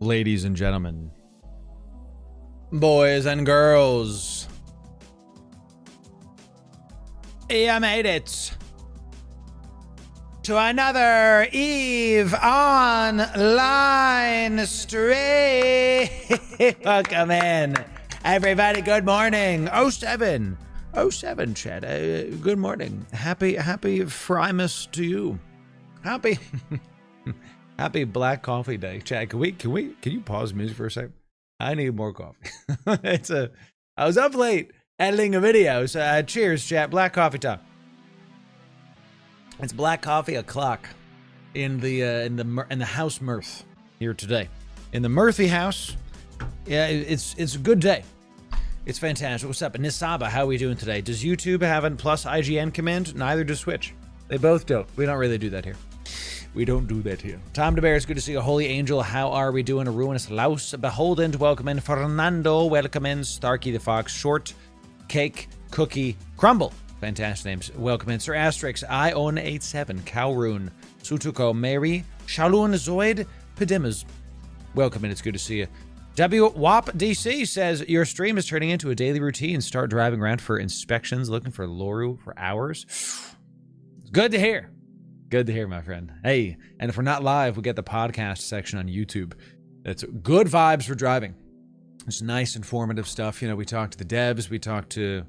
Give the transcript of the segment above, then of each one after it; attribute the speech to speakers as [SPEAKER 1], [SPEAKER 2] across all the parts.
[SPEAKER 1] Ladies and gentlemen, boys and girls, I made it to another EVE Online stream. Welcome in, everybody. Good morning. 07 chat. Good morning. Happy Frimas to you. Happy Black Coffee Day, chat. Can you pause music for a second? I need more coffee. I was up late editing a video, so cheers, chat. Black coffee time. It's black coffee o'clock in the house Mirth here today. In the Mirthy house. Yeah, it's a good day. It's fantastic. What's up? Nisaba, how are we doing today? Does YouTube have a plus IGN command? Neither does Switch. They both don't. We don't really do that here. We don't do that here. Tom DeBear, it's good to see you. Holy Angel, how are we doing? A Ruinous Louse, Beholden, welcome in. Fernando, welcome in. Starkey the Fox, Short, Cake, Cookie, Crumble. Fantastic names. Welcome in. Sir Asterix, Ion87, Calrune, Sutuko, Mary, Shalun Zoid, Pedimas. Welcome in. It's good to see you. WWAP-DC says, your stream is turning into a daily routine. Start driving around for inspections, looking for Loru for hours. It's good to hear. Good to hear, my friend. Hey, and if we're not live, we get the podcast section on YouTube. That's good vibes for driving. It's nice, informative stuff. You know, we talk to the devs, we talk to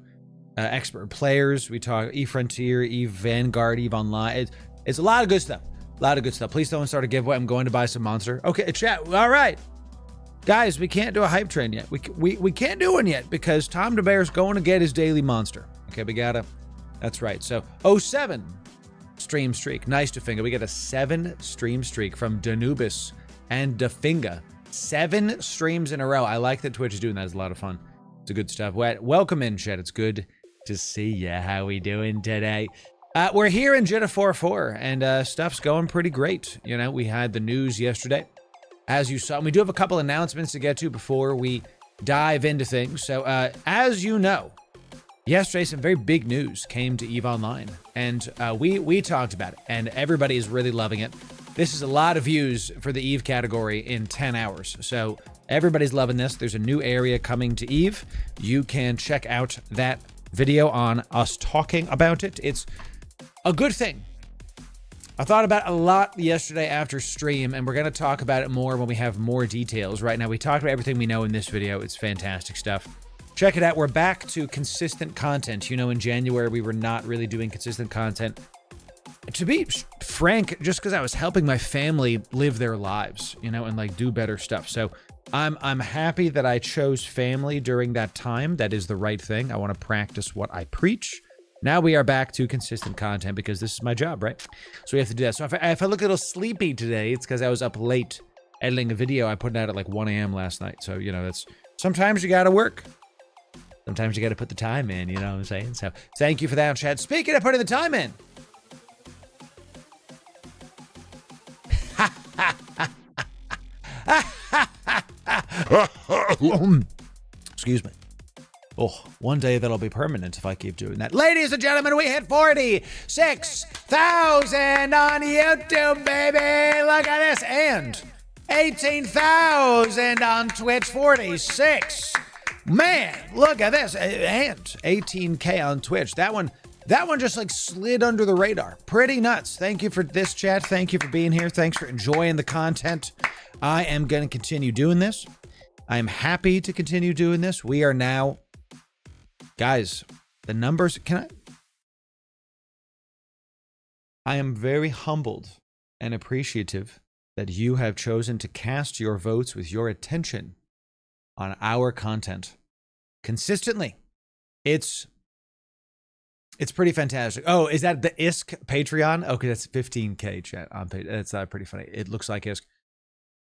[SPEAKER 1] expert players, we talk eFrontier, EVE Vanguard, EVE Online. It's a lot of good stuff. A lot of good stuff. Please don't start a giveaway. I'm going to buy some Monster. Okay, chat. All right. Guys, we can't do a hype train yet. We can't do one yet because Tom DeBear's going to get his daily Monster. Okay, we gotta. That's right. So, 07. Stream streak. Nice to finger. We get a 7 stream streak from Danubis and Dafinga. 7 streams in a row. I like that Twitch is doing that. It's a lot of fun. It's a good stuff. Welcome in, chat. It's good to see ya. How we doing today? We're here in Jeddah 4-4 and stuff's going pretty great. You know, we had the news yesterday, as you saw. And we do have a couple announcements to get to before we dive into things. So, as you know, yesterday, some very big news came to EVE Online, and we talked about it, and everybody is really loving it. This is a lot of views for the EVE category in 10 hours, so everybody's loving this. There's a new area coming to EVE. You can check out that video on us talking about it. It's a good thing. I thought about it a lot yesterday after stream, and we're going to talk about it more when we have more details. Right now, we talked about everything we know in this video. It's fantastic stuff. Check it out. We're back to consistent content. You know, in January, we were not really doing consistent content. To be frank, just because I was helping my family live their lives, you know, and like do better stuff. So I'm happy that I chose family during that time. That is the right thing. I want to practice what I preach. Now we are back to consistent content because this is my job, right? So we have to do that. So if I look a little sleepy today, it's because I was up late editing a video I put out at like 1 a.m. last night. So, you know, that's sometimes you got to work. Sometimes you got to put the time in, you know what I'm saying? So thank you for that, Chad. Speaking of putting the time in. Excuse me. Oh, one day that'll be permanent if I keep doing that. Ladies and gentlemen, we hit 46,000 on YouTube, baby. Look at this. And 18,000 on Twitch. 46. Man, look at this. And 18K on Twitch. That one just like slid under the radar. Pretty nuts. Thank you for this, chat. Thank you for being here. Thanks for enjoying the content. I am going to continue doing this. I am happy to continue doing this. We are now, guys, the numbers, I am very humbled and appreciative that you have chosen to cast your votes with your attention on our content consistently. It's pretty fantastic. Oh, is that the ISK Patreon? Okay, that's 15K chat on Patreon. That's pretty funny. It looks like ISK.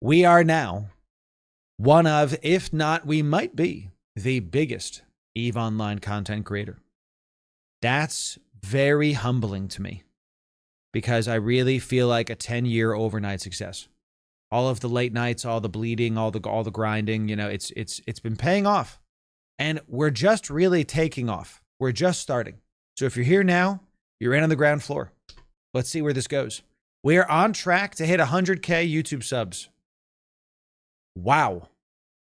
[SPEAKER 1] We are now one of, if not, we might be the biggest EVE Online content creator. That's very humbling to me because I really feel like a 10-year overnight success. All of the late nights, all the bleeding, all the grinding, you know, it's been paying off. And we're just really taking off. We're just starting. So if you're here now, you're in on the ground floor. Let's see where this goes. We are on track to hit 100K YouTube subs. Wow.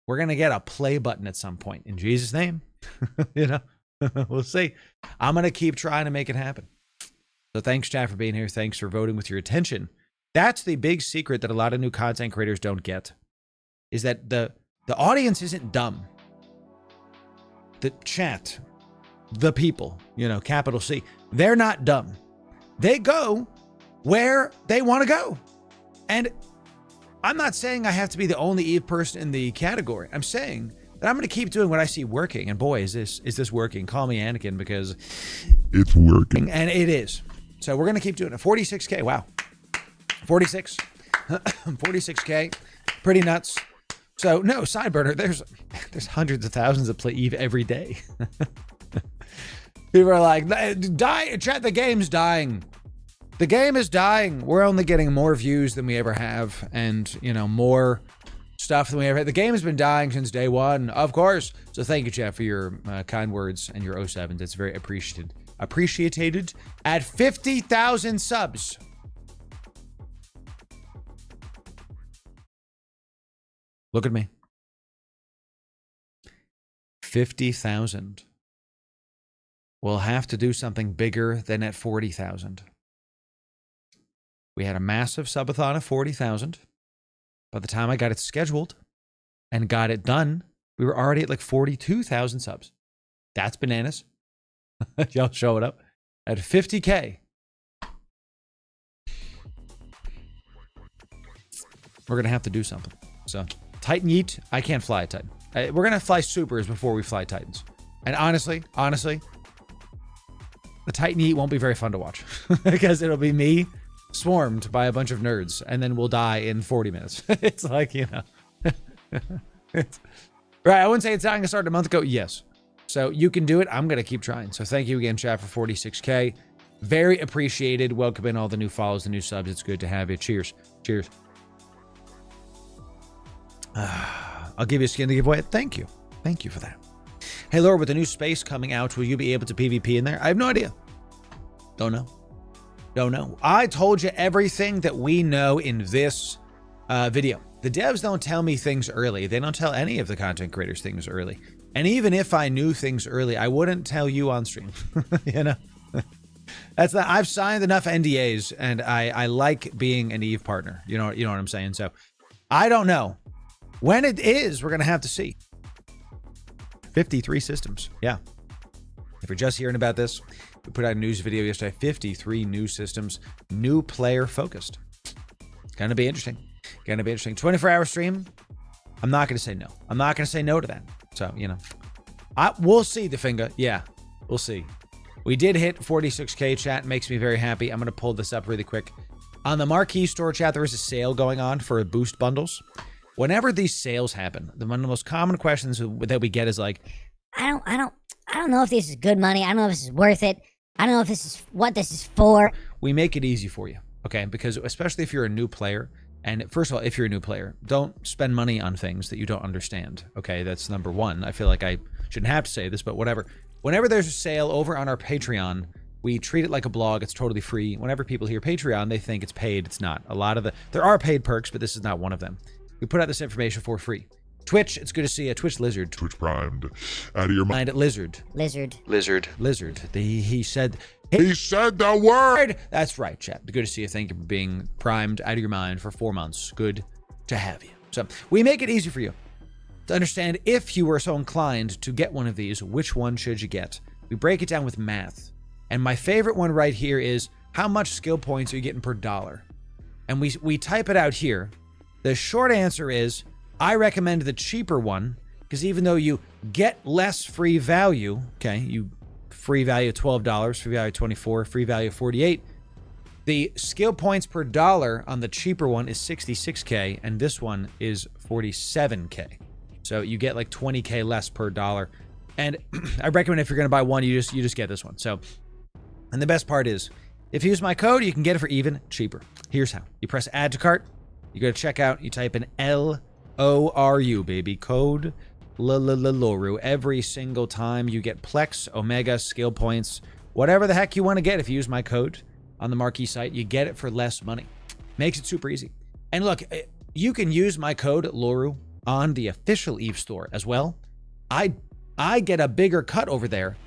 [SPEAKER 1] We're going to get a play button at some point in Jesus' name. You know, we'll see. I'm going to keep trying to make it happen. So thanks, chat, for being here. Thanks for voting with your attention. That's the big secret that a lot of new content creators don't get, is that the audience isn't dumb. The chat, the people, you know, capital C, they're not dumb. They go where they want to go. And I'm not saying I have to be the only EVE person in the category. I'm saying that I'm going to keep doing what I see working. And boy, is this working. Call me Anakin because it's working. And it is. So we're going to keep doing it. 46K. Wow. 46. 46K. Pretty nuts. So no, Sideburner, there's hundreds of thousands that play EVE every day. People are like, chat, the game's dying. The game is dying. We're only getting more views than we ever have, and, you know, more stuff than we ever had. The game has been dying since day one, of course. So thank you, chat, for your kind words and your 07s. It's very appreciated. Appreciated at 50,000 subs. Look at me. 50,000. We'll have to do something bigger than at 40,000. We had a massive subathon of 40,000. By the time I got it scheduled and got it done, we were already at like 42,000 subs. That's bananas. Y'all show it up at 50K. We're going to have to do something. So Titan Yeet, I can't fly a Titan. We're going to fly supers before we fly Titans. And honestly, the Titan Yeet won't be very fun to watch because it'll be me swarmed by a bunch of nerds, and then we'll die in 40 minutes. It's like, you know. Right, I wouldn't say it's dying. I started a month ago. Yes. So you can do it. I'm going to keep trying. So thank you again, chat, for 46K. Very appreciated. Welcome in all the new follows, the new subs. It's good to have you. Cheers. Cheers. I'll give you a skin to give away. Thank you. Thank you for that. Hey, Loru, with the new space coming out, will you be able to PvP in there? I have no idea. Don't know. Don't know. I told you everything that we know in this video. The devs don't tell me things early. They don't tell any of the content creators things early. And even if I knew things early, I wouldn't tell you on stream. You know? That's not, I've signed enough NDAs, and I like being an EVE partner. You know what I'm saying? So I don't know. When it is, we're going to have to see. 53 systems. Yeah. If you're just hearing about this, we put out a news video yesterday. 53 new systems, new player focused. It's going to be interesting. Going to be interesting. 24-hour stream. I'm not going to say no. I'm not going to say no to that. So, you know, we'll see, the finger. Yeah, we'll see. We did hit 46K, chat. Makes me very happy. I'm going to pull this up really quick. On the Marquee store, chat, there is a sale going on for boost bundles. Whenever these sales happen, one of the most common questions that we get is like,
[SPEAKER 2] I don't know if this is good money. I don't know if this is worth it. I don't know if this is what this is for.
[SPEAKER 1] We make it easy for you, okay? Because especially if you're a new player, and first of all, if you're a new player, don't spend money on things that you don't understand, okay? That's number one. I feel like I Shouldn't have to say this, but whatever. Whenever there's a sale over on our Patreon, we treat it like a blog. It's totally free. Whenever people hear Patreon, they think it's paid. It's not. There are paid perks, but this is not one of them. We put out this information for free. Twitch, it's good to see you. Twitch Lizard.
[SPEAKER 3] Twitch primed. Out of your mind.
[SPEAKER 1] Lizard. He said...
[SPEAKER 3] He said the word!
[SPEAKER 1] That's right, chat. Good to see you. Thank you for being primed out of your mind for 4 months. Good to have you. So, we make it easy for you to understand if you were so inclined to get one of these, which one should you get? We break it down with math. And my favorite one right here is how much skill points are you getting per dollar? And we type it out here. The short answer is I recommend the cheaper one because even though you get less free value, okay, you free value $12, free value $24, free value $48, the skill points per dollar on the cheaper one is 66k and this one is 47k. So you get like 20k less per dollar. And I recommend if you're going to buy one, you just get this one. So, and the best part is, if you use my code, you can get it for even cheaper. Here's how. You press add to cart, you go to checkout, you type in LORU, baby, code Loru. Every single time you get Plex, Omega, skill points, whatever the heck you want to get. If you use my code on the marquee site, you get it for less money. Makes it super easy. And look, you can use my code Loru on the official Eve store as well. I get a bigger cut over there,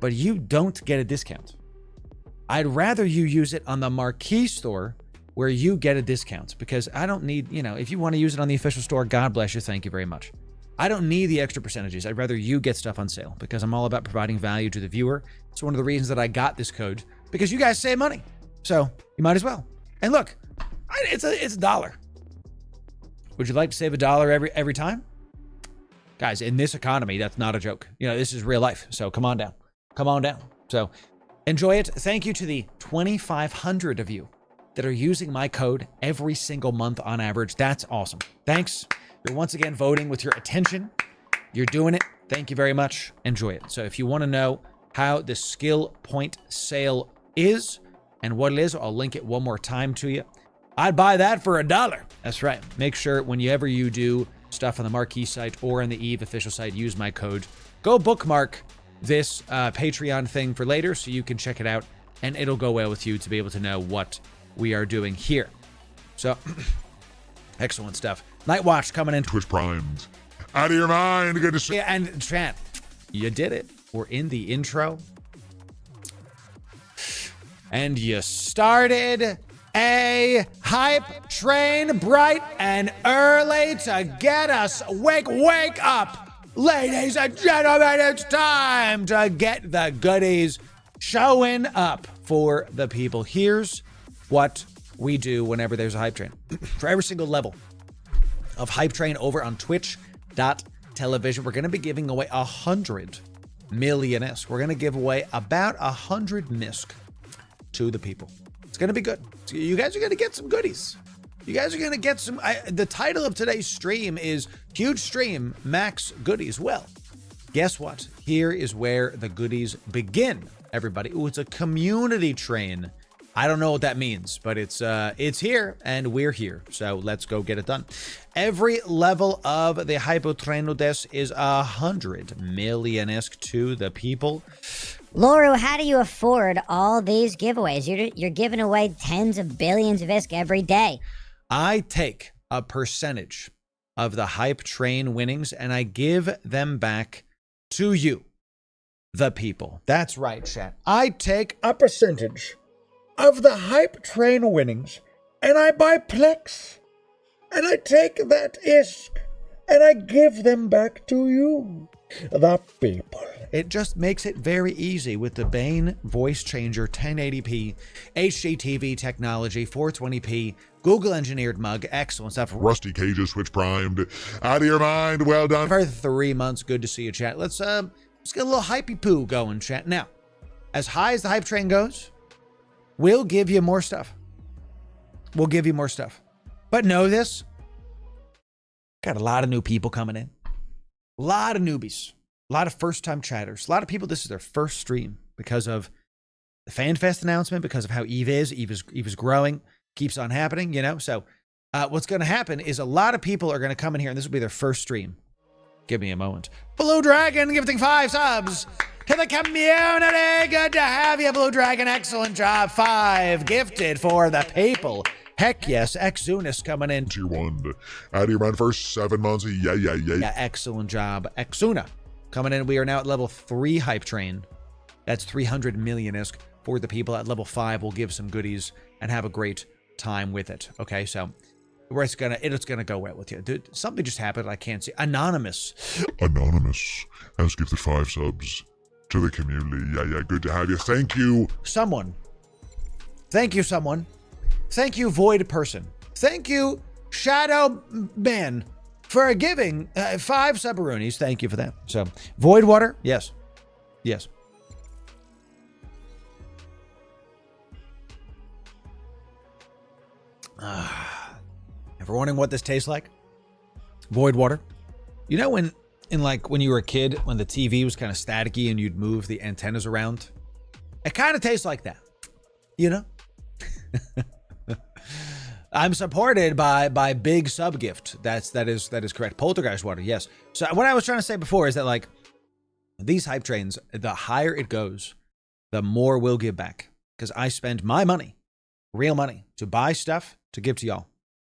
[SPEAKER 1] but you don't get a discount. I'd rather you use it on the marquee store where you get a discount because I don't need, if you want to use it on the official store, God bless you. Thank you very much. I don't need the extra percentages. I'd rather you get stuff on sale because I'm all about providing value to the viewer. It's one of the reasons that I got this code because you guys save money. So you might as well. And look, it's $1. Would you like to save $1 every time? Guys, in this economy, that's not a joke. This is real life. So come on down. Come on down. So enjoy it. Thank you to the 2,500 of you that are using my code every single month on average. That's awesome. Thanks. You're once again voting with your attention. You're doing it. Thank you very much. Enjoy it. So if you want to know how the skill point sale is and what it is, I'll link it one more time to you. I'd buy that for $1. That's right. Make sure whenever you do stuff on the marquee site or on the Eve official site, use my code. Go bookmark this Patreon thing for later so you can check it out and it'll go well with you to be able to know what we are doing here. So, excellent stuff. Night Watch coming in.
[SPEAKER 3] Twitch primed. Out of your mind. Good to see.
[SPEAKER 1] Yeah, and chat, you did it. We're in the intro. And you started a hype train bright and early to get us wake up. Ladies and gentlemen, it's time to get the goodies showing up for the people. Here's what we do whenever there's a hype train. For every single level of hype train over on twitch.tv, we're going to be giving away 100 million ISK. We're going to give away about 100 MISK to the people. It's going to be good. You guys are going to get some goodies. You guys are going to get some... the title of today's stream is Huge Stream, Max Goodies. Well, guess what? Here is where the goodies begin, everybody. Ooh, it's a community train. I don't know what that means, but it's here and we're here. So let's go get it done. Every level of the Hypotreno des is 100 million ISK to the people.
[SPEAKER 2] Loru, how do you afford all these giveaways? You're giving away tens of billions of ISK every day.
[SPEAKER 1] I take a percentage of the hype train winnings and I give them back to you, the people. That's right, chat. I take a percentage of the hype train winnings and I buy Plex and I take that ISK and I give them back to you, the people. It just makes it very easy with the Bane voice changer 1080p HDTV technology 420p Google engineered mug. Excellent stuff.
[SPEAKER 3] Rusty Cages Switch primed. Out of your mind. Well done.
[SPEAKER 1] For 3 months. Good to see you, chat. Let's get a little hypey poo going, chat. Now, as high as the hype train goes, we'll give you more stuff. We'll give you more stuff. But know this. Got a lot of new people coming in. A lot of newbies. A lot of first-time chatters. A lot of people, this is their first stream because of the FanFest announcement, because of how Eve is. Eve is growing, keeps on happening, So what's going to happen is a lot of people are going to come in here, and this will be their first stream. Give me a moment. Blue Dragon gifting 5 subs to the community. Good to have you, Blue Dragon. Excellent job. 5 gifted for the people. Heck yes. Exunis coming in.
[SPEAKER 3] Tier 1. Out of your mind for 7 months. Yeah.
[SPEAKER 1] Excellent job. Exuna coming in. We are now at level 3 hype train. That's 300 million-isk for the people. At level 5, we'll give some goodies and have a great time with it. Okay, so it's gonna go well with you. Dude, something just happened. I can't see. Anonymous
[SPEAKER 3] Has gifted 5 subs to the community. Yeah. Good to have you. Thank you.
[SPEAKER 1] Someone. Thank you, someone. Thank you, Void Person. Thank you, Shadow Man, for giving 5 subaroonies. Thank you for that. So, Void Water? Yes. Ever wondering what this tastes like? Void water. You know when you were a kid, when the TV was kind of staticky and you'd move the antennas around? It kind of tastes like that. You know? I'm supported by big sub gift. That is correct. Poltergeist water, yes. So what I was trying to say before is that like these hype trains, the higher it goes, the more we'll give back. Because I spend my money, real money, to buy stuff to give to y'all.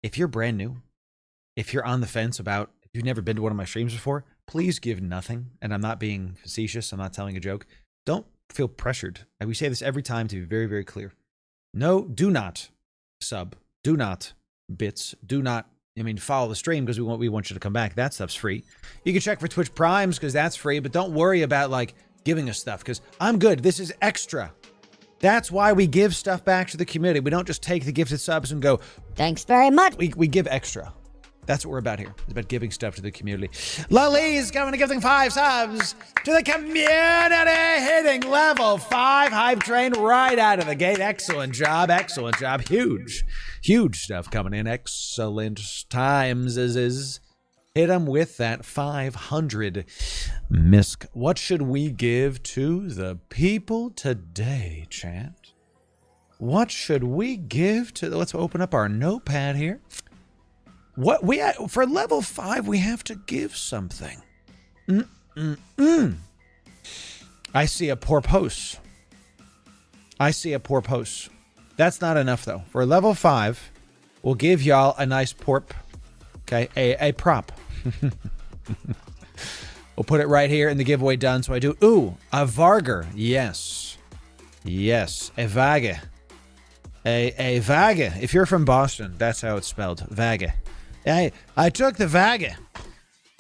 [SPEAKER 1] If you're brand new, if you're on the fence about, if you've never been to one of my streams before, please give nothing. And I'm not being facetious. I'm not telling a joke. Don't feel pressured. And we say this every time to be very, very clear. No, do not sub. Do not bits. Do not, follow the stream because we want you to come back. That stuff's free. You can check for Twitch Primes because that's free. But don't worry about like giving us stuff because I'm good. This is extra. That's why we give stuff back to the community. We don't just take the gifted subs and go,
[SPEAKER 2] thanks very much.
[SPEAKER 1] We give extra. That's what we're about here. It's about giving stuff to the community. Lali's coming to giving 5 subs to the community, hitting level 5 hype train right out of the gate. Excellent job. Huge stuff coming in. Excellent times is. Hit them with that 500 misc. What should we give to the people today, chat? What should we give to... Let's open up our notepad here. For level 5, we have to give something. I see a porpoise. That's not enough, though. For level 5, we'll give y'all a nice porp. Okay, a prop. We'll put it right here in the giveaway done. So I do, a Varger. Yes, a Vage. A Vage. If you're from Boston, that's how it's spelled, Vage. Hey, I took the Vage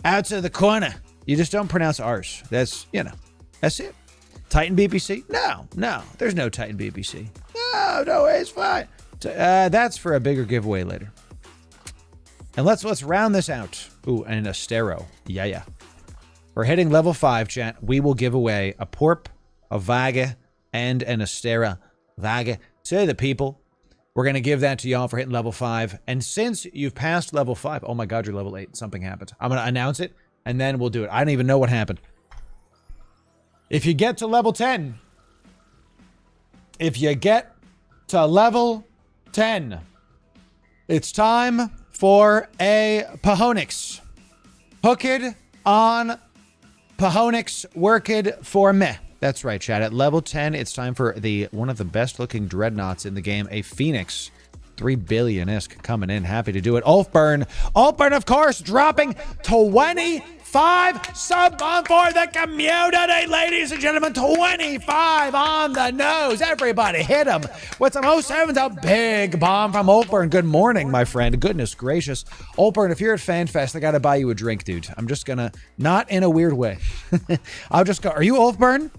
[SPEAKER 1] out to the corner. You just don't pronounce R's. That's it. Titan BBC? No, there's no Titan BBC. No, it's fine. That's for a bigger giveaway later. And let's round this out. And a Astero. Yeah. We're hitting level 5, chat. We will give away a Porp, a Vage, and an Astera Vage to the people. We're going to give that to y'all for hitting level 5. And since you've passed level 5, oh my God, you're level 8. Something happened. I'm going to announce it, and then we'll do it. I don't even know what happened. If you get to level 10, it's time for a Pahonix. Hooked on Pahonix, worked for me. That's right, chat. At level 10, it's time for one of the best looking dreadnoughts in the game, a Phoenix. 3 billion-isk coming in. Happy to do it. Ulfburn, of course, dropping 25 sub on for the community, ladies and gentlemen. 25 on the nose. Everybody hit him with some 07s. A big bomb from Ulfburn. Good morning, my friend. Goodness gracious. Ulfburn, if you're at FanFest, I got to buy you a drink, dude. I'm just going to, not in a weird way. I'll just go, are you Ulfburn?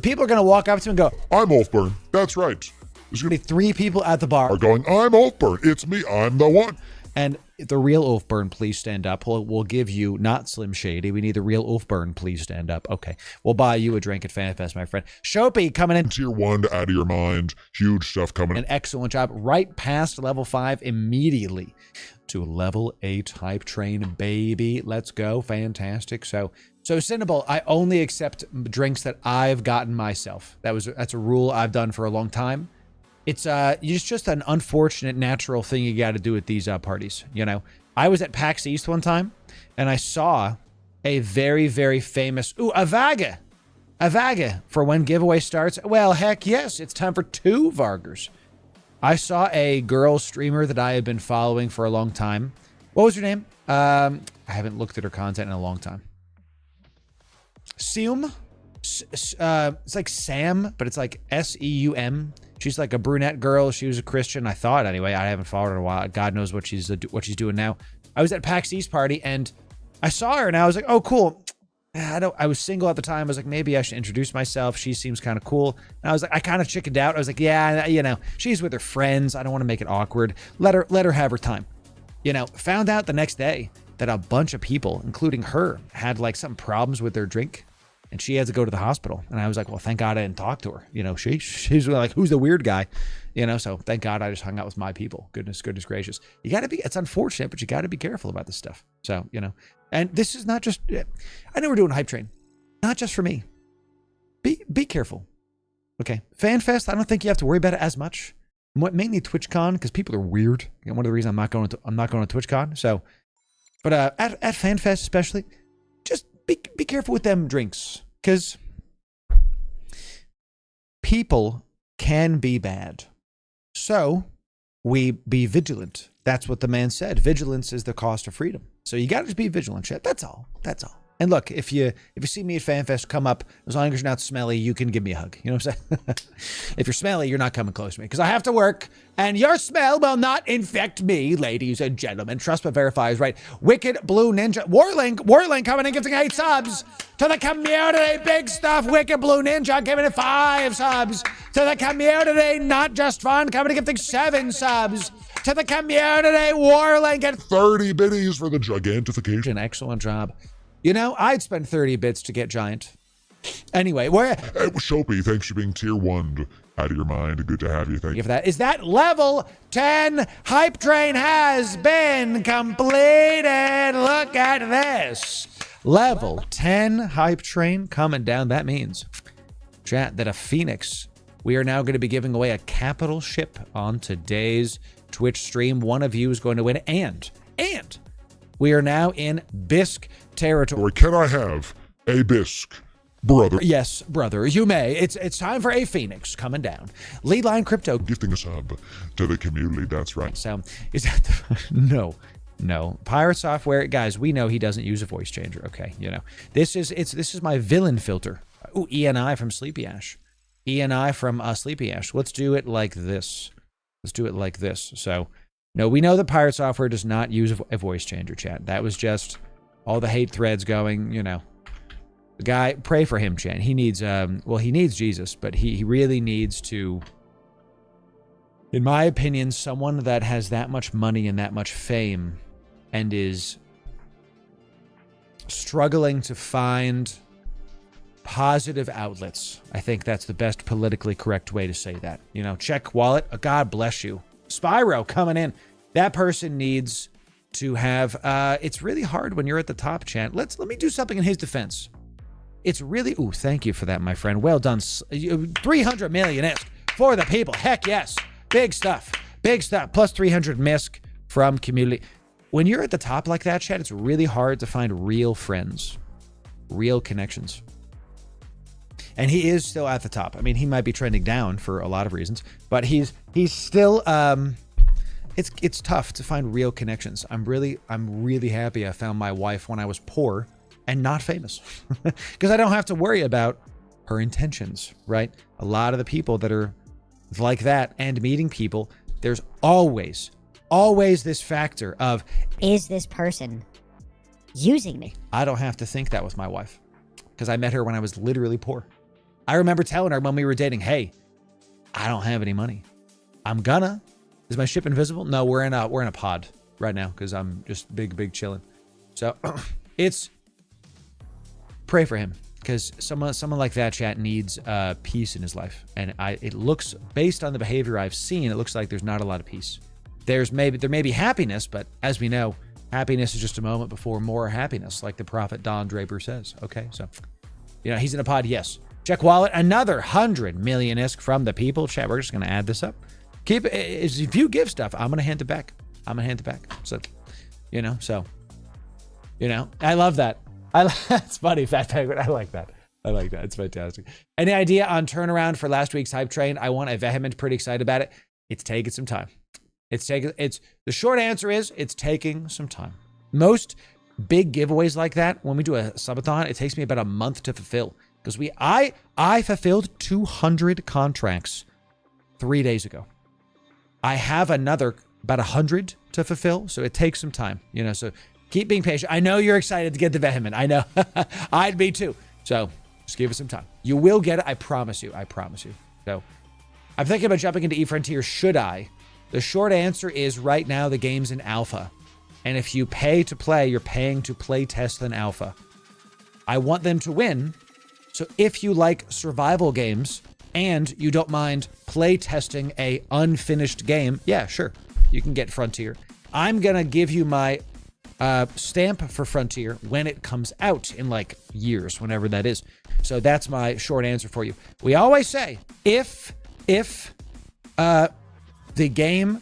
[SPEAKER 1] People are going to walk up to him and go,
[SPEAKER 3] I'm Ulfburn. That's right.
[SPEAKER 1] There's going to be 3 people at the bar.
[SPEAKER 3] Are going, I'm Ulfburn. It's me. I'm the one.
[SPEAKER 1] And the real Ulfburn, please stand up. We'll give you, not Slim Shady. We need the real Ulfburn, please stand up. Okay. We'll buy you a drink at FanFest, my friend. Shopey coming in.
[SPEAKER 3] Tier 1 to out of your mind. Huge stuff coming in.
[SPEAKER 1] An excellent job. Right past level 5 immediately to level 8 hype train, baby. Let's go. Fantastic. So Cinnabon, I only accept drinks that I've gotten myself. That's a rule I've done for a long time. It's just an unfortunate natural thing you got to do at these parties. You know, I was at PAX East one time, and I saw a very, very famous, Avaga for when giveaway starts. Well, heck yes, it's time for 2 Vargers. I saw a girl streamer that I have been following for a long time. What was her name? I haven't looked at her content in a long time. Seum? It's like Sam, but it's like Seum. She's like a brunette girl. She was a Christian, I thought anyway. I haven't followed her in a while. God knows what she's doing now. I was at PAX East party and I saw her and I was like, oh, cool. I was single at the time. I was like, maybe I should introduce myself. She seems kind of cool. And I was like, I kind of chickened out. I was like, yeah, you know, she's with her friends. I don't want to make it awkward. Let her have her time. You know, found out the next day that a bunch of people, including her, had like some problems with their drink. And she had to go to the hospital. And I was like, well, thank God I didn't talk to her. You know, she's like, who's the weird guy? You know, so thank God I just hung out with my people. Goodness gracious. You got to be, it's unfortunate, but you got to be careful about this stuff. So, you know, and this is not just, I know we're doing Hype Train. Not just for me. Be careful. Okay. FanFest, I don't think you have to worry about it as much. Mainly TwitchCon, because people are weird. And one of the reasons I'm not going to TwitchCon. So, but at FanFest especially, just be careful with them drinks, because people can be bad. So we be vigilant. That's what the man said. Vigilance is the cost of freedom. So you got to be vigilant, shit. That's all. And look, if you see me at FanFest, come up. As long as you're not smelly, you can give me a hug. You know what I'm saying? If you're smelly, you're not coming close to me because I have to work, and your smell will not infect me, ladies and gentlemen. Trust but verify is right. Wicked Blue Ninja Warlink coming in, giving 8 subs to the community. Big stuff. Wicked Blue Ninja giving it 5 subs to the community. Not just fun coming in, giving 7 subs to the community. Warlink and
[SPEAKER 3] 30 biddies for the gigantification.
[SPEAKER 1] Excellent job. You know, I'd spend 30 bits to get giant. Anyway, where?
[SPEAKER 3] Hey, Shopee, thanks for being tier 1 out of your mind. Good to have you. Thank you
[SPEAKER 1] for that. Is that level 10 Hype Train has been completed? Look at this. Level 10 Hype Train coming down. That means, chat, that a Phoenix. We are now going to be giving away a capital ship on today's Twitch stream. One of you is going to win. And we are now in Bisque territory.
[SPEAKER 3] Can I have a Bisque, brother?
[SPEAKER 1] Yes, brother, you may. It's time for a Phoenix coming down. Lead Line Crypto
[SPEAKER 3] gifting a sub to the community. That's right.
[SPEAKER 1] So is that no Pirate Software, guys? We know he doesn't use a voice changer. Okay, you know this is my villain filter. Ooh, ENI from Sleepy Ash. ENI from Sleepy Ash. Let's do it like this. So. No, we know that Pirate Software does not use a voice changer, chat. That was just all the hate threads going, you know. The guy, pray for him, chat. He needs, he needs Jesus, but he really needs to, in my opinion, someone that has that much money and that much fame and is struggling to find positive outlets. I think that's the best politically correct way to say that. You know, check wallet. God bless you. Spyro coming in. That person needs to have, it's really hard when you're at the top, chat. Let me do something in his defense. It's really, thank you for that, my friend. Well done. 300 million-isk for the people. Heck yes. Big stuff. Plus 300 misc from community. When you're at the top like that, chat, it's really hard to find real friends, real connections. And he is still at the top. I mean, he might be trending down for a lot of reasons, but he's still, it's tough to find real connections. I'm really happy I found my wife when I was poor and not famous because I don't have to worry about her intentions, right? A lot of the people that are like that and meeting people, there's always this factor of,
[SPEAKER 2] is this person using me?
[SPEAKER 1] I don't have to think that with my wife because I met her when I was literally poor. I remember telling her when we were dating, hey, I don't have any money. I'm gonna. Is my ship invisible? No, we're in a pod right now because I'm just big chilling. So it's pray for him because someone like that, chat, needs peace in his life. And it looks, based on the behavior I've seen, it looks like there's not a lot of peace. There may be happiness, but as we know, happiness is just a moment before more happiness, like the prophet Don Draper says. Okay, so you know he's in a pod. Yes. Check wallet, another 100 million-isk from the people. Chat, we're just going to add this up. If you give stuff, I'm going to hand it back. So, I love that. That's funny, Fat Penguin. I like that. It's fantastic. Any idea on turnaround for last week's hype train? I want a vehement, pretty excited about it. It's taking some time. The short answer is it's taking some time. Most big giveaways like that, when we do a subathon, it takes me about a month to fulfill. Because I fulfilled 200 contracts 3 days ago. I have another about 100 to fulfill, so it takes some time. So keep being patient. I know you're excited to get the vehement. I know. I'd be too. So just give it some time. You will get it. I promise you. So I'm thinking about jumping into eFrontier. Should I? The short answer is right now the game's in alpha. And if you pay to play, you're paying to play test an alpha. I want them to win. So if you like survival games and you don't mind play testing a unfinished game, yeah, sure. You can get Frontier. I'm going to give you my stamp for Frontier when it comes out in like years, whenever that is. So that's my short answer for you. We always say, if the game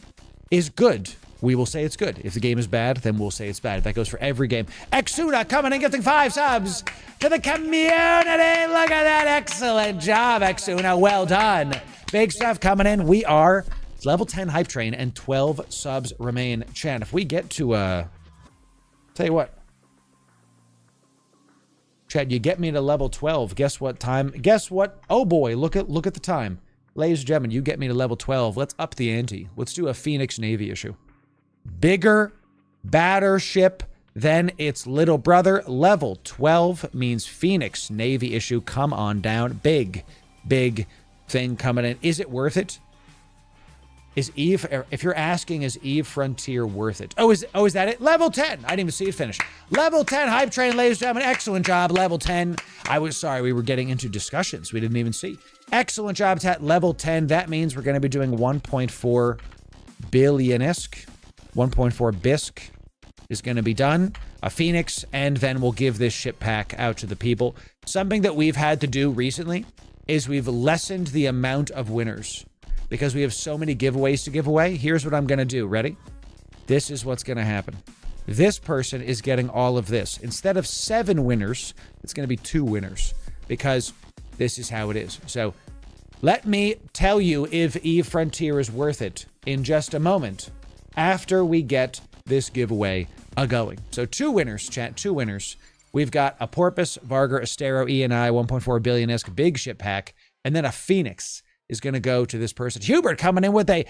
[SPEAKER 1] is good, we will say it's good. If the game is bad, then we'll say it's bad. That goes for every game. Exuna coming and gifting 5 subs to the community. Look at that. Excellent job, Exuna. Well done. Big stuff coming in. We are level 10 hype train and 12 subs remain. Chan, if we get to, tell you what. Chad, you get me to level 12. Guess what time? Guess what? Oh boy, look at the time. Ladies and gentlemen, you get me to level 12. Let's up the ante. Let's do a Phoenix Navy issue. Bigger, badder ship than its little brother. Level 12 means Phoenix Navy issue. Come on down. Big thing coming in. Is it worth it? Is Eve, if you're asking, is Eve Frontier worth it? Oh, is that it? Level 10. I didn't even see it finish. Level 10 hype train, ladies and gentlemen. Excellent job. Level 10. I was sorry. We were getting into discussions. We didn't even see. Excellent job at level 10. That means we're going to be doing 1.4 billion-esque. 1.4 bisc is going to be done. A Phoenix, and then we'll give this ship pack out to the people. Something that we've had to do recently is we've lessened the amount of winners because we have so many giveaways to give away. Here's what I'm going to do. Ready? This is what's going to happen. This person is getting all of this. Instead of 7 winners, it's going to be 2 winners because this is how it is. So let me tell you if Eve Frontier is worth it in just a moment after we get this giveaway a-going. So 2 winners, chat, 2 winners. We've got a Porpoise, Vargar, Astero, ENI, 1.4 billion-esque big ship pack, and then a Phoenix is going to go to this person. Hubert coming in with a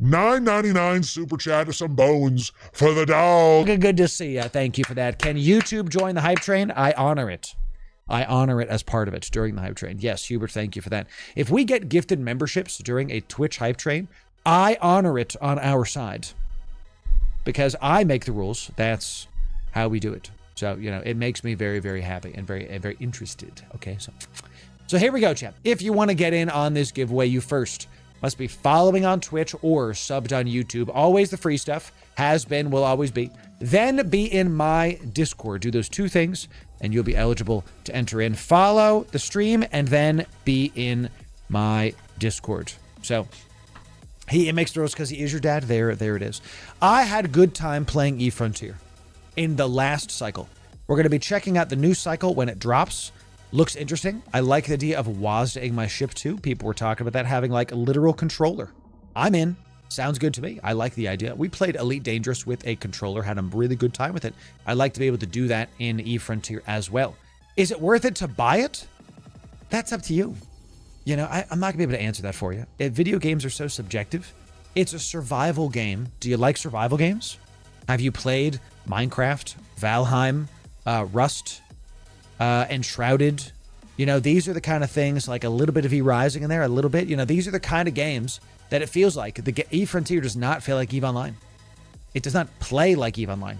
[SPEAKER 3] $9.99 super chat to some bones for the dog.
[SPEAKER 1] Good to see you. Thank you for that. Can YouTube join the hype train? I honor it. I honor it as part of it during the hype train. Yes, Hubert, thank you for that. If we get gifted memberships during a Twitch hype train, I honor it on our side. Because I make the rules. That's how we do it. So, it makes me very, very happy and very interested. Okay, so here we go, chat. If you want to get in on this giveaway, you first must be following on Twitch or subbed on YouTube. Always the free stuff. Has been, will always be. Then be in my Discord. Do those 2 things, and you'll be eligible to enter in. Follow the stream, and then be in my Discord. So he makes the rules because he is your dad. There it is. I had a good time playing eFrontier in the last cycle. We're going to be checking out the new cycle when it drops. Looks interesting. I like the idea of WASDing my ship too. People were talking about that, having like a literal controller. I'm in. Sounds good to me. I like the idea. We played Elite Dangerous with a controller, had a really good time with it. I'd like to be able to do that in eFrontier as well. Is it worth it to buy it? That's up to you. I'm not going to be able to answer that for you. Video games are so subjective. It's a survival game. Do you like survival games? Have you played Minecraft, Valheim, Rust, Enshrouded? These are the kind of things, like a little bit of E-Rising in there, a little bit. These are the kind of games that it feels like. The eFrontier does not feel like EVE Online. It does not play like EVE Online.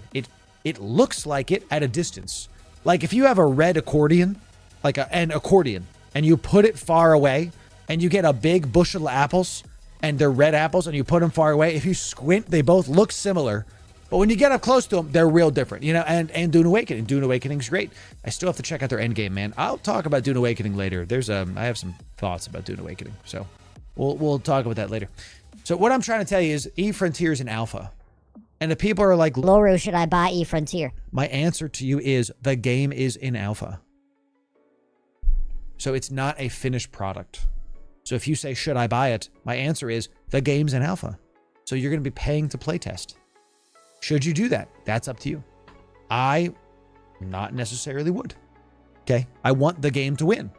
[SPEAKER 1] It looks like it at a distance. Like if you have a red accordion, like an accordion, and you put it far away, and you get a big bushel of apples, and they're red apples, and you put them far away, if you squint, they both look similar. But when you get up close to them, they're real different, and Dune Awakening. Dune Awakening's great. I still have to check out their endgame, man. I'll talk about Dune Awakening later. I have some thoughts about Dune Awakening, so we'll talk about that later. So what I'm trying to tell you is eFrontier is in alpha. And if people are like,
[SPEAKER 2] Loru, should I buy eFrontier?
[SPEAKER 1] my answer to you is the game is in alpha. So it's not a finished product. So if you say, should I buy it? My answer is the game's in alpha. So you're going to be paying to playtest. Should you do that? That's up to you. I not necessarily would. Okay. I want the game to win.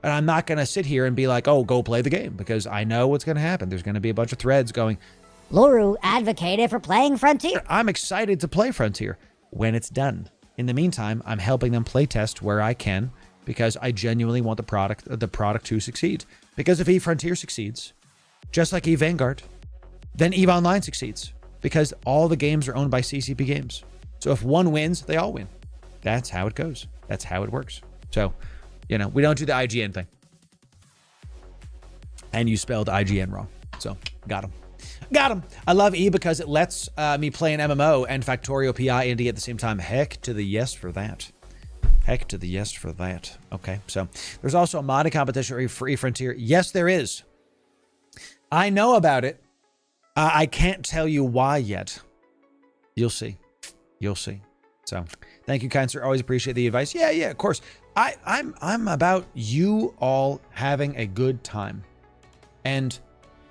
[SPEAKER 1] And I'm not going to sit here and be like, oh, go play the game, because I know what's going to happen. There's going to be a bunch of threads going,
[SPEAKER 2] Loru advocated for playing Frontier.
[SPEAKER 1] I'm excited to play Frontier when it's done. In the meantime, I'm helping them playtest where I can, because I genuinely want the product to succeed. Because if eFrontier succeeds, just like eVanguard, then EVE Online succeeds, because all the games are owned by CCP Games. So if one wins, they all win. That's how it goes. That's how it works. So, you know, we don't do the IGN thing. And you spelled IGN wrong. So, got him. Got him. I love E because it lets me play an MMO and Factorio PI Indie at the same time. Heck to the yes for that. Heck to the yes for that. Okay, so there's also a modding competition for eFrontier. Yes, there is. I know about it. I can't tell you why yet. You'll see. You'll see. So, thank you, kind sir. Always appreciate the advice. Yeah, of course. I'm about you all having a good time. And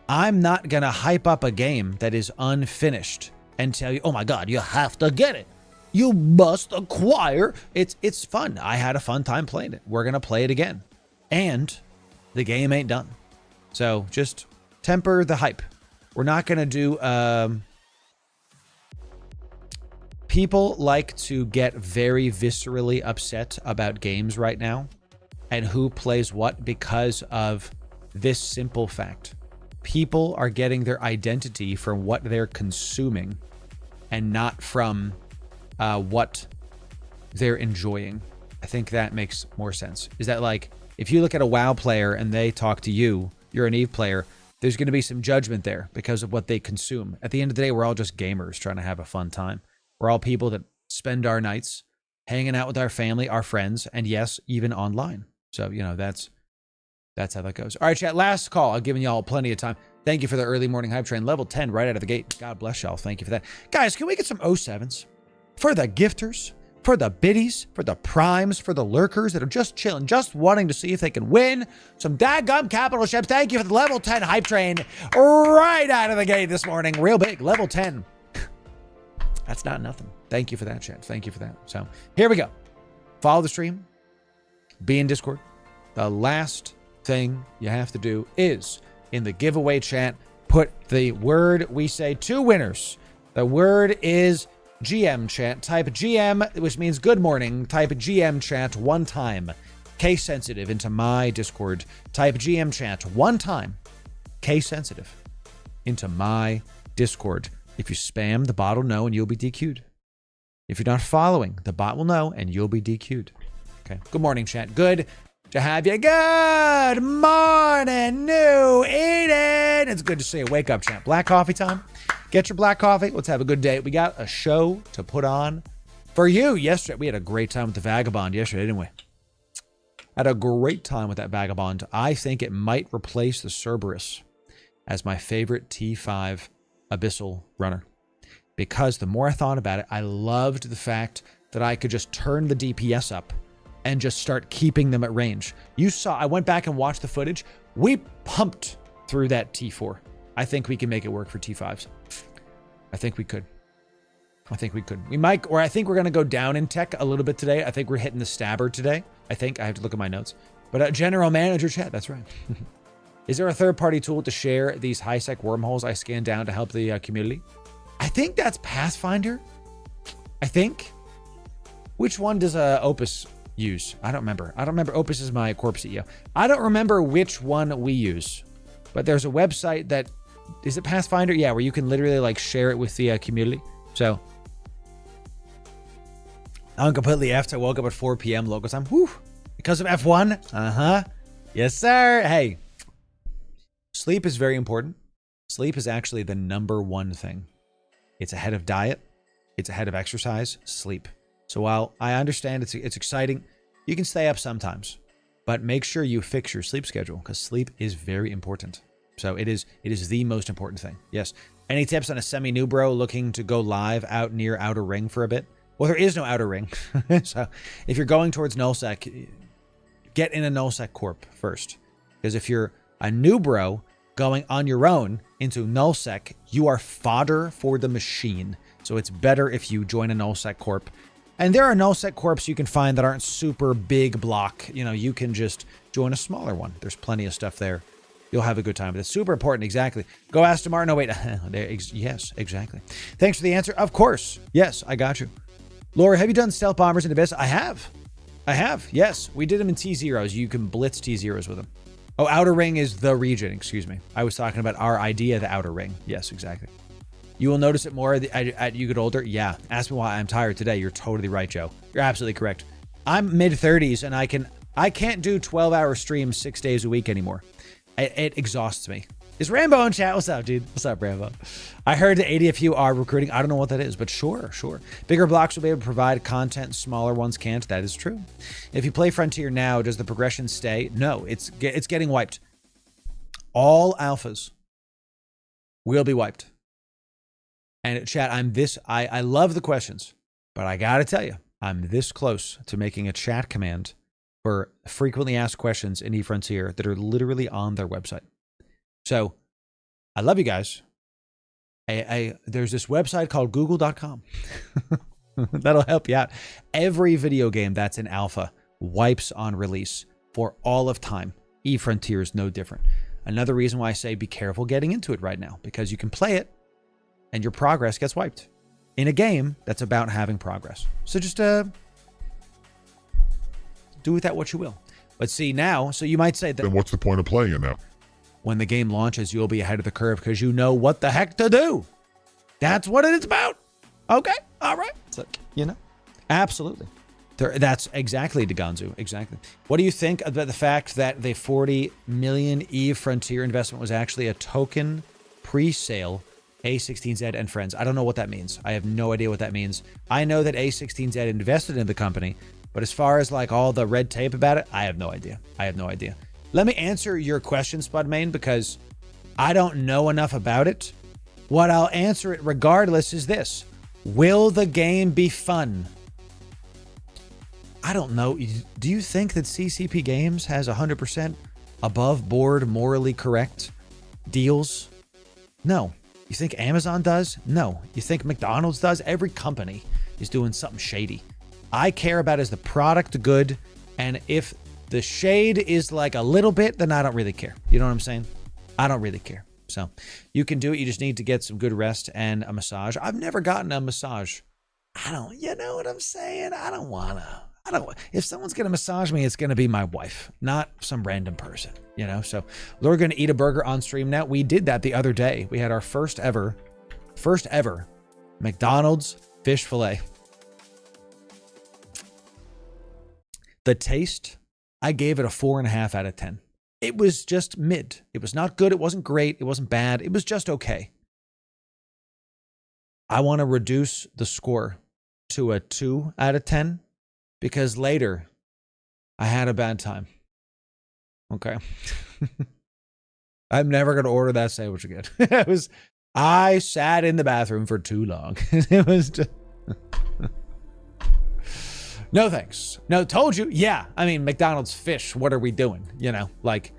[SPEAKER 1] I'm not going to hype up a game that is unfinished and tell you, oh my God, you have to get it. You must acquire. It's fun. I had a fun time playing it. We're going to play it again. And the game ain't done. So just temper the hype. We're not going to do... People like to get very viscerally upset about games right now and who plays what because of this simple fact. People are getting their identity from what they're consuming and not from what they're enjoying. I think that makes more sense. Is that like, if you look at a WoW player and they talk to you, you're an EVE player, there's going to be some judgment there because of what they consume. At the end of the day, we're all just gamers trying to have a fun time. We're all people that spend our nights hanging out with our family, our friends, and yes, even online. So, you know, that's how that goes. All right, chat, last call. I've given y'all plenty of time. Thank you for the early morning hype train. Level 10 right out of the gate. God bless y'all. Thank you for that. Guys, can we get some 07s? For the gifters, for the biddies, for the primes, for the lurkers that are just chilling, just wanting to see if they can win some dadgum capital ships. Thank you for the level 10 hype train right out of the gate this morning. Real big. Level 10. That's not nothing. Thank you for that, chat. Thank you for that. So here we go. Follow the stream. Be in Discord. The last thing you have to do is in the giveaway chat, put the word we say two winners. The word is GM chat. Type GM, which means good morning. Type GM chat one time. Case sensitive into my Discord. Type GM chat one time. Case sensitive into my Discord. If you spam, the bot will know and you'll be DQ'd. If you're not following, the bot will know and you'll be DQ'd. Okay. Good morning, chat. Good to have you. Good morning, New Eden. It's good to see you. Wake up, chat. Black coffee time. Get your black coffee. Let's have a good day. We got a show to put on for you yesterday. We had a great time with the Vagabond yesterday, didn't we? Had a great time with that Vagabond. I think it might replace the Cerberus as my favorite T5 Abyssal runner, because the more I thought about it, I loved the fact that I could just turn the DPS up and just start keeping them at range. You saw, I went back and watched the footage. We pumped through that T4. I think we can make it work for T5s. I think we could. We might, or I think we're going to go down in tech a little bit today. I think we're hitting the stabber today. I have to look at my notes. But general manager chat, that's right. Is there a third-party tool to share these high-sec wormholes I scanned down to help the community? I think that's Pathfinder. I think. Which one does Opus use? I don't remember. Opus is my Corp CEO. I don't remember which one we use. But there's a website that... Is it Pathfinder? Yeah, where you can literally like share it with the community. So... I'm completely effed. I woke up at 4 p.m. local time. Whew. Because of F1? Uh-huh. Yes, sir. Hey. Sleep is very important. Sleep is actually the #1 thing. It's ahead of diet. It's ahead of exercise. Sleep. So while I understand it's exciting, you can stay up sometimes, but make sure you fix your sleep schedule because sleep is very important. So it is the most important thing. Yes. Any tips on a semi-new bro looking to go live out near Outer Ring for a bit? Well, there is no Outer Ring. So if you're going towards nullsec, get in a nullsec corp first. Because if you're a new bro going on your own into nullsec, you are fodder for the machine. So it's better if you join a nullsec corp. And there are nullsec corps you can find that aren't super big block. You know, you can just join a smaller one. There's plenty of stuff there. You'll have a good time. But it's super important. Exactly. Go ask tomorrow. No, wait. Yes, exactly. Thanks for the answer. Of course. Yes, I got you. Laura, have you done stealth bombers in Abyss? I have. Yes, we did them in T0s. You can blitz T0s with them. Oh, Outer Ring is the region. Excuse me. I was talking about our idea, the Outer Ring. Yes, exactly. You will notice it more as you get older. Yeah. Ask me why I'm tired today. You're totally right, Joe. You're absolutely correct. I'm mid-30s and I can't do 12-hour streams 6 days a week anymore. It exhausts me. Is Rambo in chat? What's up, dude? What's up, Rambo? I heard that ADFU are recruiting. I don't know what that is, but sure. Bigger blocks will be able to provide content, smaller ones can't. That is true. If you play Frontier now, does the progression stay? No, it's getting wiped. All alphas will be wiped. And chat, I love the questions, but I gotta tell you, I'm this close to making a chat command for frequently asked questions in eFrontier that are literally on their website. So I love you guys. There's this website called google.com. That'll help you out. Every video game that's in alpha wipes on release for all of time. eFrontier is no different. Another reason why I say be careful getting into it right now, because you can play it and your progress gets wiped in a game that's about having progress. So just do with that what you will. But see now, so you might say that...
[SPEAKER 3] Then what's the point of playing it now?
[SPEAKER 1] When the game launches, you'll be ahead of the curve because you know what the heck to do. That's what it's about. Okay, all right. So, you know, absolutely. That's exactly Deganzu. Exactly. What do you think about the fact that the 40 million eFrontier investment was actually a token pre-sale A16Z and friends? I don't know what that means. I have no idea what that means. I know that A16Z invested in the company, but as far as like all the red tape about it, I have no idea. Let me answer your question, Spudmain, because I don't know enough about it. What I'll answer it regardless is this. Will the game be fun? I don't know. Do you think that CCP Games has 100% above board, morally correct deals? No. You think Amazon does? No. You think McDonald's does? Every company is doing something shady. I care about is the product good, and if the shade is like a little bit, then I don't really care. You know what I'm saying? I don't really care. So you can do it. You just need to get some good rest and a massage. I've never gotten a massage. You know what I'm saying? If someone's going to massage me, it's going to be my wife, not some random person, you know? So we're going to eat a burger on stream now. We did that the other day. We had our first ever McDonald's fish fillet. The taste, I gave it a 4.5 out of 10. It was just mid. It was not good. It wasn't great. It wasn't bad. It was just okay. I want to reduce the score to a 2 out of 10 because later I had a bad time. Okay. I'm never going to order that sandwich again. I sat in the bathroom for too long. It was just... No thanks. No, told you. Yeah. I mean, McDonald's fish. What are we doing? You know, like,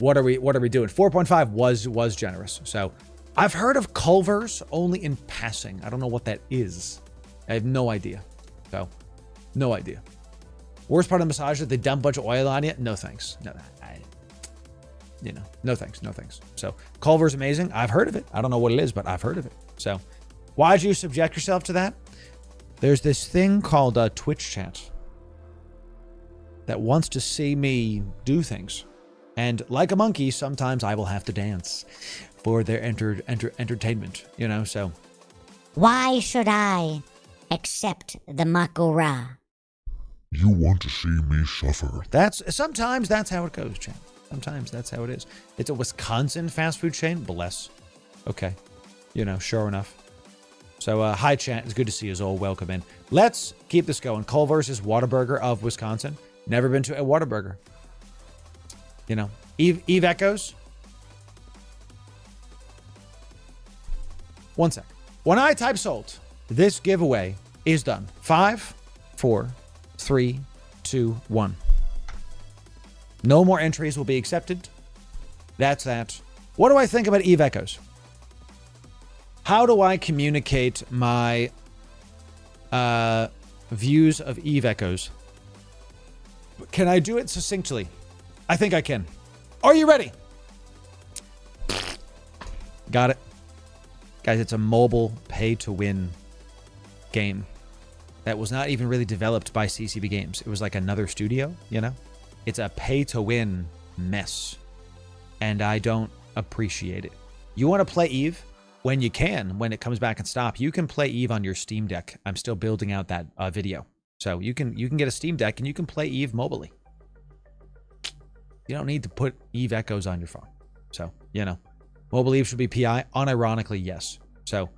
[SPEAKER 1] what are we doing? 4.5 was generous. So I've heard of Culver's only in passing. I don't know what that is. I have no idea. So no idea. Worst part of the massage is they dump a bunch of oil on you. No thanks. No thanks. So Culver's amazing. I've heard of it. I don't know what it is, but I've heard of it. So why'd you subject yourself to that? There's this thing called Twitch chat that wants to see me do things. And like a monkey, sometimes I will have to dance for their entertainment, you know, so.
[SPEAKER 2] Why should I accept the Makura?
[SPEAKER 3] You want to see me suffer.
[SPEAKER 1] Sometimes that's how it goes, chat. Sometimes that's how it is. It's a Wisconsin fast food chain. Bless. Okay. You know, sure enough. So, hi, chat. It's good to see you all. Welcome in. Let's keep this going. Culver's is Whataburger of Wisconsin. Never been to a Whataburger. You know, Eve Echoes. 1 sec. When I type sold, this giveaway is done. 5, 4, 3, 2, 1. No more entries will be accepted. That's that. What do I think about Eve Echoes? How do I communicate my views of Eve Echoes? Can I do it succinctly? I think I can. Are you ready? Got it. Guys, it's a mobile pay-to-win game that was not even really developed by CCB Games. It was like another studio, you know? It's a pay-to-win mess, and I don't appreciate it. You want to play Eve? When you can, when it comes back and stop, you can play Eve on your Steam Deck. I'm still building out that video. So you can get a Steam Deck and you can play Eve mobily. You don't need to put Eve Echoes on your phone. So, you know, mobile Eve should be PI. Unironically, yes. So,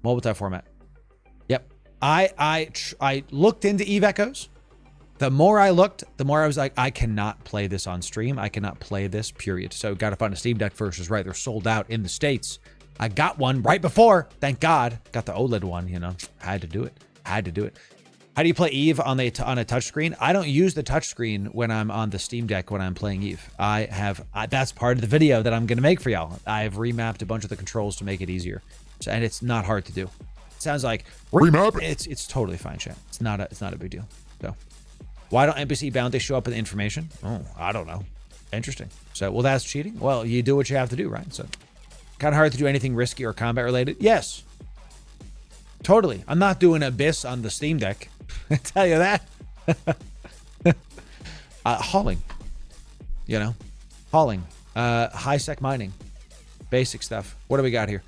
[SPEAKER 1] mobile type format. Yep. I looked into Eve Echoes. The more I looked, the more I was like, I cannot play this on stream. I cannot play this, period. So, got to find a Steam Deck first. Is right. They're sold out in the States. I got one right before. Thank God. Got the OLED one, you know. Had to do it. Had to do it. How do you play Eve on a touchscreen? I don't use the touchscreen when I'm on the Steam Deck when I'm playing Eve. That's part of the video that I'm going to make for y'all. I've remapped a bunch of the controls to make it easier. So, and it's not hard to do. It sounds like
[SPEAKER 3] remap.
[SPEAKER 1] It's totally fine, chat. It's not a big deal. So why don't NPC bounties show up in the information? Oh, I don't know. Interesting. So, well, that's cheating. Well, you do what you have to do, right? So kind of hard to do anything risky or combat related. Yes. Totally. I'm not doing Abyss on the Steam Deck. I tell you that. Hauling. You know. Hauling. High sec mining. Basic stuff. What do we got here?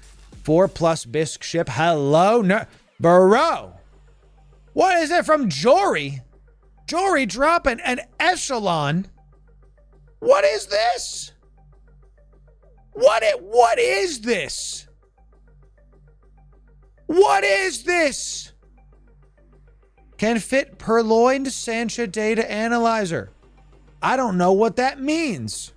[SPEAKER 1] 4+ bisque ship. Hello. No. Bro. What is it from Jory? Jory dropping an echelon. What is this? What is this? What is this? Can fit purloined Sancha data analyzer. I don't know what that means.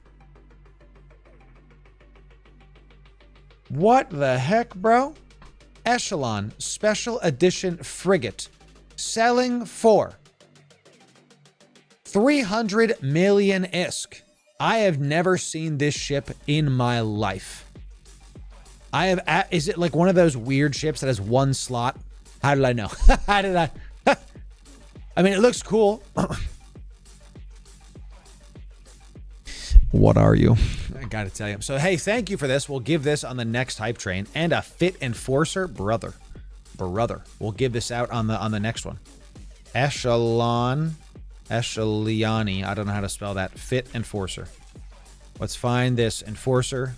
[SPEAKER 1] What the heck, bro? Echelon Special Edition Frigate. Selling for 300 million ISK. I have never seen this ship in my life. Is it like one of those weird ships that has one slot? How did I know? How did I? I mean, it looks cool. What are you? I gotta tell you. So, hey, thank you for this. We'll give this on the next hype train. And a Fit Enforcer. Brother. We'll give this out on the next one. Echeloni. I don't know how to spell that. Fit Enforcer. Let's find this Enforcer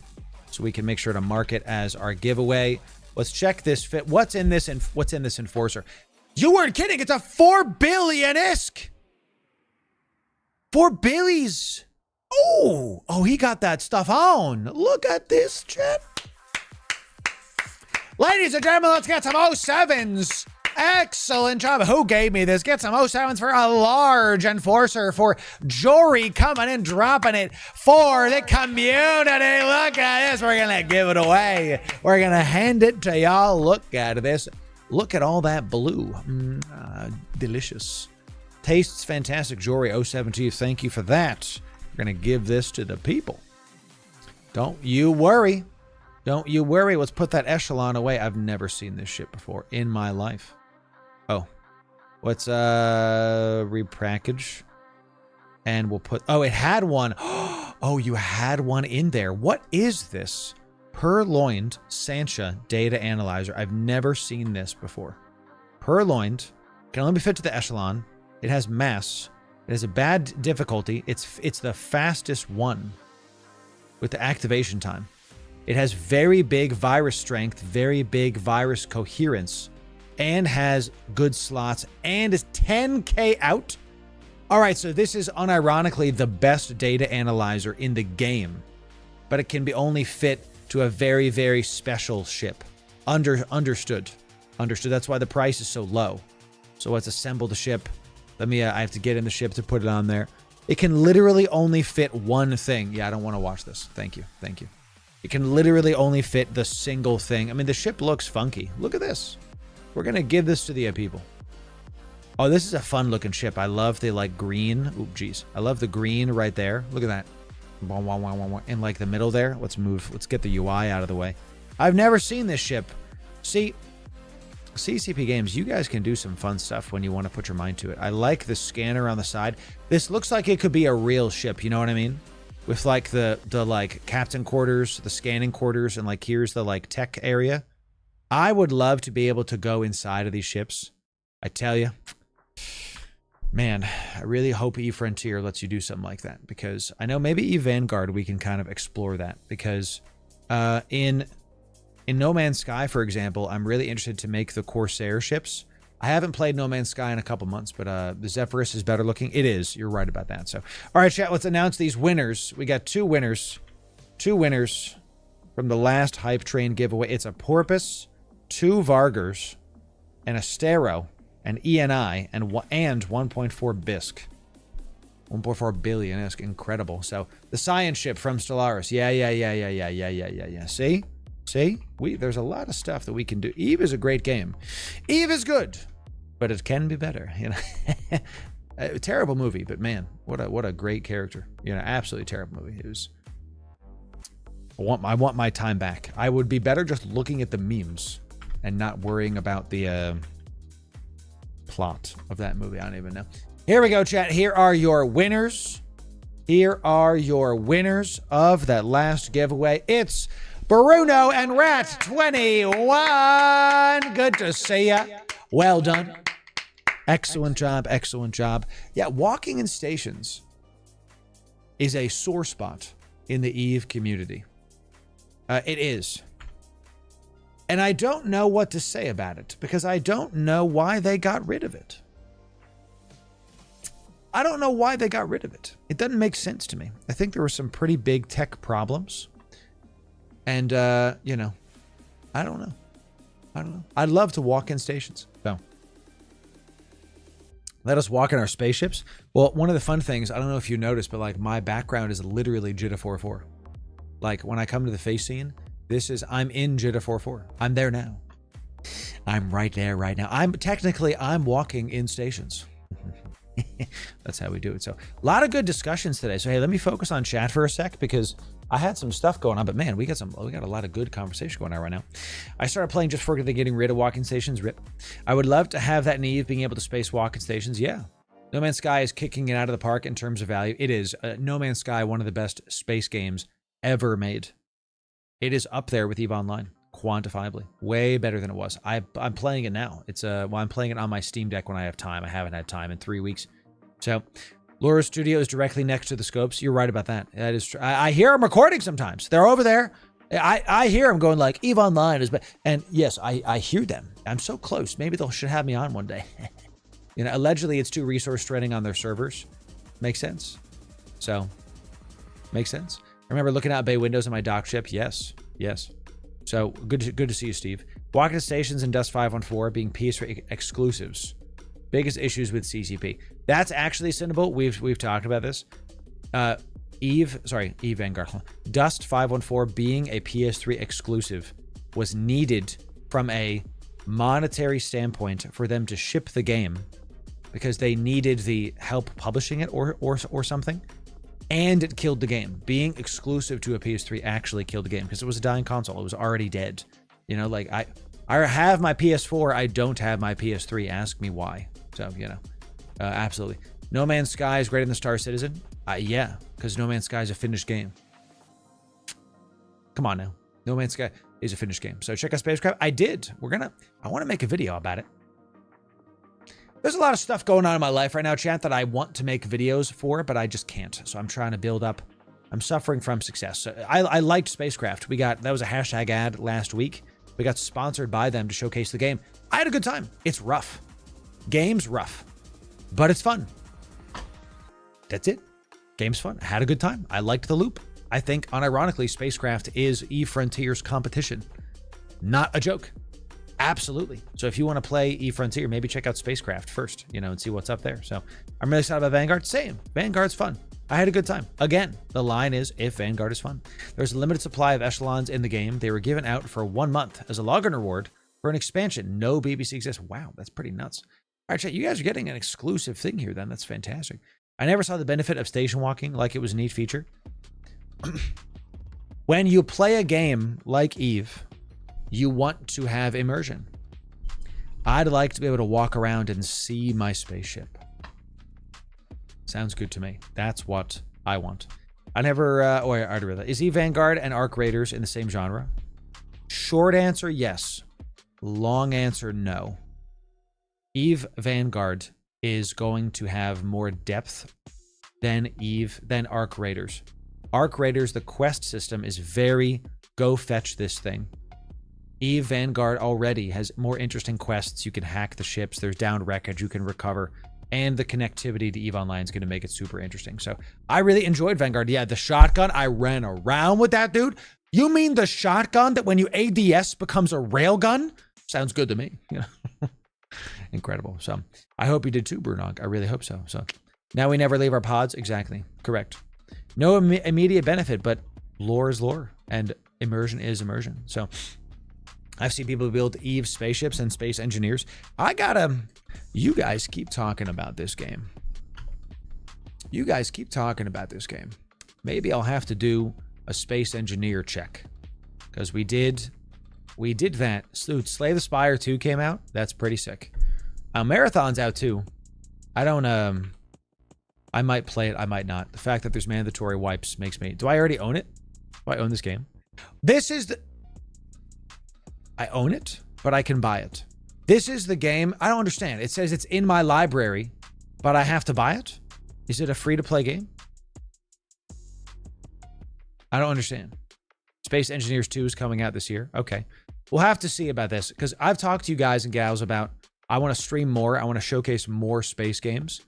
[SPEAKER 1] so we can make sure to mark it as our giveaway. Let's check this fit. What's in this Enforcer? You weren't kidding. It's a 4 billion ISK. 4 billies. Oh, he got that stuff on. Look at this, chat. Ladies and gentlemen, let's get some 07s. Excellent job. Who gave me this? Get some 07s for a large Enforcer for Jory coming in, dropping it for the community. Look at this. We're going to give it away. We're going to hand it to y'all. Look at this. Look at all that blue. Delicious. Tastes fantastic. Jory 072. Thank you for that. We're going to give this to the people. Don't you worry. Don't you worry. Let's put that echelon away. I've never seen this ship before in my life. Oh, let's repackage, and we'll put. Oh, it had one. Oh, you had one in there. What is this? Purloined Sancha data analyzer. I've never seen this before. Purloined can only be fit to the echelon. It has mass. It has a bad difficulty. It's the fastest one with the activation time. It has very big virus strength, very big virus coherence, and has good slots, and is 10k out. All right, so this is unironically the best data analyzer in the game, but it can be only fit to a very, very special ship. Understood. That's why the price is so low. So let's assemble the ship. I have to get in the ship to put it on there. It can literally only fit one thing. Yeah, I don't want to watch this. Thank you. It can literally only fit the single thing. I mean, the ship looks funky. Look at this. We're going to give this to the people. Oh, this is a fun looking ship. I love the like green. Oh, geez. I love the green right there. Look at that. In like the middle there. Let's move. Let's get the UI out of the way. I've never seen this ship. See, CCP Games, you guys can do some fun stuff when you want to put your mind to it. I like the scanner on the side. This looks like it could be a real ship. You know what I mean? With like the like captain quarters, the scanning quarters, and like here's the like tech area. I would love to be able to go inside of these ships. I tell you, man, I really hope Frontier lets you do something like that, because I know maybe Vanguard we can kind of explore that, because in No Man's Sky, for example, I'm really interested to make the Corsair ships. I haven't played No Man's Sky in a couple months, but the Zephyrus is better looking. It is. You're right about that. So, all right, chat, let's announce these winners. We got two winners. Two winners from the last Hype Train giveaway. It's a Porpoise, 2 Vargers, an Astero, an ENI, and 1.4 Bisque. 1.4 billion. That's incredible. So, the science ship from Stellaris. Yeah. See? There's a lot of stuff that we can do. Eve is a great game. Eve is good, but it can be better. You know, a terrible movie, but man, what a great character. You know, absolutely terrible movie. It was. I want my time back. I would be better just looking at the memes and not worrying about the plot of that movie. I don't even know. Here we go, chat. Here are your winners. Here are your winners of that last giveaway. It's Bruno and Rat 21. Good to see ya. Well done. Excellent job. Excellent job. Yeah, walking in stations is a sore spot in the Eve community. It is. And I don't know what to say about it, because I don't know why they got rid of it. I don't know why they got rid of it. It doesn't make sense to me. I think there were some pretty big tech problems. And, you know, I don't know. I'd love to walk in stations. So, let us walk in our spaceships. Well, one of the fun things, I don't know if you noticed, but like my background is literally Jitta 4.4. Like when I come to the face scene, I'm in Jitta 4.4. I'm there now. I'm right there right now. I'm walking in stations. That's how we do it. So a lot of good discussions today. So hey, let me focus on chat for a sec, because I had some stuff going on, but man, we got a lot of good conversation going on right now. I started playing just for getting rid of walking stations. Rip. I would love to have that in Eve, being able to space walking stations. Yeah. No Man's Sky is kicking it out of the park in terms of value. It is. No Man's Sky, one of the best space games ever made. It is up there with EVE Online, quantifiably. Way better than it was. I'm playing it now. I'm playing it on my Steam Deck when I have time. I haven't had time in 3 weeks. So, Loru Studio is directly next to the scopes. You're right about that. That is true. I hear them recording sometimes. They're over there. I hear them going like, EVE Online is better. And yes, I hear them. I'm so close. Maybe they should have me on one day. You know, allegedly it's too resource straining on their servers. Makes sense. So, makes sense. I remember looking out bay windows in my dock ship. Yes. So, good to see you, Steve. Walking stations in Dust 514 being PS3 exclusives. Biggest issues with CCP. That's actually Cinnable. We've talked about this. Eve Vanguard. Dust 514 being a PS3 exclusive was needed from a monetary standpoint for them to ship the game, because they needed the help publishing it or something. And it killed the game. Being exclusive to a PS3 actually killed the game, because it was a dying console. It was already dead. You know, like I have my PS4. I don't have my PS3. Ask me why. So, you know, absolutely. No Man's Sky is greater than Star Citizen. Yeah, because No Man's Sky is a finished game. Come on now. No Man's Sky is a finished game. So check out Spacecraft. I want to make a video about it. There's a lot of stuff going on in my life right now, chat, that I want to make videos for, but I just can't. So I'm trying to build up. I'm suffering from success. So I liked Spacecraft. That was a hashtag ad last week. We got sponsored by them to showcase the game. I had a good time. It's rough. Game's rough, but it's fun. That's it. Game's fun. I had a good time. I liked the loop. I think, unironically, Spacecraft is eFrontier's competition. Not a joke. Absolutely. So if you want to play eFrontier, maybe check out Spacecraft first, you know, and see what's up there. So I'm really excited about Vanguard. Same. Vanguard's fun. I had a good time. Again, the line is, if Vanguard is fun. There's a limited supply of echelons in the game. They were given out for 1 month as a login reward for an expansion. No BBC exists. Wow, that's pretty nuts. All right, chat, you guys are getting an exclusive thing here then. That's fantastic. I never saw the benefit of station walking like it was a neat feature. When you play a game like Eve, you want to have immersion. I'd like to be able to walk around and see my spaceship. Sounds good to me. That's what I want. I never... is Eve Vanguard and Arc Raiders in the same genre? Short answer, yes. Long answer, no. Eve Vanguard is going to have more depth than Arc Raiders. Arc Raiders, the quest system is very go fetch this thing. Eve Vanguard already has more interesting quests. You can hack the ships. There's downed wreckage you can recover. And the connectivity to EVE Online is going to make it super interesting. So I really enjoyed Vanguard. Yeah, the shotgun, I ran around with that, dude. You mean the shotgun that when you ADS becomes a railgun? Sounds good to me. Yeah. Incredible. So I hope you did too, Brunog. I really hope so. So now we never leave our pods. Exactly. Correct. No immediate benefit, but lore is lore and immersion is immersion. So I've seen people build Eve spaceships and space engineers. You guys keep talking about this game. You guys keep talking about this game. Maybe I'll have to do a space engineer check. Because we did that. Dude, Slay the Spire 2 came out. That's pretty sick. Marathon's out too. I might play it, I might not. The fact that there's mandatory wipes makes me... Do I already own it? Do I own this game? I own it, but I can buy it. This is the game. I don't understand. It says it's in my library, but I have to buy it? Is it a free-to-play game? I don't understand. Space Engineers 2 is coming out this year. Okay. We'll have to see about this, because I've talked to you guys and gals about I want to stream more. I want to showcase more space games.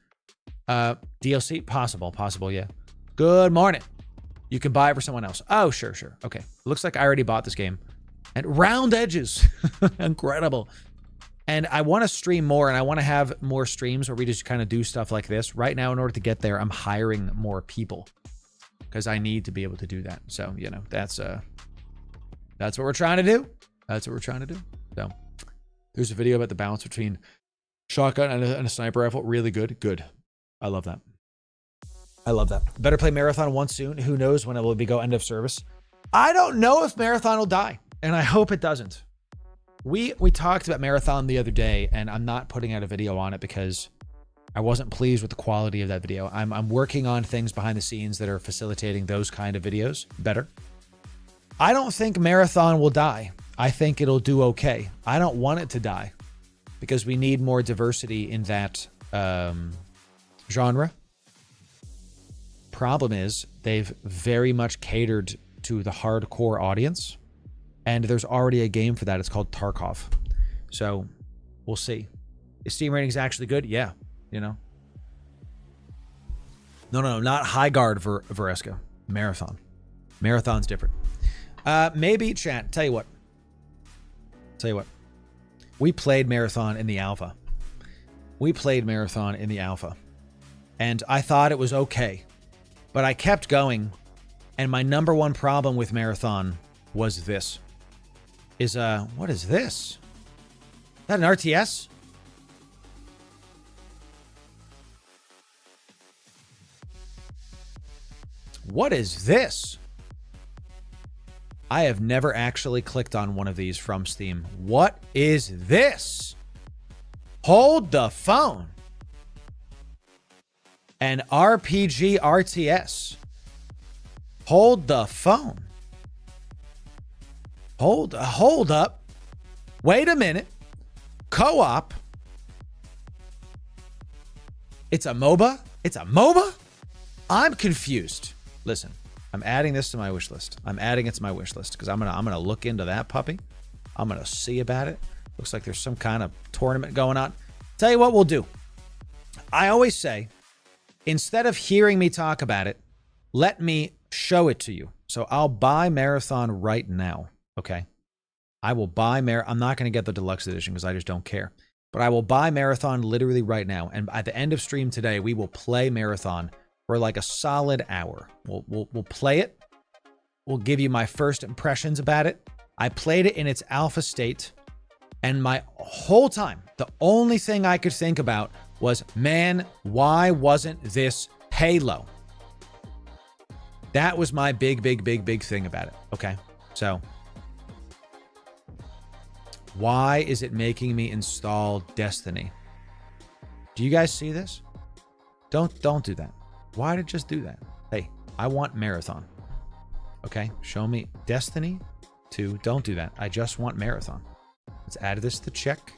[SPEAKER 1] DLC? Possible, yeah. Good morning. You can buy it for someone else. Oh, sure. Okay. Looks like I already bought this game. And round edges. Incredible. And I want to stream more, and I want to have more streams where we just kind of do stuff like this. Right now, in order to get there, I'm hiring more people because I need to be able to do that. So, you know, that's what we're trying to do. That's what we're trying to do. So there's a video about the balance between shotgun and a sniper rifle. Really good. Good. I love that. Better play Marathon once soon. Who knows when it will go end of service. I don't know if Marathon will die, and I hope it doesn't. We talked about Marathon the other day, and I'm not putting out a video on it because I wasn't pleased with the quality of that video. I'm working on things behind the scenes that are facilitating those kind of videos better. I don't think Marathon will die. I think it'll do okay. I don't want it to die because we need more diversity in that genre. Problem is, they've very much catered to the hardcore audience, and there's already a game for that. It's called Tarkov. So we'll see. Is Steam ratings actually good? Yeah, you know. No, not High Guard Varesca. Marathon. Marathon's different. Maybe chat. Tell you what. We played Marathon in the alpha. And I thought it was okay. But I kept going. And my number one problem with Marathon was this. What is this? Is that an RTS? What is this? I have never actually clicked on one of these from Steam. What is this? Hold the phone. An RPG RTS. Hold the phone. Hold up. Wait a minute. Co-op. It's a MOBA? I'm confused. Listen, I'm adding this to my wish list. Because I'm gonna look into that puppy. I'm gonna see about it. Looks like there's some kind of tournament going on. Tell you what we'll do. I always say, instead of hearing me talk about it, let me show it to you. So I'll buy Marathon right now. Okay. I will buy I'm not going to get the deluxe edition because I just don't care. But I will buy Marathon literally right now. And at the end of stream today, we will play Marathon for like a solid hour. We'll play it. We'll give you my first impressions about it. I played it in its alpha state, and my whole time, the only thing I could think about was, man, why wasn't this Halo? That was my big thing about it. Okay, so why is it making me install Destiny? Do you guys see this? Don't do that. Why did it just do that? Hey, I want Marathon. Okay, show me Destiny 2. Don't do that. I just want Marathon. Let's add this to check.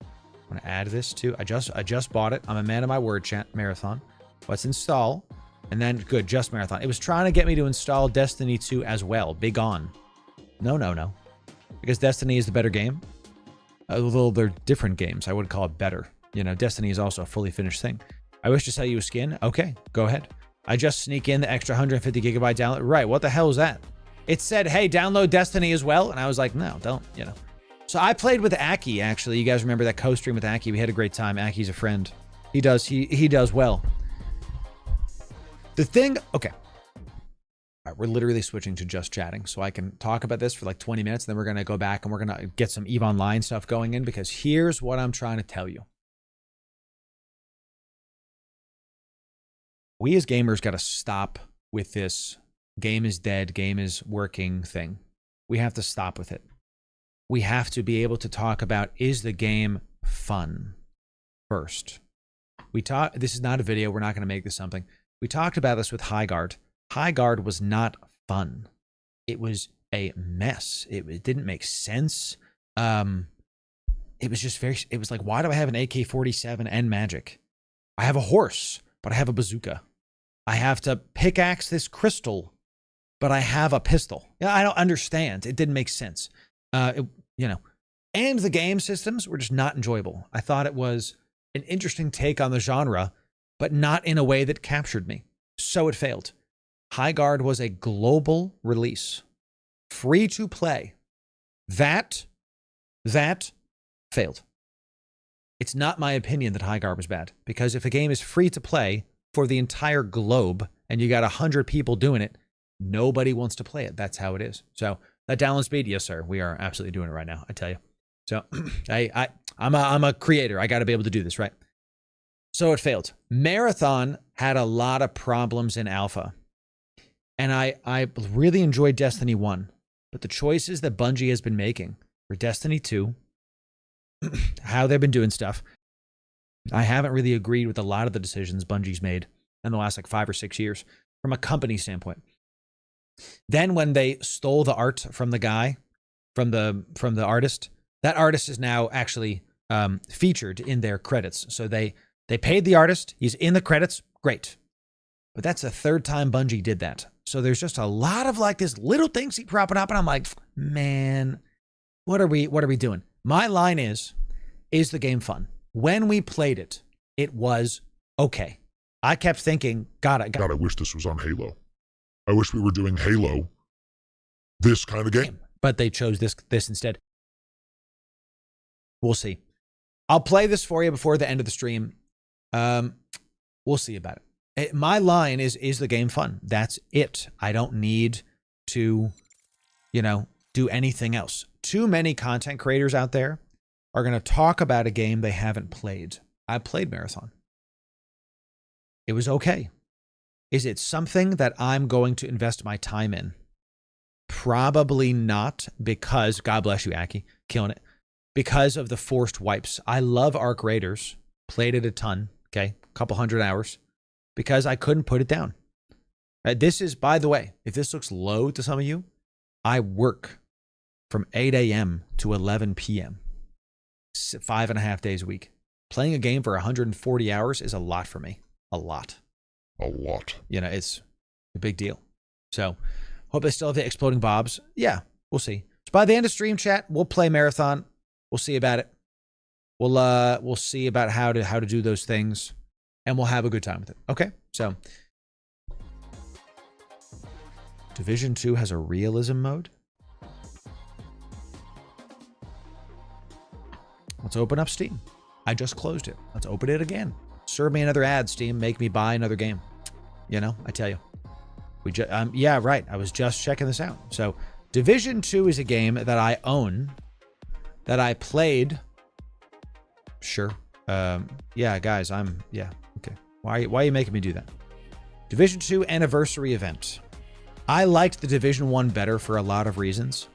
[SPEAKER 1] I'm gonna add this to. I just bought it. I'm a man of my word, chat. Marathon. Let's install, and then good. Just Marathon. It was trying to get me to install Destiny 2 as well. Big on. No. Because Destiny is the better game. Although they're different games, I would call it better. You know, Destiny is also a fully finished thing. I wish to sell you a skin. Okay, go ahead. I just sneak in the extra 150 gigabyte download. Right, what the hell is that? It said, hey, download Destiny as well. And I was like, no, don't, you know. So I played with Aki, actually. You guys remember that co-stream with Aki? We had a great time. Aki's a friend. He does well. The thing, okay. All right, we're literally switching to just chatting, so I can talk about this for like 20 minutes, then we're going to go back and we're going to get some EVE Online stuff going in, because here's what I'm trying to tell you. We as gamers got to stop with this game is dead, game is working thing. We have to stop with it. We have to be able to talk about, is the game fun first? This is not a video. We're not going to make this something. We talked about this with Highguard. Highguard was not fun. It was a mess. It didn't make sense. It was just it was like, why do I have an AK-47 and magic? I have a horse, but I have a bazooka. I have to pickaxe this crystal, but I have a pistol. Yeah, I don't understand. It didn't make sense. You know, and the game systems were just not enjoyable. I thought it was an interesting take on the genre, but not in a way that captured me. So it failed. Highguard was a global release, free to play. That failed. It's not my opinion that Highguard was bad, because if a game is free to play for the entire globe and you got 100 people doing it, nobody wants to play it. That's how it is. So that download speed, yes, sir. We are absolutely doing it right now. I tell you. So I'm a creator. I got to be able to do this, right? So it failed. Marathon had a lot of problems in alpha. And I really enjoyed Destiny 1. But the choices that Bungie has been making for Destiny 2, how they've been doing stuff, I haven't really agreed with a lot of the decisions Bungie's made in the last like 5 or 6 years from a company standpoint. Then when they stole the art from the guy, from the artist, that artist is now actually featured in their credits. So they paid the artist. He's in the credits. Great. But that's the third time Bungie did that. So there's just a lot of like this little things keep propping up. And I'm like, man, what are we doing? My line is the game fun? When we played it, it was okay. I kept thinking, God, I
[SPEAKER 3] wish this was on Halo. I wish we were doing Halo, this kind of game.
[SPEAKER 1] But they chose this instead. We'll see. I'll play this for you before the end of the stream. We'll see about it. My line is the game fun? That's it. I don't need to, do anything else. Too many content creators out there are going to talk about a game they haven't played. I played Marathon. It was okay. Is it something that I'm going to invest my time in? Probably not, because, God bless you, Aki, killing it, because of the forced wipes. I love Arc Raiders, played it a ton, okay, a couple 100 hours, because I couldn't put it down. This is, by the way, if this looks low to some of you, I work from 8 a.m. to 11 p.m., 5.5 days a week. Playing a game for 140 hours is a lot for me. A lot. It's a big deal. So, hope they still have the exploding bobs. Yeah, we'll see. So by the end of stream chat, we'll play Marathon. We'll see about it. We'll see about how to do those things, and we'll have a good time with it. Okay? So, Division 2 has a realism mode. Let's open up Steam. I just closed it. Let's open it again. Serve me another ad, Steam. Make me buy another game. You know, I tell you. Yeah, right. I was just checking this out. So Division 2 is a game that I own, that I played. Sure. Yeah, guys, yeah, okay. Why are you making me do that? Division 2 anniversary event. I liked the Division 1 better for a lot of reasons.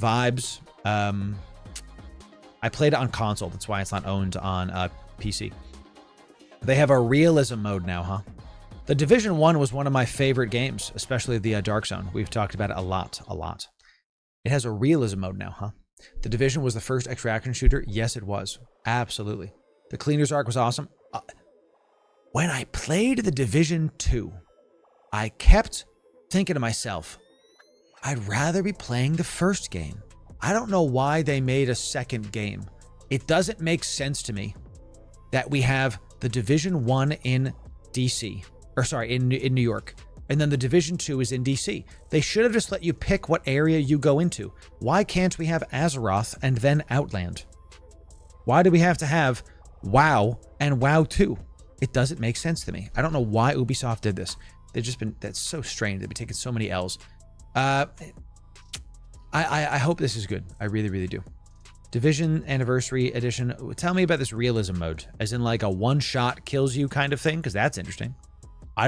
[SPEAKER 1] Vibes. I played it on console. That's why it's not owned on PC. They have a realism mode now, huh? The Division 1 was one of my favorite games, especially the Dark Zone. We've talked about it a lot. It has a realism mode now, huh? The Division was the first extraction shooter. Yes, it was. Absolutely. The Cleaners arc was awesome. When I played the Division 2, I kept thinking to myself, I'd rather be playing the first game. I don't know why they made a second game. It doesn't make sense to me that we have the Division 1 in DC. Or sorry, in New York. And then the Division 2 is in DC. They should have just let you pick what area you go into. Why can't we have Azeroth and then Outland? Why do we have to have WoW and WoW 2? It doesn't make sense to me. I don't know why Ubisoft did this. They've just been, that's so strange. They've been taking so many L's. I hope this is good. I really do. Division Anniversary Edition. Tell me about this realism mode. As in like a one-shot kills you kind of thing, because that's interesting. I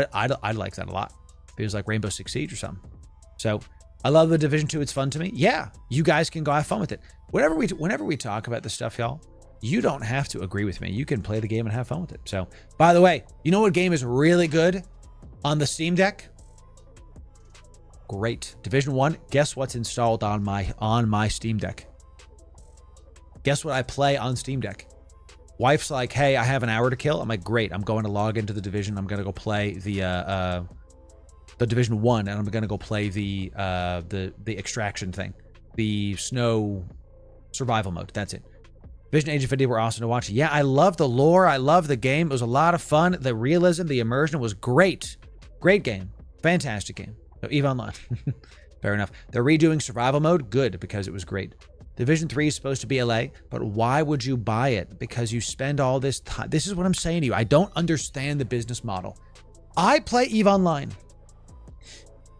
[SPEAKER 1] like that a lot. Feels like Rainbow Six Siege or something. So I love the Division 2. It's fun to me. Yeah, you guys can go have fun with it. Whenever we talk about this stuff, y'all, you don't have to agree with me. You can play the game and have fun with it. So, by the way, you know what game is really good on the Steam Deck? Great. Division 1. Guess what's installed on my Steam Deck? Guess what I play on Steam Deck? Wife's like, hey, I have an hour to kill. I'm like, great. I'm going to log into the Division. I'm going to go play the Division 1, and I'm going to go play the extraction thing. The snow survival mode. That's it. Division Age of 50 were awesome to watch. Yeah, I love the lore. I love the game. It was a lot of fun. The realism, the immersion was great. Great game. Fantastic game. So EVE Online. Fair enough. They're redoing survival mode. Good, because it was great. Division 3 is supposed to be LA, but why would you buy it? Because you spend all this time. This is what I'm saying to you. I don't understand the business model. I play EVE Online.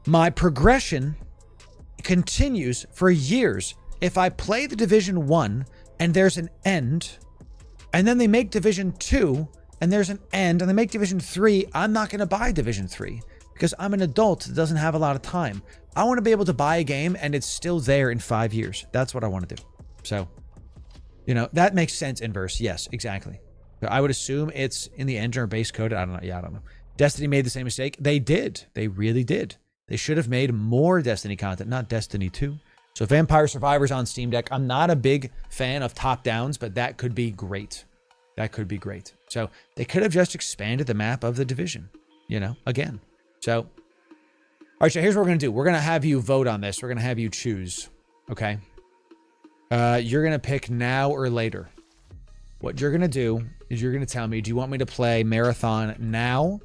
[SPEAKER 1] My progression continues for years. If I play the Division 1 and there's an end, and then they make Division 2 and there's an end, and they make Division 3, I'm not going to buy Division 3 because I'm an adult that doesn't have a lot of time. I want to be able to buy a game and it's still there in 5 years. That's what I want to do. So, you know, that makes sense inverse. Yes, exactly. But I would assume it's in the engine or base code. I don't know. Yeah, I don't know. Destiny made the same mistake. They did. They really did. They should have made more Destiny content, not Destiny 2. So Vampire Survivors on Steam Deck. I'm not a big fan of top downs, but that could be great. That could be great. So they could have just expanded the map of the Division, you know, again. So, all right, so here's what we're going to do. We're going to have you vote on this. We're going to have you choose, okay? You're going to pick now or later. What you're going to do is you're going to tell me, do you want me to play Marathon now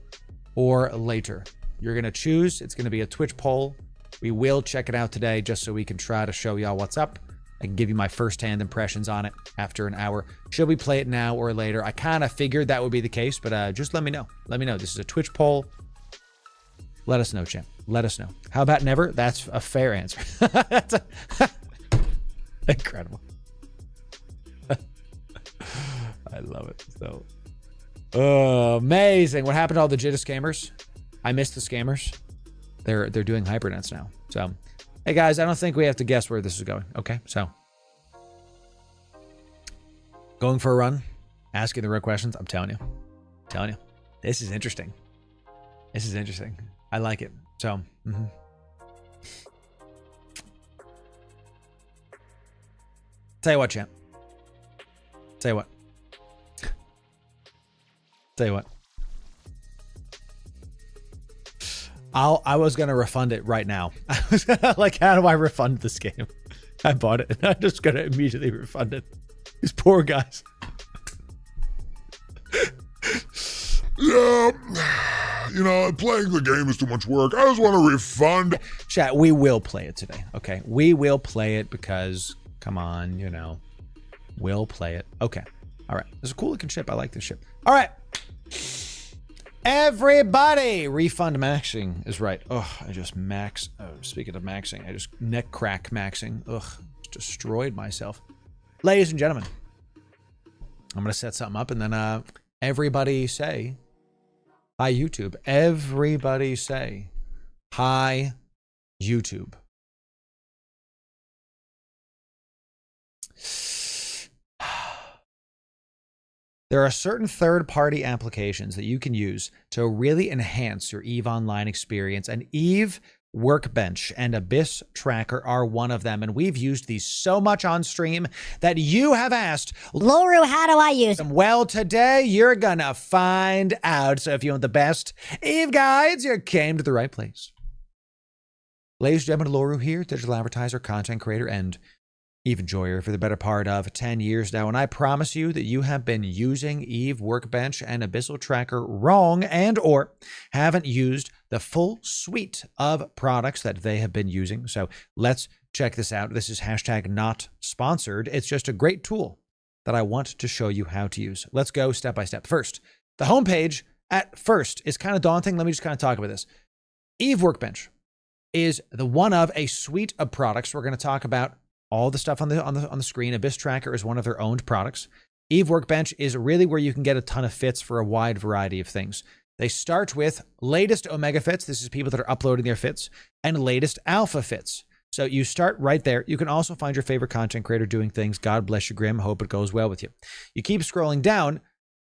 [SPEAKER 1] or later? You're going to choose. It's going to be a Twitch poll. We will check it out today just so we can try to show y'all what's up. I can give you my first-hand impressions on it after an hour. Should we play it now or later? I kind of figured that would be the case, but just let me know. Let me know. This is a Twitch poll. Let us know, champ. Let us know. How about never? That's a fair answer. That's incredible. I love it. So, amazing. What happened to all the Jitta scammers? I missed the scammers. They're doing hibernets now. So, hey guys, I don't think we have to guess where this is going. Okay, so going for a run, asking the real questions. I'm telling you, this is interesting. This is interesting. I like it. So, tell you what, champ. Tell you what. Tell you what. I was gonna refund it right now. I was gonna, like, how do I refund this game? I bought it and I'm just gonna immediately refund it. These poor guys.
[SPEAKER 3] Yeah, you know, playing the game is too much work. I just want a refund.
[SPEAKER 1] Chat, we will play it today, okay? We will play it because, come on, you know, we'll play it. Okay, all right. This is a cool looking ship. I like this ship. All right. Everybody, refund maxing is right. Oh, I just speaking of maxing, I just neck crack maxing. Ugh, destroyed myself. Ladies and gentlemen, I'm going to set something up and then everybody say hi, YouTube. Everybody say hi, YouTube. There are certain third-party applications that you can use to really enhance your EVE Online experience, and EVE Workbench and Abyss Tracker are one of them, and we've used these so much on stream that you have asked,
[SPEAKER 2] Loru, how do I use them?
[SPEAKER 1] Well, today you're gonna find out. So if you want the best EVE guides, you came to the right place. Ladies and gentlemen, Loru here, digital advertiser, content creator, and EVE enjoyer for the better part of 10 years now, and I promise you that you have been using EVE Workbench and Abyssal Tracker wrong and or haven't used the full suite of products that they have been using. So let's check this out. This is hashtag not sponsored. It's just a great tool that I want to show you how to use. Let's go step by step. First, the homepage at first is kind of daunting. Let me just kind of talk about this. EVE Workbench is the one of a suite of products. We're going to talk about all the stuff on the screen. Abyss Tracker is one of their owned products. EVE Workbench is really where you can get a ton of fits for a wide variety of things. They start with latest Omega fits. This is people that are uploading their fits, and latest alpha fits. So you start right there. You can also find your favorite content creator doing things. God bless you, Grim. Hope it goes well with you. You keep scrolling down.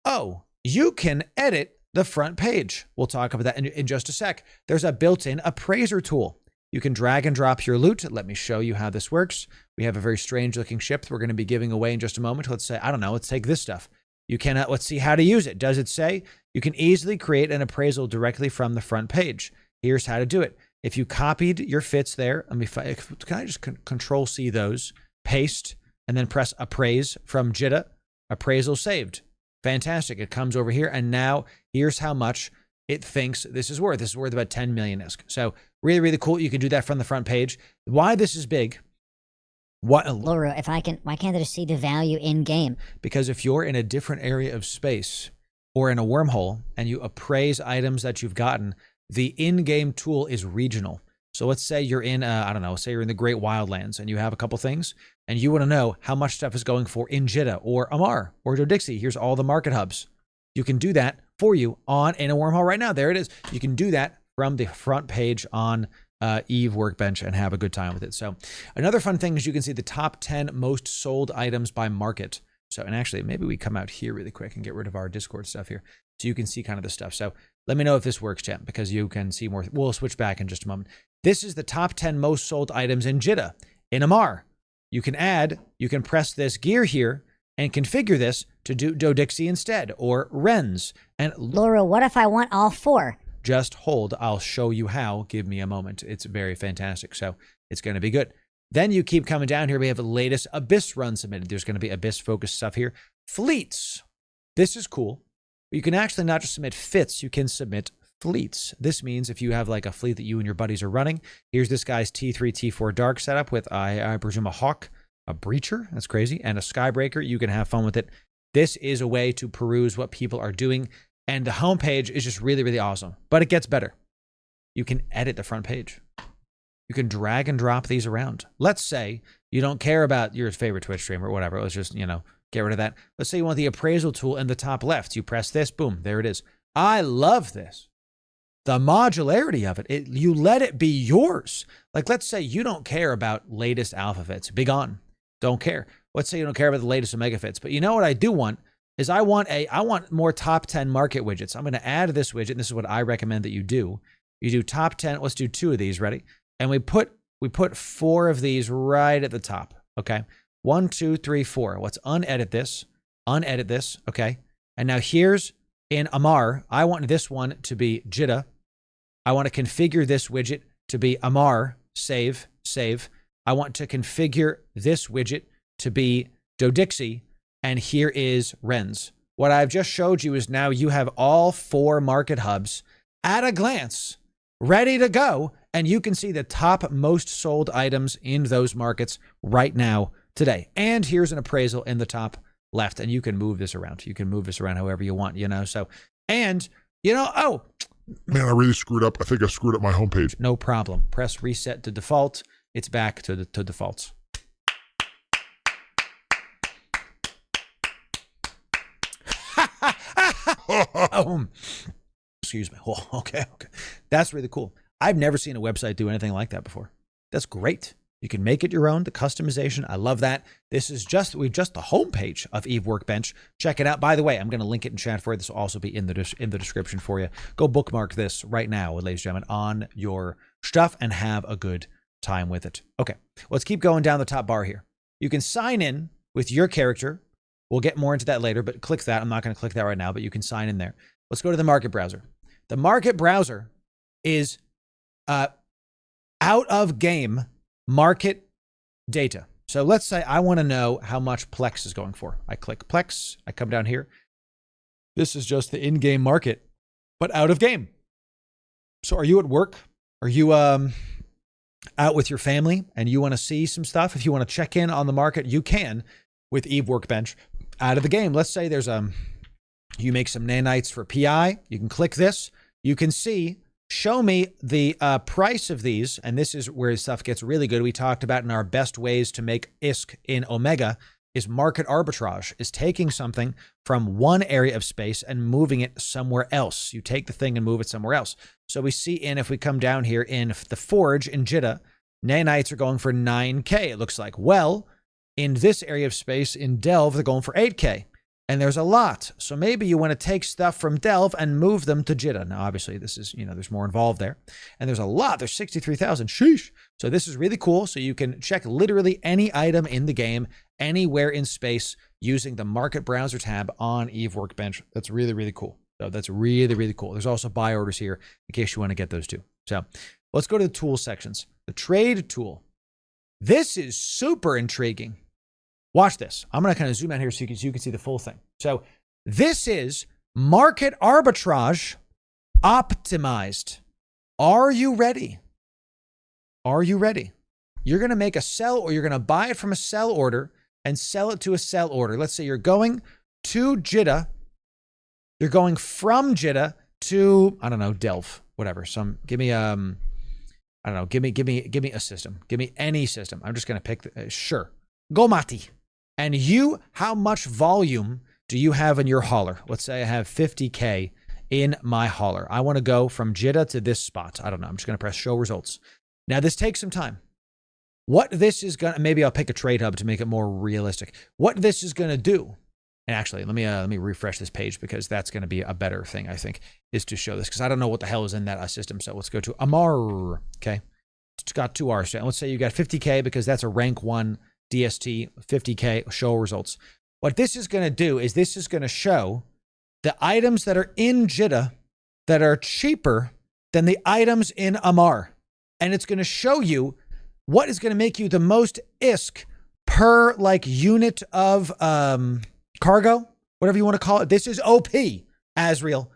[SPEAKER 1] Oh, you can edit the front page. We'll talk about that in just a sec. There's a built-in appraiser tool. You can drag and drop your loot. Let me show you how this works. We have a very strange looking ship that we're going to be giving away in just a moment. Let's say, I don't know, let's take this stuff. You can, let's see how to use it. Does it say? You can easily create an appraisal directly from the front page. Here's how to do it. If you copied your fits there, can I just control C those, paste, and then press appraise from JITA, appraisal saved. Fantastic. It comes over here, and now here's how much it thinks this is worth. This is worth about 10 million ISK. So really, really cool. You can do that from the front page. Why this is big?
[SPEAKER 2] Loru, why can't I just see the value in game?
[SPEAKER 1] Because if you're in a different area of space or in a wormhole and you appraise items that you've gotten, the in-game tool is regional. So let's say you're in, I don't know, say you're in the Great Wildlands and you have a couple things and you want to know how much stuff is going for in JITA or Amar or Dodixie. Here's all the market hubs. You can do that for you in a wormhole right now. There it is. You can do that from the front page on EVE Workbench and have a good time with it. So another fun thing is you can see the top 10 most sold items by market. So, and actually maybe we come out here really quick and get rid of our Discord stuff here so you can see kind of the stuff. So let me know if this works, chat, because you can see more. We'll switch back in just a moment. This is the top 10 most sold items in JITA. In Amar, you can press this gear here and configure this to do Dodixie instead, or Rens. And
[SPEAKER 2] Loru, what if I want all 4?
[SPEAKER 1] Just hold. I'll show you how. Give me a moment. It's very fantastic. So it's going to be good. Then you keep coming down here. We have the latest Abyss run submitted. There's going to be Abyss-focused stuff here. Fleets. This is cool. You can actually not just submit fits. You can submit fleets. This means if you have like a fleet that you and your buddies are running, here's this guy's T3, T4 Dark setup with, I presume, a Hawk, a Breacher, that's crazy, and a Skybreaker. You can have fun with it. This is a way to peruse what people are doing, and the homepage is just really, really awesome. But it gets better. You can edit the front page. You can drag and drop these around. Let's say you don't care about your favorite Twitch streamer or whatever. Let's just, get rid of that. Let's say you want the appraisal tool in the top left. You press this, boom, there it is. I love this. The modularity of it, you let it be yours. Like, let's say you don't care about latest alpha fits. Big on. Don't care. Let's say you don't care about the latest Omega fits. But you know what I do want is I want more top 10 market widgets. I'm going to add this widget. And this is what I recommend that you do. You do top 10. Let's do 2 of these. Ready? And we put 4 of these right at the top. Okay. 1, 2, 3, 4. Let's unedit this. Unedit this. Okay. And now here's in Amar. I want this one to be JITA. I want to configure this widget to be Amar. Save. I want to configure this widget to be Dodixie. And here is Rens. What I've just showed you is now you have all 4 market hubs at a glance, ready to go. And you can see the top most sold items in those markets right now today. And here's an appraisal in the top left. And you can move this around. You can move this around however you want, So, and Oh,
[SPEAKER 3] Man, I really screwed up. I think I screwed up my homepage.
[SPEAKER 1] no problem. Press reset to default. It's back to defaults. Excuse me. Oh, okay. That's really cool. I've never seen a website do anything like that before. That's great. You can make it your own, the customization. I love that. This is just the homepage of Eve Workbench. Check it out. By the way, I'm going to link it in chat for you. This will also be in the description for you. Go bookmark this right now, ladies and gentlemen, on your stuff and have a good time with it. Okay, let's keep going down the top bar here. You can sign in with your character. We'll get more into that later, but click that. I'm not going to click that right now, but you can sign in there. Let's go to the market browser. The market browser is out of game market data. So let's say I want to know how much Plex is going for. I click Plex. I come down here. This is just the in-game market, but out of game. So are you at work? Are you out with your family and you want to see some stuff? If you want to check in on the market, you can with Eve Workbench out of the game. Let's say there's you make some nanites for PI. You can click this. You can see, show me the price of these. And this is where stuff gets really good. We talked about in our best ways to make ISK in Omega is market arbitrage, is taking something from one area of space and moving it somewhere else. You take the thing and move it somewhere else. So we see if we come down here in the Forge in Jitta, nanites are going for 9K, it looks like. Well, in this area of space in Delve, they're going for 8K. And there's a lot. So maybe you want to take stuff from Delve and move them to Jitta. Now, obviously, this is, there's more involved there. And there's a lot. There's 63,000. Sheesh. So this is really cool. So you can check literally any item in the game, anywhere in space, using the Market Browser tab on Eve Workbench. That's really, really cool. So that's really, really cool. There's also buy orders here in case you want to get those too. So let's go to the tool sections. The trade tool. This is super intriguing. Watch this. I'm going to kind of zoom out here so you can see the full thing. So this is market arbitrage optimized. Are you ready? Are you ready? You're going to make a sell, or you're going to buy it from a sell order and sell it to a sell order. Let's say you're going to Jitta. You're going from Jitta to, I don't know, Delve, whatever. Give me I don't know, give me a system. Give me any system. I'm just going to pick sure. Gomati. And how much volume do you have in your hauler? Let's say I have 50K in my hauler. I want to go from Jitta to this spot. I don't know. I'm just going to press show results. Now, this takes some time. What this is going to, maybe I'll pick a trade hub to make it more realistic. What this is going to do, and actually, let me refresh this page because that's going to be a better thing, I think, is to show this because I don't know what the hell is in that system. So let's go to Amar. Okay. It's got 2 R's. Let's say you got 50K because that's a rank 1 DST, 50K, show results. What this is going to do is this is going to show the items that are in Jitta that are cheaper than the items in Amar. And it's going to show you what is going to make you the most ISK per unit of cargo, whatever you want to call it. This is OP, Asriel.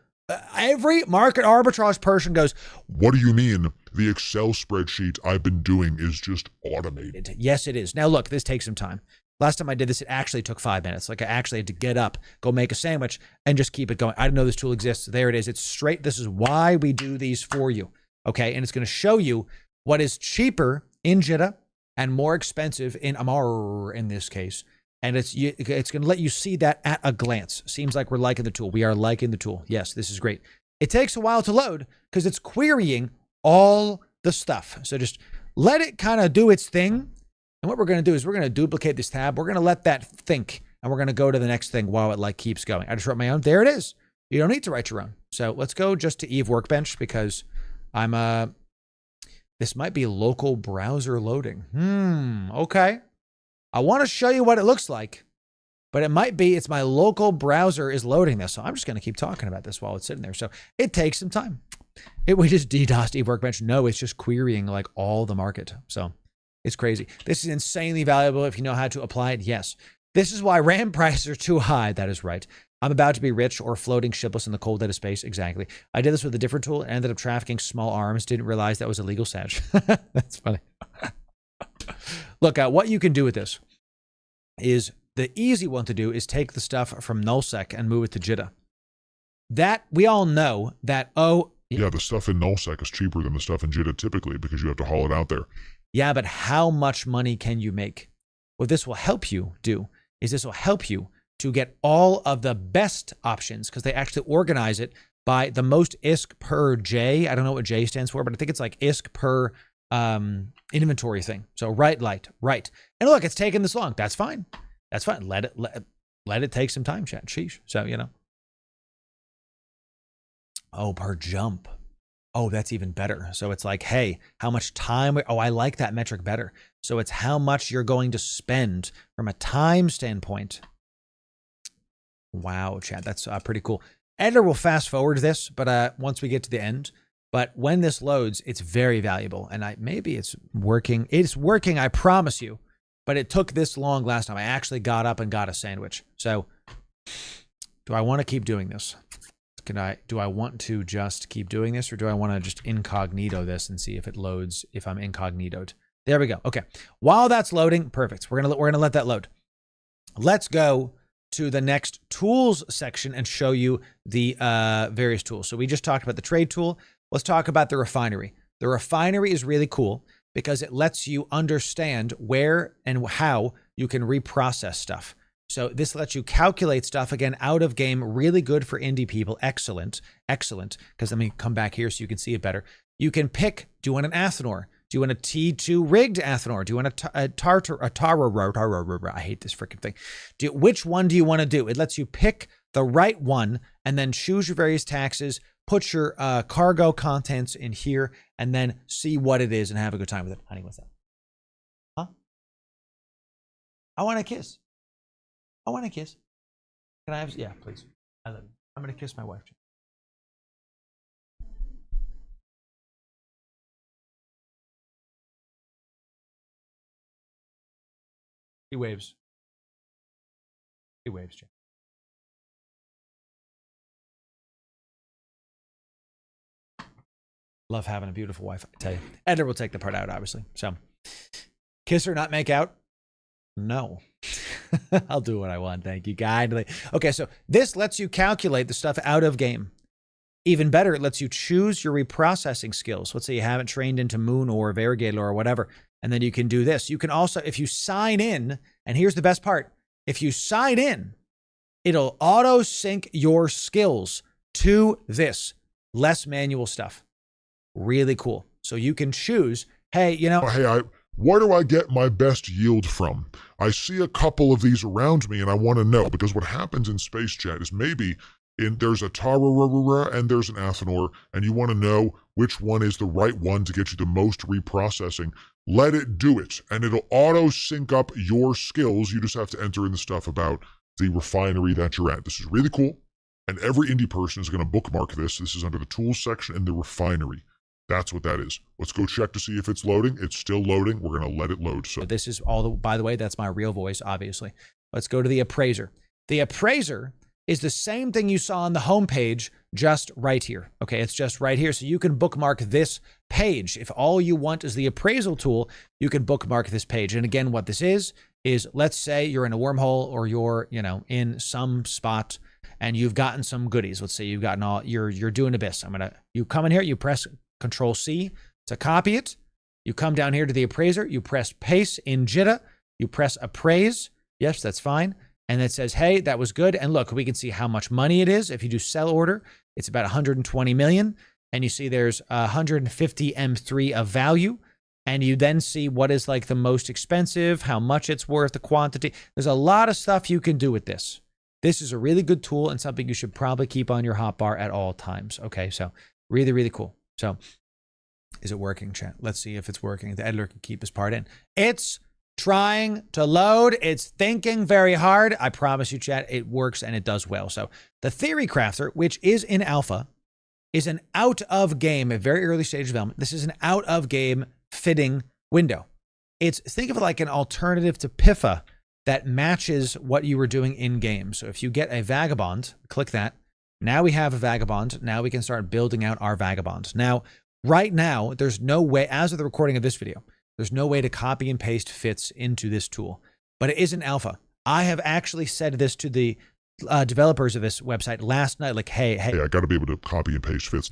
[SPEAKER 1] Every market arbitrage person goes,
[SPEAKER 3] what do you mean? The Excel spreadsheet I've been doing is just automated.
[SPEAKER 1] Yes, it is. Now, look, this takes some time. Last time I did this, it actually took 5 minutes. I actually had to get up, go make a sandwich, and just keep it going. I didn't know this tool exists. There it is. It's straight. This is why we do these for you. Okay. And it's going to show you what is cheaper in Jitta and more expensive in Amar in this case. And it's going to let you see that at a glance. Seems like we're liking the tool. We are liking the tool. Yes, this is great. It takes a while to load because it's querying all the stuff. So just let it kind of do its thing. And what we're going to do is we're going to duplicate this tab. We're going to let that think. And we're going to go to the next thing while it keeps going. I just wrote my own. There it is. You don't need to write your own. So let's go just to Eve Workbench because this might be local browser loading. Okay. I want to show you what it looks like, but it might be it's my local browser is loading this. So I'm just going to keep talking about this while it's sitting there. So it takes some time. We just DDoSed Eve Workbench. No, it's just querying all the market. So it's crazy. This is insanely valuable if you know how to apply it. Yes. This is why RAM prices are too high. That is right. I'm about to be rich or floating shipless in the cold dead of space. Exactly. I did this with a different tool and ended up trafficking small arms. Didn't realize that was illegal, Sag. That's funny. Look, what you can do with this is the easy one to do is take the stuff from nullsec and move it to Jitta. that we all know that, oh,
[SPEAKER 3] Yeah, the stuff in nullsec is cheaper than the stuff in JITA typically because you have to haul it out there.
[SPEAKER 1] yeah, but how much money can you make? What this will help you do is this will help you to get all of the best options because they actually organize it by the most ISK per J. I don't know what J stands for, but I think it's like ISK per inventory thing. So right, right. And look, it's taken this long. That's fine. That's fine. Let it take some time, chat. Sheesh. So, you know. Oh, per jump. Oh, that's even better. So it's like, hey, how much time? Oh, I like that metric better. So it's how much you're going to spend from a time standpoint. Wow, chat. That's pretty cool. Editor will fast forward this, but once we get to the end. But when this loads, it's very valuable. And maybe it's working. It's working, I promise you. But it took this long last time. I actually got up and got a sandwich. So do I want to keep doing this? Do I want to just keep doing this, or do I want to just incognito this and see if it loads if I'm incognitoed? There we go. Okay. While that's loading, perfect. We're gonna let that load. Let's go to the next tools section and show you the various tools. So we just talked about the trade tool. Let's talk about the refinery. The refinery is really cool because it lets you understand where and how you can reprocess stuff. So this lets you calculate stuff, again, out of game, really good for indie people. Excellent, excellent. Because let me come back here so you can see it better. You can pick, do you want an Athanor? Do you want a T2 rigged Athanor? Do you want a Tara? I hate this freaking thing. Which one do you want to do? It lets you pick the right one and then choose your various taxes, put your cargo contents in here, and then see what it is and have a good time with it. Honey, what's that? Huh? I want a kiss. I want a kiss. Can I have? Yeah, please. I love you. I'm going to kiss my wife. He waves. He waves, Jim. Love having a beautiful wife, I tell you. Editor will take the part out, obviously. So, kiss or not make out? No. I'll do what I want. Thank you, kindly. Okay, so this lets you calculate the stuff out of game. Even better, it lets you choose your reprocessing skills. Let's say you haven't trained into Moon or Variegator or whatever, and then you can do this. You can also, if you sign in, and here's the best part, if you sign in, it'll auto sync your skills to this. Less manual stuff. Really cool. So you can choose, hey, you know.
[SPEAKER 3] Hey, where do I get my best yield from? I see a couple of these around me and I want to know, because what happens in Space Chat is maybe there's a Tara and there's an Athanor, and you want to know which one is the right one to get you the most reprocessing. Let it do it, and it'll auto sync up your skills. You just have to enter in the stuff about the refinery that you're at. This is really cool, and every indie person is going to bookmark this. This is under the tools section in the refinery. That's what that is. Let's go check to see if it's loading. It's still loading. We're going to let it load. So
[SPEAKER 1] this is all, by the way, that's my real voice, obviously. Let's go to the appraiser. The appraiser is the same thing you saw on the homepage, just right here. Okay, it's just right here. So you can bookmark this page. If all you want is the appraisal tool, you can bookmark this page. And again, what this is let's say you're in a wormhole or you're, you know, in some spot and you've gotten some goodies. Let's say you've gotten all, you're doing Abyss. You come in here, you press Control C to copy it. You come down here to the appraiser, you press paste in JITA, you press appraise. Yes, that's fine. And it says, hey, that was good. And look, we can see how much money it is. If you do sell order, it's about 120 million. And you see there's 150 M3 of value. And you then see what is like the most expensive, how much it's worth, the quantity. There's a lot of stuff you can do with this. This is a really good tool and something you should probably keep on your hotbar at all times. Okay, so really, really cool. So is it working, chat? Let's see if it's working. The editor can keep this part in. It's trying to load. It's thinking very hard. I promise you, chat, it works and it does well. So the Theory Crafter, which is in alpha, is an out of game, a very early stage development. This is an out of game fitting window. Think of it like an alternative to Pifa that matches what you were doing in game. So if you get a Vagabond, click that. Now we have a Vagabond. Now we can start building out our Vagabond. Now, right now, there's no way, as of the recording of this video, there's no way to copy and paste fits into this tool, but it is an alpha. I have actually said this to the developers of this website last night, like, hey,
[SPEAKER 3] Hey, I got to be able to copy and paste fits.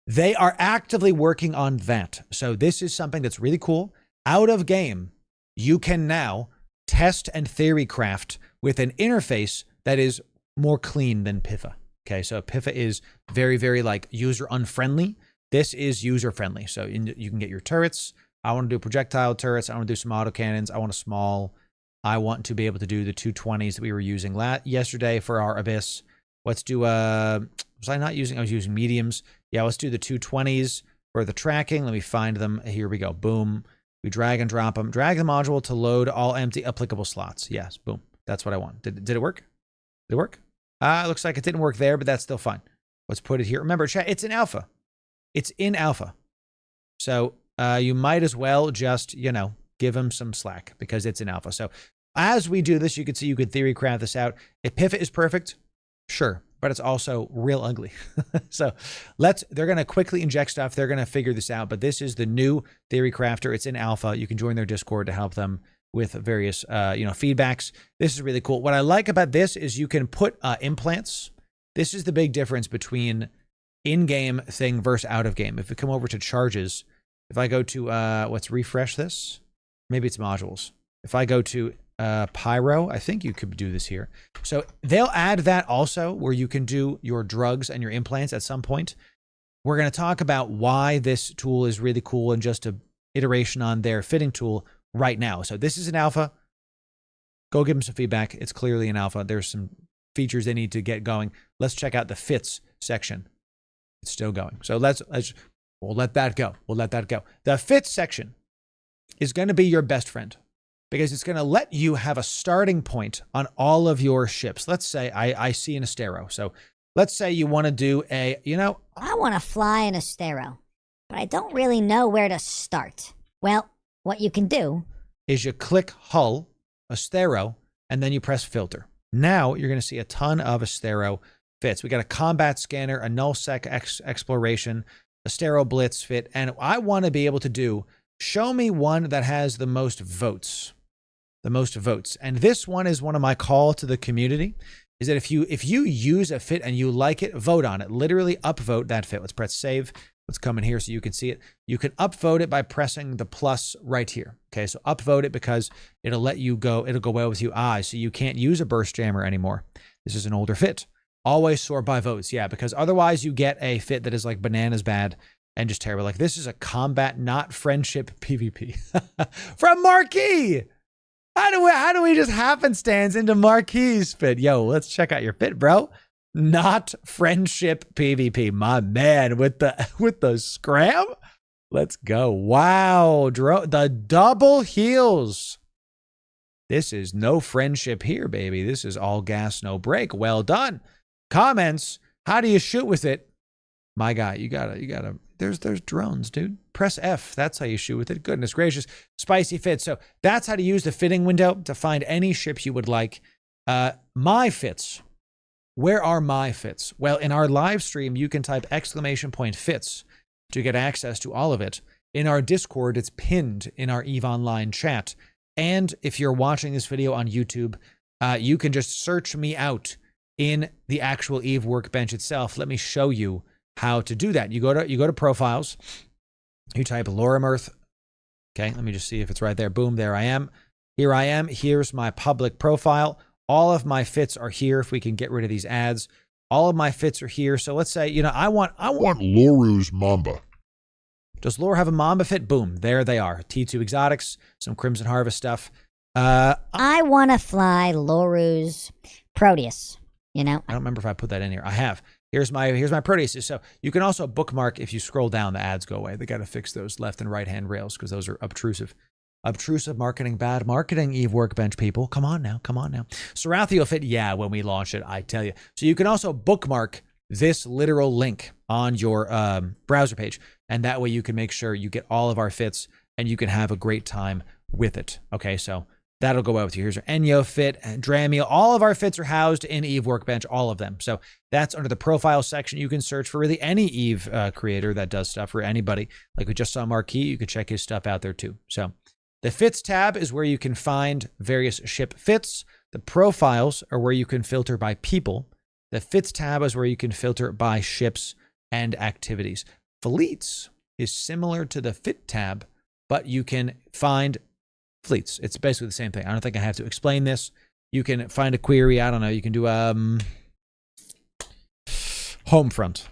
[SPEAKER 1] they are actively working on that. So this is something that's really cool. Out of game, you can now test and theory craft with an interface that is more clean than Pifa. Okay, so Pifa is very, very like user unfriendly. This is user friendly. So you can get your turrets. I want to do projectile turrets. I want to do some autocannons. I want a small. I want to be able to do the 220s that we were using yesterday for our Abyss. Let's do, was I not using, I was using mediums. Yeah, let's do the 220s for the tracking. Let me find them. Here we go. Boom. We drag and drop them. Drag the module to load all empty applicable slots. Yes, boom. That's what I want. Did it work? Did it work? It looks like it didn't work there, but that's still fine. Let's put it here. Remember, chat, it's in alpha. It's in alpha. So you might as well just, give them some slack because it's in alpha. So as we do this, you can see you could theory craft this out. If Pifa is perfect, sure, but it's also real ugly. So they're going to quickly inject stuff. They're going to figure this out, but this is the new theory crafter. It's in alpha. You can join their Discord to help them with various, feedbacks. This is really cool. What I like about this is you can put implants. This is the big difference between in-game thing versus out of game. If we come over to charges, if I go to, let's refresh this. Maybe it's modules. If I go to Pyro, I think you could do this here. So they'll add that also where you can do your drugs and your implants at some point. We're going to talk about why this tool is really cool and just an iteration on their fitting tool right now. So this is an alpha. Go give them some feedback. It's clearly an alpha. There's some features they need to get going. Let's check out the fits section. It's still going. So we'll let that go. We'll let that go. The fits section is going to be your best friend because it's going to let you have a starting point on all of your ships. Let's say I see an Astero. So let's say you want to do I
[SPEAKER 2] want to fly an Astero, but I don't really know where to start. Well, what you can do
[SPEAKER 1] is you click hull, Astero, and then you press filter. Now you're going to see a ton of Astero fits. We got a combat scanner, a nullsec exploration, Astero blitz fit, and I want to be able to do show me one that has the most votes. The most votes. And this one is one of my call to the community is that if you use a fit and you like it, vote on it. Literally upvote that fit. Let's press save. Let's come in here so you can see it. You can upvote it by pressing the plus right here. Okay, so upvote it because it'll let you go. It'll go well with you. So you can't use a burst jammer anymore. This is an older fit. Always sort by votes. Yeah, because otherwise you get a fit that is like bananas bad and just terrible. Like this is a combat, not friendship PvP. From Marquis! How do we just happenstance into Marquis' fit? Yo, let's check out your fit, bro. Not friendship PvP. My man with the scram. Let's go. Wow. The double heals. This is no friendship here, baby. This is all gas, no break. Well done. Comments. How do you shoot with it? My guy, you gotta. There's drones, dude. Press F. That's how you shoot with it. Goodness gracious. Spicy fits. So that's how to use the fitting window to find any ships you would like. My fits. Where are my fits? Well, in our live stream, you can type !fits to get access to all of it. In our Discord, it's pinned in our EVE Online chat. And if you're watching this video on YouTube, you can just search me out in the actual EVE workbench itself. Let me show you how to do that. You go to profiles, you type Loru. Okay, let me just see if it's right there. Boom, there I am. Here I am. Here's my public profile. All of my fits are here. If we can get rid of these ads, all of my fits are here. So let's say, I want
[SPEAKER 3] Loru's Mamba.
[SPEAKER 1] Does Loru have a Mamba fit? Boom, there they are. T2 exotics, some Crimson Harvest stuff.
[SPEAKER 2] I want to fly Loru's Proteus. I
[SPEAKER 1] don't remember if I put that in here. I have. Here's my Proteus. So you can also bookmark if you scroll down, the ads go away. They got to fix those left and right hand rails because those are obtrusive. Obtrusive marketing, bad marketing, EVE workbench people. Come on now. Sarathi will fit, yeah, when we launch it, I tell you. So you can also bookmark this literal link on your browser page, and that way you can make sure you get all of our fits and you can have a great time with it. Okay, so that'll go out with you. Here's our Enyo fit, and Dramiel. All of our fits are housed in EVE workbench, all of them. So that's under the profile section. You can search for really any EVE creator that does stuff for anybody. Like we just saw Marquis, you could check his stuff out there too. So the fits tab is where you can find various ship fits. The profiles are where you can filter by people. The fits tab is where you can filter by ships and activities. Fleets is similar to the fit tab, but you can find fleets. It's basically the same thing. I don't think I have to explain this. You can find a query. I don't know. You can do home front.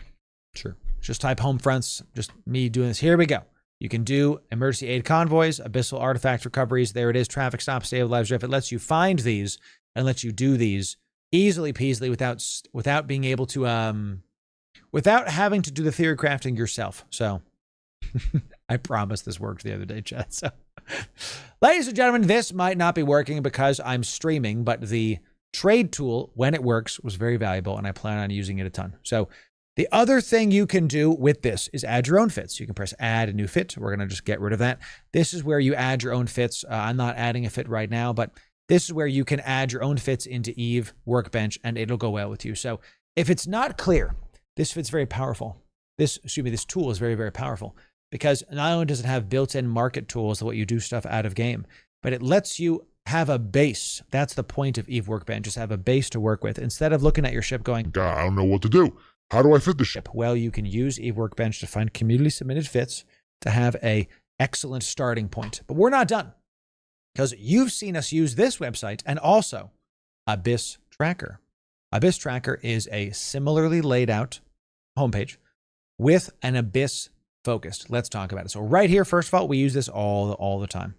[SPEAKER 1] Sure. Just type home fronts. Just me doing this. Here we go. You can do emergency aid convoys, abyssal artifact recoveries. There it is. Traffic stop, stabilize drift. It lets you find these and lets you do these easily peasily without being able to without having to do the theory crafting yourself. So I promise this worked the other day, chat. So ladies and gentlemen, this might not be working because I'm streaming, but the trade tool, when it works, was very valuable, and I plan on using it a ton. So the other thing you can do with this is add your own fits. You can press add a new fit. We're going to just get rid of that. This is where you add your own fits. I'm not adding a fit right now, but this is where you can add your own fits into Eve Workbench, and it'll go well with you. So if it's not clear, this fit's very powerful. This tool is very, very powerful, because not only does it have built-in market tools that let you do stuff out of game, but it lets you have a base. That's the point of Eve Workbench, just have a base to work with. Instead of looking at your ship going,
[SPEAKER 3] God, I don't know what to do. How do I fit the ship?
[SPEAKER 1] Well, you can use Eve Workbench to find community-submitted fits to have a excellent starting point. But we're not done, because you've seen us use this website and also Abyss Tracker. Abyss Tracker is a similarly laid out homepage with an Abyss focused. Let's talk about it. So right here, first of all, we use this all the time.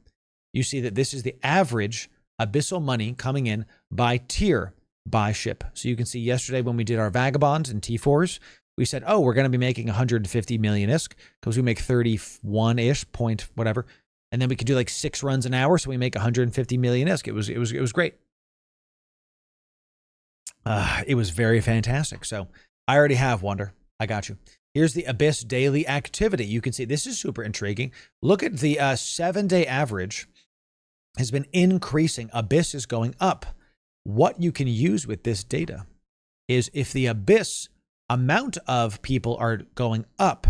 [SPEAKER 1] You see that this is the average abyssal money coming in by tier, by ship. So you can see yesterday when we did our Vagabonds and T4s, we said, oh, we're going to be making 150 million ISK because we make 31-ish point whatever. And then we could do like 6 runs an hour. So we make 150 million ISK. It was great. It was very fantastic. So I already have Wonder. I got you. Here's the Abyss daily activity. You can see this is super intriguing. Look at the 7-day average has been increasing. Abyss is going up. What you can use with this data is if the Abyss amount of people are going up,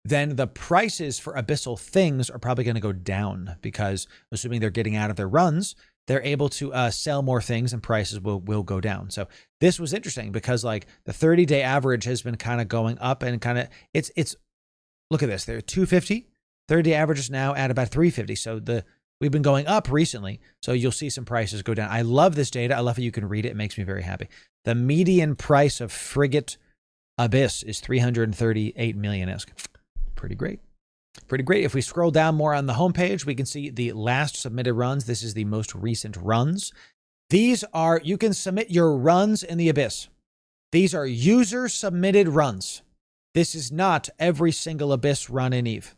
[SPEAKER 1] then the prices for abyssal things are probably going to go down, because assuming they're getting out of their runs, they're able to sell more things and prices will go down. So this was interesting because like the 30-day average has been kind of going up and kind of it's look at this. They're 250. 30-day average is now at about 350. So we've been going up recently. So you'll see some prices go down. I love this data. I love that you can read it. It makes me very happy. The median price of Frigate Abyss is 338 million ISK. Pretty great. Pretty great. If we scroll down more on the homepage, we can see the last submitted runs. This is the most recent runs. These are, you can submit your runs in the Abyss. These are user submitted runs. This is not every single Abyss run in Eve.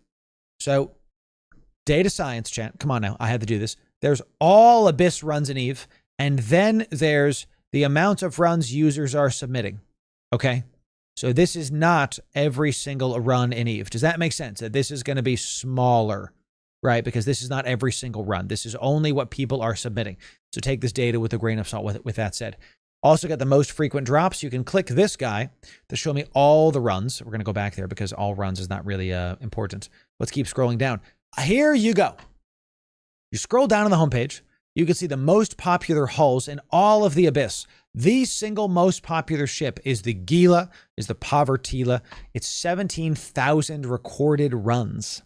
[SPEAKER 1] So data science chat, come on now, I had to do this. There's all Abyss runs in Eve, and then there's the amount of runs users are submitting. Okay? So this is not every single run in Eve. Does that make sense? That this is going to be smaller, right? Because this is not every single run. This is only what people are submitting. So take this data with a grain of salt with that said. Also got the most frequent drops. You can click this guy to show me all the runs. We're going to go back there because all runs is not really important. Let's keep scrolling down. Here you go. You scroll down on the homepage. You can see the most popular hulls in all of the Abyss. The single most popular ship is the Gila, is the Povertila. It's 17,000 recorded runs.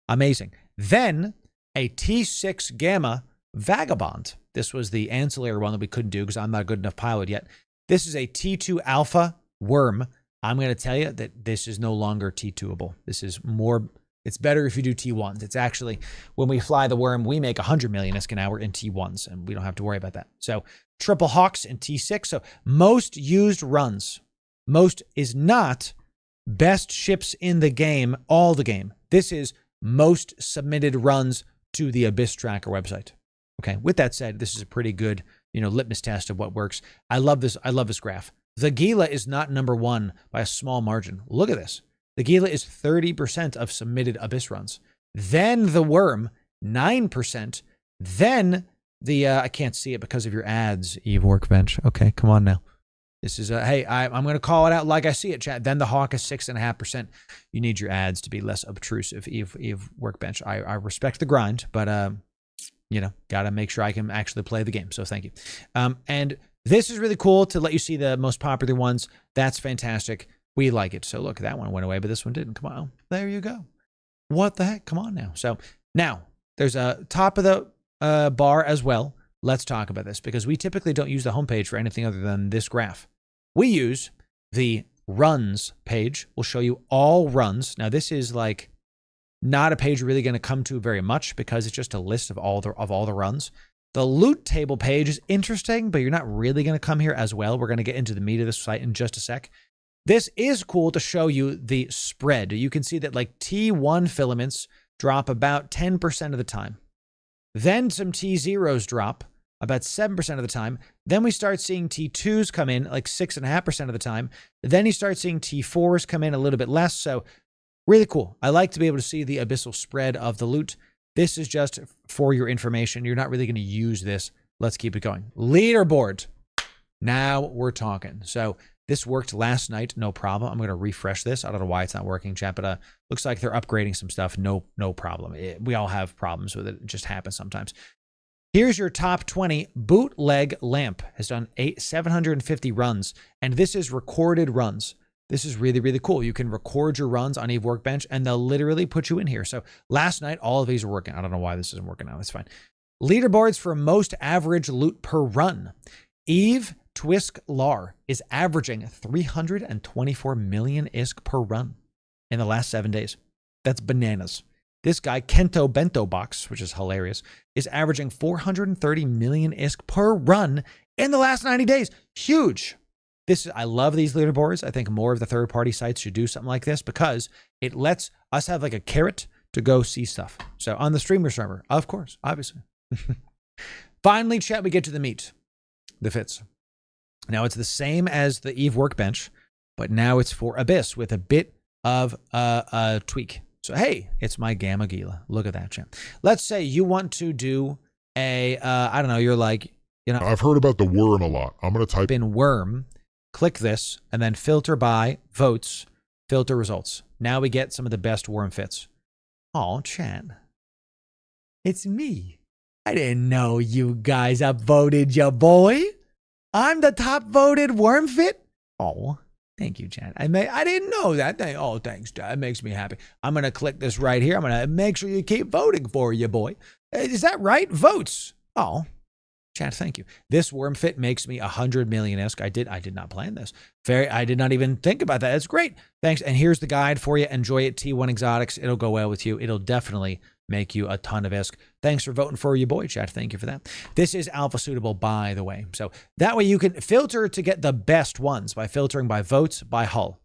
[SPEAKER 1] Amazing. Then a T6 Gamma Vagabond. This was the ancillary one that we couldn't do because I'm not a good enough pilot yet. This is a T2 Alpha Worm. I'm going to tell you that this is no longer T2able. This is more, it's better if you do T1s. It's actually, when we fly the Worm, we make 100 million ISK an hour in T1s, and we don't have to worry about that. So Triple Hawks in T6. So most used runs. Most is not best ships in the game, all the game. This is most submitted runs to the Abyss Tracker website. Okay. With that said, this is a pretty good, litmus test of what works. I love this. I love this graph. The Gila is not number one by a small margin. Look at this. The Gila is 30% of submitted Abyss runs. Then the Worm, 9%. Then the, I can't see it because of your ads, Eve Workbench. Okay, come on now. This is, hey, I'm going to call it out like I see it, chat. Then the Hawk is 6.5%. You need your ads to be less obtrusive, Eve Workbench. I respect the grind, but Gotta make sure I can actually play the game. So thank you. And this is really cool to let you see the most popular ones. That's fantastic. We like it. So look, that one went away, but this one didn't. Come on. There you go. What the heck? Come on now. So now there's a top of the bar as well. Let's talk about this because we typically don't use the homepage for anything other than this graph. We use the runs page. We'll show you all runs. Now this is like not a page you're really going to come to very much because it's just a list of all the runs. The loot table page is interesting, but you're not really going to come here as well. We're going to get into the meat of this site in just a sec. This is cool to show you the spread. You can see that like T1 filaments drop about 10% of the time. Then some T0s drop about 7% of the time. Then we start seeing T2s come in like 6.5% of the time. Then you start seeing T4s come in a little bit less. So really cool. I like to be able to see the abyssal spread of the loot. This is just for your information. You're not really going to use this. Let's keep it going. Leaderboard. Now we're talking. So this worked last night. No problem. I'm going to refresh this. I don't know why it's not working, chat, but looks like they're upgrading some stuff. No problem. We all have problems with it. It just happens sometimes. Here's your top 20. Bootleg Lamp has done 750 runs, and this is recorded runs. This is really, really cool. You can record your runs on Eve Workbench, and they'll literally put you in here. So last night, all of these are working. I don't know why this isn't working now. It's fine. Leaderboards for most average loot per run. Eve Twisk Lar is averaging 324 million ISK per run in the last 7 days. That's bananas. This guy, Kento Bento Box, which is hilarious, is averaging 430 million ISK per run in the last 90 days. Huge. I love these leaderboards. I think more of the third-party sites should do something like this because it lets us have like a carrot to go see stuff. So on the streamer server, of course, obviously. Finally, chat, we get to the meat. The fits. Now it's the same as the Eve Workbench, but now it's for Abyss with a bit of a tweak. So, hey, it's my Gamma Gila. Look at that, chat. Let's say you want to do I don't know, you're like,
[SPEAKER 3] I've heard about the worm a lot. I'm going to type
[SPEAKER 1] in worm. Click this, and then filter by votes, filter results. Now we get some of the best worm fits. Oh, chat. It's me. I didn't know you guys upvoted your boy. I'm the top voted worm fit. Oh, thank you, chat. I didn't know that. Oh, thanks, Dad. It makes me happy. I'm going to click this right here. I'm going to make sure you keep voting for you, boy. Is that right? Votes. Oh. Chat, thank you. This worm fit makes me 100 million ISK. I did not plan this. I did not even think about that. It's great. Thanks. And here's the guide for you. Enjoy it. T1 Exotics. It'll go well with you. It'll definitely make you a ton of ISK. Thanks for voting for your boy, chat. Thank you for that. This is alpha suitable, by the way. So that way you can filter to get the best ones by filtering by votes, by hull.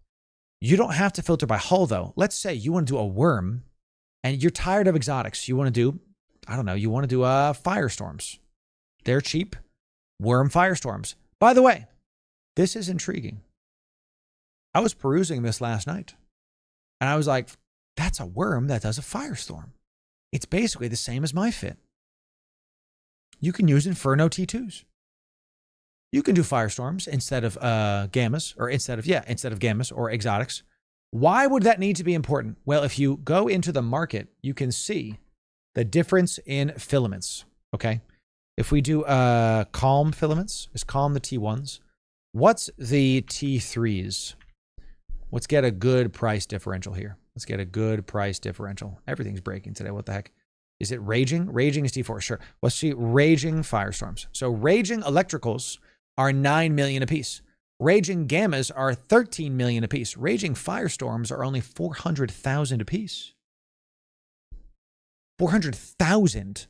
[SPEAKER 1] You don't have to filter by hull, though. Let's say you want to do a worm and you're tired of exotics. You want to do, I don't know, you want to do firestorms. They're cheap. Worm firestorms. By the way, this is intriguing. I was perusing this last night, and I was like, that's a worm that does a firestorm. It's basically the same as my fit. You can use Inferno T2s. You can do firestorms instead of gammas, or instead of gammas or exotics. Why would that need to be important? Well, if you go into the market, you can see the difference in filaments, okay? If we do calm filaments, is calm the T1s? What's the T3s? Let's get a good price differential here. Let's get a good price differential. Everything's breaking today. What the heck? Is it raging? Raging is T4. Sure. Let's see raging firestorms. So raging electricals are 9 million apiece. Raging gammas are 13 million apiece. Raging firestorms are only 400,000 apiece. 400,000.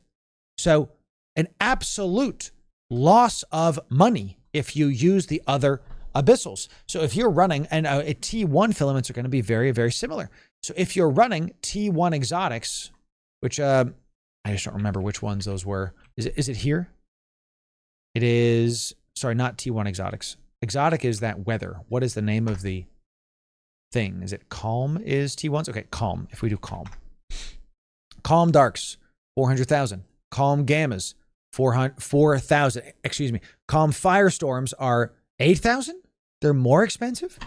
[SPEAKER 1] So an absolute loss of money if you use the other abyssals. So if you're running, and T1 filaments are going to be very, very similar. So if you're running T1 exotics, which I just don't remember which ones those were. Is it here? It is, sorry, not T1 exotics. Exotic is that weather. What is the name of the thing? Is it calm is T1s? Okay, calm. If we do calm. Calm darks, 400,000. Calm gammas, 4,000. Excuse me. Calm firestorms are 8,000. They're more expensive.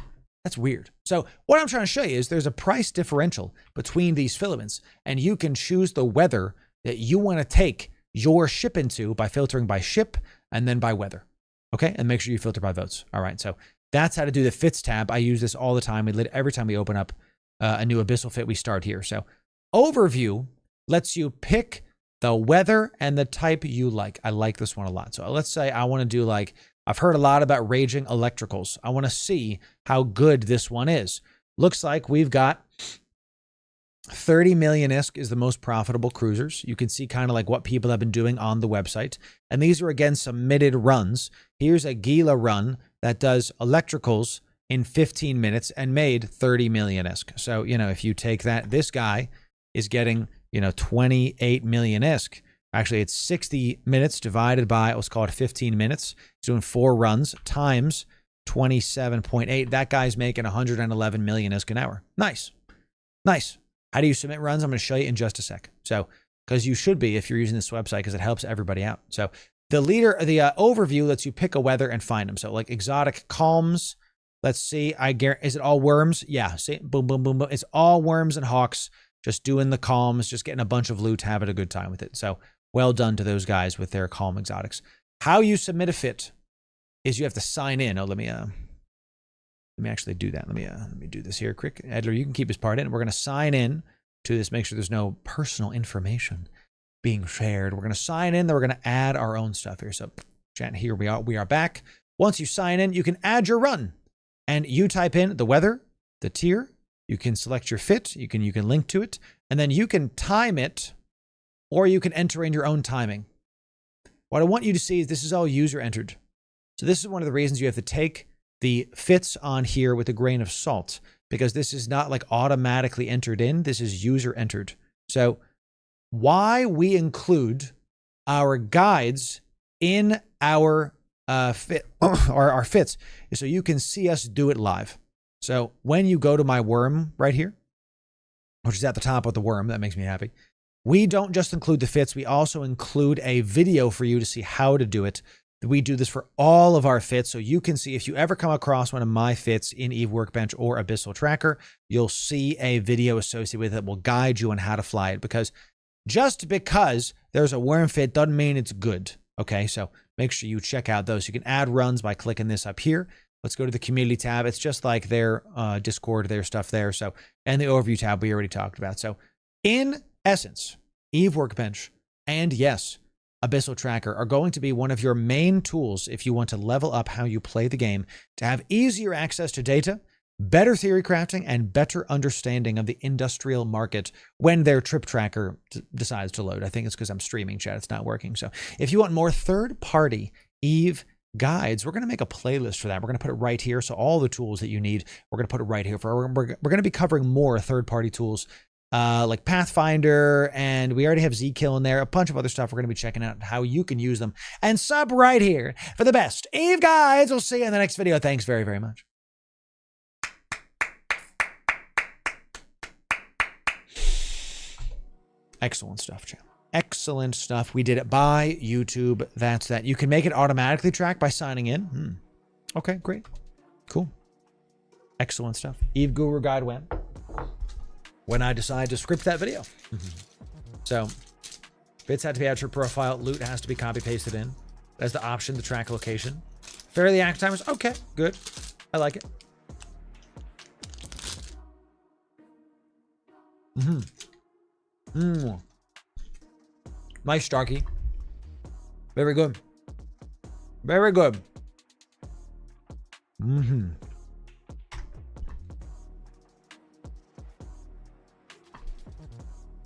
[SPEAKER 1] That's weird. So what I'm trying to show you is there's a price differential between these filaments, and you can choose the weather that you want to take your ship into by filtering by ship and then by weather. Okay, and make sure you filter by votes. All right, so that's how to do the fits tab. I use this all the time. Every time we open up a new abyssal fit, we start here. So overview lets you pick the weather and the type you like. I like this one a lot. So let's say I want to do like, I've heard a lot about raging electricals. I want to see how good this one is. Looks like we've got 30 million-isk is the most profitable cruisers. You can see kind of like what people have been doing on the website. And these are, again, submitted runs. Here's a Gila run that does electricals in 15 minutes and made 30 million-isk. So, you know, if you take that, this guy is getting, you know, 28 million-isk. Actually, it's 60 minutes divided by, let's call it 15 minutes. He's doing 4 runs times 27.8. That guy's making 111 million-isk an hour. Nice. Nice. How do you submit runs? I'm going to show you in just a sec. So, because you should be if you're using this website, because it helps everybody out. So the overview lets you pick a weather and find them. So like exotic calms. Let's see. Is it all worms? Yeah. See, boom, boom, boom, boom. It's all worms and hawks. Just doing the calms, just getting a bunch of loot, having a good time with it. So well done to those guys with their calm exotics. How you submit a fit is you have to sign in. Oh, let me actually do that. Let me do this here quick. Edler, you can keep his part in. We're going to sign in to this. Make sure there's no personal information being shared. We're going to sign in. Then we're going to add our own stuff here. So chat, here we are. We are back. Once you sign in, you can add your run. And you type in the weather, the tier. You can select your fit. You can link to it. And then you can time it, or you can enter in your own timing. What I want you to see is this is all user entered. So this is one of the reasons you have to take the fits on here with a grain of salt, because this is not like automatically entered in. This is user entered. So why we include our guides in our our fits is so you can see us do it live. So when you go to my worm right here, which is at the top of the worm, that makes me happy. We don't just include the fits. We also include a video for you to see how to do it. We do this for all of our fits, so you can see if you ever come across one of my fits in Eve Workbench or Abyssal Tracker, you'll see a video associated with it that will guide you on how to fly it, because just because there's a worm fit doesn't mean it's good. Okay, so make sure you check out those. You can add runs by clicking this up here. Let's go to the community tab. It's just like their Discord, their stuff there. So, and the overview tab we already talked about. So in essence, Eve Workbench and yes, Abyssal Tracker are going to be one of your main tools if you want to level up how you play the game, to have easier access to data, better theory crafting, and better understanding of the industrial market when their trip tracker decides to load. I think it's because I'm streaming, chat. It's not working. So if you want more third-party Eve guides, we're going to make a playlist for that. We're going to put it right here. So all the tools that you need, we're going to put it right here. We're going to be covering more third-party tools like Pathfinder, and we already have Zkill in there, a bunch of other stuff. We're going to be checking out how you can use them. And sub right here for the best Eve guides. We'll see you in the next video. Thanks very, very much. Excellent stuff, chat. Excellent stuff. We did it by YouTube. That's that. You can make it automatically track by signing in. Okay, great. Cool. Excellent stuff. Eve Guru Guide when I decide to script that video. So bits have to be added to your profile. Loot has to be copy pasted in. That's the option, the track location. Fairly active timers. Okay, good. I like it. Nice, Starkey. Very good. Very good.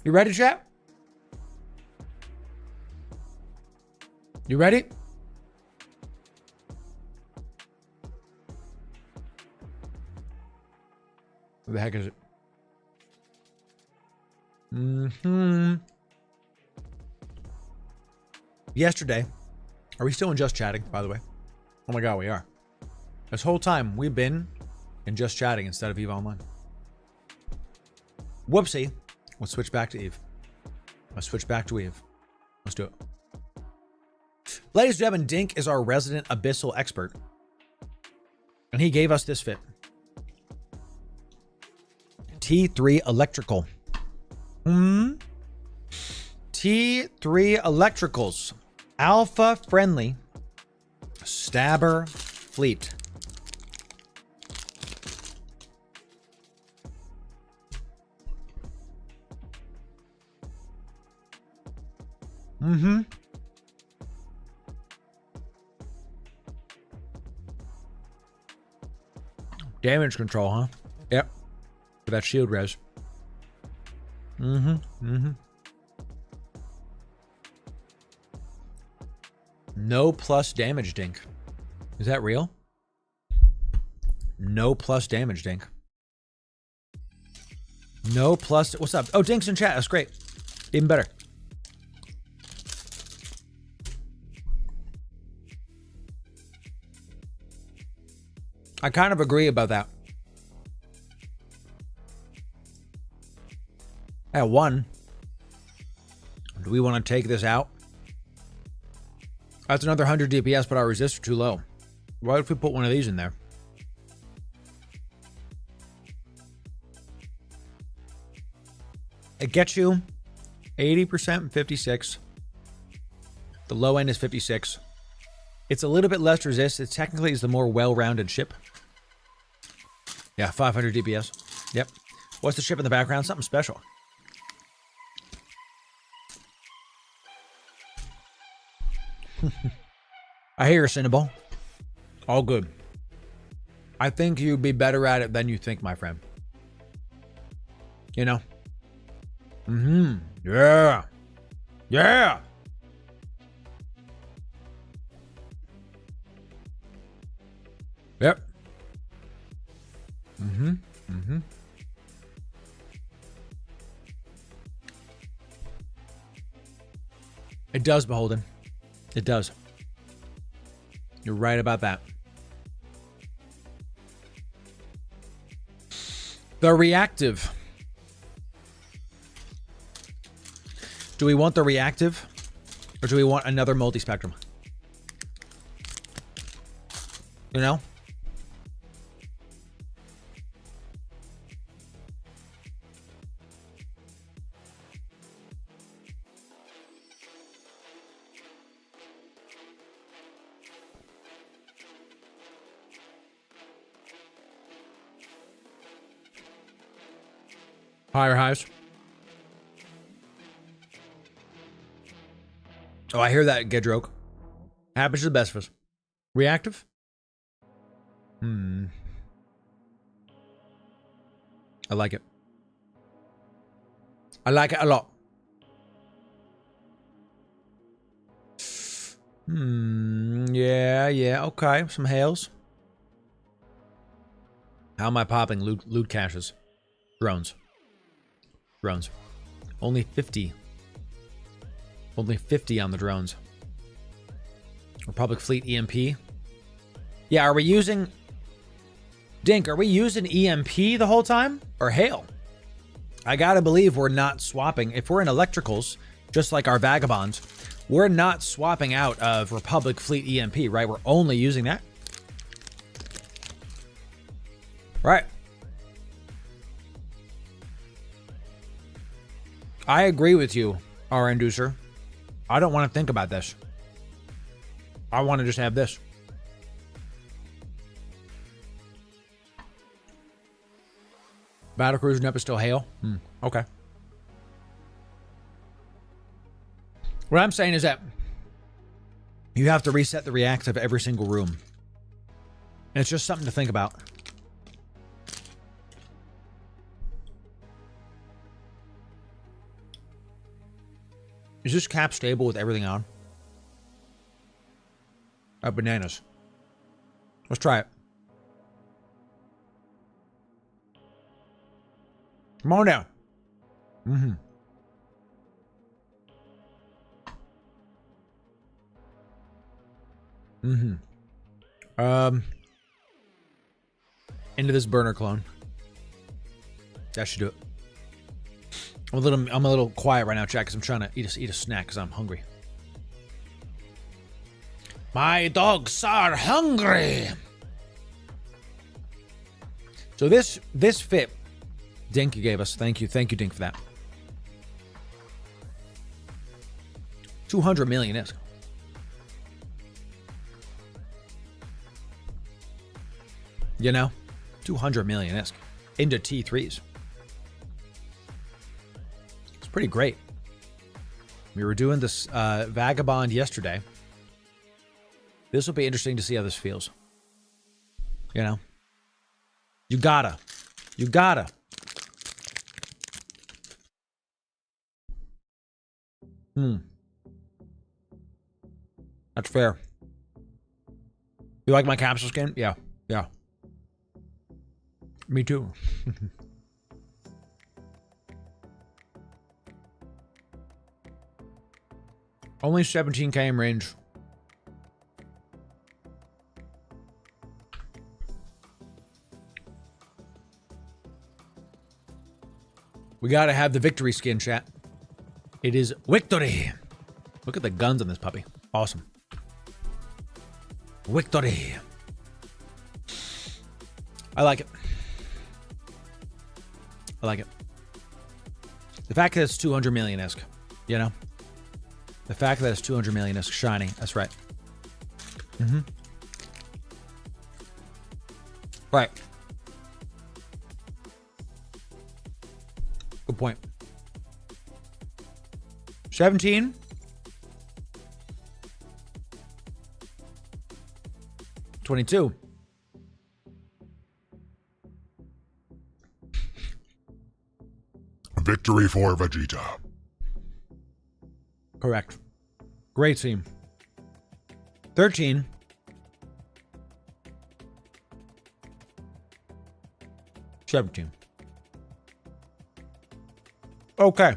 [SPEAKER 1] You ready, chat? You ready? Where the heck is it? Yesterday, are we still in just chatting, by the way? Oh my god, we are. This whole time, we've been in just chatting instead of Eve Online. Whoopsie. Let's switch back to Eve. Let's switch back to Eve. Let's do it. Ladies and gentlemen, Dink is our resident Abyssal expert. And he gave us this fit. T3 Electrical. T3 Electricals. Alpha friendly. Stabber fleet. Mm-hmm. Damage control, huh? Yep. For that shield res. Mm-hmm. Mm-hmm. No plus damage dink. Is that real? No plus damage dink. No plus. What's up? Oh, Dink's in chat. That's great. Even better. I kind of agree about that. At 1. Do we want to take this out? That's another 100 DPS, but our resist are too low. Why if we put one of these in there? It gets you 80% and 56. The low end is 56. It's a little bit less resist. It technically is the more well-rounded ship. Yeah, 500 DPS. Yep. What's the ship in the background? Something special. I hear you, Cinnabon. All good. I think you'd be better at it than you think, my friend. You know? Mm-hmm. Yeah. Yeah. Yep. Mm-hmm. Mm-hmm. It does, Beholden. It does. You're right about that. The reactive. Do we want the reactive? Or do we want another multi-spectrum? You know? Higher highs. Oh, I hear that, Gedroke. Happens to the best of us. Reactive? I like it. I like it a lot. Yeah, okay. Some hails. How am I popping loot caches? Drones. Only 50. Only 50 on the drones. Republic Fleet EMP. Yeah, are we using... Dink, are we using EMP the whole time? Or hail? I gotta believe we're not swapping. If we're in electricals, just like our vagabonds, we're not swapping out of Republic Fleet EMP, right? We're only using that. Right. I agree with you, R-Inducer. I don't want to think about this. I want to just have this. Battlecruiser Nep is still hail? Okay. What I'm saying is that you have to reset the reactive every single room. And it's just something to think about. Is this cap stable with everything on? Bananas. Let's try it. Come on down. Into this burner clone. That should do it. I'm a little quiet right now, chat, because I'm trying to eat a snack because I'm hungry. My dogs are hungry. So this fit, Dink, you gave us. Thank you, Dink, for that. 200 million ISK. You know, 200 million ISK into T3s. It's pretty great. We were doing this Vagabond yesterday. This will be interesting to see how this feels. You know, you gotta. That's fair. You like my capsule skin? Yeah. Me too. Only 17k in range. We gotta have the victory skin, chat. It is victory. Look at the guns on this puppy. Awesome. Victory. I like it. The fact that it's 200 million ISK, you know? The fact that it's 200 million ISK shiny. That's right. Right. Good point. 17. $22.
[SPEAKER 3] Victory for Vegeta.
[SPEAKER 1] Correct. Great team. 13. $17. Okay.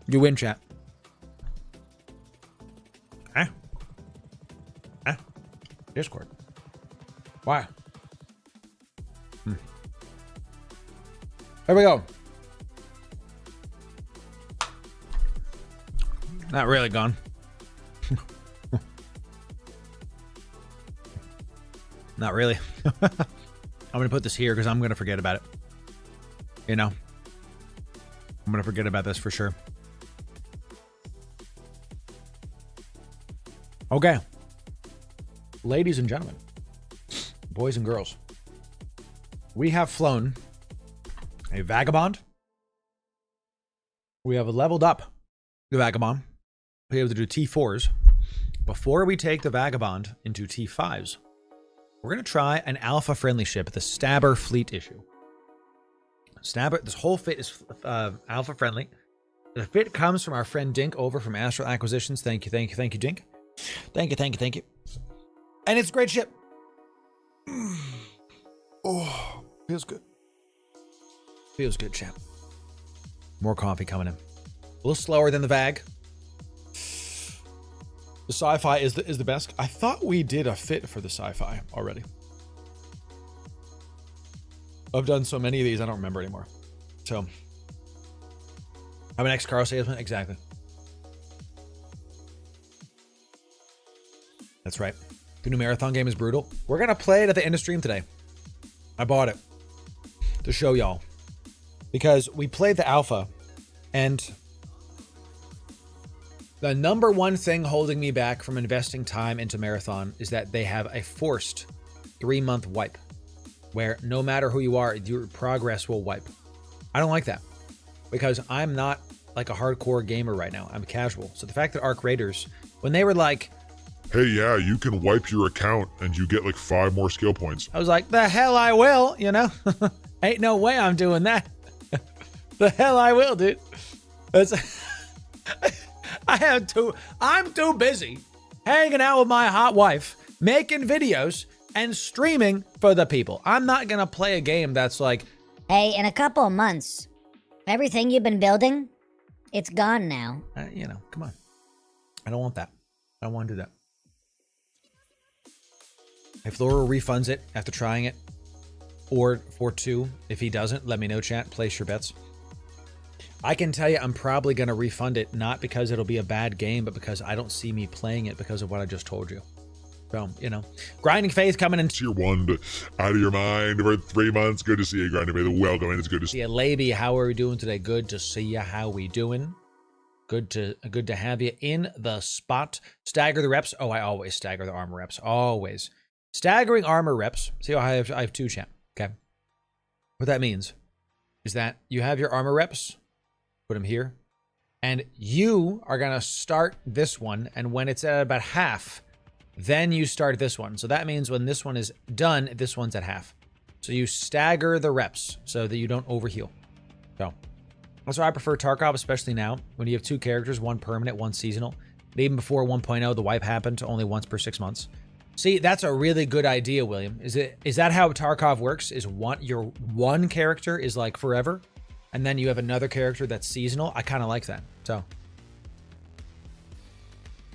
[SPEAKER 1] You win, chat. Discord. Why? There we go. Not really gone. Not really. I'm going to put this here because I'm going to forget about it. You know? I'm going to forget about this for sure. Okay. Ladies and gentlemen, boys and girls, we have flown a Vagabond. We have leveled up the Vagabond. We're able to do T4s. Before we take the Vagabond into T5s, we're going to try an alpha-friendly ship, the Stabber Fleet issue. Stabber, this whole fit is alpha-friendly. The fit comes from our friend Dink over from Astral Acquisitions. Thank you, Dink. Thank you. And it's a great ship. Oh, feels good. Feels good, champ. More coffee coming in. A little slower than the Vag. The sci-fi is the best. I thought we did a fit for the sci-fi already. I've done so many of these, I don't remember anymore. So, I'm an ex-car salesman. Exactly. That's right. The new marathon game is brutal. We're going to play it at the end of stream today. I bought it to show y'all. Because we played the alpha, and the number one thing holding me back from investing time into marathon is that they have a forced 3-month wipe, where no matter who you are, your progress will wipe. I don't like that, because I'm not like a hardcore gamer right now. I'm casual. So the fact that Arc Raiders, when they were like,
[SPEAKER 3] hey, yeah, you can wipe your account and you get like 5 more skill points.
[SPEAKER 1] I was like, the hell I will, you know? Ain't no way I'm doing that. The hell I will, dude. I'm too busy hanging out with my hot wife, making videos, and streaming for the people. I'm not going to play a game that's like,
[SPEAKER 2] Hey, in a couple of months, everything you've been building, it's gone now.
[SPEAKER 1] you know, come on. I don't want that. I don't want to do that. If Loru refunds it after trying it, or for 2, if he doesn't, let me know, chat. Place your bets. I can tell you I'm probably going to refund it, not because it'll be a bad game, but because I don't see me playing it because of what I just told you. So, you know, Grinding Faith coming in.
[SPEAKER 3] Tier 1 out of your mind for 3 months. Good to see you, Grinding Faith. Welcome, and it's good to see
[SPEAKER 1] you. Laby, how are we doing today? Good to see you. How we doing? Good to have you in the spot. Stagger the reps. Oh, I always stagger the armor reps. Always. Staggering armor reps. See how I have two, champ. Okay. What that means is that you have your armor reps. Put them here. And you are going to start this one. And when it's at about half, then you start this one. So that means when this one is done, this one's at half. So you stagger the reps so that you don't overheal. So that's why I prefer Tarkov, especially now when you have two characters, one permanent, one seasonal. And even before 1.0, the wipe happened only once per 6 months. See, that's a really good idea, William. Is that how Tarkov works? Is your one character is like forever, and then you have another character that's seasonal? I kind of like that. So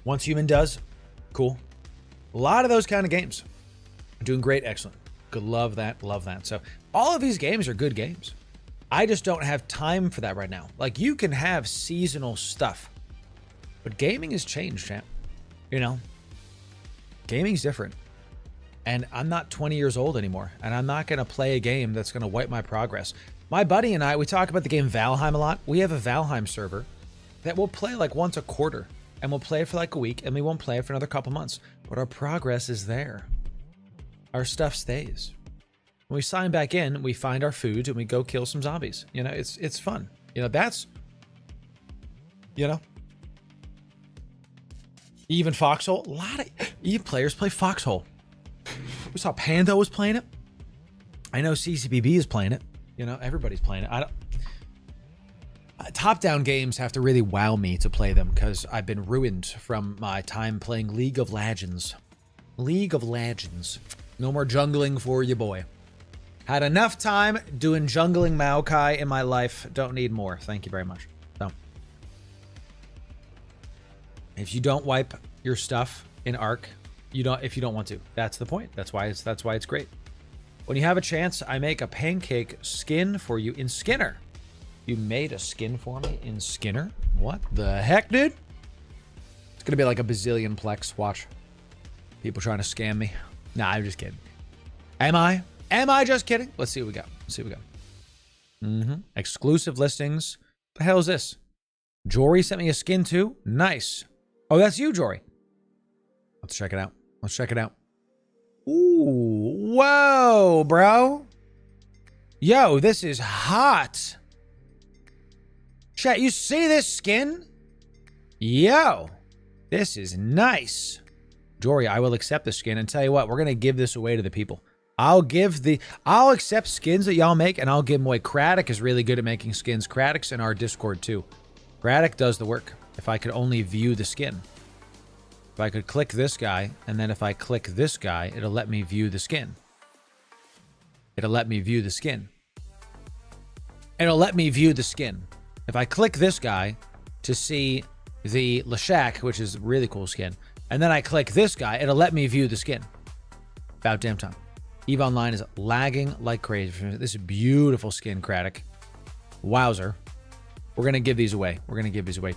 [SPEAKER 1] once human does, cool. A lot of those kind of games. Doing great, excellent. Good, love that, love that. So all of these games are good games. I just don't have time for that right now. Like, you can have seasonal stuff, but gaming has changed, champ. You know, gaming's different. And I'm not 20 years old anymore, and I'm not going to play a game that's going to wipe my progress. My buddy and I, we talk about the game Valheim a lot. We have a Valheim server that we'll play like once a quarter, and we'll play it for like a week, and we won't play it for another couple months. But our progress is there. Our stuff stays. When we sign back in, we find our food and we go kill some zombies. You know, it's fun. You know, that's, you know, even Foxhole. A lot of even players play Foxhole. We saw Pando was playing it. I know CCBB is playing it. You know, everybody's playing it. Top-down games have to really wow me to play them because I've been ruined from my time playing League of Legends. League of Legends. No more jungling for you, boy. Had enough time doing jungling Maokai in my life. Don't need more. Thank you very much. So, if you don't wipe your stuff in Arc, if you don't want to. That's the point. That's why it's great. When you have a chance, I make a pancake skin for you in Skinner. You made a skin for me in Skinner? What the heck, dude? It's gonna be like a bazillion plex. Watch. People trying to scam me. Nah, I'm just kidding. Am I? Am I just kidding? Let's see what we got. Let's see what we got. Exclusive listings. What the hell is this? Jory sent me a skin too? Nice. Oh, that's you, Jory. Let's check it out. Let's check it out. Ooh. Whoa, bro. Yo, this is hot. Chat, you see this skin? Yo, this is nice. Jory, I will accept the skin and tell you what, we're going to give this away to the people. I'll accept skins that y'all make and I'll give them away. Craddock is really good at making skins. Craddock's in our Discord too. Craddock does the work. If I could only view the skin. If I could click this guy and then if I click this guy, it'll let me view the skin. It'll let me view the skin. It'll let me view the skin. If I click this guy to see the Lashak, which is a really cool skin, and then I click this guy, it'll let me view the skin. About damn time. EVE Online is lagging like crazy. This is beautiful skin, Craddock. Wowzer. We're going to give these away. We're going to give these away.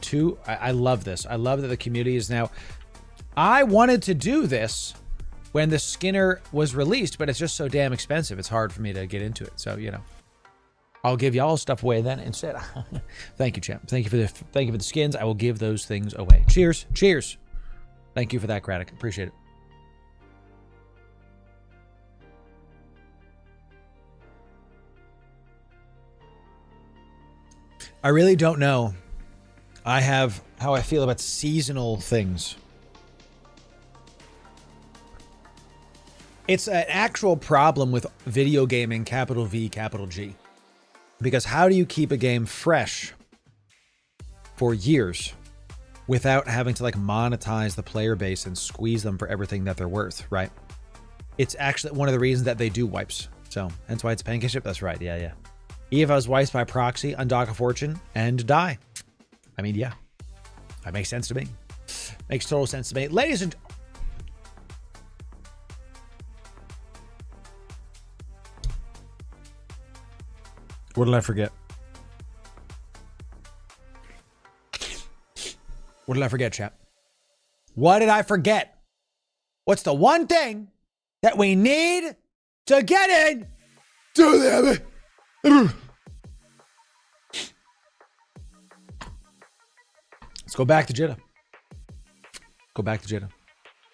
[SPEAKER 1] I love this. I love that the community is now... I wanted to do this when the Skinner was released, but it's just so damn expensive. It's hard for me to get into it. So, you know, I'll give y'all stuff away then instead. Thank you, champ. Thank you for the skins. I will give those things away. Cheers. Cheers. Thank you for that, Craddock. Appreciate it. I really don't know how I feel about seasonal things. It's an actual problem with video gaming, capital V, capital G. Because how do you keep a game fresh for years without having to like monetize the player base and squeeze them for everything that they're worth, right? It's actually one of the reasons that they do wipes. So hence why it's pancake ship. That's right. Yeah, yeah. Eve was wiped by proxy, undock a fortune, and die. I mean, yeah. That makes sense to me. Makes total sense to me. Ladies and... What did I forget? What did I forget, chat? What did I forget? What's the one thing that we need to get in to the... Let's go back to Jeddah. Go back to Jeddah.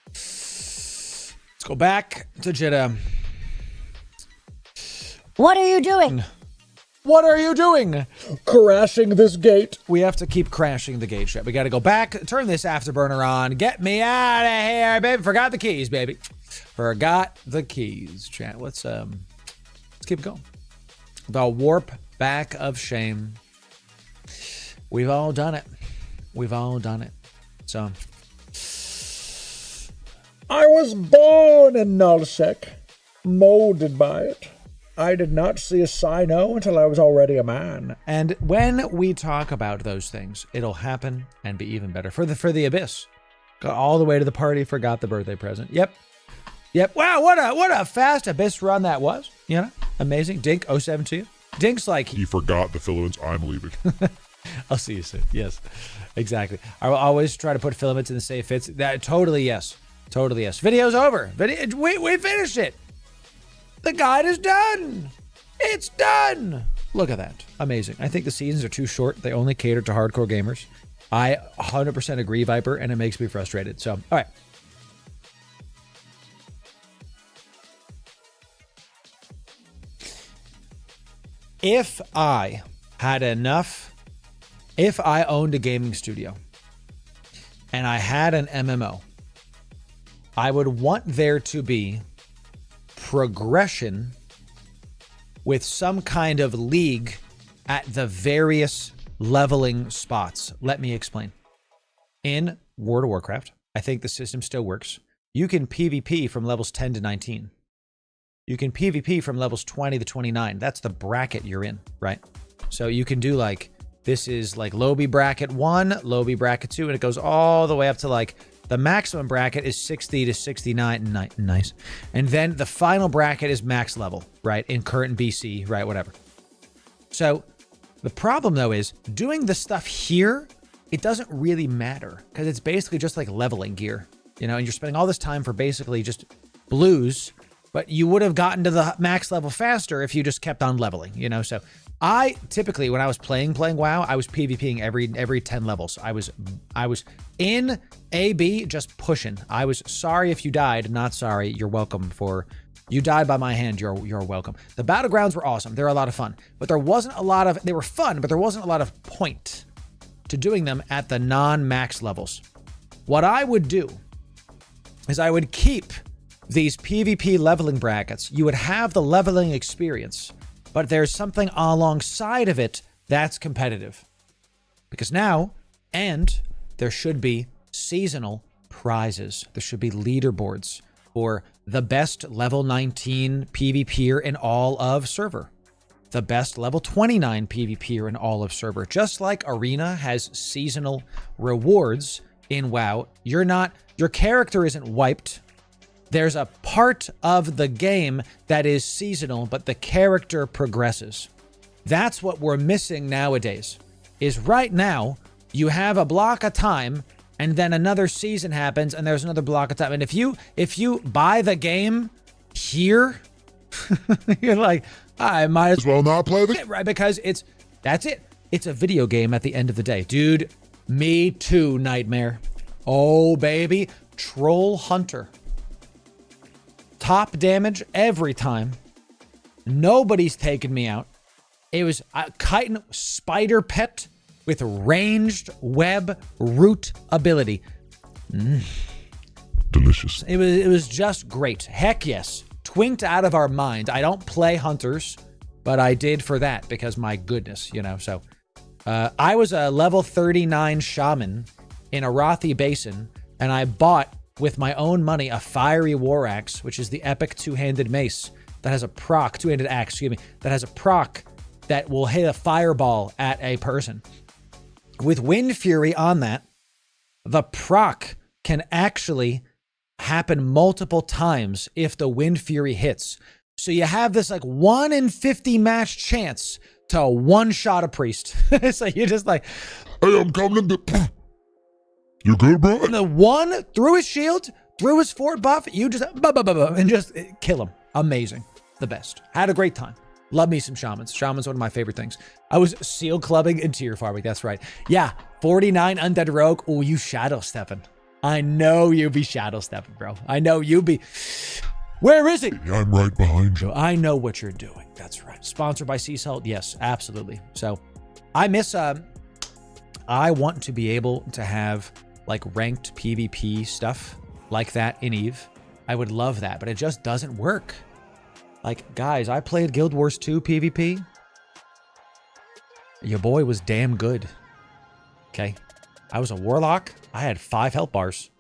[SPEAKER 1] Let's go back to Jeddah.
[SPEAKER 2] What are you doing?
[SPEAKER 1] What are you doing? Crashing this gate. We have to keep crashing the gate, chat. We got to go back, turn this afterburner on. Get me out of here, baby. Forgot the keys, baby. Forgot the keys, chat. Let's keep it going. The warp back of shame. We've all done it. We've all done it. So, I was born in Nullsec, molded by it. I did not see a Sino until I was already a man. And when we talk about those things, it'll happen and be even better. For the Abyss. Got all the way to the party, forgot the birthday present. Yep. Wow, what a fast Abyss run that was. You know? Amazing. Dink 07 to you. Dink's like...
[SPEAKER 3] He forgot the filaments. I'm leaving.
[SPEAKER 1] I'll see you soon. Yes, exactly. I will always try to put filaments in the safe fits. That totally yes. Totally yes. Video's over. We finished it. The guide is done. It's done. Look at that. Amazing. I think the seasons are too short. They only cater to hardcore gamers. I 100% agree, Viper, and it makes me frustrated. So, all right. If I had enough, if I owned a gaming studio and I had an MMO, I would want there to be progression with some kind of league at the various leveling spots. Let me explain. In World of Warcraft, I think the system still works. You can PvP from levels 10 to 19. You can PvP from levels 20 to 29. That's the bracket you're in, right? So you can do like, this is like lobby bracket 1, lobby bracket 2, and it goes all the way up to like, the maximum bracket is 60 to 69. Nice. And then the final bracket is max level, right? In current BC, right? Whatever. So the problem though is doing the stuff here, it doesn't really matter because it's basically just like leveling gear, you know, and you're spending all this time for basically just blues, but you would have gotten to the max level faster if you just kept on leveling, you know? So I typically, when I was playing WoW, I was PvPing every 10 levels. I was in AB just pushing. I was sorry if you died, not sorry. You're welcome for, you died by my hand. You're welcome. The battlegrounds were awesome. They were a lot of fun, but there wasn't a lot of, they were fun, but there wasn't a lot of point to doing them at the non-max levels. What I would do is I would keep these PvP leveling brackets. You would have the leveling experience, but there's something alongside of it that's competitive. Because now, and there should be seasonal prizes. There should be leaderboards for the best level 19 PvPer in all of server. The best level 29 PvPer in all of server. Just like Arena has seasonal rewards in WoW, your character isn't wiped. There's a part of the game that is seasonal, but the character progresses. That's what we're missing nowadays, is right now, you have a block of time, and then another season happens, and there's another block of time. And if you buy the game here, you're like, I might
[SPEAKER 3] as well not play the
[SPEAKER 1] game. Right, because that's it. It's a video game at the end of the day. Dude, me too, Nightmare. Oh, baby. Troll Hunter. Top damage every time. Nobody's taken me out. It was a chitin spider pet with ranged web root ability.
[SPEAKER 3] Delicious.
[SPEAKER 1] It was just great. Heck yes. Twinked out of our mind. I don't play hunters, but I did for that because my goodness, you know. So I was a level 39 shaman in Arathi Basin, and I bought with my own money a fiery war axe, which is the epic two-handed mace that has a proc, two-handed axe, excuse me, that has a proc that will hit a fireball at a person. With Wind Fury on that, the proc can actually happen multiple times if the Wind Fury hits. So you have this like 1 in 50 match chance to one-shot a priest. So you're just like,
[SPEAKER 3] hey, I'm coming to... You good, bro?
[SPEAKER 1] And the one through his shield, through his fort buff, you just and just kill him. Amazing. The best. Had a great time. Love me some shamans. Shamans one of my favorite things. I was seal clubbing and tier farming. That's right. Yeah, 49 undead rogue. Oh, you shadow stepping. I know you be shadow stepping, bro. I know you be. Where is he?
[SPEAKER 3] I'm right behind you.
[SPEAKER 1] I know what you're doing. That's right. Sponsored by Sea Salt. Yes, absolutely. So I miss, I want to be able to have like ranked PvP stuff like that in Eve. I would love that, but it just doesn't work. Like, guys, I played Guild Wars 2 PvP. Your boy was damn good. Okay. I was a warlock. I had 5 health bars.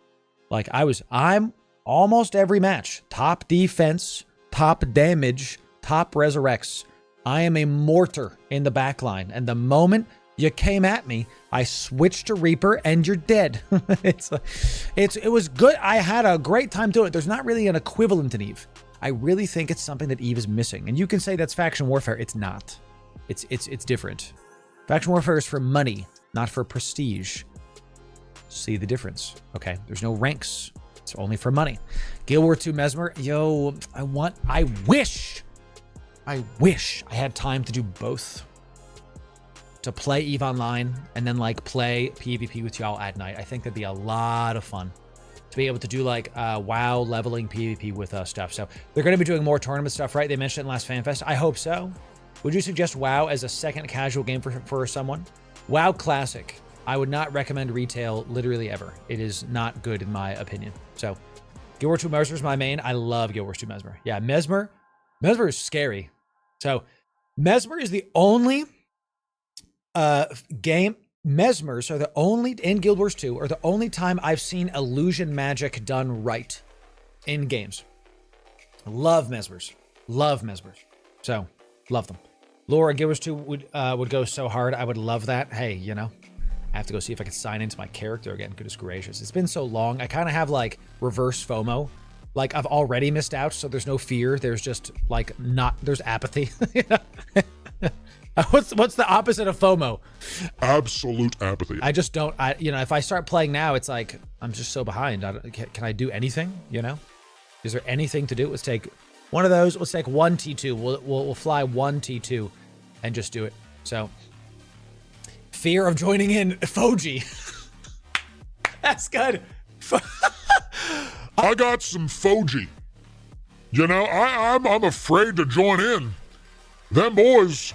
[SPEAKER 1] Like, I'm almost every match. Top defense, top damage, top resurrects. I am a mortar in the backline. And the moment you came at me, I switched to Reaper and you're dead. It was good. I had a great time doing it. There's not really an equivalent in Eve. I really think it's something that Eve is missing. And you can say that's faction warfare. It's not. It's different. Faction warfare is for money, not for prestige. See the difference. Okay, there's no ranks. It's only for money. Guild War 2 Mesmer. Yo, I wish I had time to do both. To play Eve Online and then like play PvP with y'all at night. I think that'd be a lot of fun. To be able to do like WoW leveling PvP with stuff. So they're going to be doing more tournament stuff, right? They mentioned it in last FanFest. I hope so. Would you suggest WoW as a second casual game for someone? WoW Classic. I would not recommend retail literally ever. It is not good in my opinion. So Guild Wars 2 Mesmer is my main. I love Guild Wars 2 Mesmer. Yeah, Mesmer is scary. So Mesmer is the only game. Mesmers are the only, in Guild Wars 2, are the only time I've seen illusion magic done right in games. Love Mesmers. Love Mesmers. So, love them. Laura, Guild Wars 2 would go so hard. I would love that. Hey, you know, I have to go see if I can sign into my character again. Goodness gracious. It's been so long. I kind of have like reverse FOMO. Like I've already missed out, so there's no fear. There's just like there's apathy. What's the opposite of FOMO?
[SPEAKER 3] Absolute apathy.
[SPEAKER 1] I just don't. If I start playing now, it's like I'm just so behind. Can I do anything? You know, is there anything to do? Let's take one of those. Let's take one T2. We'll fly one T2, and just do it. So, fear of joining in Foji. That's good.
[SPEAKER 3] I got some Foji. You know, I'm afraid to join in. Them boys.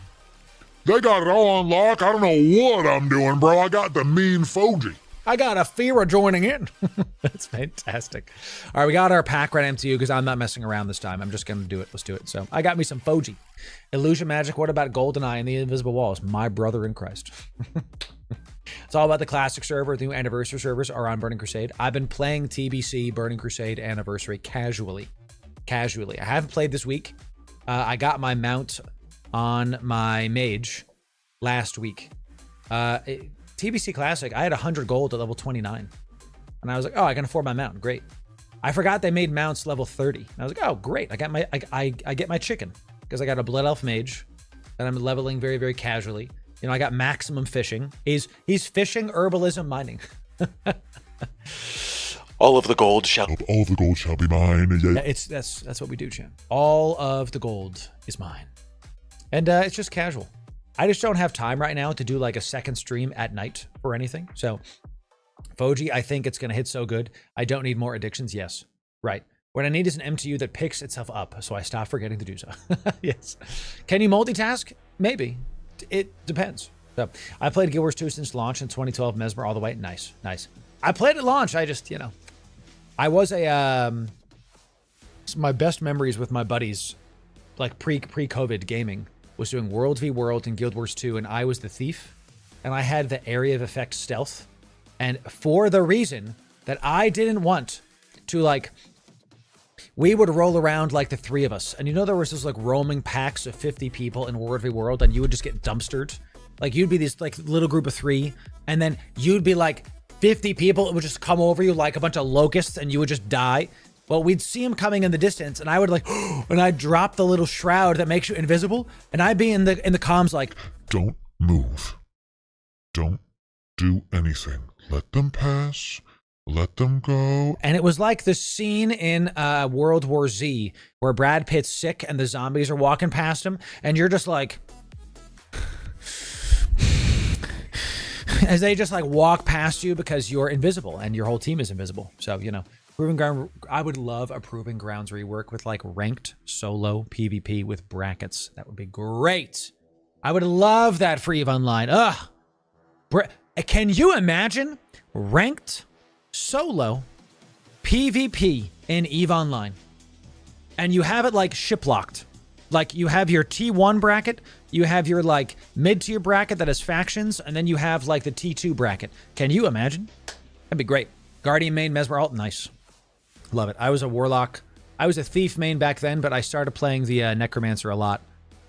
[SPEAKER 3] They got it all on lock. I don't know what I'm doing, bro. I got the mean Foji.
[SPEAKER 1] I got a fear of joining in. That's fantastic. All right, we got our pack right MTU because I'm not messing around this time. I'm just going to do it. Let's do it. So I got me some Foji. Illusion Magic. What about GoldenEye and the Invisible Walls? My brother in Christ. It's all about the classic server. The new anniversary servers are on Burning Crusade. I've been playing TBC Burning Crusade Anniversary casually. I haven't played this week. I got my mount on my mage last week. TBC Classic, I had 100 gold at level 29. And I was like, oh, I can afford my mount. Great. I forgot they made mounts level 30. And I was like, oh, great. I got my I get my chicken because I got a Blood Elf mage that I'm leveling very, very casually. You know, I got maximum fishing. He's fishing, herbalism, mining.
[SPEAKER 4] All of the gold shall
[SPEAKER 3] be mine. Yeah.
[SPEAKER 1] That's what we do, Chan. All of the gold is mine. And it's just casual. I just don't have time right now to do like a second stream at night or anything. So, Foji, I think it's going to hit so good. I don't need more addictions. Yes. Right. What I need is an MTU that picks itself up. So I stop forgetting to do so. Yes. Can you multitask? Maybe. It depends. So I played Guild Wars 2 since launch in 2012. Mesmer all the way. Nice. I played at launch. I just, I was my best memories with my buddies, like pre-COVID gaming, was doing World v World in Guild Wars 2, and I was the thief, and I had the area of effect stealth, and for the reason that I didn't want to, like, we would roll around like the three of us, and there was this like roaming packs of 50 people in World v World, and you would just get dumpstered. Like you'd be this like little group of 3, and then you'd be like 50 people. It would just come over you like a bunch of locusts, and you would just die. Well, we'd see him coming in the distance, and I would like, and I'd drop the little shroud that makes you invisible, and I'd be in the comms like,
[SPEAKER 3] don't move. Don't do anything. Let them pass. Let them go.
[SPEAKER 1] And it was like the scene in World War Z where Brad Pitt's sick and the zombies are walking past him, and you're just like, as they just like walk past you because you're invisible and your whole team is invisible. So, you know, Proving Ground, I would love a Proving Grounds rework with like ranked solo PvP with brackets. That would be great. I would love that for EVE Online. Ugh. Can you imagine ranked solo PvP in EVE Online? And you have it like shiplocked. Like you have your T1 bracket, you have your like mid-tier bracket that has factions, and then you have like the T2 bracket. Can you imagine? That'd be great. Guardian main, Mesmer ult, nice. Love it. I was a Warlock. I was a Thief main back then, but I started playing the Necromancer a lot.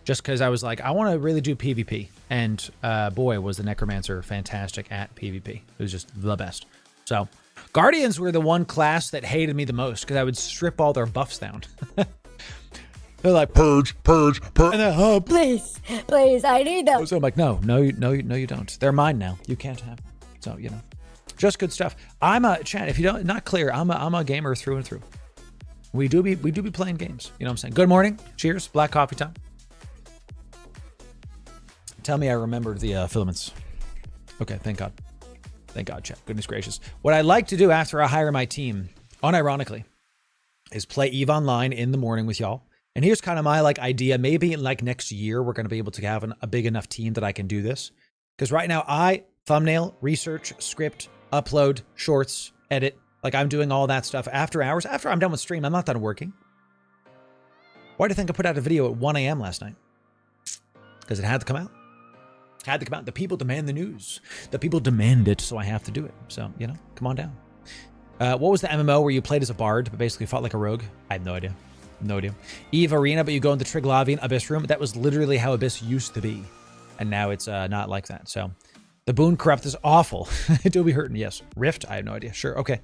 [SPEAKER 1] Just because I was like, I want to really do PvP. And boy, was the Necromancer fantastic at PvP. It was just the best. So, Guardians were the one class that hated me the most because I would strip all their buffs down. They're like, purge, purge, purge. And then, oh,
[SPEAKER 2] Please, I need them.
[SPEAKER 1] so I'm like, no, you don't. They're mine now. You can't have them. So, you know, just good stuff. I'm a Chad. If you don't, not clear, I'm a gamer through and through. We do be playing games. You know what I'm saying? Good morning. Cheers. Black coffee time. Tell me I remembered the filaments. Okay, thank God. Thank God, chat. Goodness gracious. What I like to do after I hire my team, unironically, is play EVE Online in the morning with y'all. And here's kind of my like idea. Maybe in like next year, we're going to be able to have a big enough team that I can do this. Because right now, I thumbnail, research, script, upload, shorts, edit. Like I'm doing all that stuff after hours. After I'm done with stream, I'm not done working. Why do you think I put out a video at 1 a.m. last night? Because it had to come out. Had to come out. The people demand the news. The people demand it, so I have to do it. So, you know, come on down. What was the MMO where you played as a bard, but basically fought like a rogue? I have no idea. No idea. EVE Arena, but you go into Triglavian Abyss room. That was literally how Abyss used to be. And now it's not like that. So, the Boon Corrupt is awful. It do be hurting, yes. Rift? I have no idea. Sure, okay.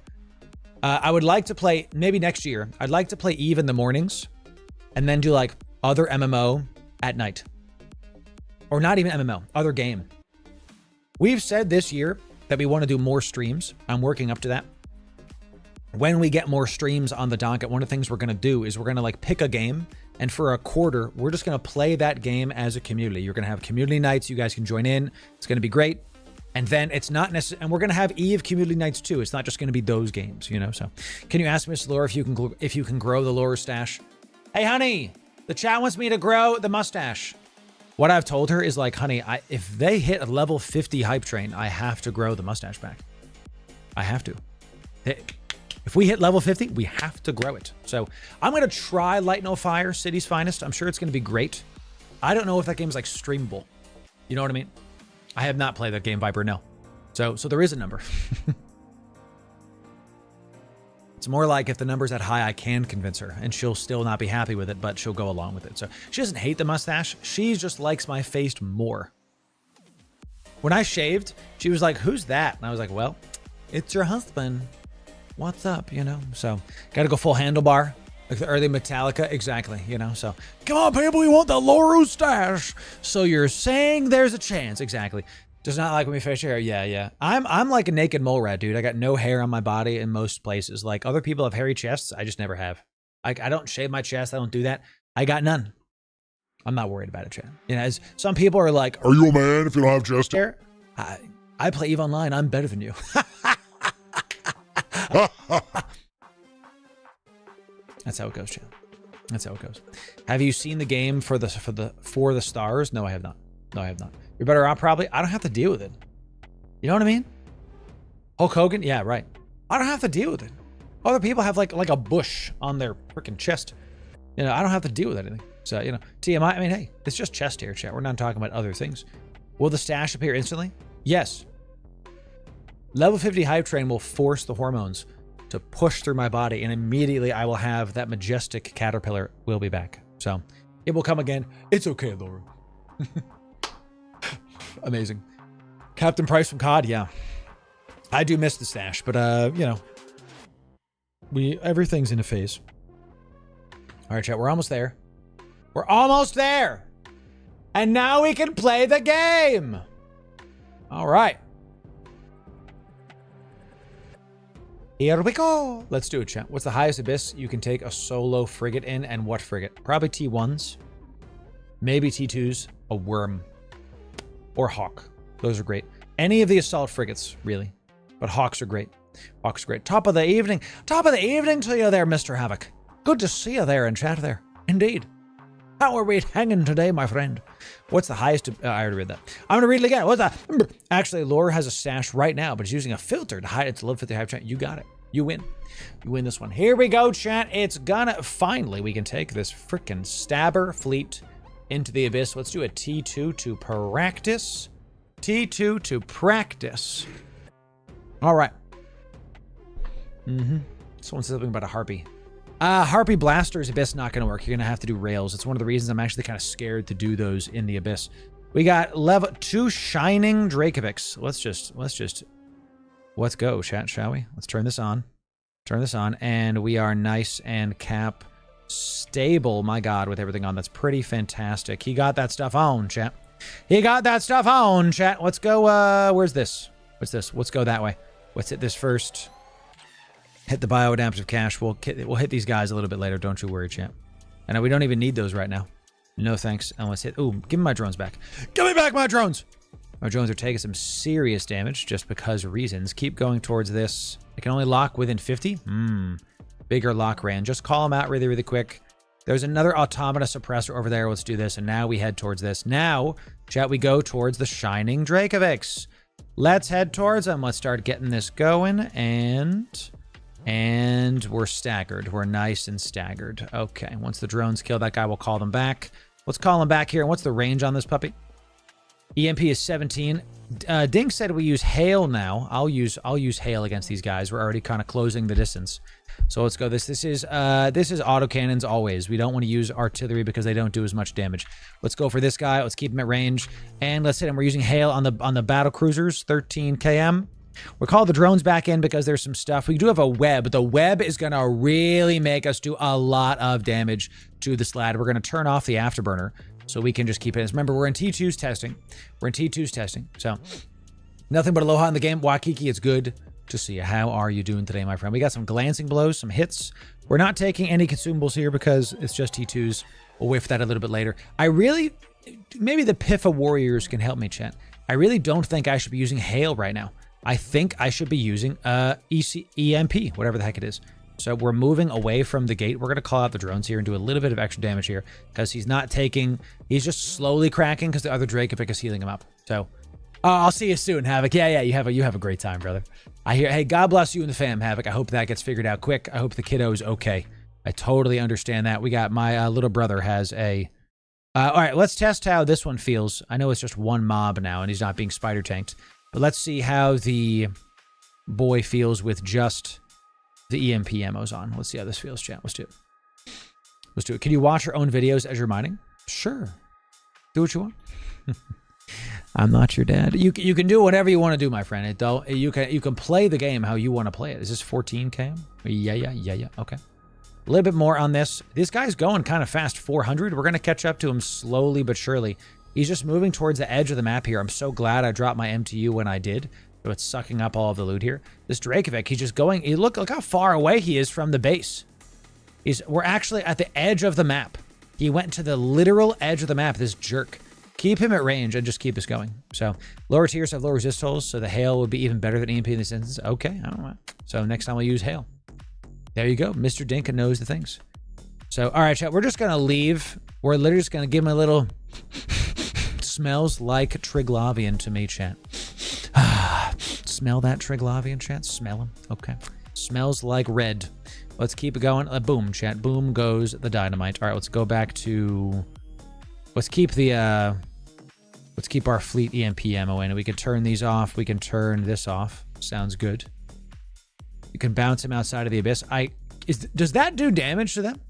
[SPEAKER 1] I would like to play, maybe next year, I'd like to play EVE in the mornings, and then do like other MMO at night. Or not even MMO, other game. We've said this year that we want to do more streams. I'm working up to that. When we get more streams on the docket, one of the things we're going to do is we're going to like pick a game, and for a quarter, we're just going to play that game as a community. You're going to have community nights. You guys can join in. It's going to be great. And then it's not necessary, and we're going to have EVE community nights too. It's not just going to be those games, you know? So can you ask Miss Laura if you can grow the Loru stash? Hey, honey, the chat wants me to grow the mustache. What I've told her is like, honey, if they hit a level 50 hype train, I have to grow the mustache back. I have to. If we hit level 50, we have to grow it. So I'm going to try Light No Fire, City's Finest. I'm sure it's going to be great. I don't know if that game's like streamable. You know what I mean? I have not played that game, Viper, no. So there is a number. It's more like if the number's that high, I can convince her, and she'll still not be happy with it, but she'll go along with it. So she doesn't hate the mustache. She just likes my face more. When I shaved, she was like, who's that? And I was like, well, it's your husband. What's up, you know? So got to go full handlebar, like the early Metallica. Exactly, you know? So come on, people, we want the Loru stash. So you're saying there's a chance. Exactly. Does not like when we facial hair. Yeah. I'm like a naked mole rat, dude. I got no hair on my body in most places. Like other people have hairy chests. I just never have. I don't shave my chest. I don't do that. I got none. I'm not worried about it, Chad. You know, as some people are like,
[SPEAKER 3] are you a man if you don't have chest hair?
[SPEAKER 1] I play EVE Online. I'm better than you. That's how it goes, Chad. That's how it goes. Have you seen the game for the stars? No, I have not. No, I have not. You're better off probably. I don't have to deal with it. You know what I mean? Hulk Hogan? Yeah, right. I don't have to deal with it. Other people have like a bush on their freaking chest. You know, I don't have to deal with anything. So, you know, TMI, I mean, hey, it's just chest hair, chat. We're not talking about other things. Will the stash appear instantly? Yes. Level 50 hype train will force the hormones to push through my body, and immediately I will have that majestic caterpillar will be back. So it will come again. It's okay, Loru. Amazing. Captain Price from COD, yeah. I do miss the stash, but you know, everything's in a phase. All right, chat, we're almost there. We're almost there. And now we can play the game. All right. Here we go. Let's do it, chat. What's the highest abyss you can take a solo frigate in, and what frigate? Probably T1s. Maybe T2s. A worm. Or hawk. Those are great. Any of the assault frigates, really. But hawks are great. Hawks are great. Top of the evening. Top of the evening to you there, Mr. Havoc. Good to see you there in chat there. Indeed. How are we hanging today, my friend? What's the highest... I already read that. I'm going to read it again. What's that? Actually, Loru has a stash right now, but he's using a filter to hide its low 50 hype chat. You got it. You win. You win this one. Here we go, chat. It's gonna... Finally, we can take this freaking stabber fleet into the abyss. Let's do a T2 to practice. T2 to practice. All right. Someone said something about a harpy. Harpy Blaster's Abyss not going to work. You're going to have to do rails. It's one of the reasons I'm actually kind of scared to do those in the Abyss. We got level 2 Shining Dracovics. Let's go, chat, shall we? Let's turn this on. Turn this on, and we are nice and cap stable, my god, with everything on. That's pretty fantastic. He got that stuff on, chat. He got that stuff on, chat. Let's go, where's this? What's this? Let's go that way. Let's hit this first. Hit the bioadaptive cache. We'll hit these guys a little bit later. Don't you worry, champ. And we don't even need those right now. No thanks. And let's hit... Ooh, give me my drones back. Give me back my drones! My drones are taking some serious damage just because reasons. Keep going towards this. It can only lock within 50? Bigger lock range. Just call them out really, really quick. There's another automata suppressor over there. Let's do this. And now we head towards this. Now, chat, we go towards the Shining Dracovics. Let's head towards them. Let's start getting this going. And we're staggered. We're nice and staggered. Okay, once the drones kill that guy, we'll call them back. Let's call them back here. And what's the range on this puppy? EMP is 17. Dink said we use hail now. I'll use hail against these guys. We're already kind of closing the distance. So let's go. This is autocannons always. We don't want to use artillery because they don't do as much damage. Let's go for this guy. Let's keep him at range. And let's hit him. We're using hail on the battle cruisers, 13 km. We'll call the drones back in because there's some stuff. We do have a web. The web is going to really make us do a lot of damage to this lad. We're going to turn off the afterburner so we can just keep it. Remember, we're in T2's testing. So nothing but aloha in the game. Waikiki, it's good to see you. How are you doing today, my friend? We got some glancing blows, some hits. We're not taking any consumables here because it's just T2s. We'll whiff that a little bit later. Maybe the Piffa Warriors can help me, chat. I really don't think I should be using hail right now. I think I should be using EMP, whatever the heck it is. So we're moving away from the gate. We're going to call out the drones here and do a little bit of extra damage here because he's just slowly cracking because the other Dracovic is healing him up. So I'll see you soon, Havoc. Yeah, you have a great time, brother. Hey, God bless you and the fam, Havoc. I hope that gets figured out quick. I hope the kiddo's okay. I totally understand that. We got my little brother has a... all right, let's test how this one feels. I know it's just one mob now and he's not being spider tanked. But let's see how the boy feels with just the EMP ammos on. Let's see how this feels, chat. Let's do it. Can you watch your own videos as you're mining? Sure. Do what you want. I'm not your dad. You can do whatever you want to do, my friend. You can play the game how you want to play it. Is this 14K? Yeah. Okay. A little bit more on this. This guy's going kind of fast, 400. We're going to catch up to him slowly but surely. He's just moving towards the edge of the map here. I'm so glad I dropped my MTU when I did. So it's sucking up all of the loot here. This Dracovic, he's just going... Look how far away he is from the base. We're actually at the edge of the map. He went to the literal edge of the map, this jerk. Keep him at range and just keep this going. So lower tiers have low resist holes, so the hail would be even better than EMP in this instance. Okay, I don't know. So next time we'll use hail. There you go. Mr. Dinka knows the things. So, all right, chat, we're just going to leave. We're literally just going to give him a little... Smells like Triglavian to me, chat. Smell that Triglavian, chat? Smell him? Okay. Smells like red. Let's keep it going. Boom, chat. Boom goes the dynamite. All right, let's go back to... Let's keep our fleet EMP ammo in. We can turn these off. We can turn this off. Sounds good. You can bounce him outside of the abyss. Does that do damage to them?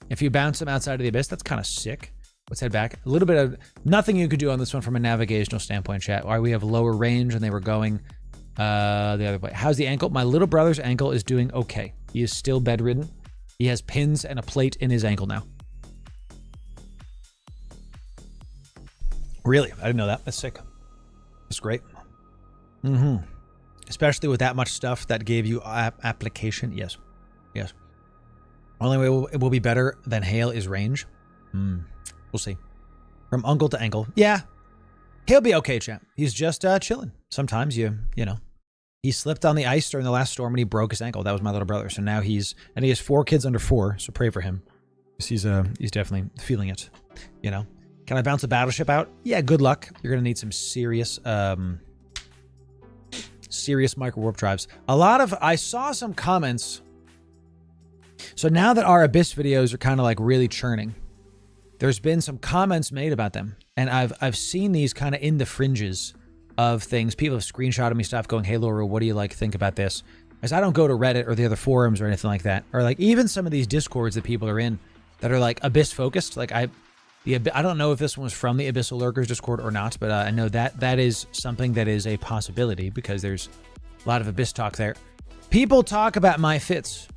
[SPEAKER 1] If you bounce him outside of the abyss, that's kind of sick. Let's head back. A little bit of nothing you could do on this one from a navigational standpoint, chat. Why we have lower range and they were going the other way. How's the ankle? My little brother's ankle is doing okay. He is still bedridden. He has pins and a plate in his ankle now. Really? I didn't know that. That's sick. That's great. especially with that much stuff that gave you application. Yes. Yes. Only way it will be better than hail is range. We'll see. From uncle to ankle. Yeah. He'll be okay, champ. He's just chilling. Sometimes you know. He slipped on the ice during the last storm and he broke his ankle. That was my little brother. So now he has 4 kids under 4. So pray for him. He's definitely feeling it. You know. Can I bounce a battleship out? Yeah, good luck. You're gonna need some serious micro warp drives. I saw some comments. So now that our Abyss videos are kind of like really churning, there's been some comments made about them. And I've seen these kind of in the fringes of things. People have screenshotted me stuff going, hey, Loru, what do you think about this? Because I don't go to Reddit or the other forums or anything like that. Or like even some of these Discords that people are in that are like Abyss focused. Like I don't know if this one was from the Abyssal Lurkers Discord or not, but I know that is something that is a possibility because there's a lot of Abyss talk there. People talk about my fits.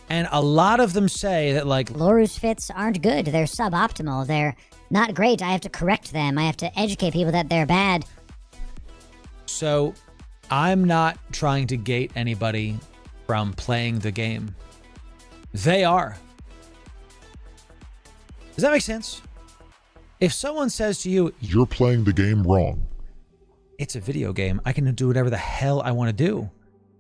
[SPEAKER 1] And a lot of them say that like
[SPEAKER 2] Loru's fits aren't good. They're suboptimal. They're not great. I have to correct them. I have to educate people that they're bad.
[SPEAKER 1] So I'm not trying to gate anybody from playing the game. They are. Does that make sense? If someone says to you,
[SPEAKER 3] you're playing the game wrong.
[SPEAKER 1] It's a video game. I can do whatever the hell I want to do.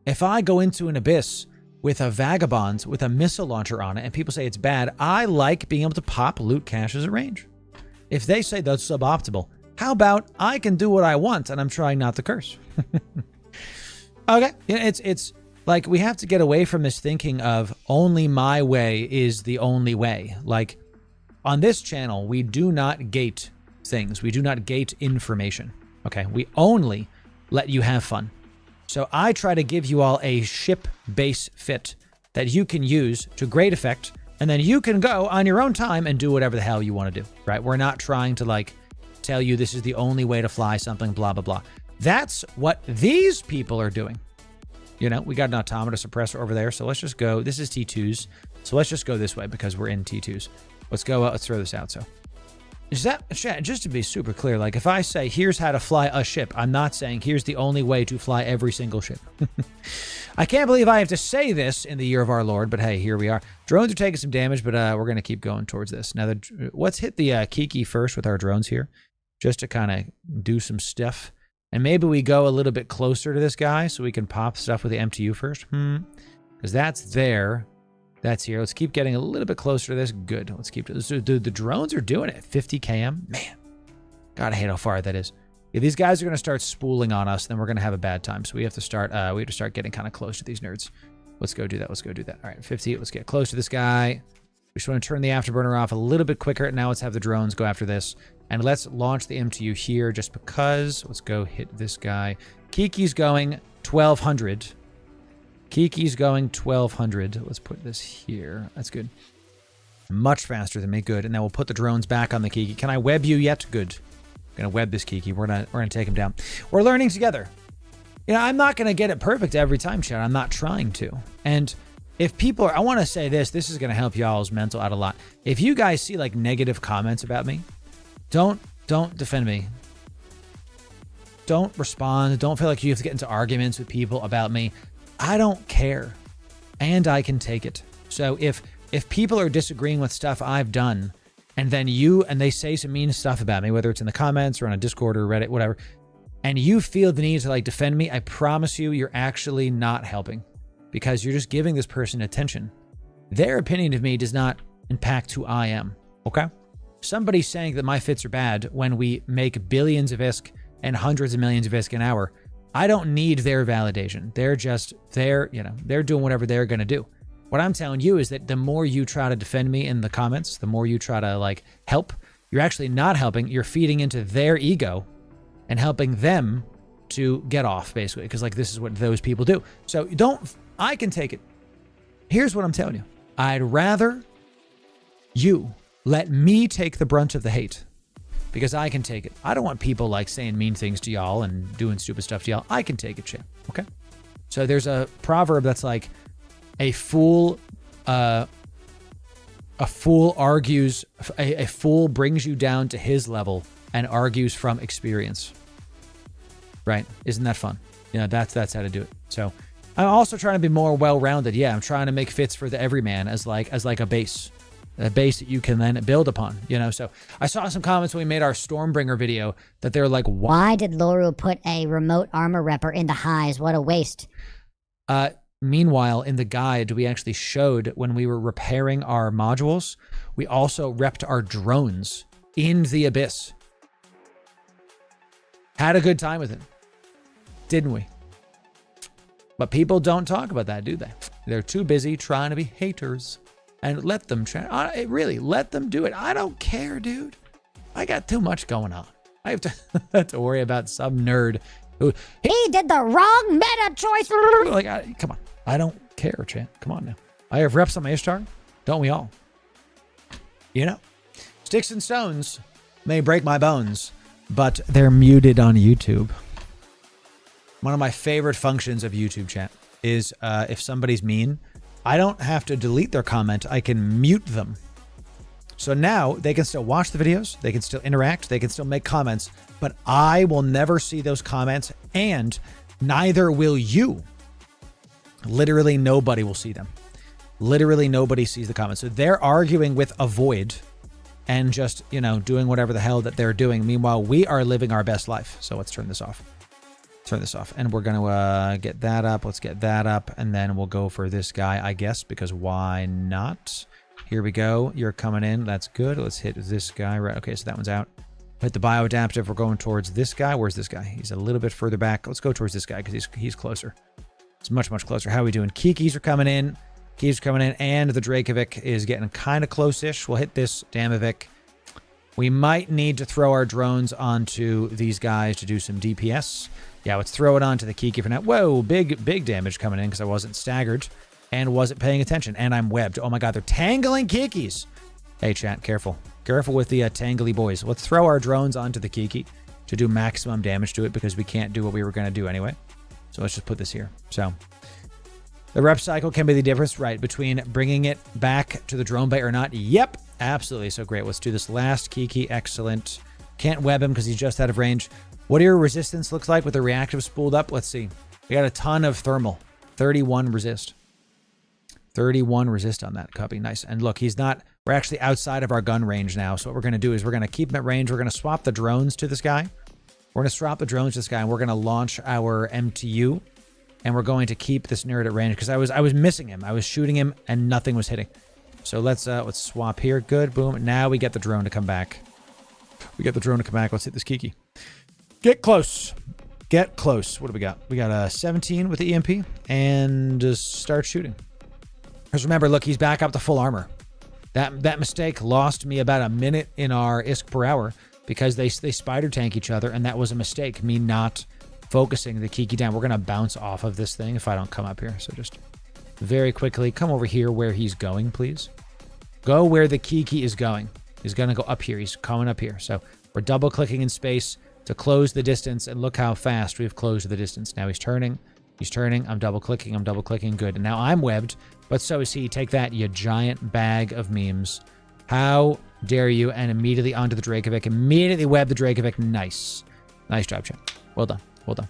[SPEAKER 1] If I go into an Abyss with a Vagabond with a missile launcher on it and people say it's bad, I like being able to pop loot caches at range. If they say that's suboptimal, how about I can do what I want and I'm trying not to curse? Okay. Yeah, it's like we have to get away from this thinking of only my way is the only way. Like on this channel, we do not gate things. We do not gate information. Okay. We only let you have fun. So I try to give you all a ship base fit that you can use to great effect, and then you can go on your own time and do whatever the hell you want to do, right? We're not trying to like tell you this is the only way to fly something, blah, blah, blah. That's what these people are doing. You know, we got an automata suppressor over there, so let's just go. This is T2s, so let's just go this way because we're in T2s. Let's go, let's throw this out, so. Is that, just to be super clear, like if I say here's how to fly a ship, I'm not saying here's the only way to fly every single ship. I can't believe I have to say this in the year of our Lord, but hey, here we are. Drones are taking some damage, but we're going to keep going towards this. Now, let's hit the Kiki first with our drones here, just to kind of do some stuff. And maybe we go a little bit closer to this guy so we can pop stuff with the MTU first. Because that's there. That's here. Let's keep getting a little bit closer to this. Good. Let's keep this. Dude, the drones are doing it. 50 km. Man. God, I hate how far that is. Yeah, these guys are going to start spooling on us, then we're going to have a bad time. So we have to start getting kind of close to these nerds. Let's go do that. Let's go do that. All right, 50. Let's get close to this guy. We just want to turn the afterburner off a little bit quicker. Now let's have the drones go after this. And let's launch the MTU here just because. Let's go hit this guy. Kiki's going 1200. Kiki's going 1200. Let's put this here. That's good. Much faster than me. Good. And then we'll put the drones back on the Kiki. Can I web you yet? Good. I'm going to web this Kiki. We're gonna take him down. We're learning together. You know, I'm not going to get it perfect every time, chat. I'm not trying to. And if people are, I want to say this is going to help y'all's mental out a lot. If you guys see like negative comments about me, don't defend me. Don't respond. Don't feel like you have to get into arguments with people about me. I don't care, and I can take it. So if people are disagreeing with stuff I've done, and then they say some mean stuff about me, whether it's in the comments or on a Discord or Reddit, whatever, and you feel the need to like defend me, I promise you, you're actually not helping because you're just giving this person attention. Their opinion of me does not impact who I am. Okay? Somebody saying that my fits are bad when we make billions of ISK and hundreds of millions of ISK an hour. I don't need their validation. They're doing whatever they're going to do. What I'm telling you is that the more you try to defend me in the comments, the more you try to like help, you're actually not helping. You're feeding into their ego and helping them to get off basically. Because like this is what those people do. So I can take it. Here's what I'm telling you. I'd rather you let me take the brunt of the hate. Because I can take it. I don't want people like saying mean things to y'all and doing stupid stuff to y'all. I can take it, shit. Okay? So there's a proverb that's like, a fool brings you down to his level and argues from experience. Right? Isn't that fun? You know, that's how to do it. So I'm also trying to be more well-rounded. Yeah, I'm trying to make fits for the everyman as like a base that you can then build upon, you know? So I saw some comments when we made our Stormbringer video that they're like,
[SPEAKER 2] why did Loru put a remote armor repper into highs? What a waste.
[SPEAKER 1] Meanwhile, in the guide, we actually showed when we were repairing our modules, we also repped our drones in the abyss. Had a good time with it, didn't we? But people don't talk about that, do they? They're too busy trying to be haters. And let them try. Really, let them do it. I don't care, dude. I got too much going on. I have to worry about some nerd who
[SPEAKER 2] he did the wrong meta choice.
[SPEAKER 1] Like, come on. I don't care, chat. Come on now. I have reps on my Ishtar. Don't we all? You know, sticks and stones may break my bones, but they're muted on YouTube. One of my favorite functions of YouTube chat is if somebody's mean, I don't have to delete their comment. I can mute them. So now they can still watch the videos. They can still interact. They can still make comments, but I will never see those comments, and neither will you. Literally nobody will see them. Literally nobody sees the comments. So they're arguing with a void and just, you know, doing whatever the hell that they're doing. Meanwhile, we are living our best life. So let's turn this off. Turn this off, and we're gonna get that up. Let's get that up, and then we'll go for this guy, I guess, because why not? Here we go. You're coming in. That's good. Let's hit this guy. Right. Okay, so that one's out. Hit the bioadaptive. We're going towards this guy. Where's this guy? He's a little bit further back. Let's go towards this guy because he's closer. It's much closer. How are we doing? Kikis are coming in. Kikis are coming in, and the Dracovic is getting kind of close-ish. We'll hit this Damovic. We might need to throw our drones onto these guys to do some DPS. Yeah, let's throw it onto the Kiki for now. Whoa, big damage coming in because I wasn't staggered and wasn't paying attention. And I'm webbed. Oh my god, they're tangling Kikis. Hey, chat, careful. Careful with the tangly boys. Let's throw our drones onto the Kiki to do maximum damage to it because we can't do what we were going to do anyway. So let's just put this here. So the rep cycle can be the difference, right, between bringing it back to the drone bay or not. Yep, absolutely. So great. Let's do this last Kiki. Excellent. Can't web him because he's just out of range. What do your resistance looks like with the reactive spooled up? Let's see. We got a ton of thermal. 31 resist. 31 resist on that. Copy. Nice. And look, he's not... We're actually outside of our gun range now. So what we're going to do is we're going to keep him at range. We're going to swap the drones to this guy. We're going to swap the drones to this guy, and we're going to launch our MTU. And we're going to keep this nerd at range because I was missing him. I was shooting him, and nothing was hitting. So let's swap here. Good. Boom. Now we get the drone to come back. We get the drone to come back. Let's hit this Kiki. Get close. Get close. What do we got? We got a 17 with the EMP and just start shooting. Because remember, look, he's back up to full armor. That mistake lost me about a minute in our ISK per hour because they spider tank each other, and that was a mistake. Me not focusing the Kiki down. We're going to bounce off of this thing if I don't come up here. So just very quickly come over here where he's going, please. Go where the Kiki is going. He's going to go up here. He's coming up here. So we're double clicking in space to close the distance, and look how fast we've closed the distance. Now he's turning. He's turning. I'm double clicking. I'm double clicking. Good. And now I'm webbed, but so is he. Take that, you giant bag of memes. How dare you? And immediately onto the Dracovic. Immediately web the Dracovic. Nice. Nice job, chat. Well done. Well done.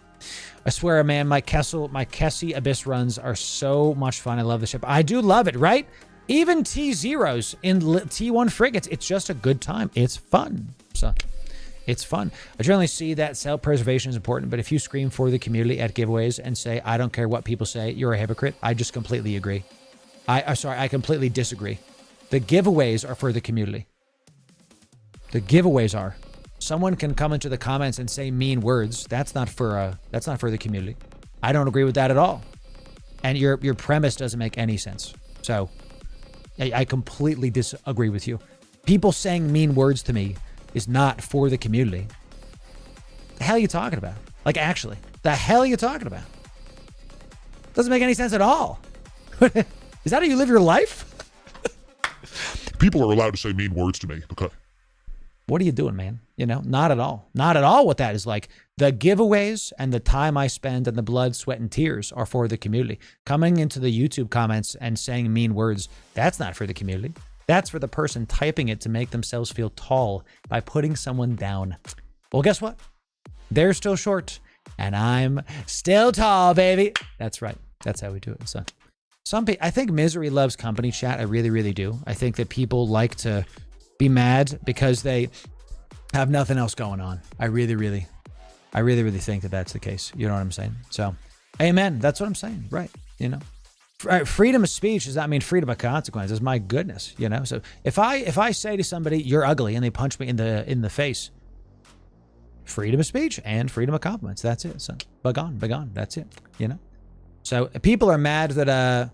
[SPEAKER 1] I swear, man, my Kessie Abyss runs are so much fun. I love the ship. I do love it, right? Even T0s in T1 frigates, it's just a good time. It's fun. So it's fun. I generally see that self-preservation is important, but if you scream for the community at giveaways and say, I don't care what people say, you're a hypocrite, I just completely agree. I completely disagree. The giveaways are for the community. The giveaways are. Someone can come into the comments and say mean words. That's not for the community. I don't agree with that at all. And your premise doesn't make any sense. So I completely disagree with you. People saying mean words to me is not for the community. The hell are you talking about? Like, actually, the hell are you talking about? Doesn't make any sense at all. Is that how you live your life?
[SPEAKER 3] People are allowed to say mean words to me. Okay.
[SPEAKER 1] What are you doing, man? You know, not at all. Not at all what that is like. The giveaways and the time I spend and the blood, sweat, and tears are for the community. Coming into the YouTube comments and saying mean words, that's not for the community. That's for the person typing it to make themselves feel tall by putting someone down. Well, guess what? They're still short. And I'm still tall, baby. That's right. That's how we do it. So I think misery loves company, chat. I really, really do. I think that people like to be mad because they have nothing else going on. I really, really think that that's the case. You know what I'm saying? So, amen. That's what I'm saying. Right. You know, freedom of speech does not mean freedom of consequences. My goodness. You know, so if I say to somebody, you're ugly, and they punch me in the face, freedom of speech and freedom of compliments. That's it. So, begone. That's it. You know? So people are mad that,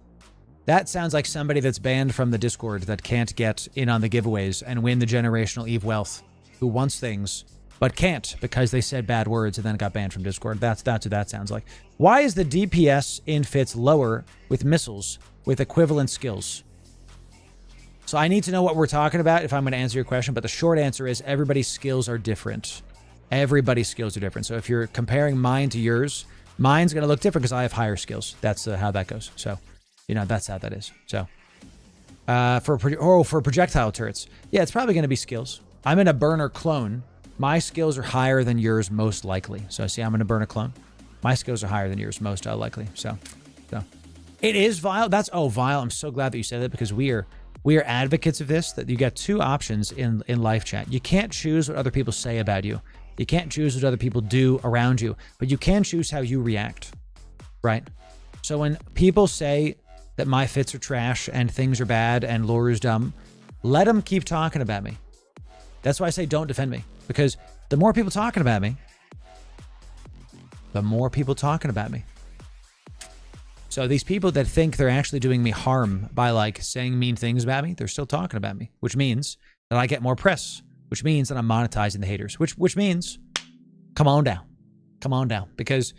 [SPEAKER 1] that sounds like somebody that's banned from the Discord that can't get in on the giveaways and win the generational Eve wealth, who wants things but can't because they said bad words and then got banned from Discord. That's what that sounds like. Why is the DPS in Fits lower with missiles with equivalent skills? So I need to know what we're talking about if I'm going to answer your question, but the short answer is everybody's skills are different. Everybody's skills are different. So if you're comparing mine to yours, mine's going to look different because I have higher skills. That's how that goes. So, you know, that's how that is. So, for projectile turrets, yeah, it's probably going to be skills. I'm in a burner clone. My skills are higher than yours, most likely. So, see, I'm in a burner clone. My skills are higher than yours, most likely. So, it is Vile. Vile. I'm so glad that you said that because we are advocates of this. That you got two options in live chat. You can't choose what other people say about you. You can't choose what other people do around you, but you can choose how you react, right? So when people say that my fits are trash and things are bad and Loru's dumb, let them keep talking about me. That's why I say don't defend me, because the more people talking about me, the more people talking about me. So these people that think they're actually doing me harm by like saying mean things about me, they're still talking about me, which means that I get more press, which means that I'm monetizing the haters, which means come on down. Because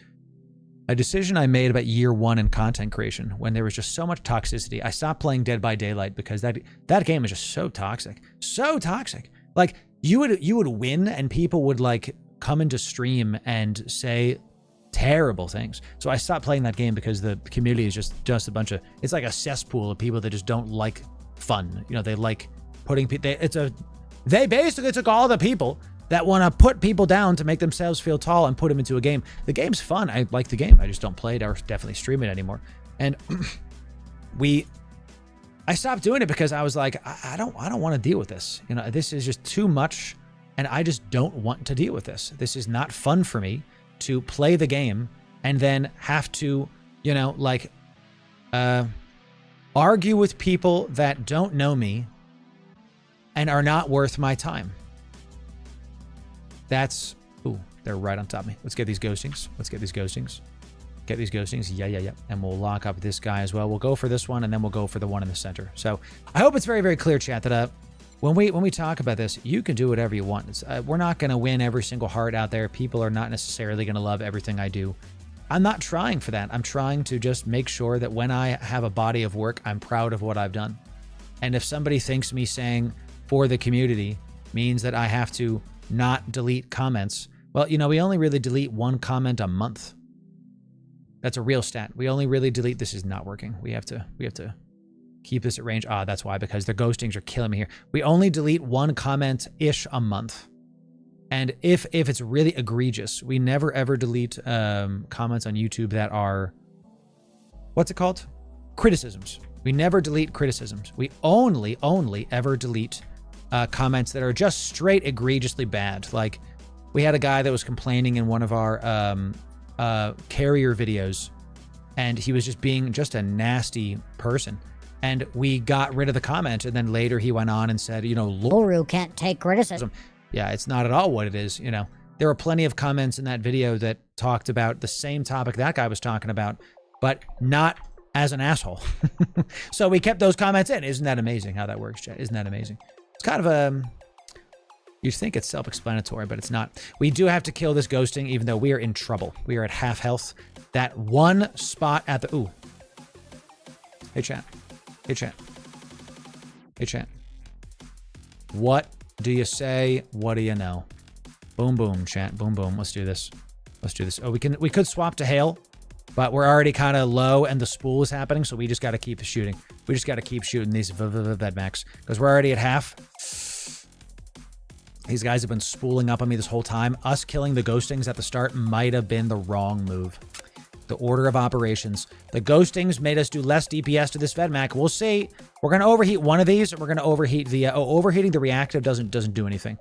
[SPEAKER 1] a decision I made about year one in content creation, when there was just so much toxicity, I stopped playing Dead by Daylight because that game is just so toxic. Like you would win and people would like come into stream and say terrible things. So I stopped playing that game because the community is just a bunch of, it's like a cesspool of people that just don't like fun. You know, they like putting people, they basically took all the people that want to put people down to make themselves feel tall and put them into a game. The game's fun. I like the game. I just don't play it or definitely stream it anymore. And I stopped doing it because I was like, I don't want to deal with this. You know, this is just too much and I just don't want to deal with this. This is not fun for me to play the game and then have to, you know, like, argue with people that don't know me and are not worth my time. That's, ooh, they're right on top of me. Let's get these ghostings. Get these ghostings. Yeah. And we'll lock up this guy as well. We'll go for this one and then we'll go for the one in the center. So I hope it's very, very clear, chat, that when we talk about this, you can do whatever you want. We're not going to win every single heart out there. People are not necessarily going to love everything I do. I'm not trying for that. I'm trying to just make sure that when I have a body of work, I'm proud of what I've done. And if somebody thinks me saying for the community means that I have to not delete comments, well, you know, we only really delete one comment a month. That's a real stat. We only really delete, this is not working. We have to keep this at range. Ah, that's why, because the ghostings are killing me here. We only delete one comment-ish a month. And if it's really egregious, we never ever delete comments on YouTube that are, what's it called? Criticisms. We never delete criticisms. We only ever delete comments that are just straight egregiously bad. Like, we had a guy that was complaining in one of our carrier videos, and he was just being just a nasty person. And we got rid of the comment, and then later he went on and said, you know,
[SPEAKER 2] Loru can't take criticism.
[SPEAKER 1] Yeah, it's not at all what it is. You know, there were plenty of comments in that video that talked about the same topic that guy was talking about, but not as an asshole. So we kept those comments in. Isn't that amazing how that works, Chet? Isn't that amazing? It's kind of you'd think it's self-explanatory, but it's not. We do have to kill this ghosting, even though we are in trouble. We are at half health. That one spot at the, ooh. Hey, chat. Hey, chat. Hey, chat. What do you say? What do you know? Boom, boom, chat. Boom, boom. Let's do this. Let's do this. Oh, we could swap to hail, but we're already kind of low and the spool is happening, so we just got to keep shooting. We just got to keep shooting these Vedmax because we're already at half. These guys have been spooling up on me this whole time. Us killing the ghostings at the start might have been the wrong move. The order of operations. The ghostings made us do less DPS to this Vedmak. We'll see. We're going to overheat one of these. We're going to overheat the... overheating the reactive doesn't do anything.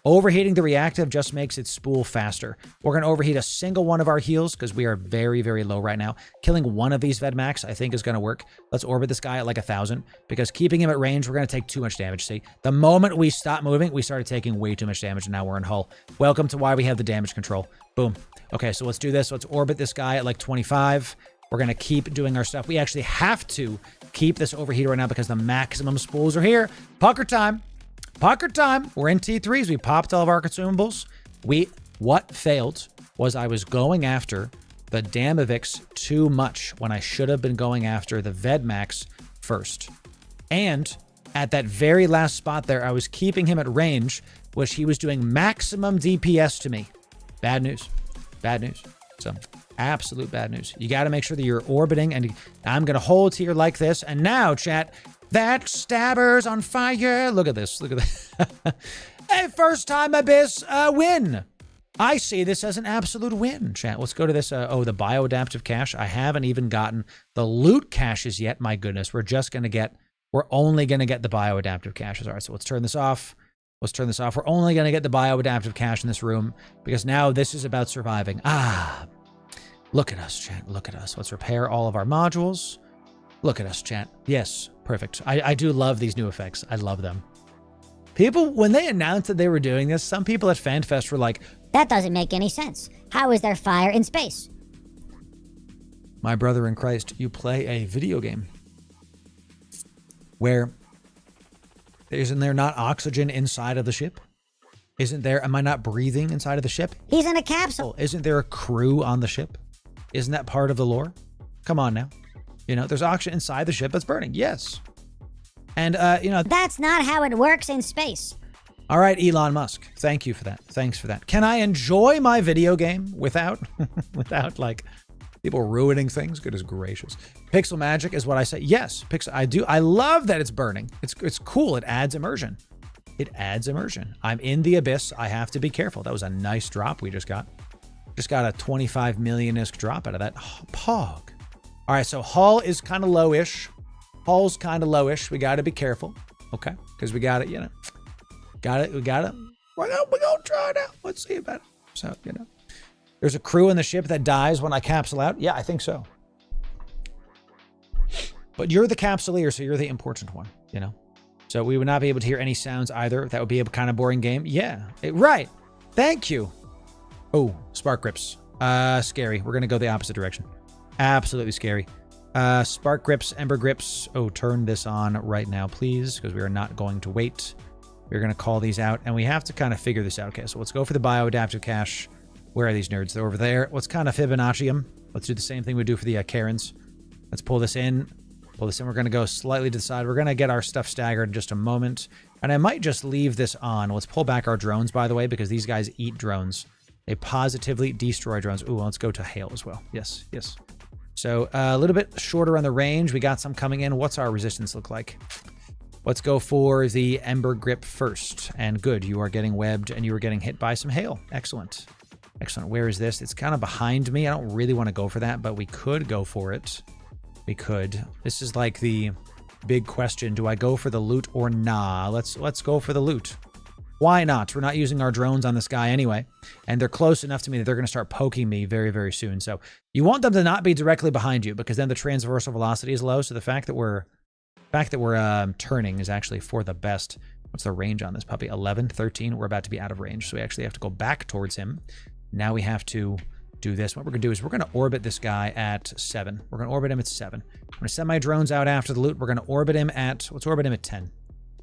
[SPEAKER 1] Overheating the reactive just makes it spool faster. We're going to overheat a single one of our heals because we are very, very low right now. Killing one of these Vedmaks, I think, is going to work. Let's orbit this guy at like 1,000 because keeping him at range, we're going to take too much damage. See, the moment we stopped moving, we started taking way too much damage, and now we're in hull. Welcome to why we have the damage control. Boom. Okay, so let's do this. Let's orbit this guy at like 25. We're going to keep doing our stuff. We actually have to keep this overheat right now because the maximum spools are here. Pucker time. Pucker time. We're in T3s. We popped all of our consumables. What failed was I was going after the Damavix too much when I should have been going after the Vedmax first. And at that very last spot there, I was keeping him at range, which he was doing maximum DPS to me. Bad news. Bad news. So, absolute bad news. You got to make sure that you're orbiting, and I'm going to hold here like this. And now, chat, that stabber's on fire. Look at this. Look at this. Hey, first time Abyss win. I see this as an absolute win, chat. Let's go to this. The bioadaptive cache. I haven't even gotten the loot caches yet. My goodness. We're only going to get the bioadaptive caches. All right, so let's turn this off. Let's turn this off. We're only going to get the bioadaptive cache in this room because now this is about surviving. Look at us, chat. Look at us. Let's repair all of our modules. Look at us, chat. Yes, perfect. I do love these new effects. I love them. People, when they announced that they were doing this, some people at FanFest were like,
[SPEAKER 2] that doesn't make any sense. How is there fire in space?
[SPEAKER 1] my brother in Christ, you play a video game where isn't there not oxygen inside of the ship? Isn't there, am I not breathing inside of the ship?
[SPEAKER 2] He's in a capsule.
[SPEAKER 1] Isn't there a crew on the ship? Isn't that part of the lore? Come on now. You know, there's oxygen inside the ship that's burning. Yes. And, you know.
[SPEAKER 2] That's not how it works in space.
[SPEAKER 1] All right, Elon Musk. Thank you for that. Thanks for that. Can I enjoy my video game without, like, people ruining things? Goodness gracious. Pixel magic is what I say. Yes, I do. I love that it's burning. It's cool. It adds immersion. It adds immersion. I'm in the abyss. I have to be careful. That was a nice drop we just got. Just got a 25 million-isk drop out of that. Oh, pog. All right, so hull is kind of lowish. Hull's kind of lowish. We got to be careful, okay? Because we got it, you know. Got it. We're gonna try it out. Let's see about it. So, you know. There's a crew in the ship that dies when I capsule out. Yeah, I think so. But you're the capsuleer, so you're the important one, you know. So we would not be able to hear any sounds either. That would be a kind of boring game. Yeah, right. Thank you. Oh, spark grips. Scary. We're going to go the opposite direction. Absolutely scary. Spark grips, ember grips. Oh, turn this on right now, please, because we are not going to wait. We're going to call these out, and we have to kind of figure this out. Okay, so let's go for the bioadaptive cache. Where are these nerds? They're over there. Let's kind of Fibonacci them. Let's do the same thing we do for the Karens. Let's pull this in. Pull this in. We're going to go slightly to the side. We're going to get our stuff staggered in just a moment. And I might just leave this on. Let's pull back our drones, by the way, because these guys eat drones. They positively destroy drones. Ooh, let's go to hail as well. Yes, yes. So a little bit shorter on the range. We got some coming in. What's our resistance look like? Let's go for the Ember Grip first. And good, you are getting webbed and you are getting hit by some hail. Excellent. Excellent. Where is this? It's kind of behind me. I don't really want to go for that, but we could go for it. We could. This is like the big question. Do I go for the loot or nah? Let's go for the loot. Why not? We're not using our drones on this guy anyway. And they're close enough to me that they're going to start poking me very, very soon. So you want them to not be directly behind you because then the transversal velocity is low. So the fact that we're turning is actually for the best. What's the range on this puppy? 11, 13. We're about to be out of range. So we actually have to go back towards him. Now we have to do this. What we're going to do is we're going to orbit this guy at 7. We're going to orbit him at 7. I'm going to send my drones out after the loot. We're going to orbit him at, let's orbit him at 10.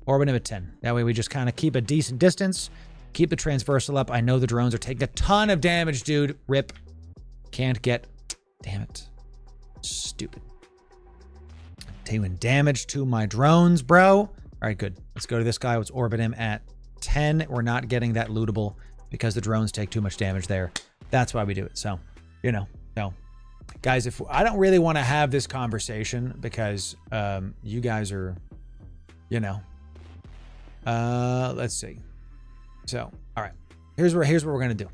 [SPEAKER 1] Orbit him at 10. That way we just kind of keep a decent distance, keep the transversal up. I know the drones are taking a ton of damage, dude. Rip. Can't get, damn it. Stupid. Taking damage to my drones, bro. All right, good. Let's go to this guy. Let's orbit him at 10. We're not getting that lootable because the drones take too much damage there. That's why we do it. So, you know, no. Guys, if I don't really want to have this conversation because you guys are, you know, let's see. So, all right. Here's what we're gonna do.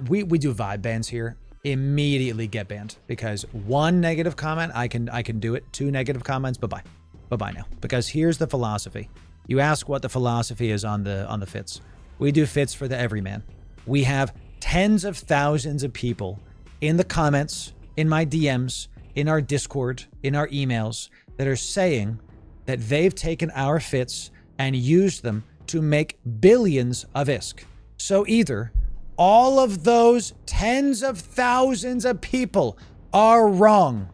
[SPEAKER 1] We do vibe bans here. Immediately get banned because 1 negative comment, I can do it. 2 negative comments, bye-bye now. Because here's the philosophy. You ask what the philosophy is on the fits. We do fits for the everyman. We have tens of thousands of people in the comments, in my DMs, in our Discord, in our emails that are saying that they've taken our fits and used them to make billions of ISK. So either all of those tens of thousands of people are wrong,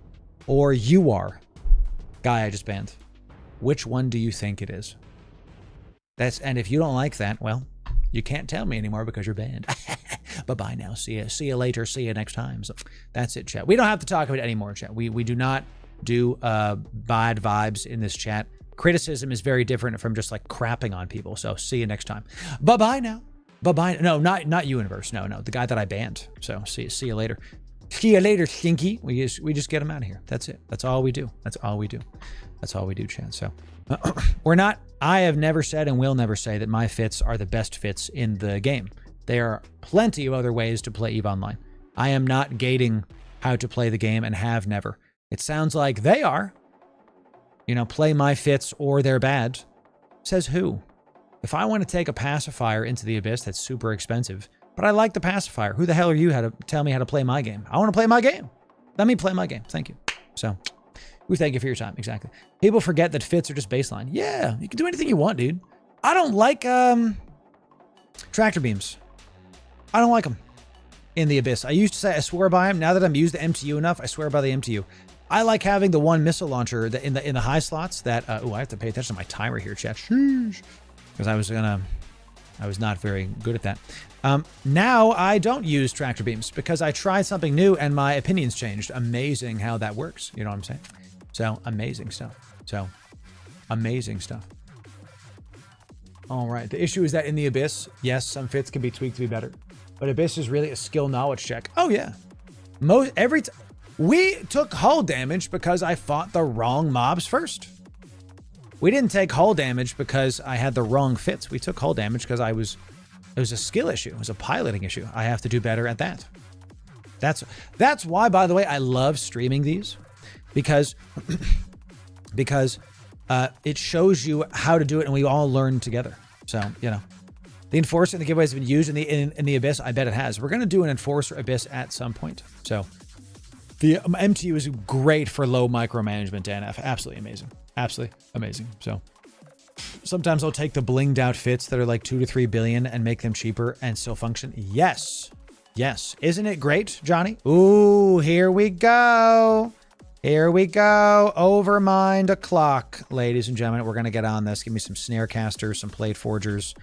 [SPEAKER 1] or you are. Guy I just banned. Which one do you think it is? And if you don't like that, well, you can't tell me anymore because you're banned. Bye-bye now. See you later. See you next time. So that's it, chat. We don't have to talk about it anymore, chat. We do not do bad vibes in this chat. Criticism is very different from just like crapping on people. So see you next time. Bye-bye now. Bye-bye. No, not Universe. No. The guy that I banned. So see you later. See you later, Stinky. We just get him out of here. That's it. That's all we do. That's all we do. That's all we do, chat. So I have never said and will never say that my fits are the best fits in the game. There are plenty of other ways to play EVE Online. I am not gating how to play the game and have never. It sounds like they are. You know, play my fits or they're bad. Says who? If I want to take a pacifier into the abyss, that's super expensive. But I like the pacifier. Who the hell are you to tell me how to play my game? I want to play my game. Let me play my game. Thank you. So, we thank you for your time. Exactly. People forget that fits are just baseline. Yeah, you can do anything you want, dude. I don't like tractor beams. I don't like them in the abyss. I used to say I swear by them. Now that I'm used the MTU enough, I swear by the MTU. I like having the one missile launcher that in the high slots that I have to pay attention to my timer here, chat. Sheesh. Because I was not very good at that. Now I don't use tractor beams because I tried something new and my opinions changed. Amazing how that works. You know what I'm saying? So amazing stuff. All right. The issue is that in the abyss, yes, some fits can be tweaked to be better, but abyss is really a skill knowledge check. Oh yeah. We took hull damage because I fought the wrong mobs first. We didn't take hull damage because I had the wrong fits. We took hull damage because it was a skill issue. It was a piloting issue. I have to do better at that. That's why, by the way, I love streaming these because it shows you how to do it and we all learn together. So, you know, the Enforcer and the giveaways have been used in the Abyss. I bet it has. We're going to do an Enforcer Abyss at some point. So the MTU is great for low micromanagement, DNF. Absolutely amazing. Absolutely amazing. So sometimes I'll take the blinged out fits that are like 2 to 3 billion and make them cheaper and still function. Yes. Yes. Isn't it great, Johnny? Ooh, here we go. Here we go. Overmind a clock, ladies and gentlemen. We're going to get on this. Give me some snare casters, some plate forgers.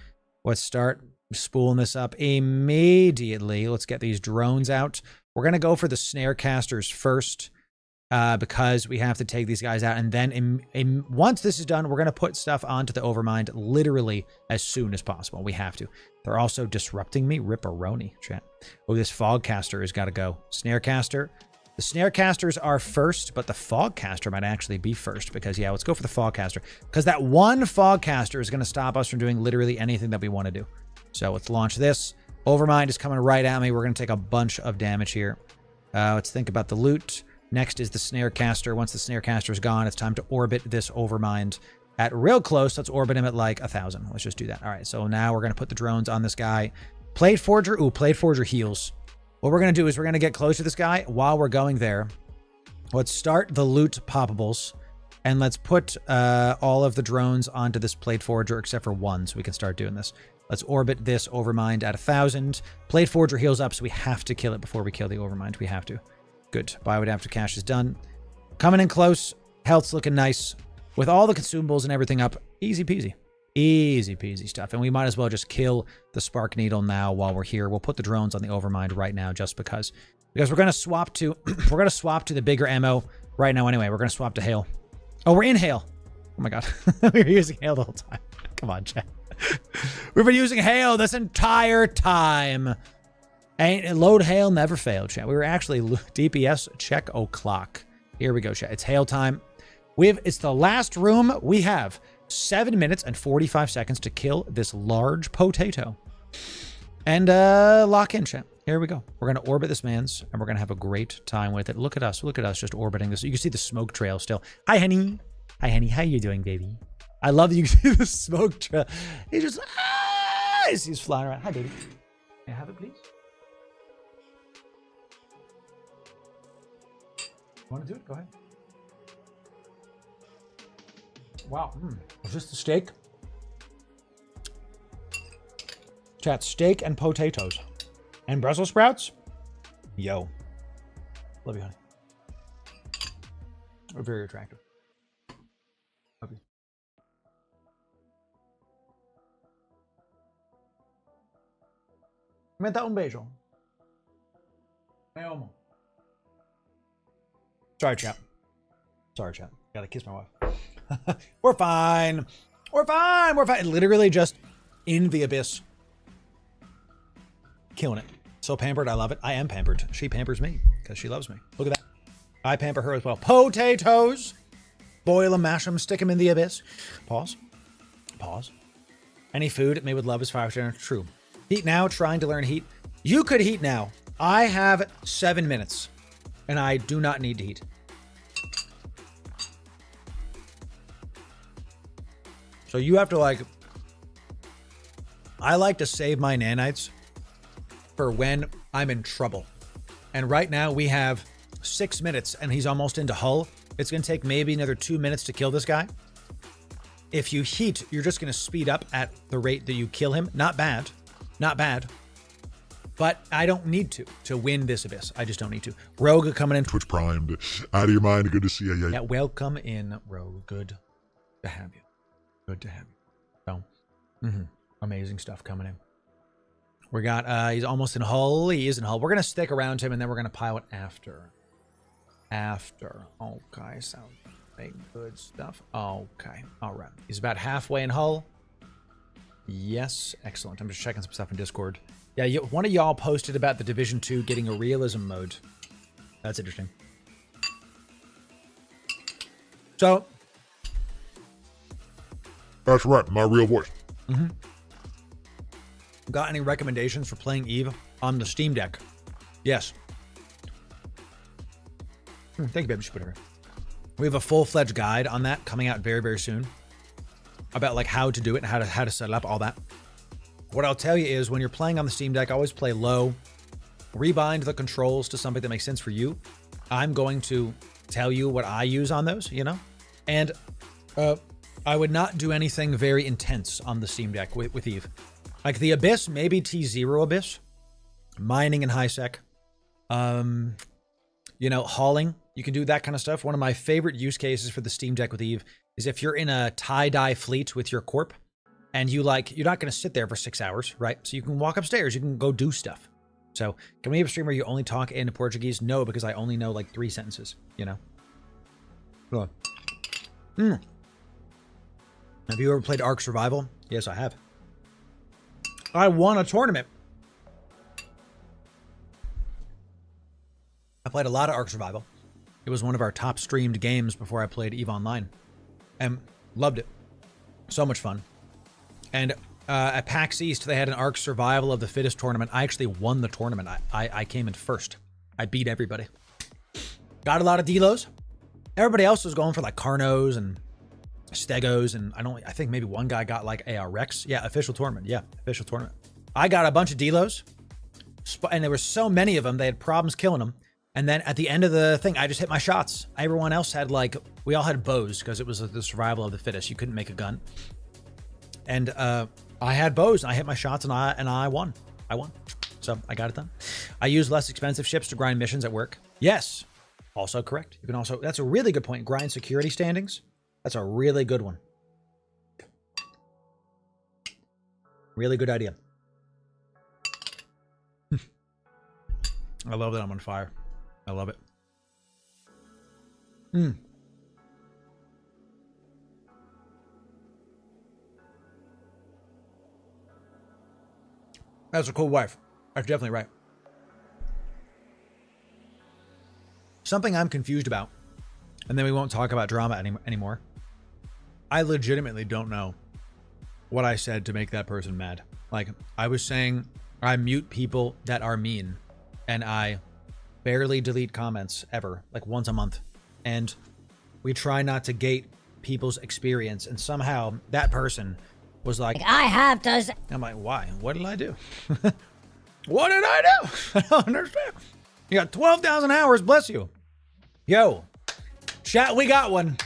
[SPEAKER 1] Let's start spooling this up immediately. Let's get these drones out. We're going to go for the snare casters first. Because we have to take these guys out. And then once this is done, we're going to put stuff onto the Overmind literally as soon as possible. We have to. They're also disrupting me. Ripperoni, chat. Oh, this Fogcaster has got to go. Snarecaster. The Snarecasters are first, but the Fogcaster might actually be first. Because, yeah, let's go for the Fogcaster. Because that one Fogcaster is going to stop us from doing literally anything that we want to do. So let's launch this. Overmind is coming right at me. We're going to take a bunch of damage here. Let's think about the loot. Next is the Snarecaster. Once the Snarecaster is gone, it's time to orbit this Overmind at real close. Let's orbit him at like 1,000. Let's just do that. All right, so now we're going to put the drones on this guy. Plate Forger. Ooh, Plate Forger heals. What we're going to do is we're going to get close to this guy while we're going there. Let's start the loot poppables, and let's put all of the drones onto this Plate Forger except for one, so we can start doing this. Let's orbit this Overmind at 1,000. Plate Forger heals up, so we have to kill it before we kill the Overmind. We have to. Good. Bioadaptive cache is done. Coming in close. Health's looking nice. With all the consumables and everything up, easy peasy. Easy peasy stuff. And we might as well just kill the Spark Needle now while we're here. We'll put the drones on the Overmind right now just because. Because we're going to swap to the bigger ammo right now anyway. We're going to swap to Hail. Oh, we're in Hail. Oh my god. We were using Hail the whole time. Come on, chat. We've been using Hail this entire time. Ain't load Hail never failed, chat. We were actually DPS check o'clock. Here we go, chat. It's Hail time. It's the last room we have 7 minutes and 45 seconds to kill this large potato. And lock in, chat. Here we go. We're going to orbit this man's, and we're going to have a great time with it. Look at us. Look at us just orbiting this. You can see the smoke trail still. Hi, honey. Hi, honey. How you doing, baby? I love that you can see the smoke trail. He's just, he's flying around. Hi, baby. May I have it, please? You want to do it? Go ahead. Wow. Is this the steak? Chat, steak and potatoes. And Brussels sprouts? Yo. Love you, honey. We're very attractive. Love you. Mete un beso. Me amo. Sorry, chat. Sorry, chat. Gotta kiss my wife. We're fine. We're fine. We're fine. Literally just in the abyss. Killing it. So pampered. I love it. I am pampered. She pampers me because she loves me. Look at that. I pamper her as well. Potatoes. Boil them, mash them, stick them in the abyss. Pause. Pause. Any food made with love is 5 stars. True. Heat now. Trying to learn heat. You could heat now. I have 7 minutes and I do not need to heat. So you have to I like to save my nanites for when I'm in trouble. And right now we have 6 minutes and he's almost into hull. It's going to take maybe another 2 minutes to kill this guy. If you heat, you're just going to speed up at the rate that you kill him. Not bad. Not bad. But I don't need to win this abyss. I just don't need to. Rogue coming in.
[SPEAKER 3] Twitch primed. Out of your mind. Good to see you.
[SPEAKER 1] Yeah, welcome in, Rogue. Good to have you. Good to have you. So, amazing stuff coming in. We got, he's almost in hull. He is in hull. We're going to stick around him, and then we're going to pilot after. Okay, sounds like good stuff. Okay, all right. He's about halfway in hull. Yes, excellent. I'm just checking some stuff in Discord. Yeah, one of y'all posted about the Division 2 getting a realism mode. That's interesting. So...
[SPEAKER 3] That's right, my real voice.
[SPEAKER 1] Got any recommendations for playing Eve on the Steam Deck? Yes. Thank you, baby. Whatever. We have a full-fledged guide on that coming out very, very soon about how to do it and how to set it up, all that. What I'll tell you is when you're playing on the Steam Deck, always play low. Rebind the controls to something that makes sense for you. I'm going to tell you what I use on those, and I would not do anything very intense on the Steam Deck with Eve. Like the Abyss, maybe T0 Abyss. Mining and high sec. Hauling. You can do that kind of stuff. One of my favorite use cases for the Steam Deck with Eve is if you're in a tie-dye fleet with your corp and you're not going to sit there for 6 hours, right? So you can walk upstairs. You can go do stuff. So can we have a stream where you only talk in Portuguese? No, because I only know 3 sentences, Hold on. Have you ever played Ark Survival? Yes, I have. I won a tournament. I played a lot of Ark Survival. It was one of our top streamed games before I played EVE Online. And loved it. So much fun. And at PAX East, they had an Ark Survival of the Fittest tournament. I actually won the tournament. I came in first. I beat everybody. Got a lot of delos. Everybody else was going for Carnos and Stegos, and I think maybe one guy got a Rex. Yeah, official tournament. Yeah, official tournament. I got a bunch of delos, and there were so many of them, they had problems killing them. And then at the end of the thing, I just hit my shots. Everyone else had we all had bows because it was the survival of the fittest. You couldn't make a gun. And I had bows, and I hit my shots, and I won. I won. So I got it done. I use less expensive ships to grind missions at work. Yes. Also correct. You can also, that's a really good point. Grind security standings. That's a really good one. Really good idea. I love that I'm on fire. I love it. That's a cool wife. That's definitely right. Something I'm confused about, and then we won't talk about drama anymore. I legitimately don't know what I said to make that person mad. Like, I was saying I mute people that are mean, and I barely delete comments ever, like once a month. And we try not to gate people's experience, and somehow that person was like,
[SPEAKER 2] I have to.
[SPEAKER 1] I'm like, why? What did I do? What did I do? I don't understand. You got 12,000 hours, bless you. Yo, chat, we got one.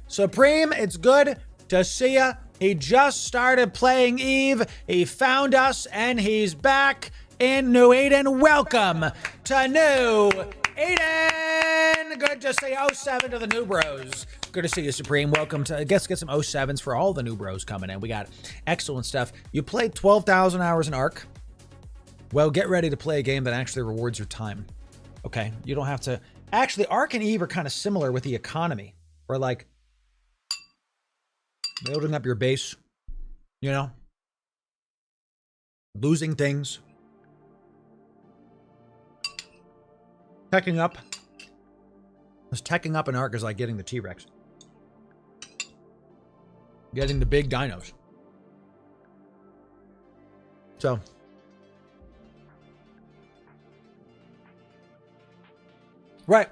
[SPEAKER 1] Supreme, it's good to see ya. He just started playing Eve. He found us, and he's back in New Eden. Welcome to New Eden. Good to see 07 to the new bros. Good to see you, Supreme. Welcome to, I guess, get some 07s for all the new bros coming in. We got excellent stuff. You played 12,000 hours in Ark. Well, get ready to play a game that actually rewards your time. Okay? You don't have to... Actually, Ark and Eve are kind of similar with the economy. Where, like, building up your base, you know? Losing things. Teching up. Because teching up in Ark is like getting the T-Rex. Getting the big dinos. So... Right.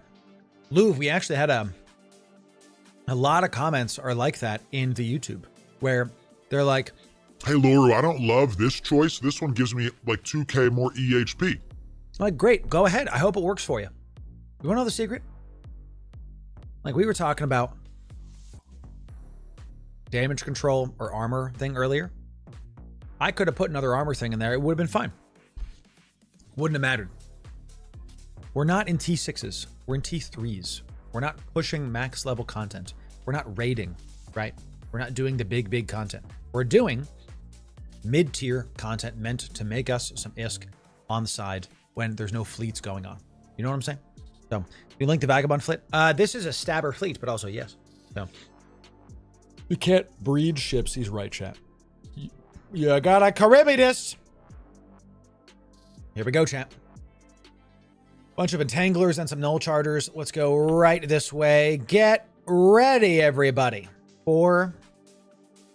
[SPEAKER 1] Louvre, we actually had a lot of comments are like that in the YouTube, where they're like,
[SPEAKER 3] hey, Loru, I don't love this choice. This one gives me like 2k more EHP.
[SPEAKER 1] Like, great, go ahead. I hope it works for you. You want to know the secret? Like, we were talking about damage control or armor thing earlier. I could have put another armor thing in there. It would have been fine. Wouldn't have mattered. We're not in T6s. We're in T3s. We're not pushing max level content. We're not raiding, right? We're not doing the big content. We're doing mid-tier content meant to make us some ISK on the side when there's no fleets going on. You know what I'm saying? So, you link the Vagabond fleet. This is a stabber fleet, but also yes. So, we can't breed ships. He's right, chat. You got a Caribbean. Here we go, chat. Bunch of entanglers and some null chargers. Let's go right this way. Get ready, everybody, for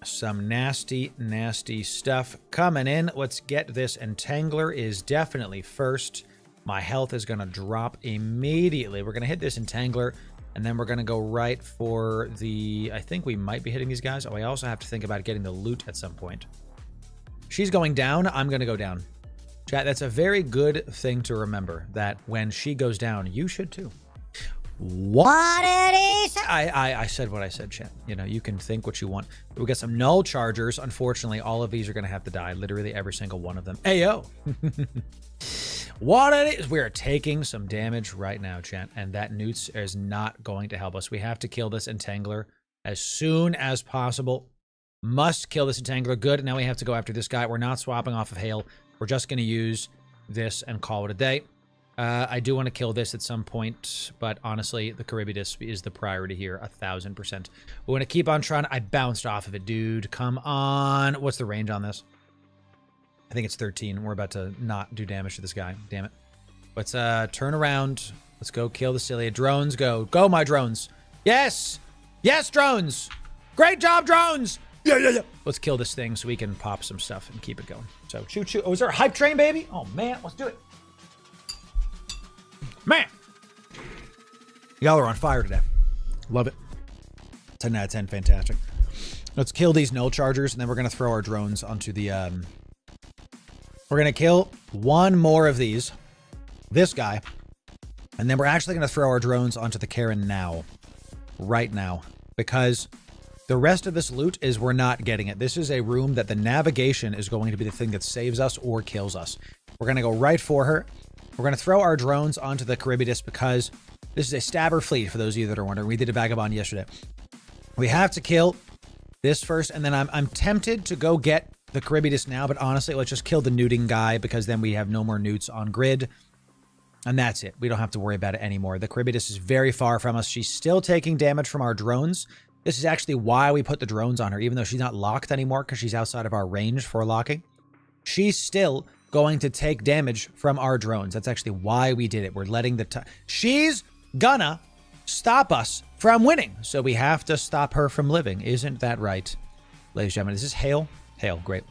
[SPEAKER 1] some nasty, nasty stuff coming in. Let's get this. Entangler is definitely first. My health is going to drop immediately. We're going to hit this Entangler, and then we're going to go right for the... I think we might be hitting these guys. Oh, I also have to think about getting the loot at some point. She's going down. I'm going to go down. Chat, that's a very good thing to remember, that when she goes down, you should too.
[SPEAKER 2] What did he say?
[SPEAKER 1] I said what I said, chat. You know, you can think what you want. We got some null chargers. Unfortunately, all of these are going to have to die. Literally every single one of them. Ayo! What it is, we are taking some damage right now, chat, and that Newts is not going to help us. We have to kill this Entangler as soon as possible. Must kill this Entangler. Good. Now we have to go after this guy. We're not swapping off of Hail. We're just going to use this and call it a day. I do want to kill this at some point, but honestly, the Charybdis is the priority here, 1000%. We're going to keep on trying. I bounced off of it, dude. Come on. What's the range on this? I think it's 13. We're about to not do damage to this guy. Damn it. Let's turn around. Let's go kill the Cilia. Drones, go. Go, my drones. Yes. Yes, drones. Great job, drones. Yeah. Let's kill this thing so we can pop some stuff and keep it going. So, choo-choo. Oh, is there a hype train, baby? Oh, man. Let's do it. Man. Y'all are on fire today. Love it. 10 out of 10. Fantastic. Let's kill these null chargers, and then we're going to throw our drones onto the... We're going to kill one more of these. This guy. And then we're actually going to throw our drones onto the Karen now. Right now. Because... the rest of this loot is we're not getting it. This is a room that the navigation is going to be the thing that saves us or kills us. We're going to go right for her. We're going to throw our drones onto the Charybdis because this is a stabber fleet, for those of you that are wondering. We did a Vagabond yesterday. We have to kill this first, and then I'm tempted to go get the Charybdis now, but honestly, let's just kill the newting guy because then we have no more newts on grid. And that's it. We don't have to worry about it anymore. The Charybdis is very far from us. She's still taking damage from our drones. This is actually why we put the drones on her, even though she's not locked anymore because she's outside of our range for locking. She's still going to take damage from our drones. That's actually why we did it. We're letting the... she's gonna stop us from winning. So we have to stop her from living. Isn't that right, ladies and gentlemen? Is this hail? Hail, great.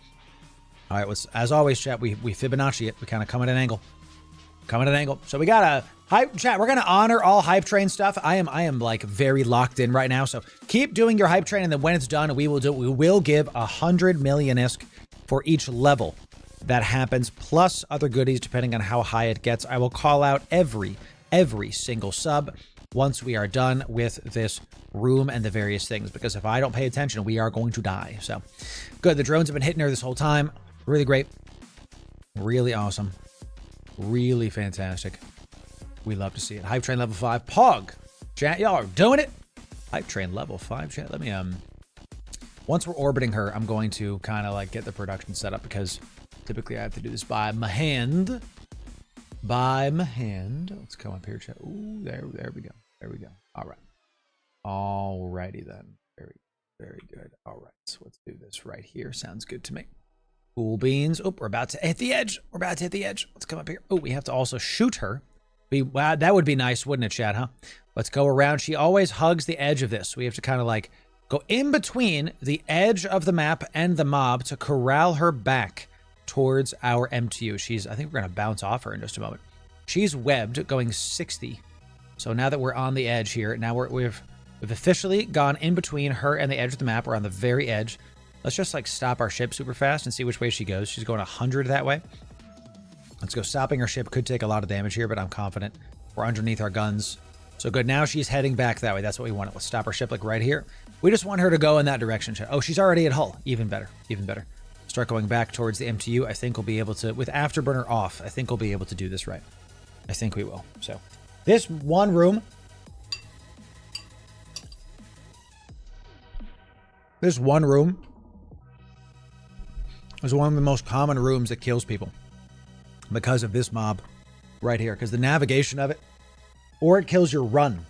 [SPEAKER 1] All right, as always, chat, we Fibonacci it. We kind of come at an angle. So we got a hype chat. We're going to honor all hype train stuff. I am like very locked in right now. So keep doing your hype train. And then when it's done, we will give 100 million ISK for each level that happens, plus other goodies depending on how high it gets. I will call out every single sub once we are done with this room and the various things, because if I don't pay attention, we are going to die. So good. The drones have been hitting her this whole time. Really great. Really awesome. Really fantastic. We love to see it. Hype train level 5. Pog. Chat, y'all are doing it. Hype train level 5. Chat, let me, once we're orbiting her, I'm going to kind of like get the production set up, because typically I have to do this by my hand. Let's come up here, chat. Ooh, there we go. All right. Alrighty then. Very good. All right. So let's do this right here. Sounds good to me. Cool beans. Oh, we're about to hit the edge. Let's come up here. Oh, we have to also shoot her. Wow, that would be nice, wouldn't it, Chad, huh? Let's go around. She always hugs the edge of this. We have to kind of like go in between the edge of the map and the mob to corral her back towards our MTU. I think we're going to bounce off her in just a moment. She's webbed going 60. So now that we're on the edge here, now we've officially gone in between her and the edge of the map. We're on the very edge. Let's just like stop our ship super fast and see which way she goes. She's going 100 that way. Let's go. Stopping our ship could take a lot of damage here, but I'm confident we're underneath our guns. So good. Now she's heading back that way. That's what we want. Let's stop our ship like right here. We just want her to go in that direction. Oh, she's already at hull. Even better. Start going back towards the MTU. I think we'll be able to, with Afterburner off, I think we'll be able to do this right. I think we will. So this one room is one of the most common rooms that kills people because of this mob right here, because the navigation of it, or it kills your run.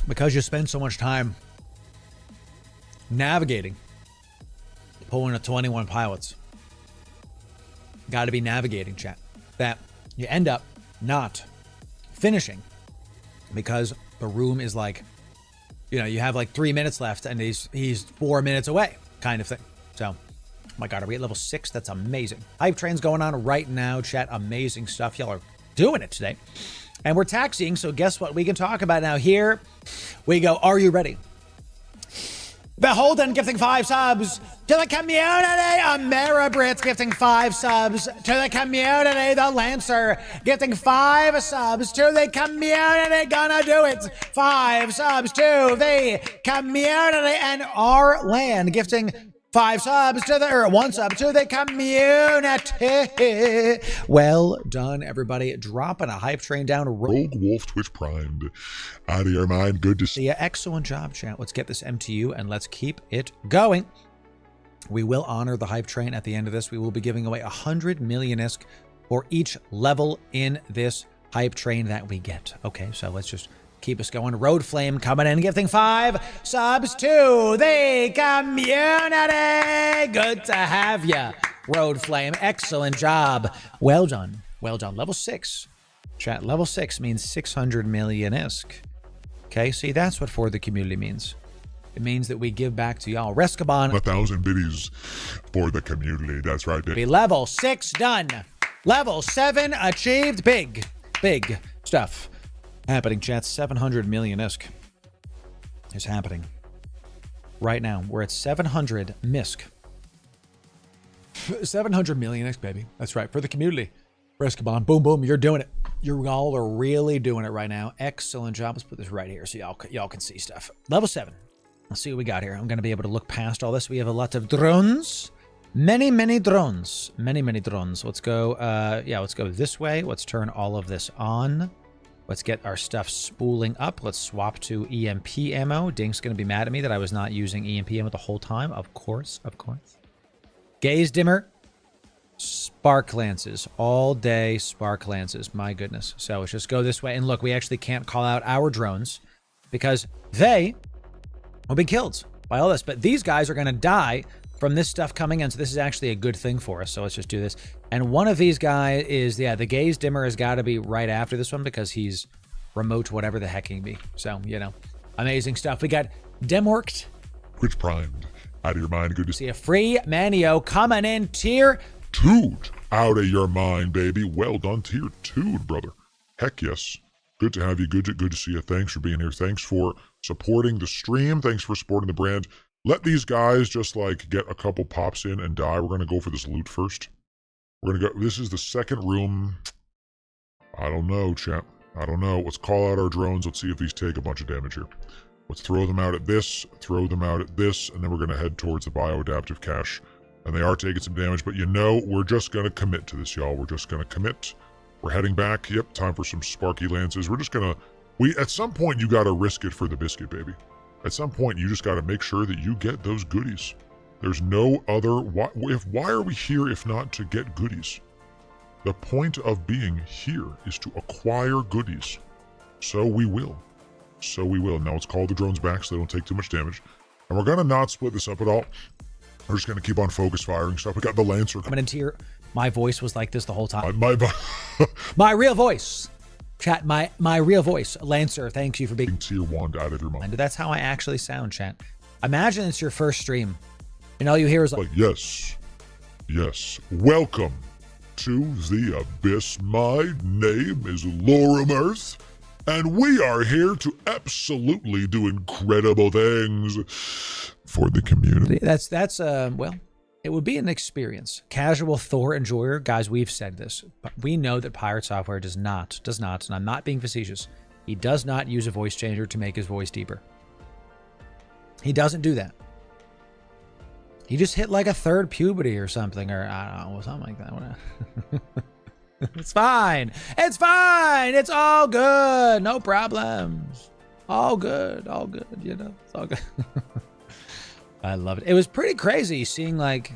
[SPEAKER 1] Because you spend so much time navigating, pulling a 21 pilots. Got to be navigating, chat. That you end up not finishing because the room is like, you know, you have like 3 minutes left and he's 4 minutes away kind of thing. So, oh my God, are we at level 6? That's amazing. Hype train's going on right now, chat. Amazing stuff. Y'all are doing it today. And we're taxiing, so guess what? We can talk about now. Here we go. Are you ready? Beholden gifting 5 subs to the community. Ameribrits gifting 5 subs to the community. The Lancer gifting 5 subs to the community. Gonna do it. 5 subs to the community. And our land gifting 5 subs to the, or 1 sub to the community. Well done, everybody. Dropping a hype train down.
[SPEAKER 3] Rogue Wolf Twitch primed. Out of your mind. Good to see
[SPEAKER 1] you. Excellent job, chat. Let's get this MTU and let's keep it going. We will honor the hype train at the end of this. We will be giving away 100 million ISK for each level in this hype train that we get. Okay, so let's just keep us going. Road Flame coming in, gifting 5 subs to the community. Good to have ya, Road Flame. Excellent job. Well done. Well done. Level 6. Chat, level 6 means 600 million ISK. Okay, see, that's what for the community means. It means that we give back to y'all. Rescaban.
[SPEAKER 3] 1,000 biddies for the community. That's right.
[SPEAKER 1] Be level 6 done. Level 7 achieved. Big stuff happening, chat. 700 million ISK is happening right now. We're at 700 MISK. 700 million ISK, baby. That's right. For the community. Rescaban. Boom, boom. You're doing it. You all are really doing it right now. Excellent job. Let's put this right here so y'all can see stuff. Level 7. Let's see what we got here. I'm going to be able to look past all this. We have a lot of drones. Many drones. Many drones. Let's go, let's go this way. Let's turn all of this on. Let's get our stuff spooling up. Let's swap to EMP ammo. Dink's going to be mad at me that I was not using EMP ammo the whole time. Of course. Gaze dimmer. Spark lances. All day spark lances. My goodness. So let's just go this way. And look, we actually can't call out our drones because they will be killed by all this. But these guys are going to die from this stuff coming in. So this is actually a good thing for us. So let's just do this. And one of these guys is, yeah, the gaze dimmer has got to be right after this one because he's remote, whatever the heck he can be. So, you know, amazing stuff. We got Demorked.
[SPEAKER 3] Twitch primed. Out of your mind. Good to see
[SPEAKER 1] See a free Manio coming in tier
[SPEAKER 3] 2. Out of your mind, baby. Well done. Tier 2, brother. Heck yes. Good to have you. Good to see you. Thanks for being here. Thanks for supporting the stream. Thanks for supporting the brand. Let these guys just like get a couple pops in and die. We're going to go for this loot first. We're going to go. This is the second room. I don't know, chat. I don't know. Let's call out our drones. Let's see if these take a bunch of damage here. Let's throw them out at this, throw them out at this, and then we're going to head towards the bioadaptive cache. And they are taking some damage, but you know, we're just going to commit to this, y'all. We're just going to commit. We're heading back. Yep, time for some Sparky Lances. We're just going to... At some point, you got to risk it for the biscuit, baby. At some point, you just got to make sure that you get those goodies. There's no other... Why are we here if not to get goodies? The point of being here is to acquire goodies. So we will. So we will. Now let's call the drones back so they don't take too much damage. And we're going to not split this up at all. We're just going to keep on focus firing stuff. We got the Lancer
[SPEAKER 1] coming into here. My voice was like this the whole time.
[SPEAKER 3] My
[SPEAKER 1] real voice. Chat, my real voice. Lancer, thank you for being
[SPEAKER 3] tier 1 out of your mind.
[SPEAKER 1] That's how I actually sound, chat. Imagine it's your first stream. And all you hear is like,
[SPEAKER 3] yes. Yes. Welcome to the Abyss. My name is Loru. And we are here to absolutely do incredible things for the community.
[SPEAKER 1] That's well, it would be an experience. Casual Thor enjoyer, guys, we've said this, but we know that Pirate Software does not, and I'm not being facetious, he does not use a voice changer to make his voice deeper. He doesn't do that. He just hit like a third puberty or something, or I don't know, something like that. It's fine. It's fine. It's all good. No problems. All good. All good. You know, it's all good. I love it. It was pretty crazy seeing like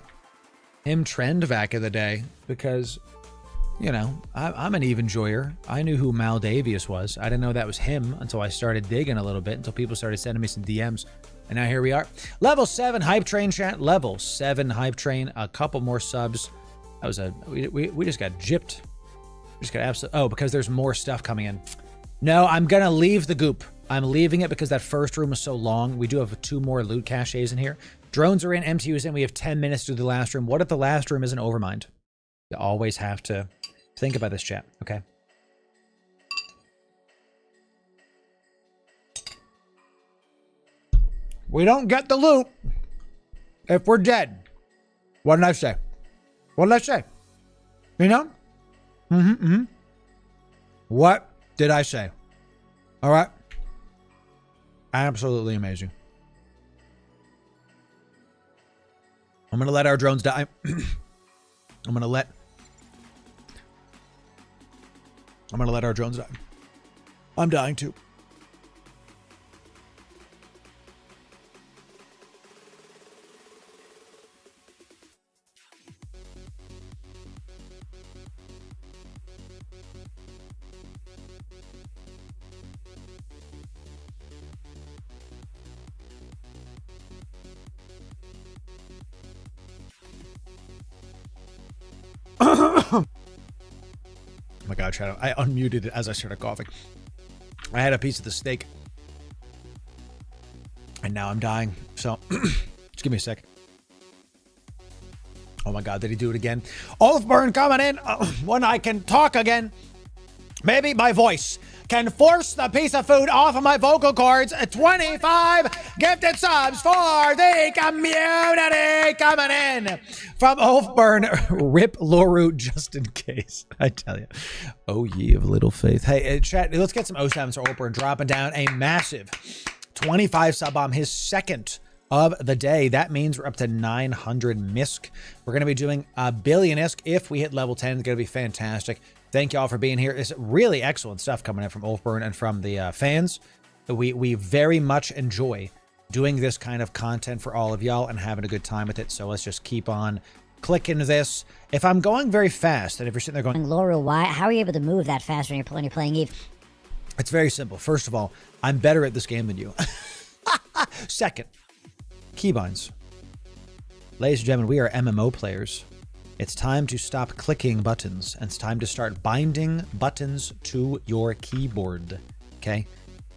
[SPEAKER 1] him trend back in the day because, you know, I'm an Eve enjoyer. I knew who Maldavius was. I didn't know that was him until I started digging a little bit, until people started sending me some DMs. And now here we are. Level 7 hype train, chat. Level 7 hype train. A couple more subs. That was we just got gypped. Just got absolutely... Oh, because there's more stuff coming in. No, I'm going to leave the goop. I'm leaving it because that first room was so long. We do have 2 more loot caches in here. Drones are in, MTU's in. We have 10 minutes to do the last room. What if the last room is an overmind? You always have to think about this, chat, okay? We don't get the loot if we're dead. What did I say? What did I say? You know? What did I say? All right. Absolutely amazing. I'm going to let our drones die. I'm going to let our drones die. I'm dying too. Oh my God, Shadow. I unmuted it as I started coughing. I had a piece of the steak. And now I'm dying. So, just give me a sec. Oh my God, did he do it again? Ulfburn coming in when I can talk again. Maybe my voice can force the piece of food off of my vocal cords. 25 gifted subs for the community coming in from Ulfburn. Rip Loru just in case. I tell you. Oh, ye of little faith. Hey, chat, let's get some 07s for Ulfburn dropping down a massive 25 sub bomb, his second of the day. That means we're up to 900 MISC. We're going to be doing a billion ISK if we hit level 10. It's going to be fantastic. Thank y'all for being here. It's really excellent stuff coming in from Ulfburn and from the fans. We very much enjoy doing this kind of content for all of y'all and having a good time with it. So let's just keep on clicking this. If I'm going very fast, and if you're sitting there going,
[SPEAKER 2] Loru, how are you able to move that fast when you're playing Eve?
[SPEAKER 1] It's very simple. First of all, I'm better at this game than you. Second, keybinds. Ladies and gentlemen, we are MMO players. It's time to stop clicking buttons, and it's time to start binding buttons to your keyboard, okay?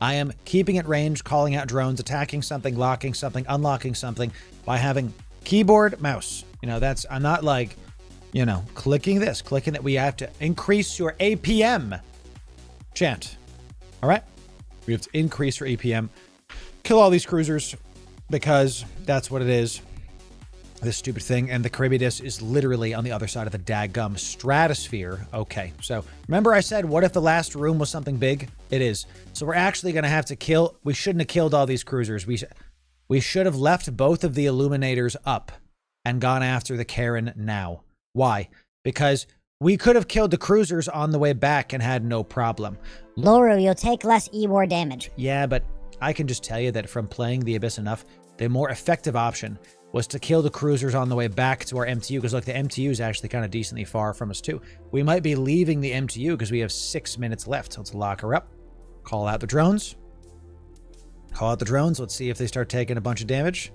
[SPEAKER 1] I am keeping it range, calling out drones, attacking something, locking something, unlocking something by having keyboard, mouse. You know, that's, I'm not like, you know, clicking this, clicking that. We have to increase your APM, chat. All right? We have to increase your APM, kill all these cruisers, because that's what it is. This stupid thing. And the KYBERNAUT is literally on the other side of the daggum stratosphere. Okay, so remember I said, what if the last room was something big? It is. So we're actually going to have to kill. We shouldn't have killed all these cruisers. We should have left both of the illuminators up and gone after the Karen now. Why? Because we could have killed the cruisers on the way back and had no problem.
[SPEAKER 2] Loru, you'll take less E-War damage.
[SPEAKER 1] Yeah, but I can just tell you that from playing the Abyss enough, the more effective option was to kill the cruisers on the way back to our MTU, because look, the MTU is actually kind of decently far from us too. We might be leaving the MTU because we have 6 minutes left. So let's lock her up. Call out the drones. Call out the drones. Let's see if they start taking a bunch of damage.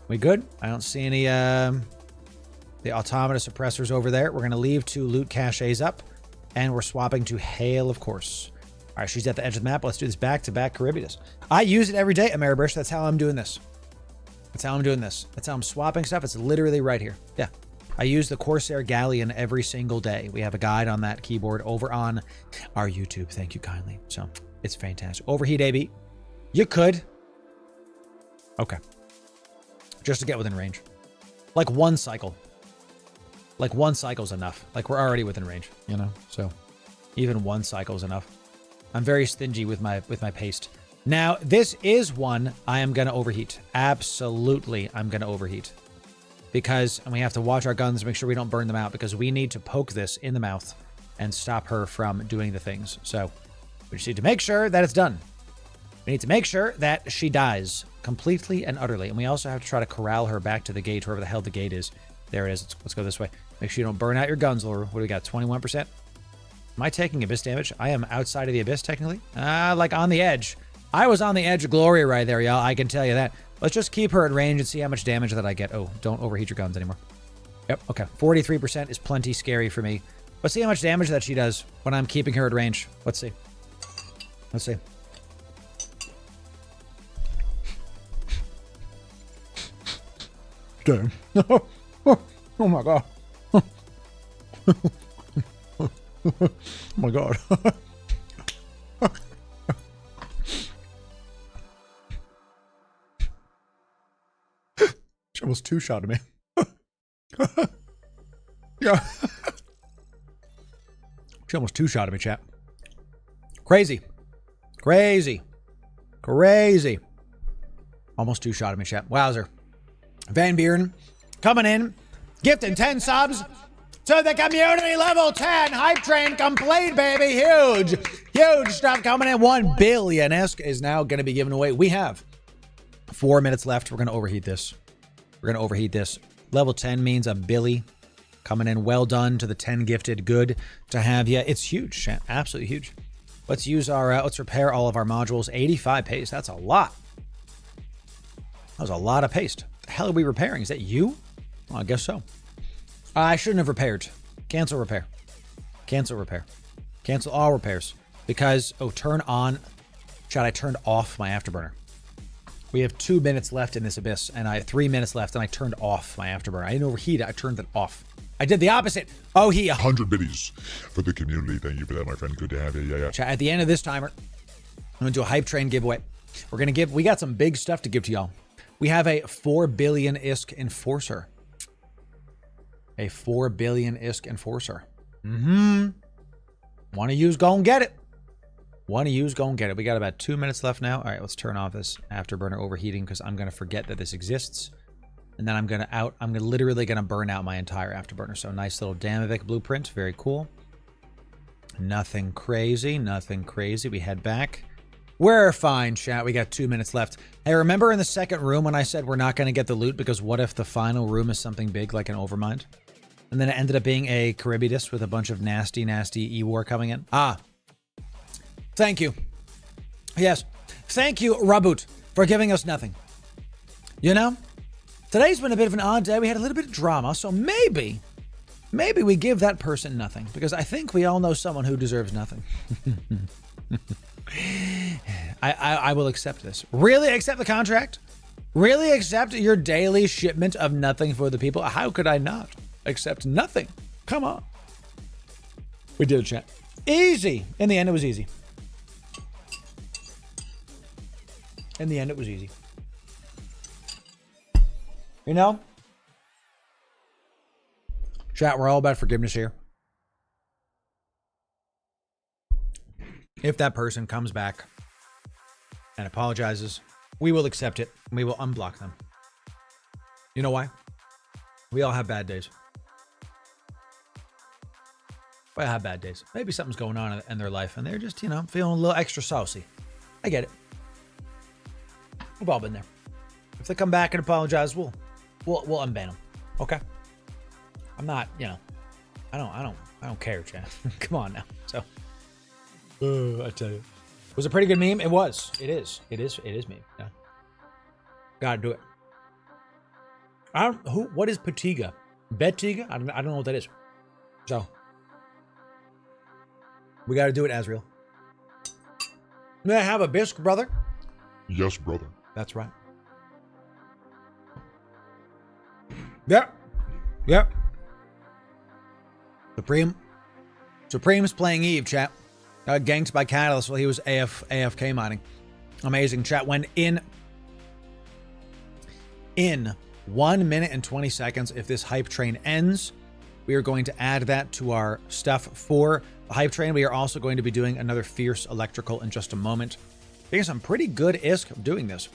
[SPEAKER 1] We good? I don't see any the automata suppressors over there. We're going to leave 2 loot caches up, and we're swapping to Hail, of course. All right, she's at the edge of the map. Let's do this back-to-back KYBERNAUT. I use it every day, Ameribush. That's how I'm doing this. That's how I'm doing this. That's how I'm swapping stuff. It's literally right here. Yeah. I use the Corsair Galleon every single day. We have a guide on that keyboard over on our YouTube. Thank you kindly. So it's fantastic. Overheat AB. You could. Okay. Just to get within range. Like 1 cycle. Like 1 cycle's enough. Like we're already within range, you know? So even 1 cycle is enough. I'm very stingy with my paste. Now, this is one I am going to overheat. Absolutely, I'm going to overheat. Because, and we have to watch our guns, make sure we don't burn them out, because we need to poke this in the mouth and stop her from doing the things. So, we just need to make sure that it's done. We need to make sure that she dies completely and utterly. And we also have to try to corral her back to the gate, wherever the hell the gate is. There it is. Let's go this way. Make sure you don't burn out your guns, Loru. What do we got? 21%? Am I taking Abyss damage? I am outside of the Abyss, technically. Like on the edge. I was on the edge of glory right there, y'all. I can tell you that. Let's just keep her at range and see how much damage that I get. Oh, don't overheat your guns anymore. Yep, okay. 43% is plenty scary for me. Let's see how much damage that she does when I'm keeping her at range. Let's see. Let's see. Damn. Oh my god. Oh my god. She almost 2-shotted me. Yeah. She almost 2-shotted me, chat. Crazy. Crazy. Crazy. Almost 2-shotted me, chat. Wowzer. Van Buren coming in, gifting 10 subs to the community. Level 10 hype train complete, baby. Huge stuff coming in. 1 billion-esque is now going to be given away. We have 4 minutes left. We're going to overheat this. We're going to overheat this. Level 10 means a Billy coming in. Well done to the 10 gifted. Good to have you. It's huge, chat. Absolutely huge. Let's use our, let's repair all of our modules. 85 paste. That's a lot. That was a lot of paste. What the hell are we repairing? Is that you? Well, I guess so. I shouldn't have repaired. Cancel repair. Cancel repair. Cancel all repairs. Because, oh, turn on. Chat, I turned off my afterburner. We have 2 minutes left in this Abyss, and I have 3 minutes left, and I turned off my afterburner. I didn't overheat it. I turned it off. I did the opposite. Oh,
[SPEAKER 3] 100 biddies for the community. Thank you for that, my friend. Good to have you. Yeah.
[SPEAKER 1] Chat, at the end of this timer, I'm going to do a hype train giveaway. We're going to give, we got some big stuff to give to y'all. We have a 4 billion ISK enforcer. A 4 billion ISK enforcer. Want to use, go and get it. Want to use, go and get it. We got about 2 minutes left now. All right, let's turn off this afterburner overheating because I'm going to forget that this exists. And then I'm literally going to burn out my entire afterburner. So nice little Damavic blueprint. Very cool. Nothing crazy. Nothing crazy. We head back. We're fine, chat. We got 2 minutes left. Hey, remember in the second room when I said we're not going to get the loot because what if the final room is something big like an Overmind? And then it ended up being a KYBERNAUT with a bunch of nasty, nasty E-War coming in. Thank you. Yes. Thank you, Raboot, for giving us nothing. You know? Today's been a bit of an odd day. We had a little bit of drama, so maybe we give that person nothing, because I think we all know someone who deserves nothing. I will accept this. Really accept the contract? Really accept your daily shipment of nothing for the people? How could I not accept nothing? Come on. We did it, chat. Easy. In the end, it was easy. In the end, it was easy. You know? Chat, we're all about forgiveness here. If that person comes back and apologizes, we will accept it. And we will unblock them. You know why? We all have bad days. We all have bad days. Maybe something's going on in their life and they're just, you know, feeling a little extra saucy. I get it. We've all been there. If they come back and apologize, we'll unban them. Okay? I'm not, you know, I don't care, Chad. Come on now. So, I tell you, was a pretty good meme. It was. It is meme. Yeah. Gotta do it. What is Petiga? Betiga? I don't know what that is. So, we gotta do it, Azrael. May I have a bisque, brother?
[SPEAKER 3] Yes, brother.
[SPEAKER 1] That's right. Yep. Supreme's playing Eve, chat. Ganked by Catalyst while he was AFK mining. Amazing, chat. When in 1 minute and 20 seconds, if this hype train ends, we are going to add that to our stuff for the hype train. We are also going to be doing another fierce electrical in just a moment. Because I'm pretty good doing this.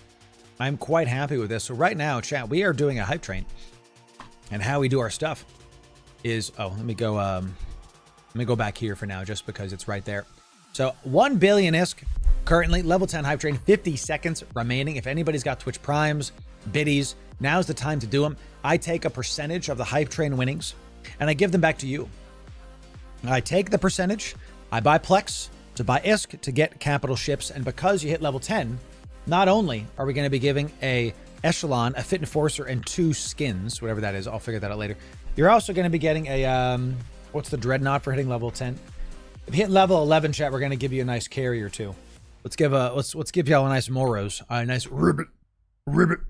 [SPEAKER 1] I'm quite happy with this. So right now, chat, we are doing a hype train. And how we do our stuff is, let me go back here for now, just because it's right there. So 1 billion ISK currently, level 10 hype train, 50 seconds remaining. If anybody's got Twitch Primes, biddies, now's the time to do them. I take a percentage of the hype train winnings and I give them back to you. I take the percentage, I buy Plex to buy ISK to get capital ships. And because you hit level 10, not only are we going to be giving a Echelon, a Fit Enforcer, and 2 skins, whatever that is, I'll figure that out later. You're also going to be getting a, what's the Dreadnought for hitting level 10? If you hit level 11, chat, we're going to give you a nice carrier too. Let's give y'all a nice Moros, a nice ribbit.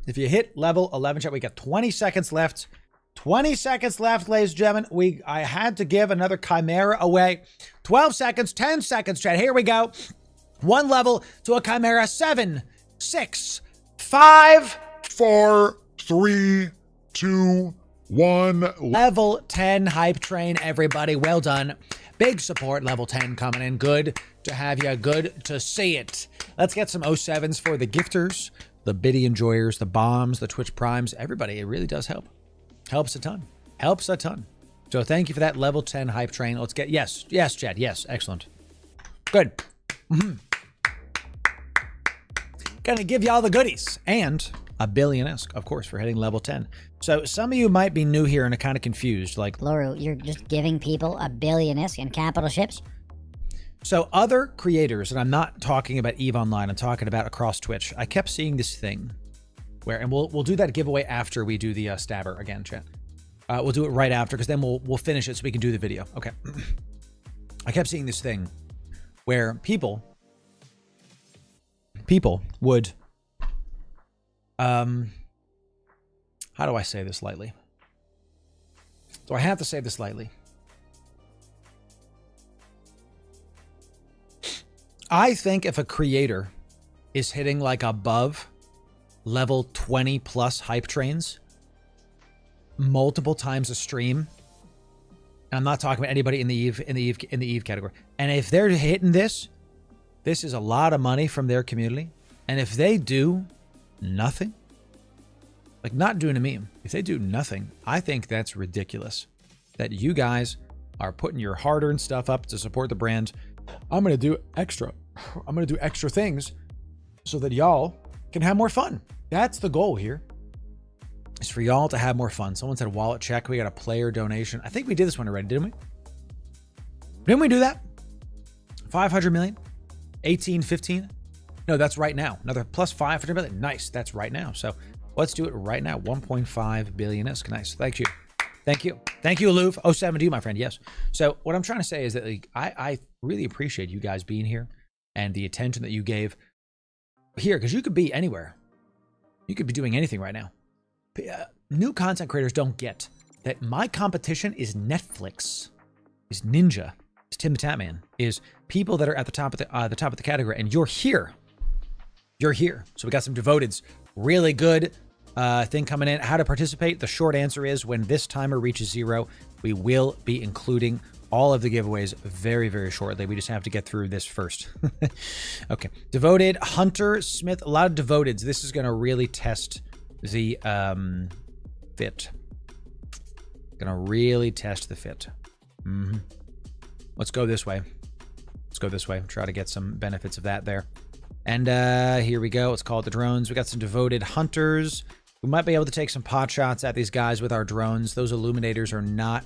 [SPEAKER 1] If you hit level 11, chat, we got 20 seconds left. 20 seconds left, ladies and gentlemen. I had to give another Chimera away. 12 seconds, 10 seconds, chat. Here we go. 1 level to a Chimera. 7, 6, 5,
[SPEAKER 3] 4, 3, 2, 1.
[SPEAKER 1] Level 10 hype train, everybody. Well done. Big support, level 10 coming in. Good to have you. Good to see it. Let's get some 07s for the gifters, the biddy enjoyers, the bombs, the Twitch Primes. Everybody, it really does help. Helps a ton. Helps a ton. So thank you for that level 10 hype train. Let's get, yes, Chad. Yes, excellent. Good. Gonna give you all the goodies. And a billion ISK, of course, for hitting level 10. So some of you might be new here and are kind of confused. Like,
[SPEAKER 2] Loru, you're just giving people a billion ISK in capital ships?
[SPEAKER 1] So other creators, and I'm not talking about EVE Online, I'm talking about across Twitch. I kept seeing this thing where, and we'll do that giveaway after we do the stabber again, chat. We'll do it right after, because then we'll finish it so we can do the video. Okay. I kept seeing this thing where people would, how do I say this lightly? Do I have to say this lightly? I think if a creator is hitting like above level 20 plus hype trains multiple times a stream, and I'm not talking about anybody in the Eve category, and if they're hitting this is a lot of money from their community. And if they do nothing, like not doing a meme, if they do nothing, I think that's ridiculous. That you guys are putting your hard-earned stuff up to support the brand. I'm gonna do extra things so that y'all can have more fun. That's the goal here, is for y'all to have more fun. Someone said wallet check. We got a player donation. I think we did this one already, didn't we? Didn't we do that? 500 million? 18, 15? No, that's right now. Another plus 500 million. Nice. That's right now. So Let's do it right now. 1.5 billion is nice. Thank you. Thank you. Thank you, Aloof. 07 to you, my friend. Yes. So what I'm trying to say is that like, I really appreciate you guys being here and the attention that you gave here, because you could be anywhere. You could be doing anything right now. New content creators don't get that my competition is Netflix, is Ninja, is Tim the Tatman, is people that are at the top of the category, and you're here. You're here. So we got some devoteds. Really good thing coming in. How to participate? The short answer is when this timer reaches 0, we will be including all of the giveaways very, very shortly. We just have to get through this first. Okay. Devoted, Hunter, Smith, a lot of devoteds. This is going to really test the fit. Going to really test the fit. Let's go this way. Let's go this way. Try to get some benefits of that there. And here we go. Let's call it the drones. We got some devoted hunters. We might be able to take some pot shots at these guys with our drones. Those illuminators are not...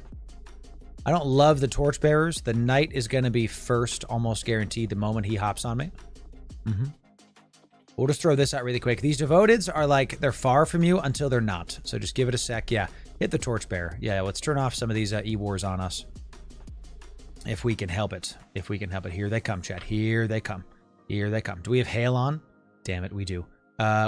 [SPEAKER 1] I don't love the torchbearers. The knight is going to be first, almost guaranteed, the moment he hops on me. We'll just throw this out really quick. These devoteds are like, they're far from you until they're not. So just give it a sec. Yeah, hit the torchbearer. Yeah, let's turn off some of these E-wars on us. If we can help it. If we can help it. Here they come, chat. Here they come. Here they come. Do we have hail on? Damn it, we do.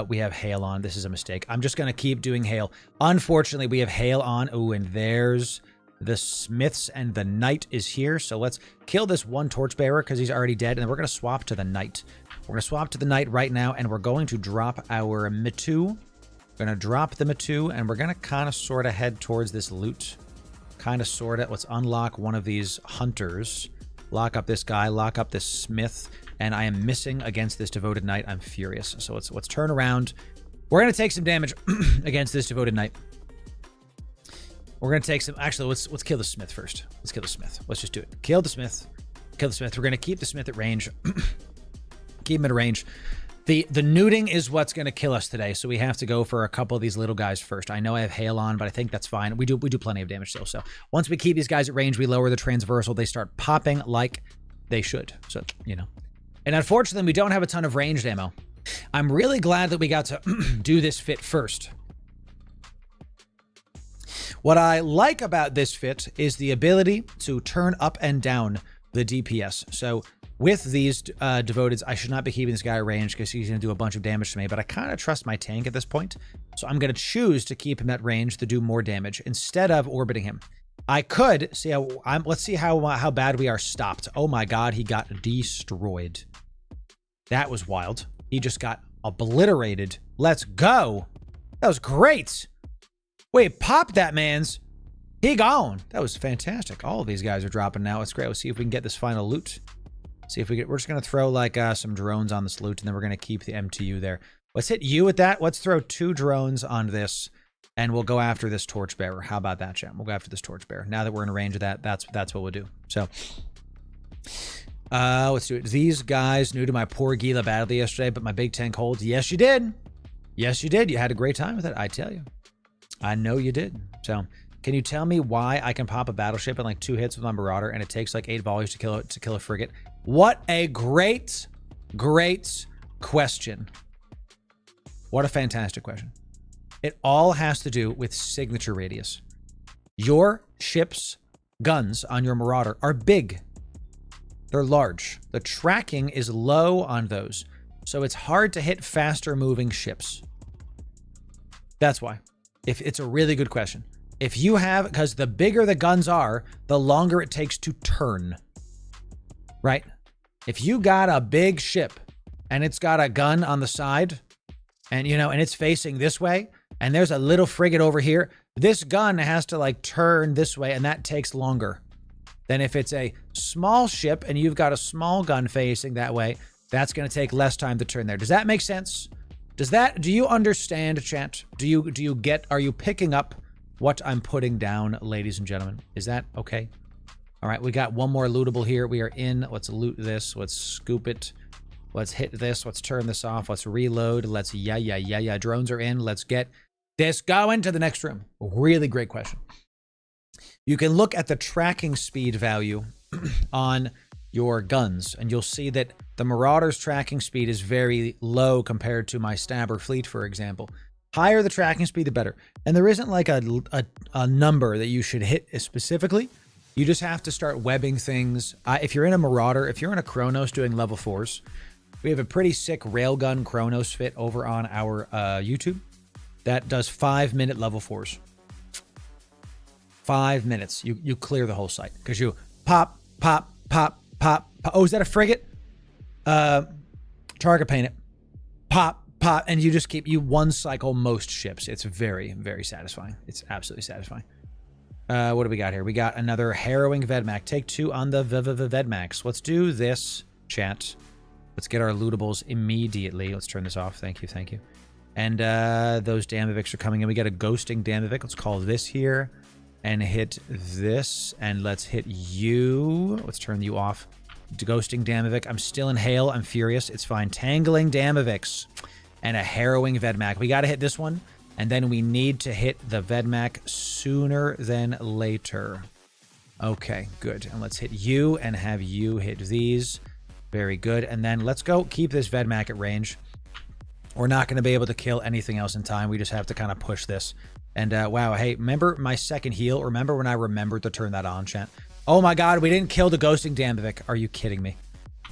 [SPEAKER 1] We have hail on. This is a mistake. I'm just going to keep doing hail. Unfortunately, we have hail on. Oh, and there's the smiths, and the knight is here. So let's kill this one torchbearer because he's already dead, and then we're going to swap to the knight. We're going to swap to the knight right now, and we're going to drop our Matu. We're going to drop the Matu, and we're going to kind of sort of head towards this loot. Kind of sort of. Let's unlock one of these hunters. Lock up this guy. Lock up this smith. And I am missing against this devoted knight. I'm furious. So let's turn around. We're going to take some damage against this devoted knight. We're going to take some... Actually, let's kill the smith first. Let's kill the smith. Let's just do it. Kill the smith. Kill the smith. We're going to keep the smith at range. Keep him at range. The nuding is what's going to kill us today, so we have to go for a couple of these little guys first. I know I have hail on, but I think that's fine. We do plenty of damage still. So once we keep these guys at range, we lower the transversal. They start popping like they should. So, you know. And unfortunately, we don't have a ton of ranged ammo. I'm really glad that we got to do this fit first. What I like about this fit is the ability to turn up and down the DPS. So with these devoteds, I should not be keeping this guy at range because he's going to do a bunch of damage to me, but I kind of trust my tank at this point. So I'm going to choose to keep him at range to do more damage instead of orbiting him. I could see how let's see how bad we are stopped. Oh my god, he got destroyed. That was wild. He just got obliterated. Let's go. That was great. Wait, pop that man's. He gone. That was fantastic. All of these guys are dropping now. It's great. Let's see if we can get this final loot. See if we get. We're just gonna throw like some drones on this loot, and then we're gonna keep the MTU there. Let's hit you with that. Let's throw 2 drones on this. And we'll go after this torchbearer. How about that, chat? We'll go after this torchbearer. Now that we're in range of that, that's what we'll do. So, let's do it. These guys new to my poor Gila badly yesterday, but my big tank holds. Yes, you did. Yes, you did. You had a great time with it. I tell you. I know you did. So, can you tell me why I can pop a battleship in like 2 hits with my Marauder, and it takes like 8 volleys to kill a frigate? What a great question. What a fantastic question. It all has to do with signature radius. Your ship's guns on your Marauder are big. They're large. The tracking is low on those. So it's hard to hit faster moving ships. That's why. If it's a really good question. If you have, because the bigger the guns are, the longer it takes to turn. Right? If you got a big ship and it's got a gun on the side and, you know, and it's facing this way, and there's a little frigate over here, this gun has to like turn this way, and that takes longer than if it's a small ship and you've got a small gun facing that way. That's going to take less time to turn there. Does that make sense? Do you understand, chat? Do you get, are you picking up what I'm putting down, ladies and gentlemen? Is that okay? All right, we got one more lootable here. We are in. Let's loot this. Let's scoop it. Let's hit this. Let's turn this off. Let's reload. Let's, yeah. Drones are in. Let's get this going to the next room. Really great question. You can look at the tracking speed value on your guns, and you'll see that the Marauder's tracking speed is very low compared to my Stabber fleet, for example. Higher the tracking speed, the better. And there isn't like a number that you should hit specifically. You just have to start webbing things. If you're in a Marauder, if you're in a Chronos doing level 4s, we have a pretty sick Railgun Chronos fit over on our YouTube that does 5-minute level 4s. 5 minutes. You clear the whole site because you pop, pop, pop, pop, pop. Oh, is that a frigate? Target paint it. Pop, pop, and you just you one cycle most ships. It's very, very satisfying. It's absolutely satisfying. What do we got here? We got another harrowing Vedmak. Take 2 on the Vedmaks. Let's do this, chat. Let's get our lootables immediately. Let's turn this off. Thank you, thank you. And those Damaviks are coming in. We got a ghosting Damavik. Let's call this here and hit this. And let's hit you. Let's turn you off. Ghosting Damavik. I'm still in hail. I'm furious. It's fine. Tangling Damaviks and a harrowing Vedmak. We got to hit this one. And then we need to hit the Vedmak sooner than later. Okay, good. And let's hit you and have you hit these. Very good. And then let's go keep this Vedmak at range. We're not going to be able to kill anything else in time. We just have to kind of push this. And wow, hey, remember my second heal? Remember when I remembered to turn that on, chat? Oh my god, we didn't kill the ghosting Damavik. Are you kidding me?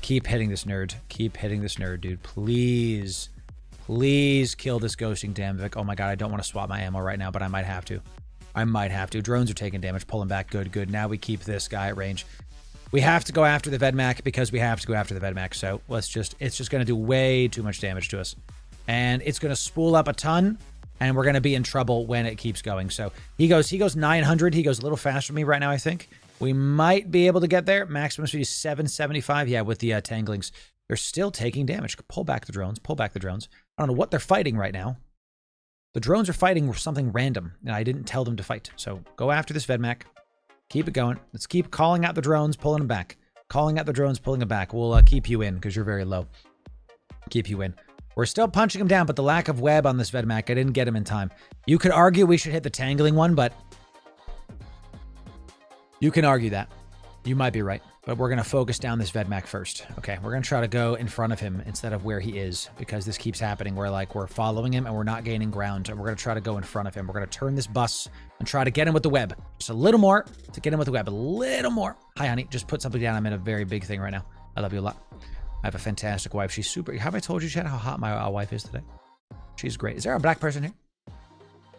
[SPEAKER 1] Keep hitting this nerd. Keep hitting this nerd, dude. Please. Please kill this ghosting Damavik. Oh my god, I don't want to swap my ammo right now, but I might have to. I might have to. Drones are taking damage. Pulling back. Good, good. Now we keep this guy at range. We have to go after the Vedmak because we have to go after the Vedmak. So let's just, it's just going to do way too much damage to us. And it's going to spool up a ton. And we're going to be in trouble when it keeps going. So he goes 900. He goes a little faster than me right now, I think. We might be able to get there. Maximum speed is 775. Yeah, with the tanglings. They're still taking damage. Pull back the drones. Pull back the drones. I don't know what they're fighting right now. The drones are fighting something random. And I didn't tell them to fight. So go after this Vedmak. Keep it going. Let's keep calling out the drones, pulling them back. Calling out the drones, pulling them back. We'll keep you in because you're very low. Keep you in. We're still punching him down, but the lack of web on this Vedmak, I didn't get him in time. You could argue we should hit the tangling one, but you can argue that. You might be right, but we're going to focus down this Vedmak first. Okay, we're going to try to go in front of him instead of where he is because this keeps happening where like we're following him and we're not gaining ground, and we're going to try to go in front of him. We're going to turn this bus and try to get him with the web. Just a little more to get him with the web. A little more. Hi, honey. Just put something down. I'm in a very big thing right now. I love you a lot. I have a fantastic wife. She's super. Have I told you, Chad, how hot my wife is today? She's great. Is there a black person here?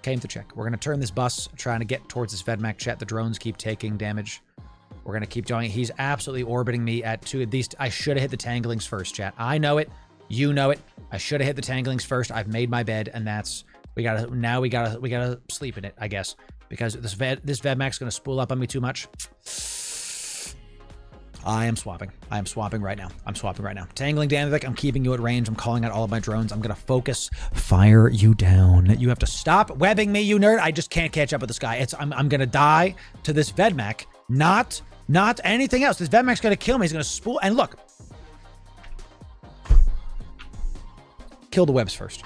[SPEAKER 1] Came to check. We're going to turn this bus, trying to get towards this Vedmak, chat. The drones keep taking damage. We're going to keep going. He's absolutely orbiting me at 2. At least I should have hit the tanglings first, chat. I know it. You know it. I should have hit the tanglings first. I've made my bed, and that's... we gotta sleep in it, I guess. Because this Vedmak's going to spool up on me too much. I am swapping. I am swapping right now. I'm swapping right now. Tangling Damavik, I'm keeping you at range. I'm calling out all of my drones. I'm going to focus. Fire you down. You have to stop webbing me, you nerd. I just can't catch up with this guy. I'm going to die to this Vedmak. Not anything else. This Vedmak's going to kill me. He's going to spool. And look. Kill the webs first.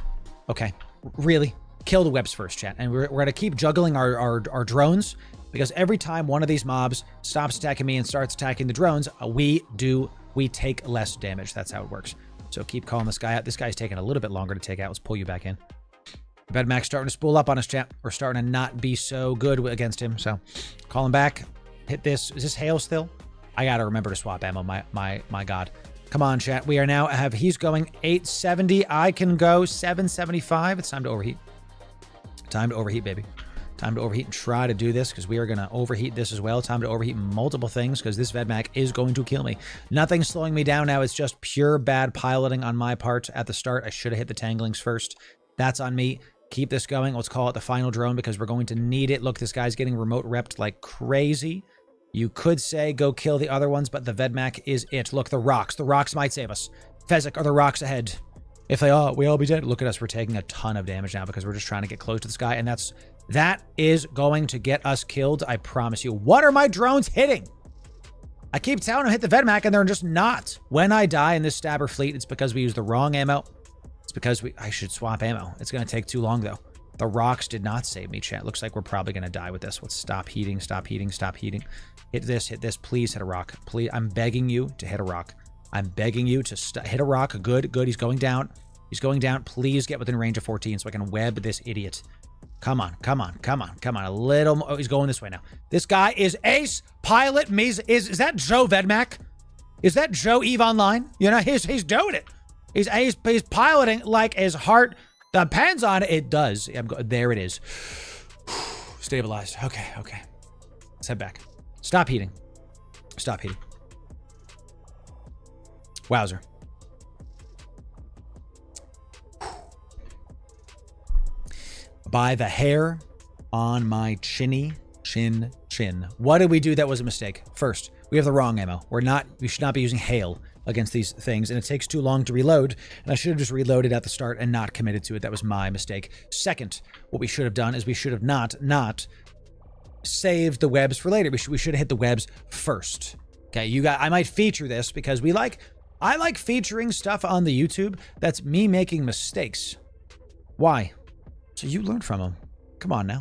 [SPEAKER 1] Okay. Really? Kill the webs first, chat. And we're going to keep juggling our drones. Because every time one of these mobs stops attacking me and starts attacking the drones, we take less damage. That's how it works. So keep calling this guy out. This guy's taking a little bit longer to take out. Let's pull you back in. Vedmak's starting to spool up on us, chat. We're starting to not be so good against him. So call him back. Hit this. Is this hail still? I got to remember to swap ammo. My God. Come on, chat. We are now he's going 870. I can go 775. It's time to overheat. Time to overheat, baby. Time to overheat and try to do this because we are going to overheat this as well. Time to overheat multiple things because this Vedmak is going to kill me. Nothing's slowing me down now. It's just pure bad piloting on my part at the start. I should have hit the tanglings first. That's on me. Keep this going. Let's call it the final drone because we're going to need it. Look, this guy's getting remote repped like crazy. You could say go kill the other ones, but the Vedmak is it. Look, the rocks. The rocks might save us. Fezzik, are the rocks ahead? If they are, we all be dead. Look at us. We're taking a ton of damage now because we're just trying to get close to this guy, and that is going to get us killed, I promise you. What are my drones hitting? I keep telling them hit the Vedmak, and they're just not. When I die in this stabber fleet, it's because we used the wrong ammo. It's because I should swap ammo. It's going to take too long, though. The rocks did not save me, chat. Looks like we're probably going to die with this. Let's stop heating, stop heating, stop heating. Hit this, hit this. Please hit a rock. Please, I'm begging you to hit a rock. I'm begging you to hit a rock. Good, good. He's going down. He's going down. Please get within range of 14 so I can web this idiot. Come on, come on, come on, come on. A little more. Oh, he's going this way now. This guy is ace pilot. Is that Joe Vedmak? Is that Joe Eve Online? You know, he's doing it. He's piloting like his heart depends on it. It does. There it is. Stabilized. Okay, okay. Let's head back. Stop heating. Stop heating. Wowzer. By the hair on my chin. What did we do that was a mistake? First, we have the wrong ammo. We should not be using hail against these things, and it takes too long to reload, and I should have just reloaded at the start and not committed to it. That was my mistake. Second, what we should have done is we should have not saved the webs for later. We should have hit the webs first. Okay, I might feature this because I like featuring stuff on the YouTube that's me making mistakes. Why? So you learn from them. Come on now.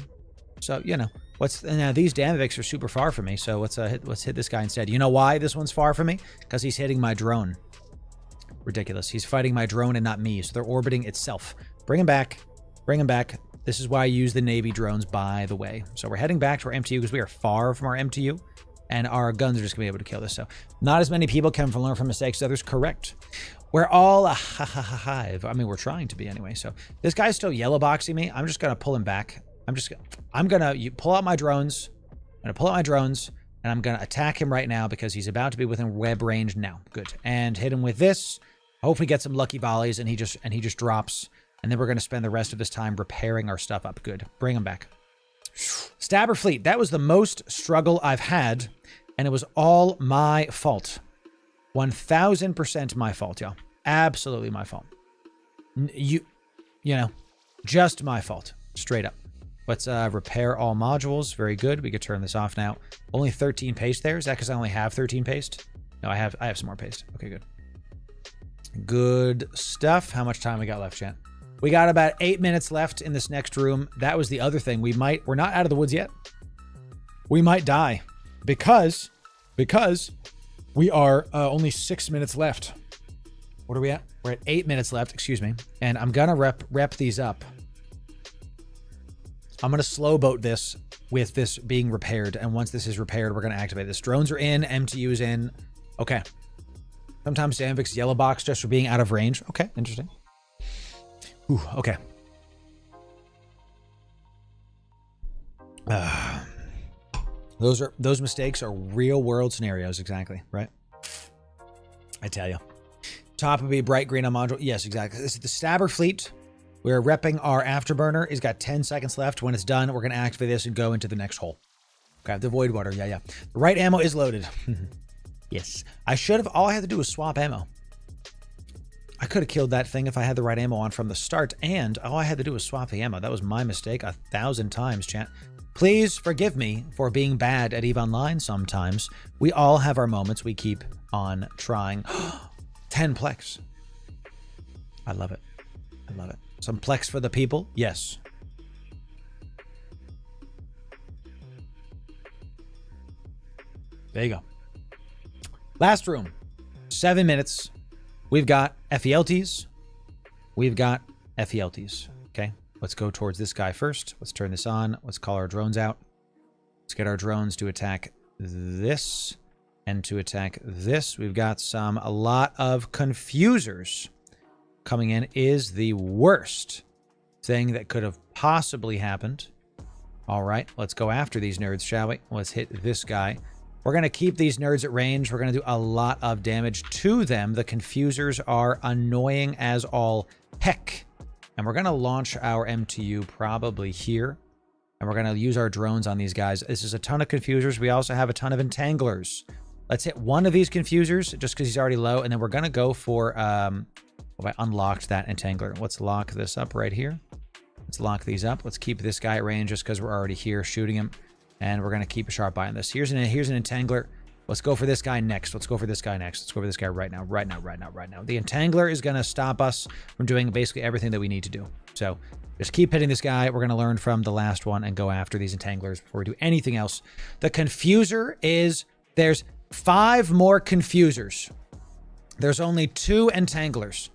[SPEAKER 1] So, you know, now these Damaviks are super far from me, so let's hit this guy instead. You know why this one's far from me? Because he's hitting my drone. Ridiculous. He's fighting my drone and not me, so they're orbiting itself. Bring him back. Bring him back. This is why I use the Navy drones, by the way. So we're heading back to our MTU because we are far from our MTU, and our guns are just going to be able to kill this. So not as many people can learn from mistakes as others. Correct. We're all a hive. I mean, we're trying to be anyway. So this guy's still yellow boxing me. I'm just going to pull him back. I'm going to pull out my drones. I'm going to pull out my drones, and I'm going to attack him right now because he's about to be within web range now. Good. And hit him with this. Hopefully get some lucky volleys, and he just drops. And then we're going to spend the rest of this time repairing our stuff up. Good. Bring him back. Stabber fleet. That was the most struggle I've had, and it was all my fault. 1000% my fault, y'all. Absolutely my fault. You know, just my fault. Straight up. Let's repair all modules. Very good. We could turn this off now. Only 13 paste there. Is that because I only have 13 paste? No, I have some more paste. Okay, good. Good stuff. How much time we got left, chat? We got about 8 minutes left in this next room. That was the other thing. We're not out of the woods yet. We might die because we are only 6 minutes left. What are we at? We're at 8 minutes left, excuse me. And I'm gonna rep these up. I'm gonna slow boat this with this being repaired. And once this is repaired, we're gonna activate this. Drones are in, MTU is in. Okay. Sometimes Damavik's yellow box just for being out of range. Okay, interesting. Ooh, okay. Those mistakes are real world scenarios, exactly, right? I tell you. Top would be bright green on module. Yes, exactly. This is the Stabber fleet. We're repping our afterburner. It's got 10 seconds left. When it's done, we're going to activate this and go into the next hole. Okay, the void water. Yeah. The right ammo is loaded. Yes. All I had to do was swap ammo. I could have killed that thing if I had the right ammo on from the start, and all I had to do was swap the ammo. That was my mistake 1,000 times, chat. Please forgive me for being bad at EVE Online sometimes. We all have our moments. We keep on trying. 10 plex. I love it. I love it. Some plex for the people? Yes. There you go. Last room. 7 minutes. We've got FELTs. We've got FELTs. Okay. Let's go towards this guy first. Let's turn this on. Let's call our drones out. Let's get our drones to attack this and to attack this. We've got a lot of confusers coming in. Is the worst thing that could have possibly happened. All right. Let's go after these nerds, shall we? Let's hit this guy. We're going to keep these nerds at range. We're going to do a lot of damage to them. The confusers are annoying as all heck. And we're going to launch our MTU probably here. And we're going to use our drones on these guys. This is a ton of confusers. We also have a ton of entanglers. Let's hit one of these confusers just because he's already low. And then we're going to go for... well, I unlocked that entangler. Let's lock this up right here. Let's lock these up. Let's keep this guy at range just because we're already here shooting him. And we're going to keep a sharp eye on this. Here's an entangler. Let's go for this guy next. Let's go for this guy next. Let's go for this guy right now. Right now. The entangler is going to stop us from doing basically everything that we need to do. So just keep hitting this guy. We're going to learn from the last one and go after these entanglers before we do anything else. The confuser is... There's 5 more confusers. There's only 2 entanglers.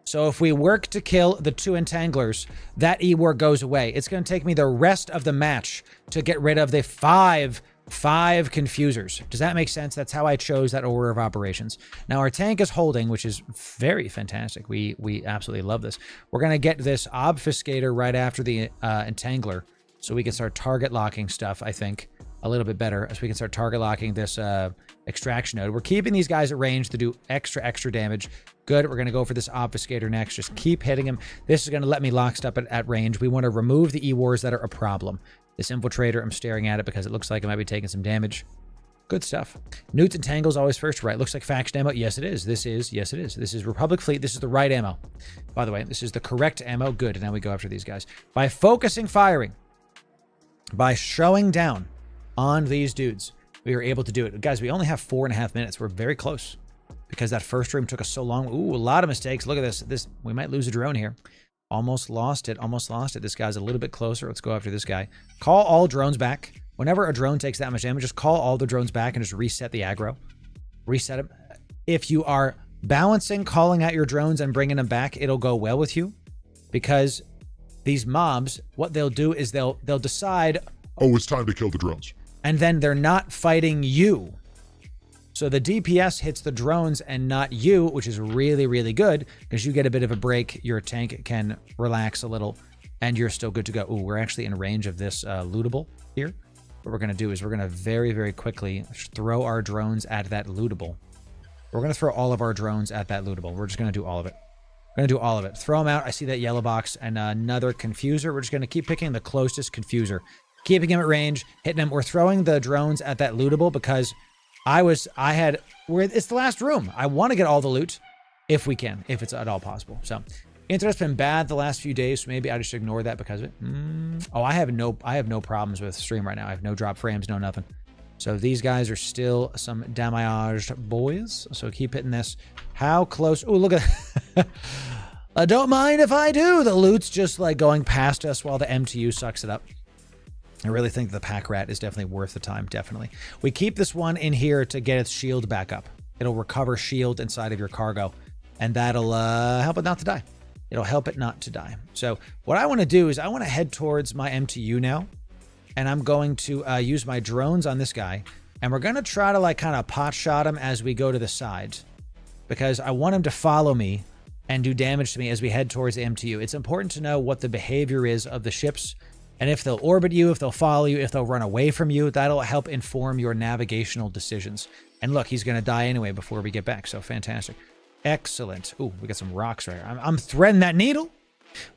[SPEAKER 1] So if we work to kill the 2 entanglers, that E-war goes away. It's going to take me the rest of the match to get rid of the 5 confusers. Does that make sense? That's how I chose that order of operations. Now our tank is holding, which is very fantastic. We absolutely love this. We're going to get this obfuscator right after the entangler, so we can start target locking stuff, I think, a little bit better, as we can start target locking this extraction node. We're keeping these guys at range to do extra damage. Good. We're going to go for this obfuscator next. Just keep hitting him. This is going to let me lock stuff at range. We want to remove the E-wars that are a problem. This infiltrator, I'm staring at it because it looks like it might be taking some damage. Good stuff. Newts and tangles always first, right? Looks like faction ammo. Yes, it is. Yes, it is. This is Republic Fleet. This is the right ammo. By the way, this is the correct ammo. Good. And now we go after these guys. By focusing firing, by showing down on these dudes, we were able to do it. Guys, we only have 4.5 minutes. We're very close because that first room took us so long. Ooh, a lot of mistakes. Look at this. We might lose a drone here. Almost lost it. This guy's a little bit closer. Let's go after this guy. Call all drones back. Whenever a drone takes that much damage, just call all the drones back and just reset the aggro. Reset them. If you are balancing calling out your drones and bringing them back, it'll go well with you, because these mobs, what they'll do is they'll decide,
[SPEAKER 3] oh, it's time to kill the drones.
[SPEAKER 1] And then they're not fighting you. So the DPS hits the drones and not you, which is really, really good, because you get a bit of a break. Your tank can relax a little, and you're still good to go. Ooh, we're actually in range of this lootable here. What we're going to do is we're going to very, very quickly throw our drones at that lootable. We're going to throw all of our drones at that lootable. We're just going to do all of it. We're going to do all of it. Throw them out. I see that yellow box and another confuser. We're just going to keep picking the closest confuser, keeping him at range, hitting him. We're throwing the drones at that lootable because it's the last room. I want to get all the loot if we can, if it's at all possible. So internet's been bad the last few days, so maybe I just ignore that because of it. Oh, I have no problems with stream right now. I have no drop frames, no nothing. So these guys are still some damaged boys. So keep hitting this. How close? Oh, look at I don't mind if I do. The loot's just like going past us while the MTU sucks it up. I really think the pack rat is definitely worth the time. Definitely. We keep this one in here to get its shield back up. It'll recover shield inside of your cargo, and that'll help it not to die. It'll help it not to die. So what I want to do is I want to head towards my MTU now, and I'm going to use my drones on this guy, and we're going to try to like kind of pot shot him as we go to the side, because I want him to follow me and do damage to me as we head towards the MTU. It's important to know what the behavior is of the ships, and if they'll orbit you, if they'll follow you, if they'll run away from you. That'll help inform your navigational decisions. And look, he's going to die anyway before we get back. So fantastic. Excellent. Ooh, we got some rocks right here. I'm threading that needle.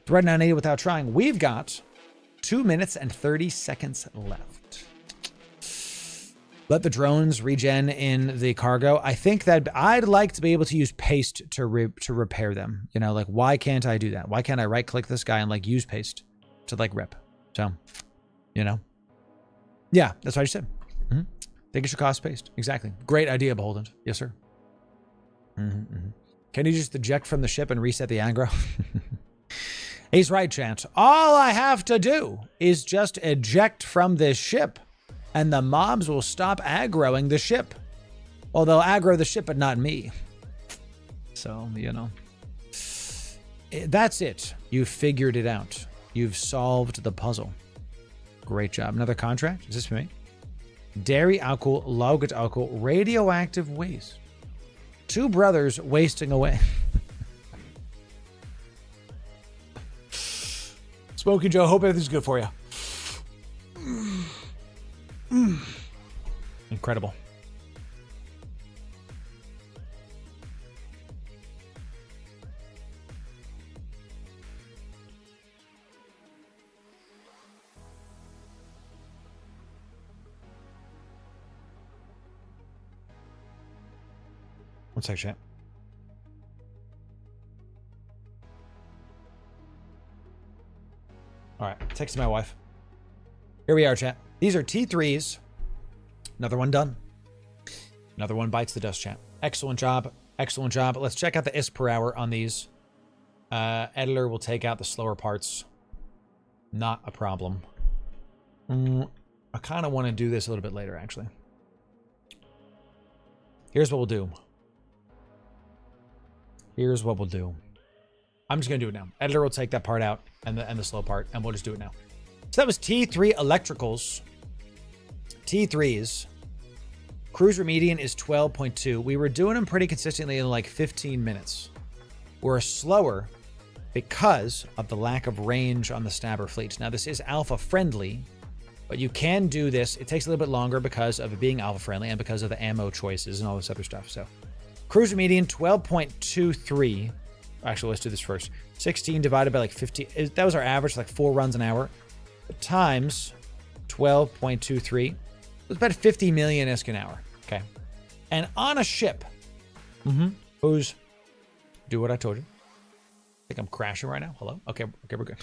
[SPEAKER 1] Threading that needle without trying. We've got 2 minutes and 30 seconds left. Let the drones regen in the cargo. I think that I'd like to be able to use paste to repair them. You know, like, why can't I do that? Why can't I right click this guy and like use paste to like rip? So, you know, yeah, that's what I said. Think it should cost paste. Exactly. Great idea, Beholden. Yes, sir. Can you just eject from the ship and reset the aggro? He's right, Chance. All I have to do is just eject from this ship, and the mobs will stop aggroing the ship. Well, they'll aggro the ship, but not me. So, you know, that's it. You figured it out. You've solved the puzzle. Great job. Another contract? Is this for me? Dairy alcohol, logut alcohol, radioactive waste. 2 brothers wasting away. Smokey Joe, hope everything's good for you. Incredible. One sec, chat. All right, texting my wife. Here we are, chat. These are T3s. Another one done. Another one bites the dust, chat. Excellent job. Excellent job. Let's check out the ISP per hour on these. Editor will take out the slower parts. Not a problem. I kind of want to do this a little bit later, actually. Here's what we'll do. Here's what we'll do. I'm just gonna do it now. Editor will take that part out and the slow part, and we'll just do it now. So that was T3 electricals. T3s. Cruiser median is 12.2. We were doing them pretty consistently in like 15 minutes. We're slower because of the lack of range on the stabber fleet. Now this is alpha friendly, but you can do this. It takes a little bit longer because of it being alpha friendly and because of the ammo choices and all this other stuff. So cruiser median 12.23. Actually, let's do this first. 16 divided by like 50. That was our average, like 4 runs an hour. Times 12.23. It's about 50 million ISK an hour. Okay. And on a ship, who's, do what I told you. I think I'm crashing right now. Hello? Okay, we're good.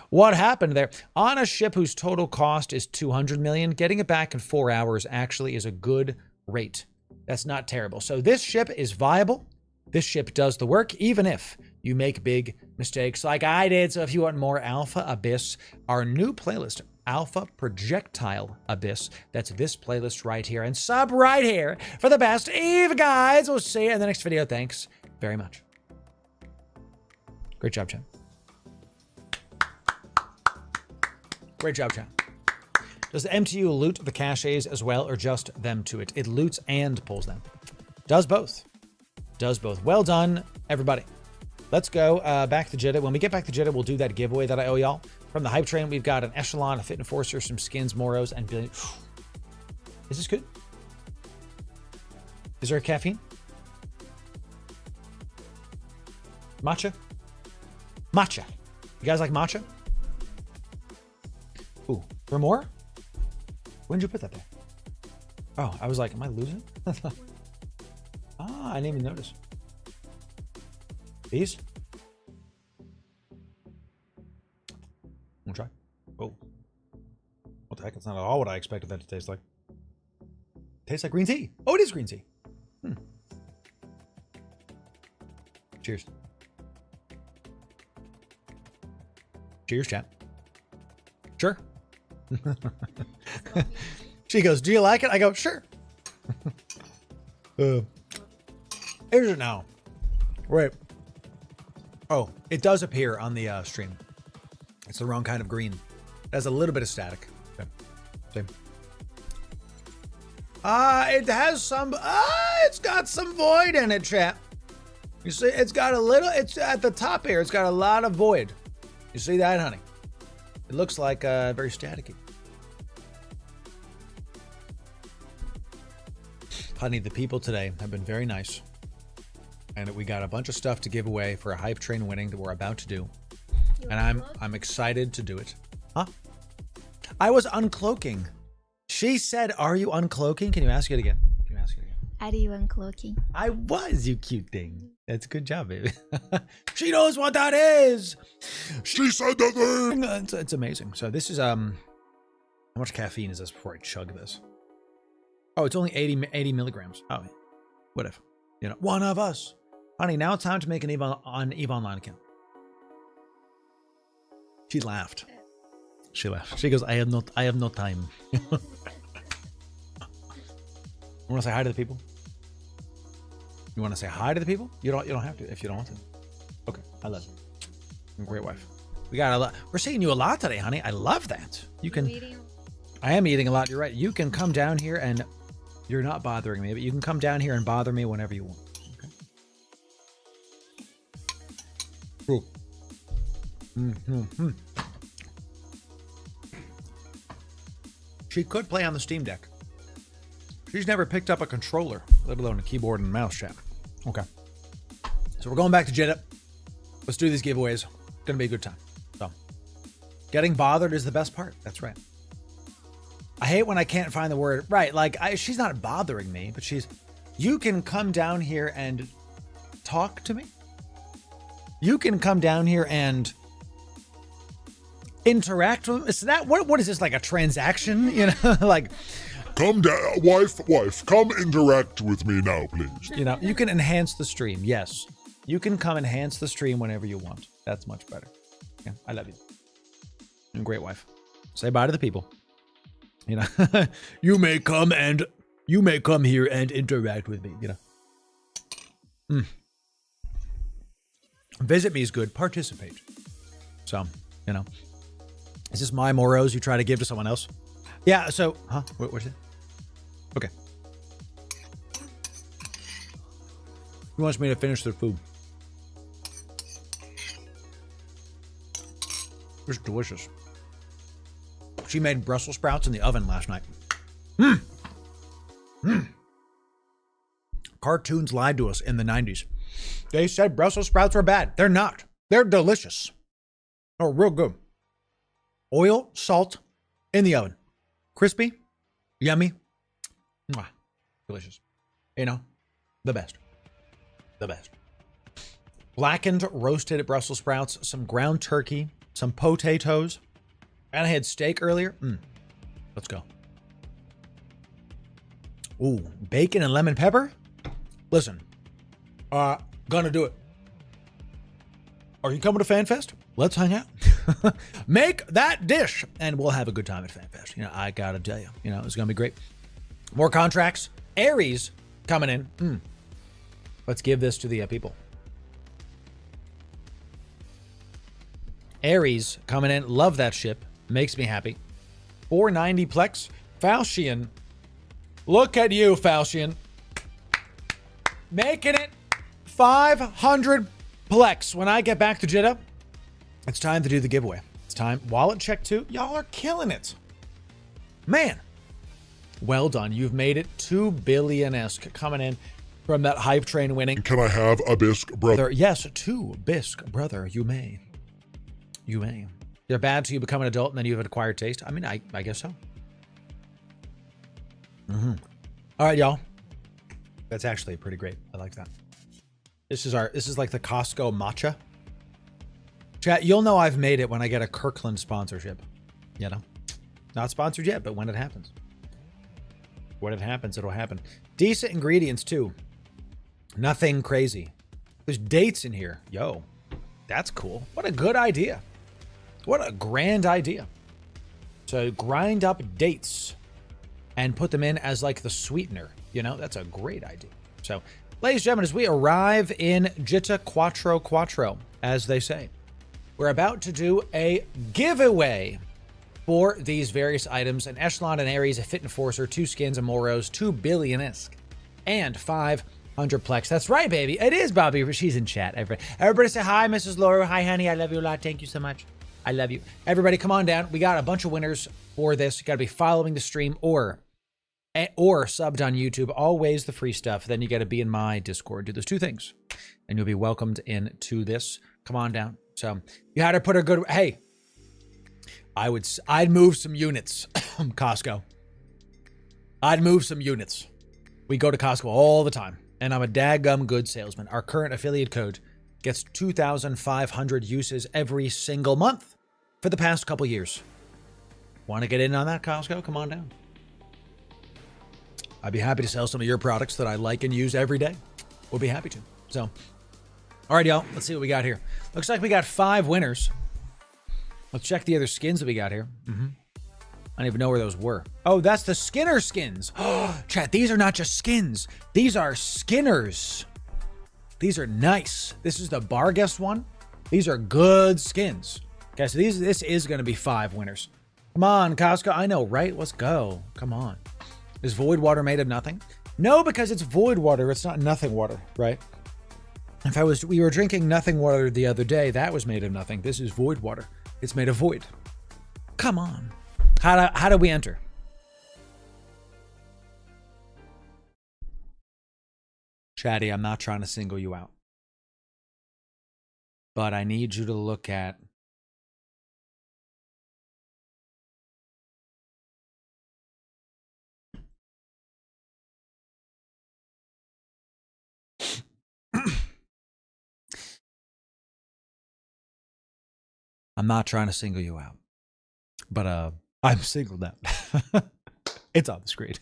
[SPEAKER 1] What happened there? On a ship whose total cost is 200 million, getting it back in 4 hours actually is a good rate. That's not terrible. So this ship is viable. This ship does the work, even if you make big mistakes like I did. So if you want more Alpha Abyss, our new playlist, Alpha Projectile Abyss, that's this playlist right here. And sub right here for the best Eve guides. We'll see you in the next video. Thanks very much. Great job, Chan. Great job, Chan. Does the MTU loot the caches as well, or just them to it? It loots and pulls them. Does both. Does both. Well done, everybody. Let's go back to Jeddah. When we get back to Jeddah, we'll do that giveaway that I owe y'all. From the hype train, we've got an Echelon, a Fit Enforcer, some skins, Moros, and billion. Is this good? Is there a caffeine? Matcha? Matcha. You guys like matcha? Ooh, for more? When did you put that there? Oh, I was like, am I losing? I didn't even notice. These? Wanna try? Oh. What the heck? It's not at all what I expected that to taste like. Tastes like green tea. Oh, it is green tea. Cheers. Cheers, chat. Sure. She goes, do you like it? I go, sure. Is it now? Right. Oh, it does appear on the stream. It's the wrong kind of green. It has a little bit of static. Okay. Same. It has some, it's got some void in it, chat. You see, it's got a little, it's at the top here. It's got a lot of void. You see that, honey? It looks like very staticky. Honey, the people today have been very nice. And we got a bunch of stuff to give away for a hype train winning that we're about to do. And I'm excited to do it. Huh? I was uncloaking. She said, are you uncloaking? Can you ask it again? Can you ask it again?
[SPEAKER 4] Are you uncloaking?
[SPEAKER 1] I was, you cute thing. That's a good job, baby. She knows what that is.
[SPEAKER 3] She said the thing.
[SPEAKER 1] It's amazing. So this is, how much caffeine is this before I chug this? Oh, it's only 80 milligrams. Oh, what if? You know, one of us. Honey, now it's time to make an EVE Online account. She laughed. She laughed. She goes, I have no time. You want to say hi to the people? You want to say hi to the people? You don't have to if you don't want to. Okay, I love you. You're a great wife. We got a lot. We're seeing you a lot today, honey. I love that. You can. I am eating a lot. You're right. You can come down here and you're not bothering me, but you can come down here and bother me whenever you want. Okay. Ooh. She could play on the Steam Deck. She's never picked up a controller, let alone a keyboard and mouse, chat. Okay. So we're going back to Jeddah. Let's do these giveaways. It's going to be a good time. So, getting bothered is the best part. That's right. I hate when I can't find the word. Right, like, she's not bothering me, but she's... You can come down here and talk to me. You can come down here and interact with me. Is that... What is this, like a transaction? You know, like...
[SPEAKER 3] Come down, wife, come interact with me now, please.
[SPEAKER 1] You know, you can enhance the stream. Yes. You can come enhance the stream whenever you want. That's much better. Yeah, I love you. You're a great wife. Say bye to the people. You know, you may come here and interact with me, you know. Visit me is good. Participate. So, you know. Is this my moros you try to give to someone else? Yeah, so... Huh? What's it? Okay. He wants me to finish the food. It's delicious. She made Brussels sprouts in the oven last night. Cartoons lied to us in the 90s. They said Brussels sprouts were bad. They're not. They're delicious. Oh, real good. Oil, salt, in the oven. Crispy, yummy. Mwah. Delicious. You know, the best. The best. Blackened roasted Brussels sprouts, some ground turkey, some potatoes, and I had steak earlier. Let's go. Ooh, bacon and lemon pepper? Listen, gonna do it. Are you coming to FanFest? Let's hang out. Make that dish, and we'll have a good time at FanFest. You know, I gotta tell you, you know, it's gonna be great. More contracts. Aries coming in. Let's give this to the people. Aries coming in. Love that ship. Makes me happy. 490 Plex. Falchion. Look at you, Falchion. Making it 500 Plex. When I get back to Jeddah, it's time to do the giveaway. It's time. Wallet check too. Y'all are killing it. Man. Well done. You've made it 2 billion-esque coming in from that hype train winning.
[SPEAKER 3] Can I have a bisque, brother?
[SPEAKER 1] Yes, 2 bisque, brother. You may. You may. They're bad till you become an adult and then you have an acquired taste. I mean, I guess so. All right, y'all. That's actually pretty great. I like that. This is like the Costco matcha. Chat, you'll know I've made it when I get a Kirkland sponsorship. You know? Not sponsored yet, but when it happens. When it happens, it'll happen. Decent ingredients, too. Nothing crazy. There's dates in here. Yo, that's cool. What a good idea. What a grand idea. So grind up dates and put them in as like the sweetener. You know, that's a great idea. So, ladies and gentlemen, as we arrive in Jitta Quattro, as they say, we're about to do a giveaway for these various items. An Echelon, an Aries, a Fit Enforcer, 2 skins, a Moros, 2 billion-esque, and 500 Plex. That's right, baby. It is Bobby. She's in chat. Everybody say hi, Mrs. Loru. Hi, honey. I love you a lot. Thank you so much. I love you. Everybody, come on down. We got a bunch of winners for this. You got to be following the stream or subbed on YouTube. Always the free stuff. Then you got to be in my Discord. Do those 2 things, and you'll be welcomed into this. Come on down. So you had to put a good. Hey, I'd move some units. Costco. I'd move some units. We go to Costco all the time, and I'm a daggum good salesman. Our current affiliate code gets 2,500 uses every single month for the past couple years. Want to get in on that, Costco? Come on down. I'd be happy to sell some of your products that I like and use every day. We'll be happy to. So, all right, y'all. Let's see what we got here. Looks like we got 5 winners. Let's check the other skins that we got here. I don't even know where those were. Oh, that's the Skinner skins. Chat, these are not just skins. These are Skinners. These are nice. This is the Barguest one. These are good skins. Okay, so this is going to be 5 winners. Come on, Costco. I know, right? Let's go. Come on. Is void water made of nothing? No, because it's void water. It's not nothing water, right? If we were drinking nothing water the other day, that was made of nothing. This is void water. It's made of void. Come on. How do we enter? Chatty, I'm not trying to single you out. But I need you to look at I'm not trying to single you out, but I'm singled out. It's on the screen.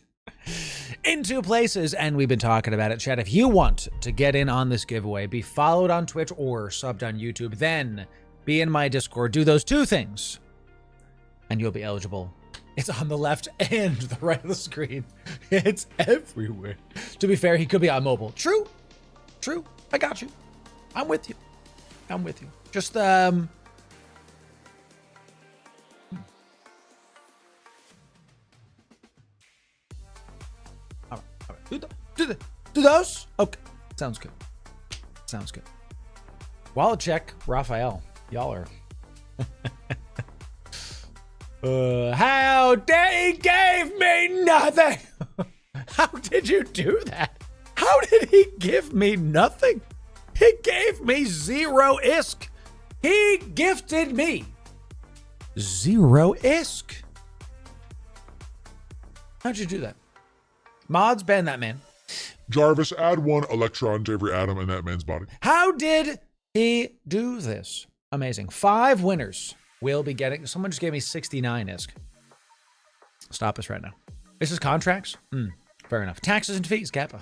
[SPEAKER 1] In 2 places, and we've been talking about it, chat. If you want to get in on this giveaway, be followed on Twitch or subbed on YouTube, then be in my Discord. Do those 2 things, and you'll be eligible. It's on the left and the right of the screen. It's everywhere. To be fair, he could be on mobile. True. I got you. I'm with you. I'm with you. Just all right. Do those? Okay. Sounds good. Sounds good. Wallet check, Raphael. Y'all are. How they gave me nothing. How did you do that? How did he give me nothing? He gave me 0 ISK. He gifted me 0 ISK. How'd you do that? Mods, ban that man.
[SPEAKER 3] Jarvis, add 1 electron to every atom in that man's body.
[SPEAKER 1] How did he do this? Amazing. 5 winners will be getting. Someone just gave me 69 ISK. Stop us right now. This is contracts? Fair enough. Taxes and fees, Kappa.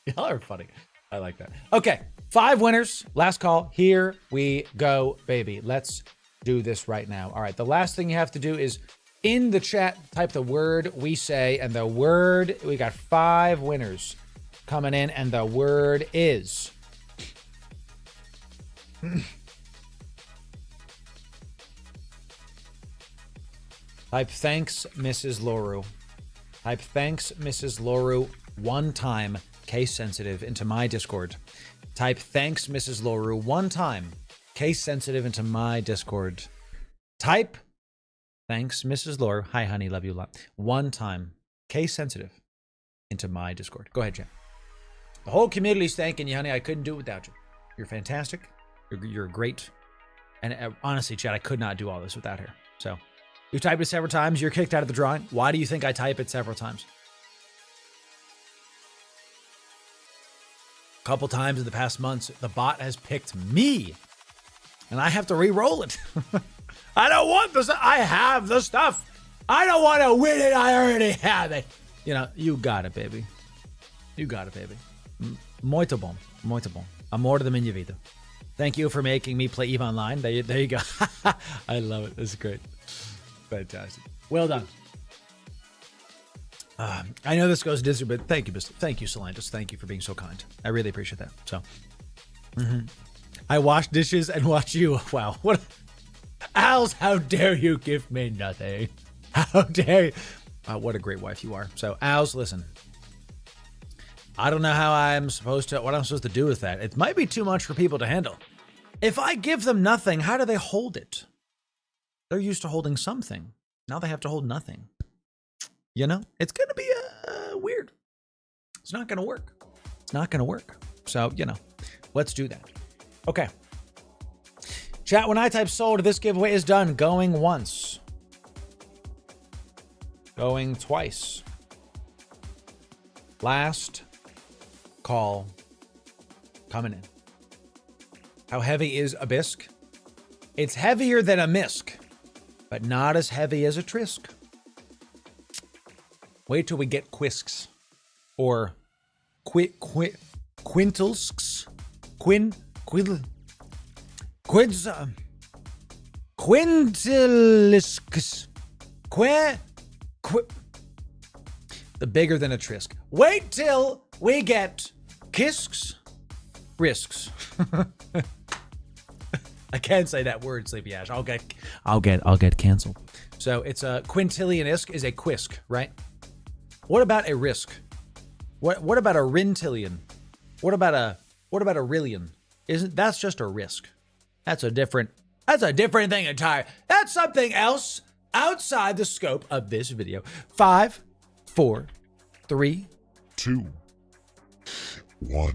[SPEAKER 1] Y'all are funny. I like that. Okay. 5 winners. Last call. Here we go, baby. Let's do this right now. All right. The last thing you have to do is in the chat, type the word we say, and the word, we got 5 winners coming in, and the word is. Type thanks, Mrs. Loru. Type thanks, Mrs. Loru, 1 time, case sensitive, into my Discord. Type thanks, Mrs. Loru, 1 time, case sensitive, into my Discord. Type thanks, Mrs. Loru. Hi, honey, love you a lot. 1 time, case sensitive, into my Discord. Go ahead, Jen. The whole community's thanking you, honey. I couldn't do it without you. You're fantastic. You're great. And honestly, Chad, I could not do all this without her. So you typed it several times. You're kicked out of the drawing. Why do you think I type it several times? A couple times in the past months, the bot has picked me. And I have to re-roll it. I don't want this. I have the stuff. I don't want to win it. I already have it. You know, you got it, baby. You got it, baby. Muito bom. Muito bom. Amor de minha vida. Thank you for making me play EVE Online. There you go. I love it. This is great. Fantastic. Well done. I know this goes to Disney, but thank you, Mr. Thank you, Solantis. Thank you for being so kind. I really appreciate that. So, I wash dishes and watch you. Wow. What? Als, how dare you give me nothing? How dare you? What a great wife you are. So, Als, listen. I don't know how what I'm supposed to do with that. It might be too much for people to handle. If I give them nothing, how do they hold it? They're used to holding something. Now they have to hold nothing. You know, it's going to be weird. It's not going to work. It's not going to work. So, you know, let's do that. Okay. Chat, when I type sold, this giveaway is done. Going once. Going twice. Last call coming in. How heavy is a bisque? It's heavier than a misc, but not as heavy as a trisk. Wait till we get quisks or quintilsks, quintilisks, the bigger than a trisk. Wait till we get kisks, risks. I can't say that word, Sleepy Ash. I'll get canceled. So it's a quintillion-isk is a quisk, right? What about a risk? What about a rintillion? What about a rillion? That's just a risk. That's a different thing entirely. That's something else outside the scope of this video. 5, 4, 3,
[SPEAKER 3] 2, 1.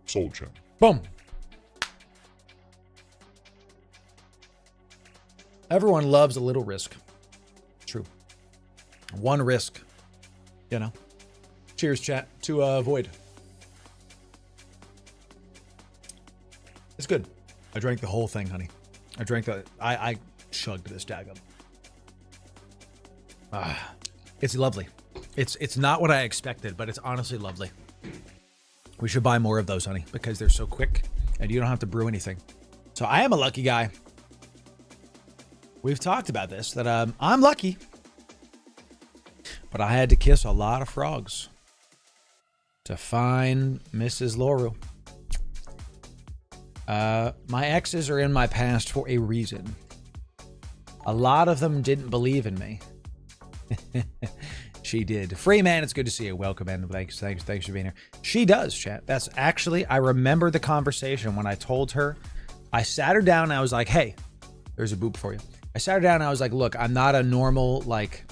[SPEAKER 3] Soul check.
[SPEAKER 1] Boom. Everyone loves a little risk. True. 1 risk. You know. Cheers, chat, to Void. It's good. I drank the whole thing, honey. I chugged this daggum. It's lovely. It's not what I expected, but it's honestly lovely. We should buy more of those, honey, because they're so quick and you don't have to brew anything. So I am a lucky guy. We've talked about this, that I'm lucky, but I had to kiss a lot of frogs. to find Mrs. Loru. My exes are in my past for a reason. A lot of them didn't believe in me. She did. Freeman, it's good to see you. Welcome, and thanks for being here. She does, chat. That's actually, I remember the conversation when I told her. I sat her down and I was like, hey, there's a boop for you. I sat her down and I was like, look, I'm not a normal, like,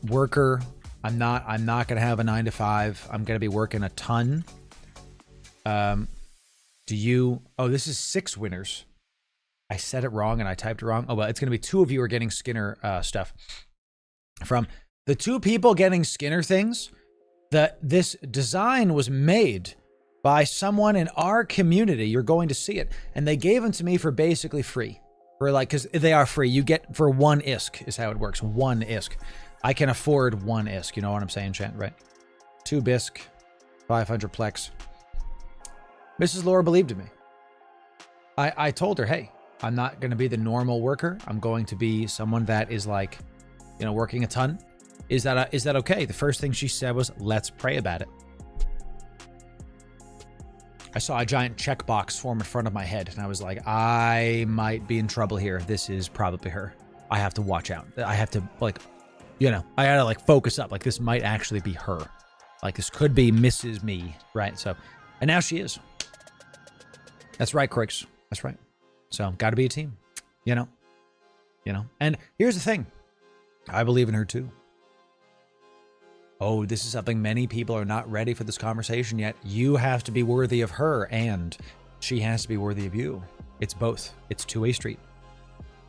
[SPEAKER 1] worker. I'm not gonna have a 9 to 5. I'm gonna be working a ton. Oh, this is 6 winners. I said it wrong and I typed it wrong. Oh, well, it's gonna be 2 of you are getting Skinner stuff. From the 2 people getting Skinner things, this design was made by someone in our community. You're going to see it. And they gave them to me for basically free. For like, because they are free. You get for 1 ISK is how it works. 1 ISK. I can afford 1 ISK. You know what I'm saying, chat, right? 2 BISK, 500 Plex. Mrs. Laura believed in me. I told her, hey, I'm not going to be the normal worker. I'm going to be someone that is like, you know, working a ton. Is that okay? The first thing she said was, let's pray about it. I saw a giant checkbox form in front of my head, and I was like, I might be in trouble here. This is probably her. I have to watch out. I have to, like, you know, I gotta, like, focus up. Like, this might actually be her. Like, this could be Mrs. Me, right? So, and now she is. That's right, Crooks. That's right. So, gotta be a team, you know? You know? And here's the thing. I believe in her, too. Oh, this is something many people are not ready for this conversation yet. You have to be worthy of her, and she has to be worthy of you. It's both. It's two-way street.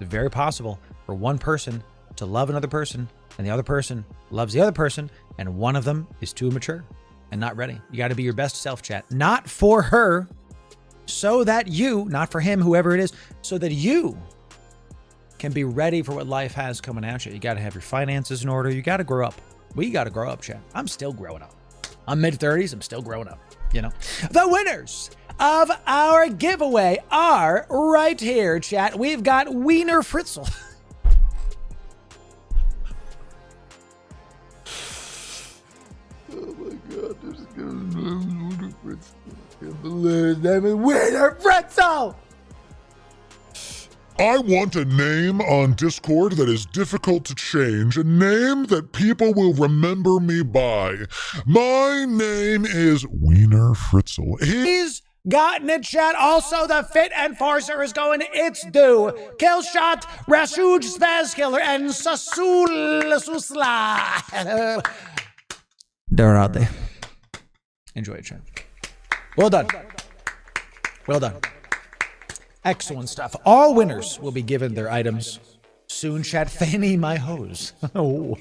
[SPEAKER 1] It's very possible for one person to love another person, and the other person loves the other person, and one of them is too immature and not ready. You got to be your best self, chat. Not for her, so that you, not for him, whoever it is, so that you can be ready for what life has coming at you. You got to have your finances in order. You got to grow up. We got to grow up, chat. I'm still growing up. I'm mid-30s. I'm still growing up, you know. The winners of our giveaway are right here, chat. We've got Wiener Fritzl. Oh, my God. This is going to be Wiener Fritzl. I can't believe his name is Wiener Fritzl.
[SPEAKER 3] I want a name on Discord that is difficult to change, a name that people will remember me by. My name is Wiener Fritzl.
[SPEAKER 1] He's gotten it, chat. Also, the Fit Enforcer is going It's Due, Killshot, Rashuj Spaz Killer, and Sasul Susla. They're out there. Enjoy it, chat. Well done. Well done. Excellent stuff. All winners will be given their items soon, chat. Fanny my hose. Oh.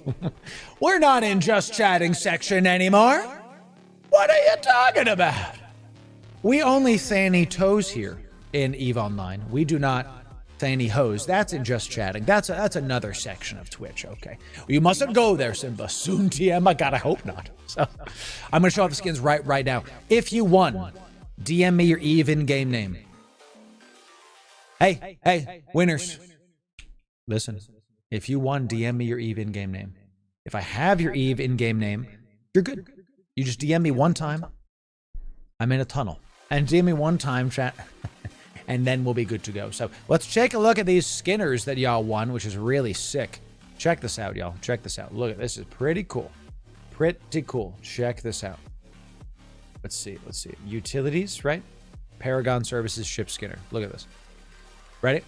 [SPEAKER 1] We're not in just chatting section anymore. What are you talking about? We only Fanny toes here in EVE Online. We do not Fanny hose. That's in just chatting. That's another section of Twitch. Okay. You mustn't go there, Simba. Soon, TM. I gotta hope not. So I'm gonna show off the skins right now. If you won, DM me your EVE in-game name. Hey, winners. Listen, if you won, DM me your EVE in-game name. If I have your EVE in-game name, you're good. You just DM me one time. I'm in a tunnel. And DM me one time, chat. And then we'll be good to go. So let's take a look at these skinners that y'all won, which is really sick. Check this out, y'all. Check this out. Look, this is pretty cool. Pretty cool. Check this out. Let's see. Utilities, right? Paragon Services Ship Skinner. Look at this. Ready?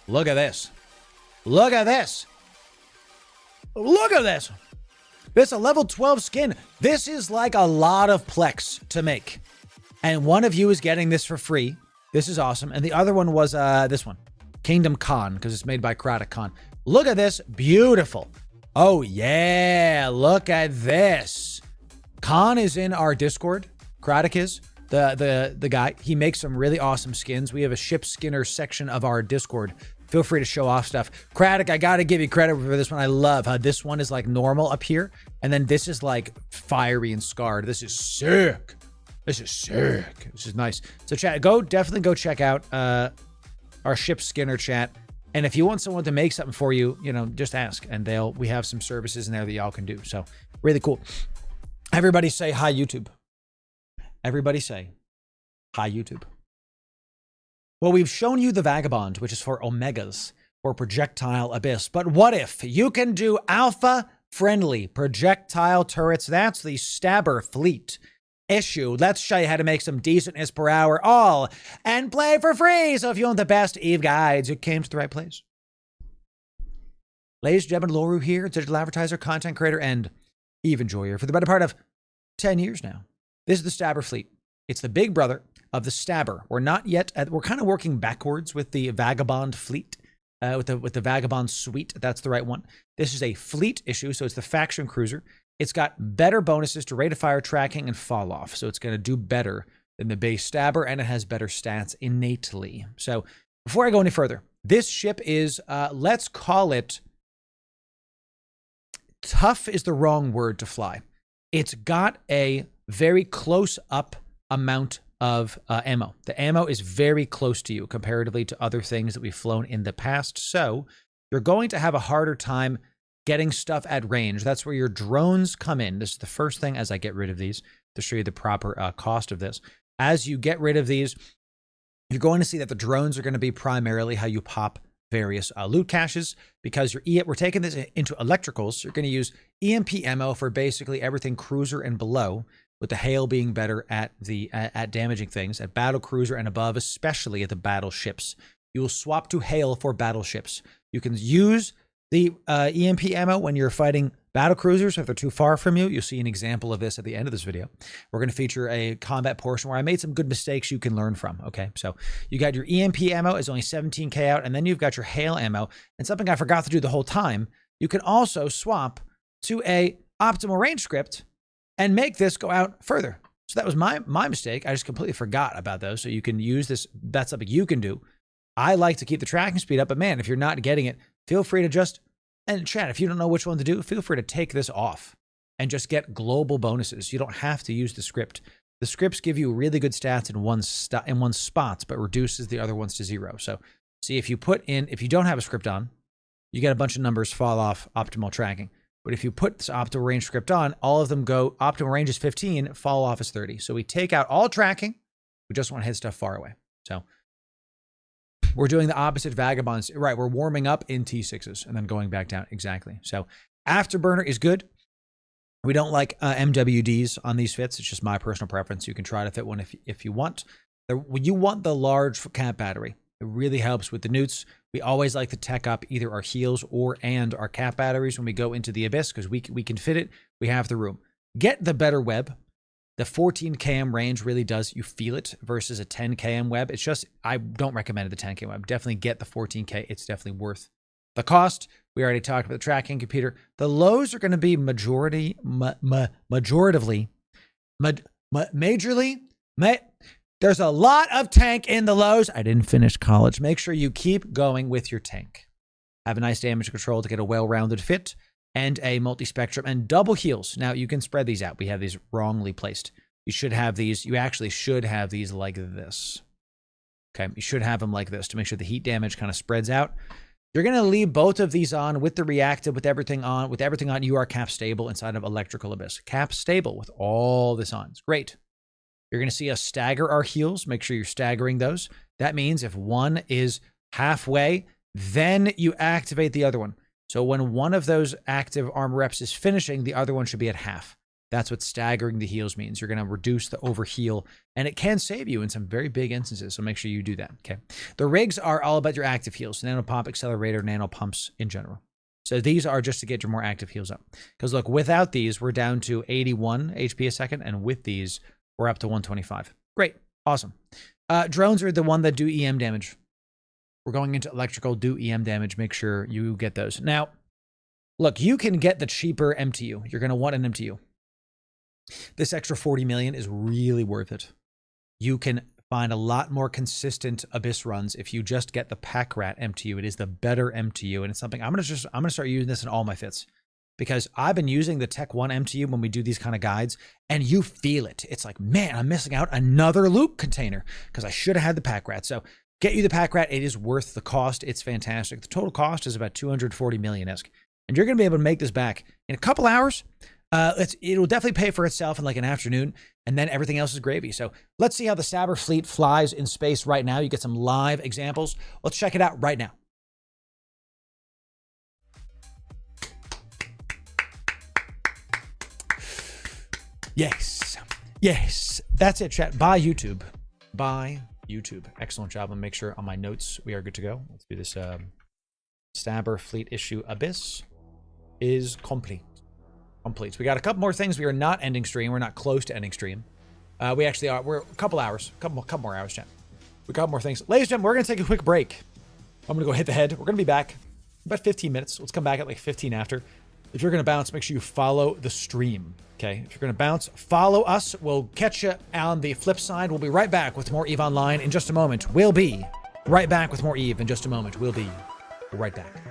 [SPEAKER 1] Look at this. Look at this. Look at this. This is a level 12 skin. This is like a lot of Plex to make. And one of you is getting this for free. This is awesome. And the other one was this one. Kingdom Khan, because it's made by Kratic Khan. Look at this. Beautiful. Oh, yeah. Look at this. Khan is in our Discord. Kratic is. The guy, he makes some really awesome skins. We have a ship skinner section of our Discord. Feel free to show off stuff. Kratic, I gotta give you credit for this one. I love how this one is like normal up here, and then this is like fiery and scarred. This is sick. This is sick. This is nice. So chat, definitely go check out our ship skinner, chat. And if you want someone to make something for you, you know, just ask, and we have some services in there that y'all can do. So really cool. Everybody say hi, YouTube. Everybody say hi, YouTube. Well, we've shown you the Vagabond, which is for Omegas, or Projectile Abyss. But what if you can do alpha-friendly projectile turrets? That's the Stabber Fleet issue. Let's show you how to make some decent is per hour all and play for free. So if you want the best Eve guides, you came to the right place. Ladies and gentlemen, Loru here, digital advertiser, content creator, and Eve enjoyer for the better part of 10 years now. This is the Stabber Fleet. It's the big brother of the Stabber. We're not yet, we're kind of working backwards with the Vagabond Fleet. With the Vagabond Suite, that's the right one. This is a fleet issue, so it's the faction cruiser. It's got better bonuses to rate of fire, tracking, and fall off, so it's going to do better than the base Stabber, and it has better stats innately. So before I go any further, this ship is, let's call it, tough is the wrong word to fly. It's got a very close-up amount of ammo. The ammo is very close to you comparatively to other things that we've flown in the past. So you're going to have a harder time getting stuff at range. That's where your drones come in. This is the first thing as I get rid of these to show you the proper cost of this. As you get rid of these, you're going to see that the drones are going to be primarily how you pop various loot caches, because we're taking this into electricals. You're going to use EMP ammo for basically everything cruiser and below, with the hail being better at at damaging things, at battle cruiser and above, especially at the battleships. You will swap to hail for battleships. You can use the EMP ammo when you're fighting battle cruisers if they're too far from you. You'll see an example of this at the end of this video. We're going to feature a combat portion where I made some good mistakes you can learn from. Okay, so you got your EMP ammo is only 17k out, and then you've got your hail ammo. And something I forgot to do the whole time, you can also swap to a optimal range script and make this go out further. So that was my mistake. I just completely forgot about those. So you can use this. That's something you can do. I like to keep the tracking speed up, but man, if you're not getting it, feel free to just, and chat, if you don't know which one to do, feel free to take this off and just get global bonuses. You don't have to use the script. The scripts give you really good stats in one spot, but reduces the other ones to 0. So see, if you don't have a script on, you get a bunch of numbers fall off optimal tracking. But if you put this optimal range script on, all of them go, optimal range is 15, fall off is 30. So we take out all tracking. We just want to hit stuff far away. So we're doing the opposite Vagabonds. Right, we're warming up in T6s and then going back down. Exactly. So Afterburner is good. We don't like MWDs on these fits. It's just my personal preference. You can try to fit one if you want. You want the large cap battery. It really helps with the newts. We always like to tech up either our heals and our cap batteries when we go into the Abyss, because we can fit it. We have the room. Get the better web. The 14 km range really does, you feel it, versus a 10 km web. It's just, I don't recommend the 10 km web. Definitely get the 14K. It's definitely worth the cost. We already talked about the tracking computer. The lows are going to be majorly. There's a lot of tank in the lows. I didn't finish college. Make sure you keep going with your tank. Have a nice damage control to get a well-rounded fit, and a multi-spectrum and double heals. Now, you can spread these out. We have these wrongly placed. You should have these. You actually should have these like this. Okay, you should have them like this to make sure the heat damage kind of spreads out. You're going to leave both of these on with the reactive, with everything on. With everything on, you are cap stable inside of Electrical Abyss. Cap stable with all this on. It's great. You're going to see us stagger our heals. Make sure you're staggering those. That means if one is halfway, then you activate the other one. So when one of those active armor reps is finishing, the other one should be at half. That's what staggering the heals means. You're going to reduce the overheal, and it can save you in some very big instances. So make sure you do that. Okay. The rigs are all about your active heals, nano pump, accelerator, nano pumps in general. So these are just to get your more active heals up. Because look, without these, we're down to 81 HP a second, and with these, we're up to 125. Great. Awesome. Drones are the one that do EM damage. We're going into electrical, do EM damage. Make sure you get those. Now, look, you can get the cheaper MTU. You're going to want an MTU. This extra 40 million is really worth it. You can find a lot more consistent Abyss runs if you just get the Pack Rat MTU. It is the better MTU, and it's something I'm going to start using this in all my fits. Because I've been using the Tech 1 MTU when we do these kind of guides, and you feel it. It's like, man, I'm missing out another loot container because I should have had the Pack Rat. So Get you the pack rat. It is worth the cost. It's fantastic. The total cost is about 240 million-esque. And you're going to be able to make this back in a couple hours. It'll definitely pay for itself in like an afternoon, and then everything else is gravy. So let's see how the Stabber fleet flies in space right now. You get some live examples. Let's check it out right now. Yes. That's it, chat. Bye, YouTube. Bye, YouTube. Excellent job. I'll make sure on my notes we are good to go. Let's do this. Stabber fleet issue Abyss is complete. We got a couple more things. We are not ending stream. We're not close to ending stream. We actually are. We're a couple hours. Couple more hours, chat. We got more things. Ladies and gentlemen, we're going to take a quick break. I'm going to go hit the head. We're going to be back in about 15 minutes. Let's come back at like 15 after. If you're going to bounce, make sure you follow the stream. Okay? If you're going to bounce, follow us. We'll catch you on the flip side. We'll be right back with more EVE Online in just a moment. We'll be right back with more EVE in just a moment. We'll be right back.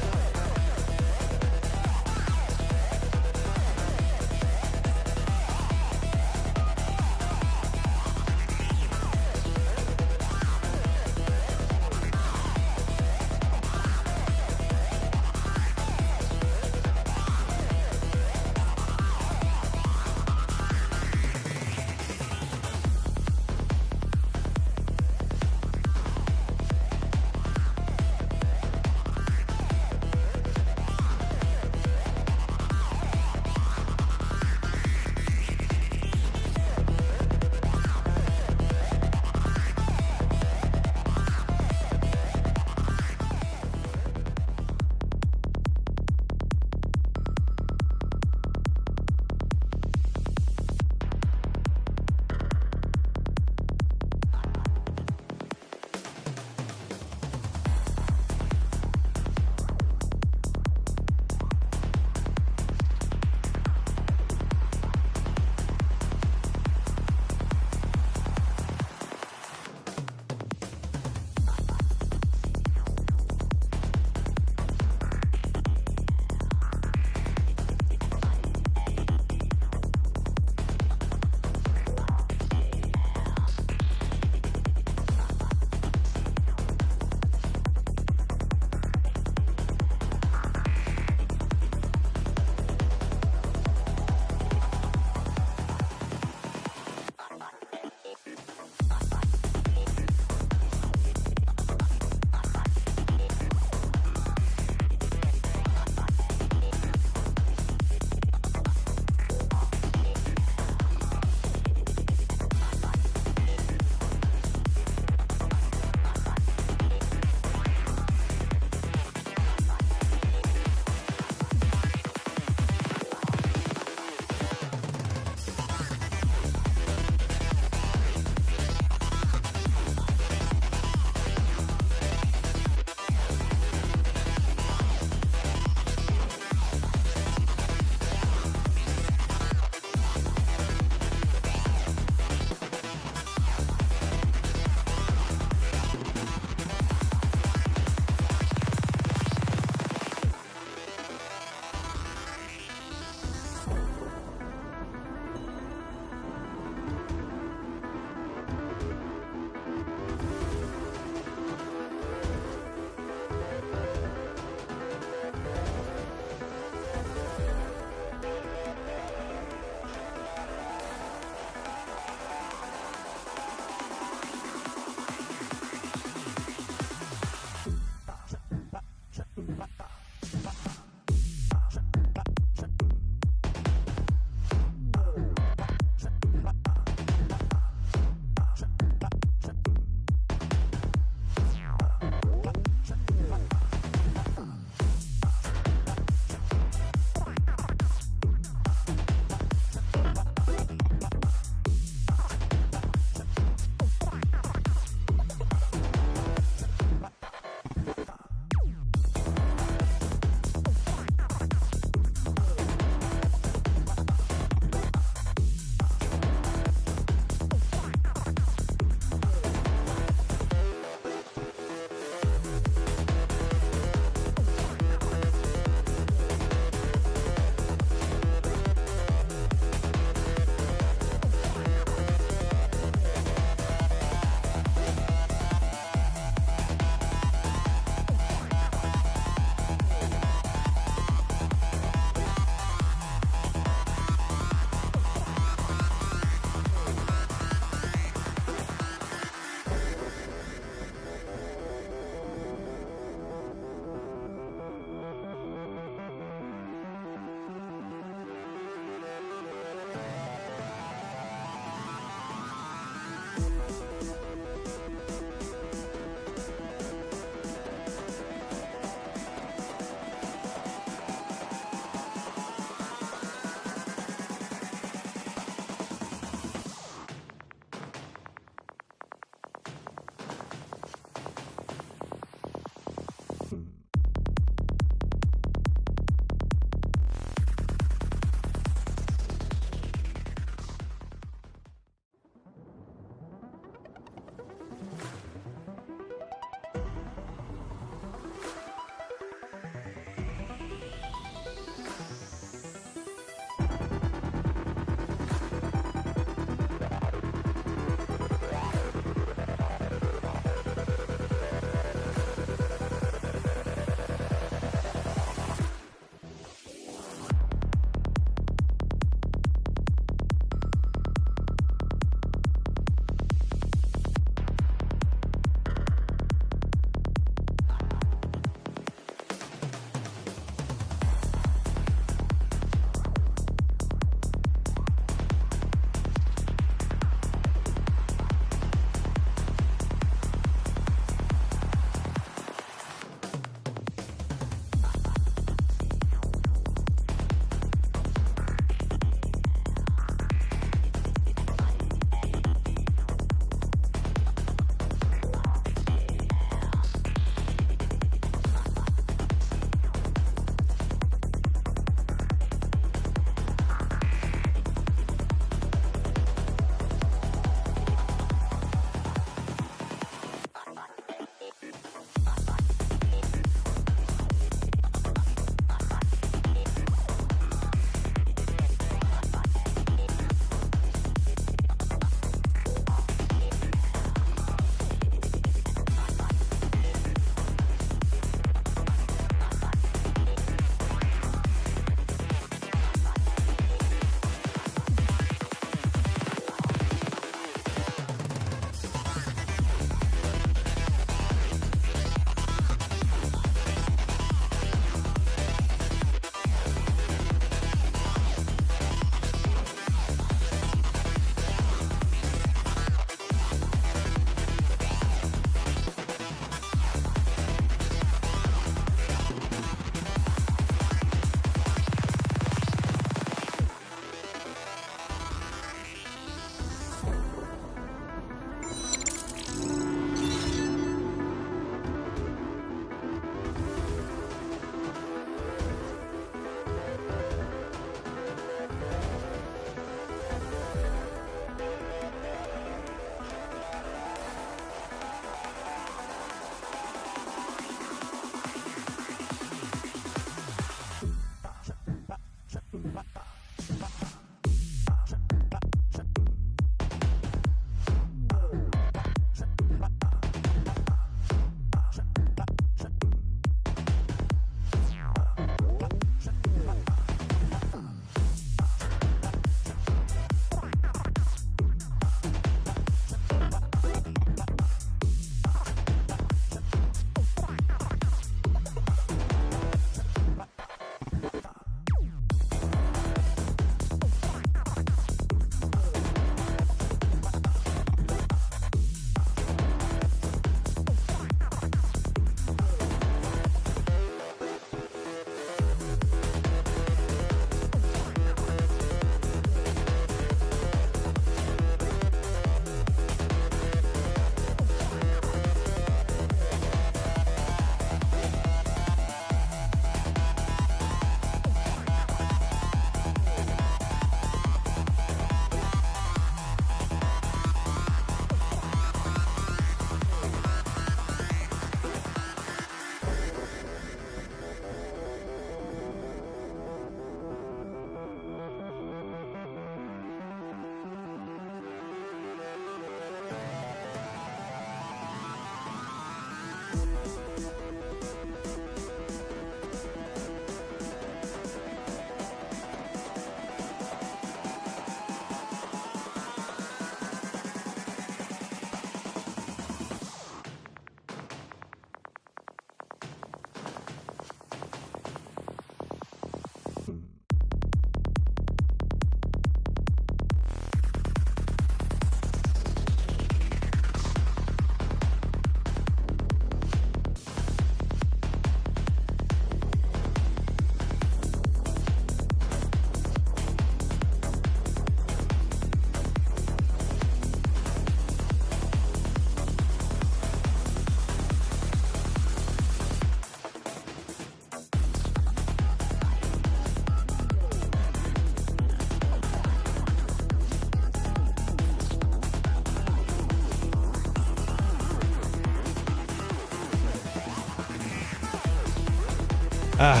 [SPEAKER 1] Chant.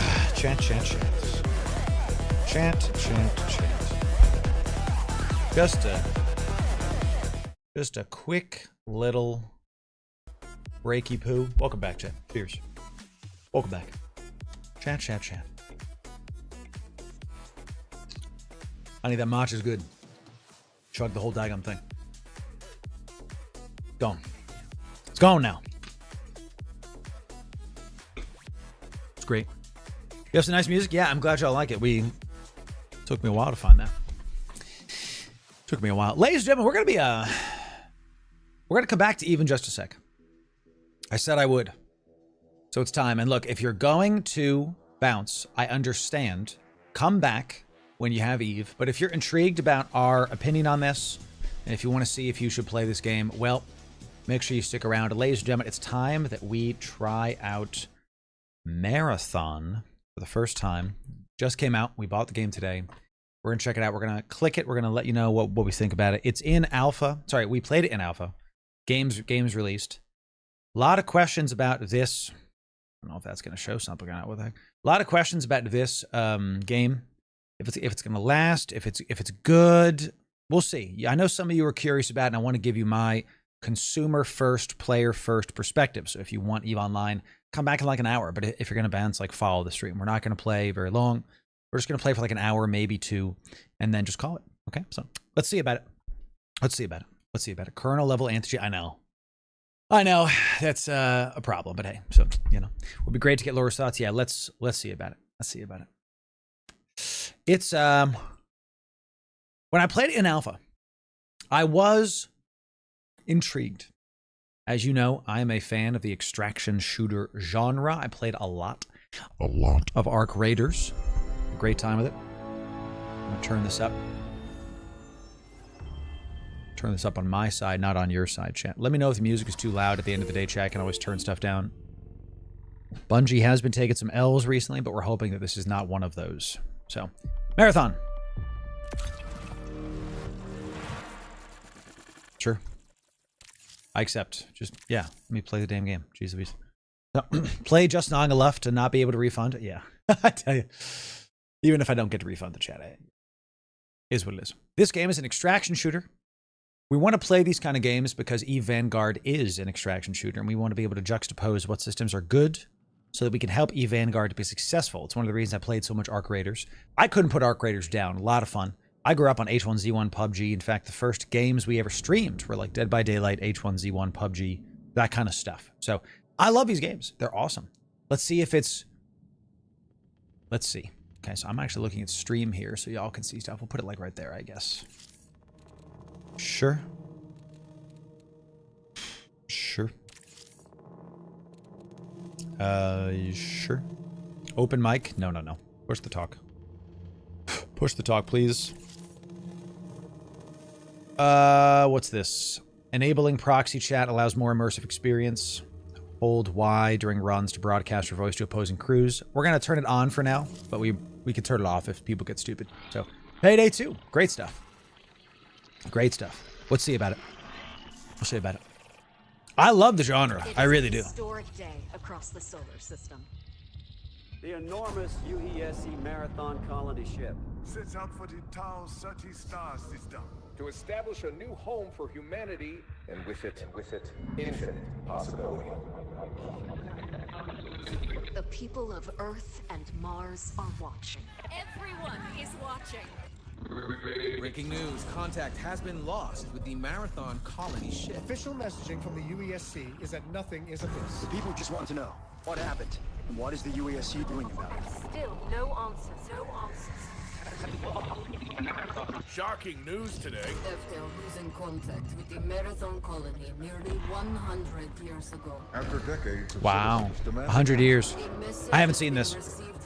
[SPEAKER 1] Just a quick little breaky poo. Welcome back, chat. Cheers. Welcome back. Chant. Honey, that matcha's good. Chug the whole daggum thing. Gone. It's gone now. It's great. You have some nice music? Yeah, I'm glad y'all like it. Took me a while to find that. Took me a while. Ladies and gentlemen, we're gonna come back to Eve in just a sec. I said I would. So it's time. And look, if you're going to bounce, I understand. Come back when you have Eve. But if you're intrigued about our opinion on this, and if you want to see if you should play this game, well, make sure you stick around. Ladies and gentlemen, it's time that we try out Marathon for the first time. Just came out. We bought the game today. We're going to check it out. We're going to click it. We're going to let you know what we think about it. It's in alpha. Sorry, we played it in alpha. Games released. A lot of questions about this. I don't know if that's going to show something or not. What the heck? A lot of questions about this game. If it's going to last, if it's good, we'll see. I know some of you are curious about it, and I want to give you my consumer first, player first perspective. So if you want EVE Online, come back in like an hour. But if you're going to bounce, like follow the stream. We're not going to play very long. We're just going to play for like an hour, maybe two, and then just call it. Okay, so let's see about it. Let's see about it. Kernel level anti-cheat. I know. That's a problem, but hey, so you know, would be great to get Loru's thoughts. Yeah, let's see about it. It's when I played it in alpha, I was intrigued. As you know, I am a fan of the extraction shooter genre. I played a lot of Arc Raiders. A great time with it. I'm gonna turn this up. Turn this up on my side, not on your side, chat. Let me know if the music is too loud at the end of the day, chat. I can always turn stuff down. Bungie has been taking some L's recently, but we're hoping that this is not one of those. So, Marathon. Sure. I accept. Just, yeah, let me play the damn game. Jeez Louise. Play just long enough to not be able to refund? Yeah. I tell you. Even if I don't get to refund the chat, it is what it is. This game is an extraction shooter. We want to play these kind of games because EVE Vanguard is an extraction shooter, and we want to be able to juxtapose what systems are good so that we can help EVE Vanguard to be successful. It's one of the reasons I played so much Arc Raiders. I couldn't put Arc Raiders down. A lot of fun. I grew up on H1Z1 PUBG. In fact, the first games we ever streamed were like Dead by Daylight, H1Z1 PUBG, that kind of stuff. So I love these games. They're awesome. Let's see if it's... Let's see. Okay, so I'm actually looking at stream here so y'all can see stuff. We'll put it like right there, I guess. Sure. Sure. Sure. Open mic? No. Push the talk. Push the talk, please. What's this? Enabling proxy chat allows more immersive experience. Hold Y during runs to broadcast your voice to opposing crews. We're going to turn it on for now, but we can turn it off if people get stupid. So, Payday 2. Great stuff. Great stuff. Let's see about it. We'll see about it. I love the genre. I really do.
[SPEAKER 4] Historic day across the solar system.
[SPEAKER 5] The enormous UESC Marathon colony ship
[SPEAKER 6] sets out for the Tau 30 star system
[SPEAKER 7] to establish a new home for humanity, and with it, infinite possibility.
[SPEAKER 4] The people of Earth and Mars are watching.
[SPEAKER 8] Everyone is watching.
[SPEAKER 9] Breaking news. Contact has been lost with the Marathon colony ship.
[SPEAKER 10] Official messaging from the UESC is that nothing is amiss.
[SPEAKER 11] The people just want to know what happened and what is the UESC doing about it.
[SPEAKER 4] Still no answers.
[SPEAKER 6] Shocking news today.
[SPEAKER 8] They're losing contact with the Marathon colony nearly 100 years ago.
[SPEAKER 6] After decades of
[SPEAKER 1] Wow. 100 years. I haven't seen this.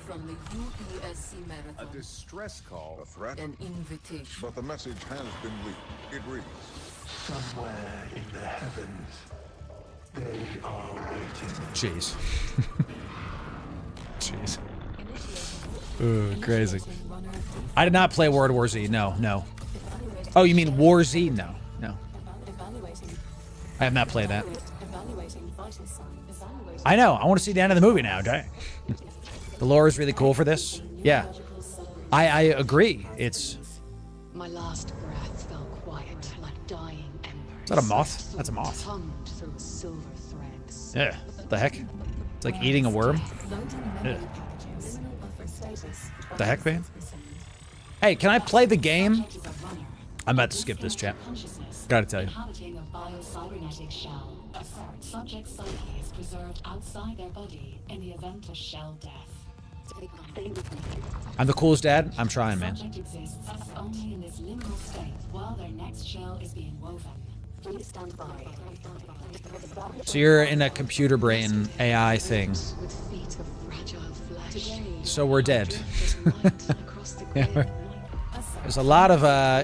[SPEAKER 8] From the UESC Marathon.
[SPEAKER 6] A distress call.
[SPEAKER 7] A threat?
[SPEAKER 8] An invitation.
[SPEAKER 7] But the message has been leaked. It reads,
[SPEAKER 6] Somewhere in the heavens, they are waiting.
[SPEAKER 1] Jeez. Jeez. Crazy. I did not play World War Z. No. Oh, you mean War Z? No. I have not played that. I know. I want to see the end of the movie now, okay? The lore is really cool for this. Yeah. I agree. It's...
[SPEAKER 4] My last breath fell quiet, like dying embers.
[SPEAKER 1] Is that a moth? That's a moth.
[SPEAKER 4] Tongued through silver threads.
[SPEAKER 1] Yeah. What the heck? It's like eating a worm. Yeah. What the heck, man? Hey, can I play the game? I'm about to skip this, chat. Gotta tell you.
[SPEAKER 12] Subject psyche is preserved outside their body in the event of shell death.
[SPEAKER 1] I'm the coolest dad. I'm trying, man.
[SPEAKER 12] Subject exists only in this liminal state while their next shell is being woven. Please stand by.
[SPEAKER 1] So you're in a computer brain AI thing.
[SPEAKER 4] With feet of fragile flesh.
[SPEAKER 1] So we're dead. Yeah, there's a lot of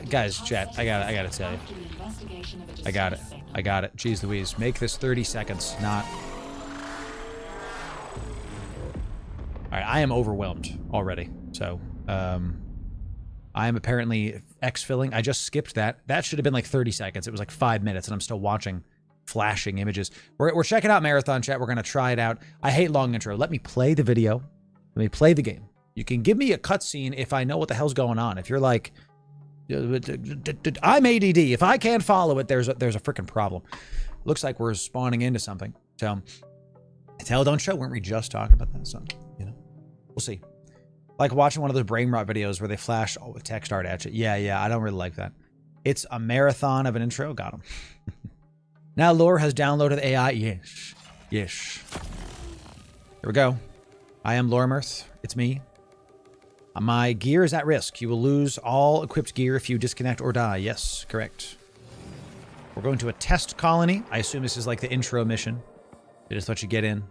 [SPEAKER 1] guys, chat. I gotta tell you. I got it. Jeez Louise. Make this 30 seconds, not... Alright, I am overwhelmed already. So, I am apparently exfilling. I just skipped that. That should have been like 30 seconds. It was like 5 minutes, and I'm still watching flashing images. We're checking out Marathon, chat. We're going to try it out. I hate long intro. Let me play the video. Let me play the game. You can give me a cutscene if I know what the hell's going on. If you're like... I'm ADD. If I can't follow it, there's a freaking problem. Looks like we're spawning into something. So, tell don't show. Weren't we just talking about that? So, you know, we'll see. Like watching one of those brain rot videos where they flash text art at you. Yeah, I don't really like that. It's a marathon of an intro. Got him. Now Loru has downloaded AI. Yes. Here we go. I am Lorimirth. It's me. My gear is at risk. You will lose all equipped gear if you disconnect or die. Yes, correct. We're going to a test colony. I assume this is like the intro mission. They just let you get in.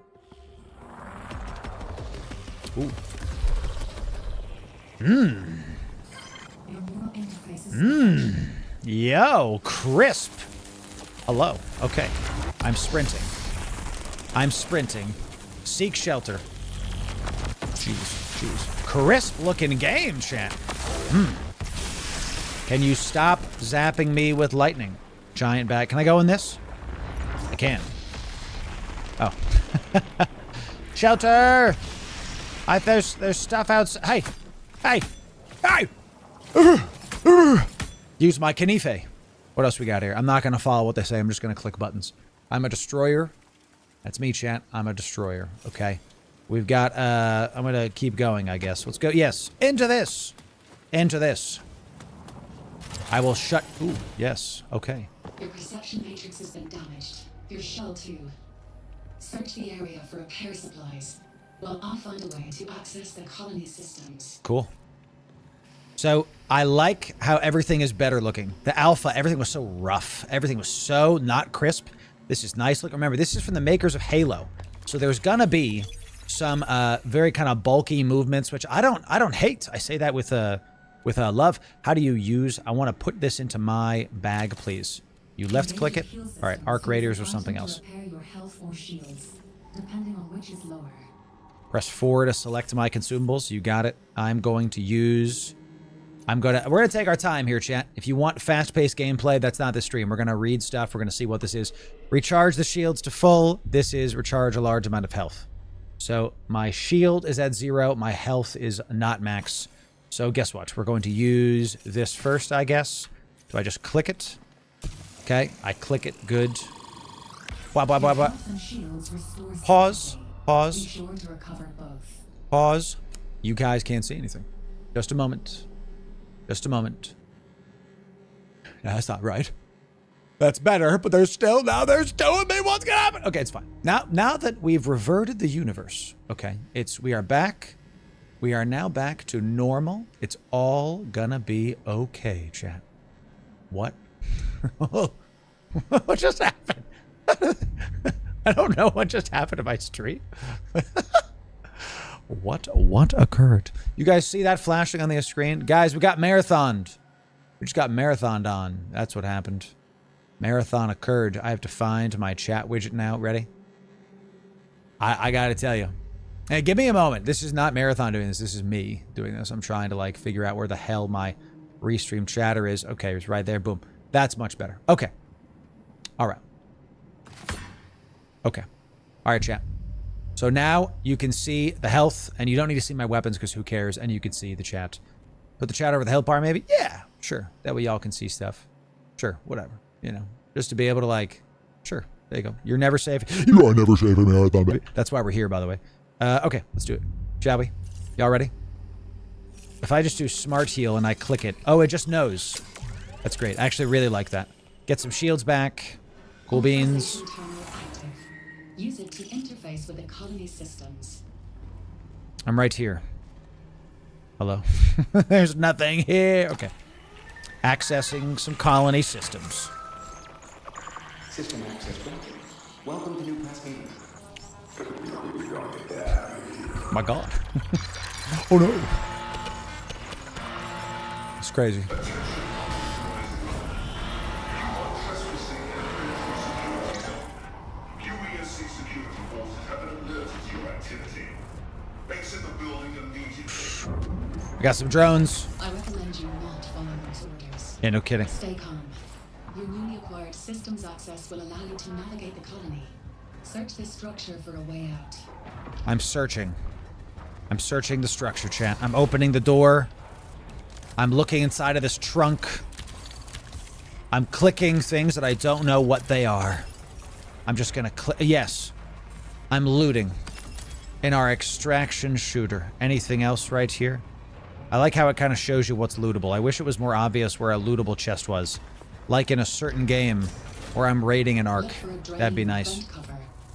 [SPEAKER 1] Ooh. Yo, crisp. Hello. Okay. I'm sprinting. Seek shelter. Jeez. Crisp looking game, chat. Can you stop zapping me with lightning? Giant bat. Can I go in this? I can. Oh. Shelter! There's stuff outside. Hey! Use my Kanife. What else we got here? I'm not going to follow what they say. I'm just going to click buttons. I'm a destroyer. That's me, chat. I'm a destroyer. Okay. We've got, I'm going to keep going, I guess. Let's go. Yes. Into this. I will shut. Ooh, yes. Okay.
[SPEAKER 12] Your perception matrix has been damaged. Your shell too. Search the area for repair supplies, while I'll find a way to access the colony systems.
[SPEAKER 1] Cool. So, I like how everything is better looking. The alpha, everything was so rough. Everything was so not crisp. This is nice. Look, remember, this is from the makers of Halo. So there's gonna be some very kind of bulky movements, which I don't hate. I say that with love. How do you use? I want to put this into my bag, please. You left click it. All right, arc raiders or something else. Press 4 to select my consumables. You got it. We're going to take our time here, chat. If you want fast-paced gameplay, that's not the stream. We're going to read stuff. We're going to see what this is. Recharge the shields to full. This is recharge a large amount of health. So my shield is at 0. My health is not max. So guess what? We're going to use this first, I guess. Do I just click it? Okay, I click it. Good. Blah, blah, blah, blah. Pause. Pause. You guys can't see anything. Just a moment. No, that's not right. That's better, but there's still a me. What's gonna happen? Okay, it's fine. Now that we've reverted the universe, okay, we are back. We are now back to normal. It's all gonna be okay, chat. What? What just happened? I don't know what just happened to my stream. What occurred? You guys see that flashing on the screen? Guys, we got marathoned. We just got marathoned on. That's what happened. Marathon occurred. I have to find my chat widget now. Ready? I gotta tell you. Hey, give me a moment. This is not Marathon doing this. This is me doing this. I'm trying to, like, figure out where the hell my restream chatter is. Okay, it's right there. Boom. That's much better. Okay. All right. Okay. All right, chat. So now you can see the health, and you don't need to see my weapons because who cares? And you can see the chat. Put the chat over the health bar, maybe? Yeah, sure. That way y'all can see stuff. Sure, whatever. You know, just to be able to like, sure. There you go. You're never safe.
[SPEAKER 3] You are never safe in Marathon, baby.
[SPEAKER 1] That's why we're here, by the way. Okay, let's do it. Shall we? Y'all ready? If I just do smart heal and I click it. Oh, it just knows. That's great. I actually really like that. Get some shields back. Cool beans.
[SPEAKER 12] Use it to interface with the colony systems.
[SPEAKER 1] I'm right here. Hello. There's nothing here. Okay. Accessing some colony systems.
[SPEAKER 13] System access granted. Welcome to New Haven.
[SPEAKER 1] My God. Oh no. It's crazy. I got some drones.
[SPEAKER 12] I recommend you not follow those orders.
[SPEAKER 1] Yeah, no kidding.
[SPEAKER 12] Stay calm. Your newly acquired systems access will allow you to navigate the colony. Search this structure for a way out.
[SPEAKER 1] I'm searching. I'm searching the structure, chat. I'm opening the door. I'm looking inside of this trunk. I'm clicking things that I don't know what they are. I'm just gonna click. Yes. I'm looting in our extraction shooter. Anything else right here? I like how it kind of shows you what's lootable. I wish it was more obvious where a lootable chest was. Like in a certain game where I'm raiding an arc. That'd be nice.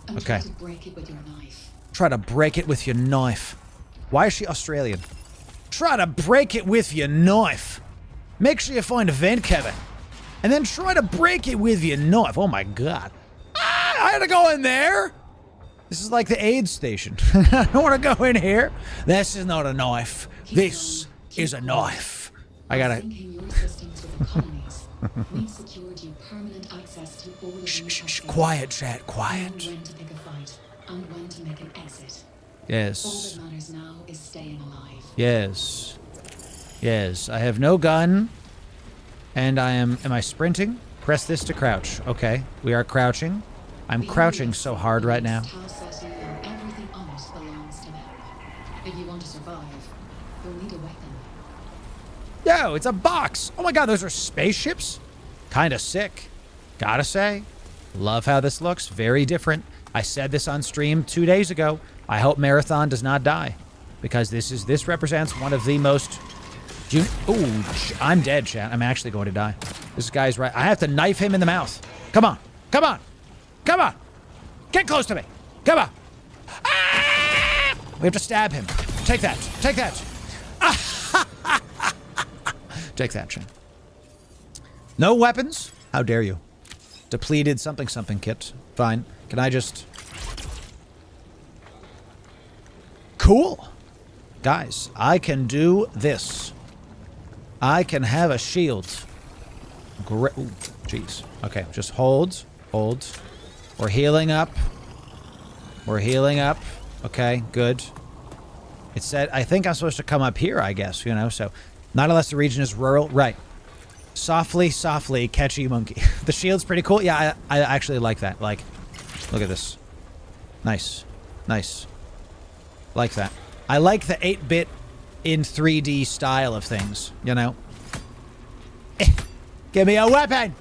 [SPEAKER 1] Okay. Try to break it with your knife. Why is she Australian? Try to break it with your knife. Make sure you find a vent cover. And then try to break it with your knife. Oh my God. Ah, I had to go in there. This is like the aid station. I don't want to go in here. This is not a knife. This is a knife. I gotta...
[SPEAKER 12] We've secured you permanent access to all of the
[SPEAKER 1] Shh, quiet, chat, quiet.
[SPEAKER 12] When to pick a fight and when to make an exit.
[SPEAKER 1] Yes.
[SPEAKER 12] All that matters now is staying alive.
[SPEAKER 1] Yes. Yes. I have no gun. And I am I sprinting? Press this to crouch. Okay. We are crouching. I'm crouching so hard right now.
[SPEAKER 12] Everything on it belongs to them. If you want to survive, you'll need a weapon.
[SPEAKER 1] Yo, it's a box. Oh my God, those are spaceships? Kinda sick. Gotta say. Love how this looks. Very different. I said this on stream 2 days ago. I hope Marathon does not die. Because this represents one of the most... Ooh, I'm dead, chat. I'm actually going to die. This guy's right. I have to knife him in the mouth. Come on. Come on. Come on. Get close to me. Come on. Ah! We have to stab him. Take that. Take that. Take that, chat. No weapons? How dare you? Depleted something kit. Fine. Can I just... Cool. Guys, I can do this. I can have a shield. Great. Ooh, jeez. Okay, just hold. Hold. We're healing up. We're healing up. Okay, good. It said, I think I'm supposed to come up here, I guess, you know, so... Not unless the region is rural. Right. Softly, softly, catchy monkey. The shield's pretty cool. Yeah, I actually like that. Like, look at this. Nice. Nice. Like that. I like the 8-bit in 3D style of things, you know? Give me a weapon!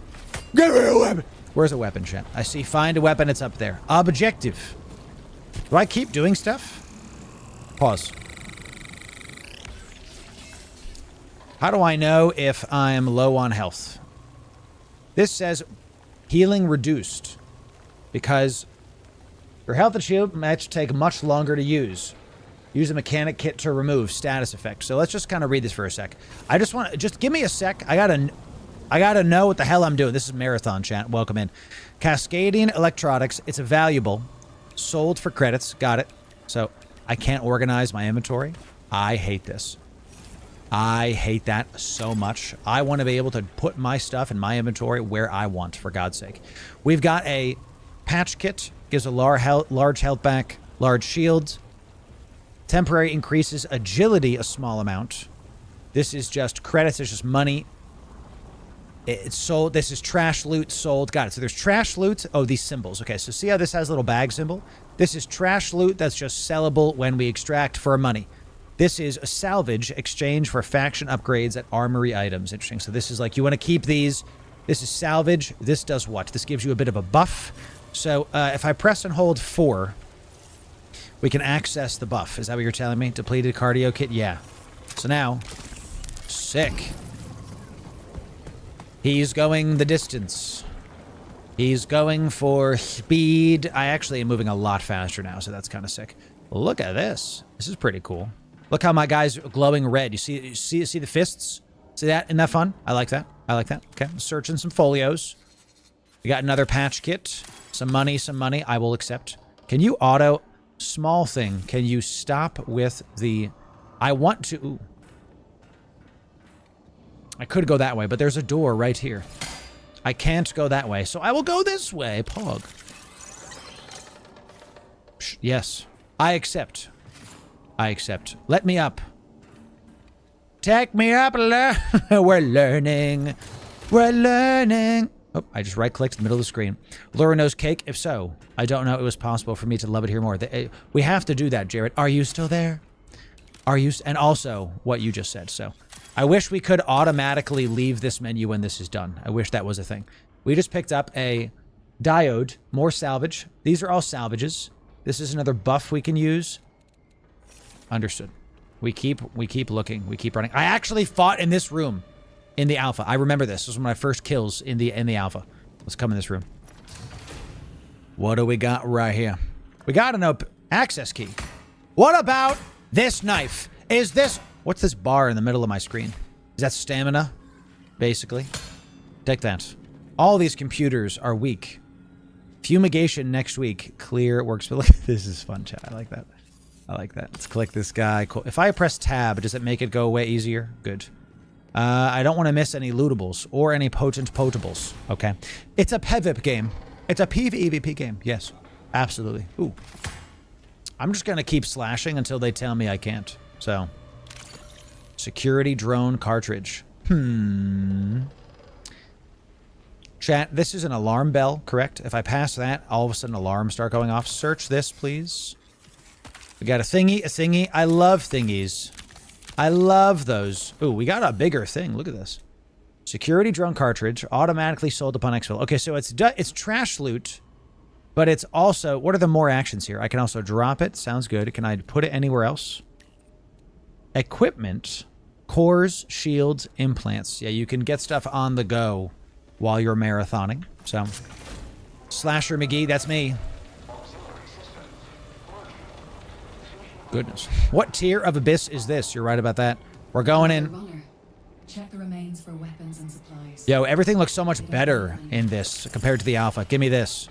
[SPEAKER 1] Give me a weapon! Where's a weapon, chat? I see find a weapon, it's up there. Objective. Do I keep doing stuff? Pause. How do I know if I'm low on health? This says healing reduced because your health and shield match take much longer to use. Use a mechanic kit to remove status effect. So let's just kind of read this for a sec. I just want to just give me a sec. I gotta know what the hell I'm doing. This is Marathon, chat. Welcome in. Cascading electronics. It's a valuable. Sold for credits. Got it. So I can't organize my inventory. I hate this. I hate that so much. I want to be able to put my stuff in my inventory where I want, for God's sake. We've got a patch kit. Gives a large health back. Large shields. Temporary increases agility a small amount. This is just credits. It's just money. It's sold. This is trash loot sold. Got it. So there's trash loot. Oh, these symbols. Okay, so see how this has a little bag symbol? This is trash loot that's just sellable when we extract for money. This is a salvage exchange for faction upgrades at armory items. Interesting. So this is like, you want to keep these. This is salvage. This does what? This gives you a bit of a buff. So if I press and hold 4, we can access the buff. Is that what you're telling me? Depleted cardio kit? Yeah. So now, sick. He's going the distance. He's going for speed. I actually am moving a lot faster now, so that's kind of sick. Look at this. This is pretty cool. Look how my guy's glowing red. You see the fists? See that? Isn't that fun? I like that. I like that. Okay, searching some folios. We got another patch kit. Some money, some money. I will accept. Can you auto... Small thing. Can you stop with the... I want to... Ooh. I could go that way, but there's a door right here. I can't go that way, so I will go this way. Pog. Yes. I accept. I accept. Let me up. Take me up. We're learning. We're learning. Oh, I just right-clicked in the middle of the screen. Loru knows cake? If so, I don't know it was possible for me to love it here more. We have to do that, Jared. Are you still there? Are you... And also, what you just said, so... I wish we could automatically leave this menu when this is done. I wish that was a thing. We just picked up a diode, more salvage. These are all salvages. This is another buff we can use. Understood. We keep looking. We keep running. I actually fought in this room in the alpha. I remember this. This was one of my first kills in the alpha. Let's come in this room. What do we got right here? We got an access key. What about this knife? Is this... What's this bar in the middle of my screen? Is that stamina? Basically. Take that. All these computers are weak. Fumigation next week. Clear works. But look, this is fun, chat. I like that. I like that. Let's click this guy. Cool. If I press tab, does it make it go away easier? Good. I don't want to miss any lootables or any potent potables. Okay. It's a PvP game. It's a PvEVP game. Yes. Absolutely. Ooh. I'm just going to keep slashing until they tell me I can't. So... Security drone cartridge. Chat, this is an alarm bell, correct? If I pass that, all of a sudden alarms start going off. Search this, please. We got a thingy. I love thingies. I love those. Ooh, we got a bigger thing. Look at this. Security drone cartridge, automatically sold upon exfil. Okay, so it's trash loot, but it's also... What are the more actions here? I can also drop it. Sounds good. Can I put it anywhere else? Equipment, cores, shields, implants. Yeah, you can get stuff on the go while you're marathoning. So, Slasher McGee, that's me. Goodness. What tier of abyss is this? You're right about that. We're going in.
[SPEAKER 12] Check the remains for weapons and supplies.
[SPEAKER 1] Yo, everything looks so much better in this compared to the alpha. Give me this.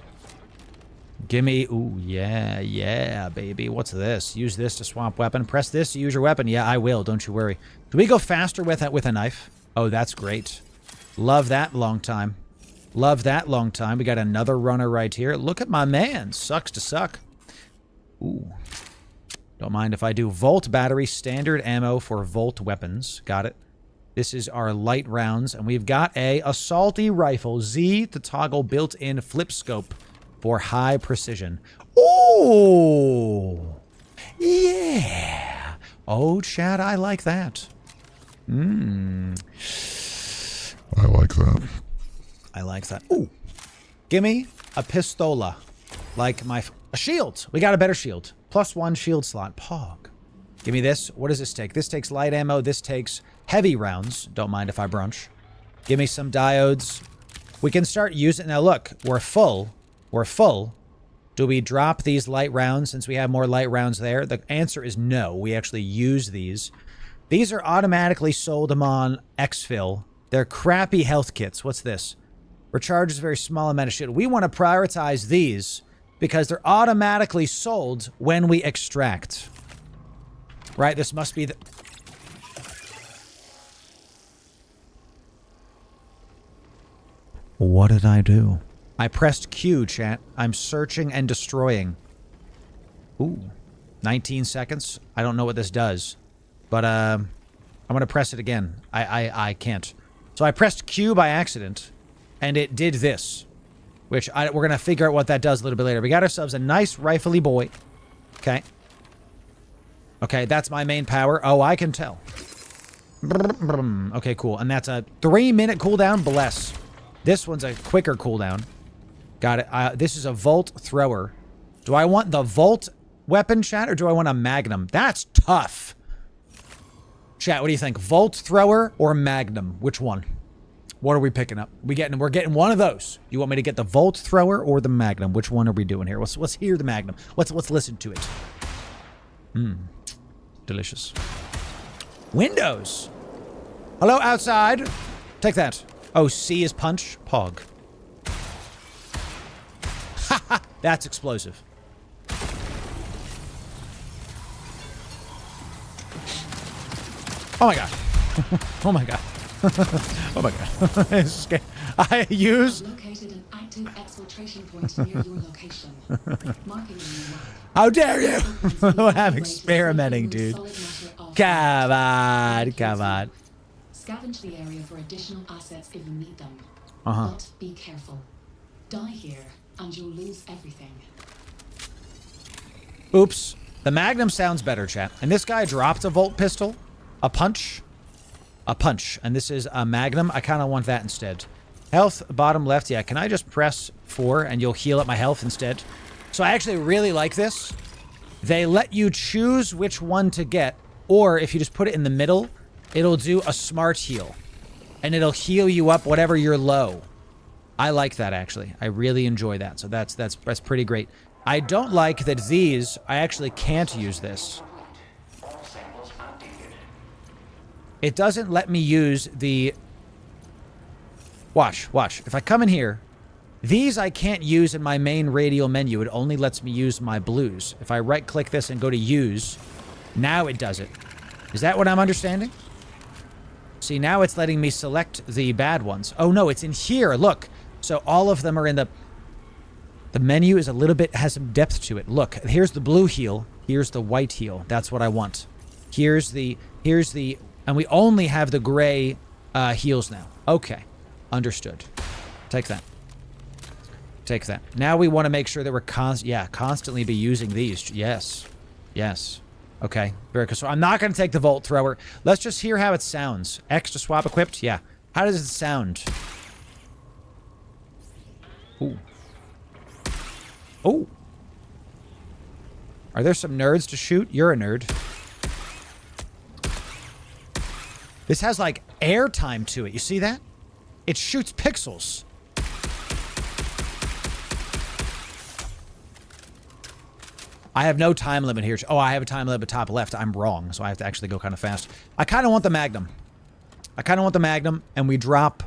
[SPEAKER 1] Give me... Ooh, yeah, baby. What's this? Use this to swap weapon. Press this to use your weapon. Yeah, I will. Don't you worry. Do we go faster with a knife? Oh, that's great. Love that long time. Love that long time. We got another runner right here. Look at my man. Sucks to suck. Ooh. Don't mind if I do. Volt battery. Standard ammo for Volt weapons. Got it. This is our light rounds. And we've got a assaulty rifle. Z to toggle built-in flip scope. For high precision. Oh, yeah. Oh, Chad, I like that.
[SPEAKER 3] I like that.
[SPEAKER 1] I like that. Ooh. Gimme a pistola. Like a shield. We got a better shield. +1 shield slot. Pog. Give me this. What does this take? This takes light ammo. This takes heavy rounds. Don't mind if I brunch. Give me some diodes. We can start using... Now, look. We're full. We're full. Do we drop these light rounds since we have more light rounds there? The answer is no. We actually use these. These are automatically sold on exfil. They're crappy health kits. What's this? Recharges a very small amount of shit. We want to prioritize these because they're automatically sold when we extract. Right? This must be the... What did I do? I pressed Q, chat. I'm searching and destroying. Ooh. 19 seconds. I don't know what this does. But, I'm going to press it again. I can't. So I pressed Q by accident, and it did this, which we're going to figure out what that does a little bit later. We got ourselves a nice rifly boy. Okay. Okay, that's my main power. Oh, I can tell. Okay, cool. And that's a 3-minute cooldown. Bless. This one's a quicker cooldown. Got it. This is a Volt Thrower. Do I want the Volt weapon, chat, or do I want a Magnum? That's tough. Chat, what do you think? Volt Thrower or Magnum? Which one? What are we picking up? We're getting one of those. You want me to get the Volt Thrower or the Magnum? Which one are we doing here? Let's hear the Magnum. Let's listen to it. Delicious. Windows. Hello, outside. Take that. Oh, C is punch. Pog. Haha, that's explosive. Oh my god. Oh my god. Oh my god. It's scary. I use...
[SPEAKER 12] Located an active exfiltration point near your location. Marking your map.
[SPEAKER 1] How dare you? I'm experimenting, dude. Come on. Come on.
[SPEAKER 12] Scavenge the area for additional assets if you need them.
[SPEAKER 1] Uh-huh.
[SPEAKER 12] But be careful. Die here, and you'll lose everything.
[SPEAKER 1] Oops. The Magnum sounds better, chat. And this guy dropped a Volt pistol. A punch. A punch. And this is a Magnum. I kind of want that instead. Health, bottom left. Yeah, can I just press 4 and you'll heal up my health instead? So I actually really like this. They let you choose which one to get. Or if you just put it in the middle, it'll do a smart heal. And it'll heal you up whatever you're low. I like that, actually. I really enjoy that. So that's pretty great. I don't like that these... I actually can't use this. It doesn't let me use the... Watch. If I come in here, these I can't use in my main radial menu. It only lets me use my blues. If I right-click this and go to use, now it does it. Is that what I'm understanding? See, now it's letting me select the bad ones. Oh, no, it's in here. Look. So all of them are in the... The menu is a little bit... has some depth to it. Look, here's the blue heal. Here's the white heal. That's what I want. Here's the... And we only have the gray heals now. Okay. Understood. Take that. Take that. Now we want to make sure that we're constantly be using these. Yes. Yes. Okay. Very good. So I'm not going to take the Volt Thrower. Let's just hear how it sounds. X to swap equipped? Yeah. How does it sound? Ooh. Oh. Are there some nerds to shoot? You're a nerd. This has, like, air time to it. You see that? It shoots pixels. I have no time limit here. Oh, I have a time limit top left. I'm wrong, so I have to actually go kind of fast. I kind of want the Magnum. And we drop...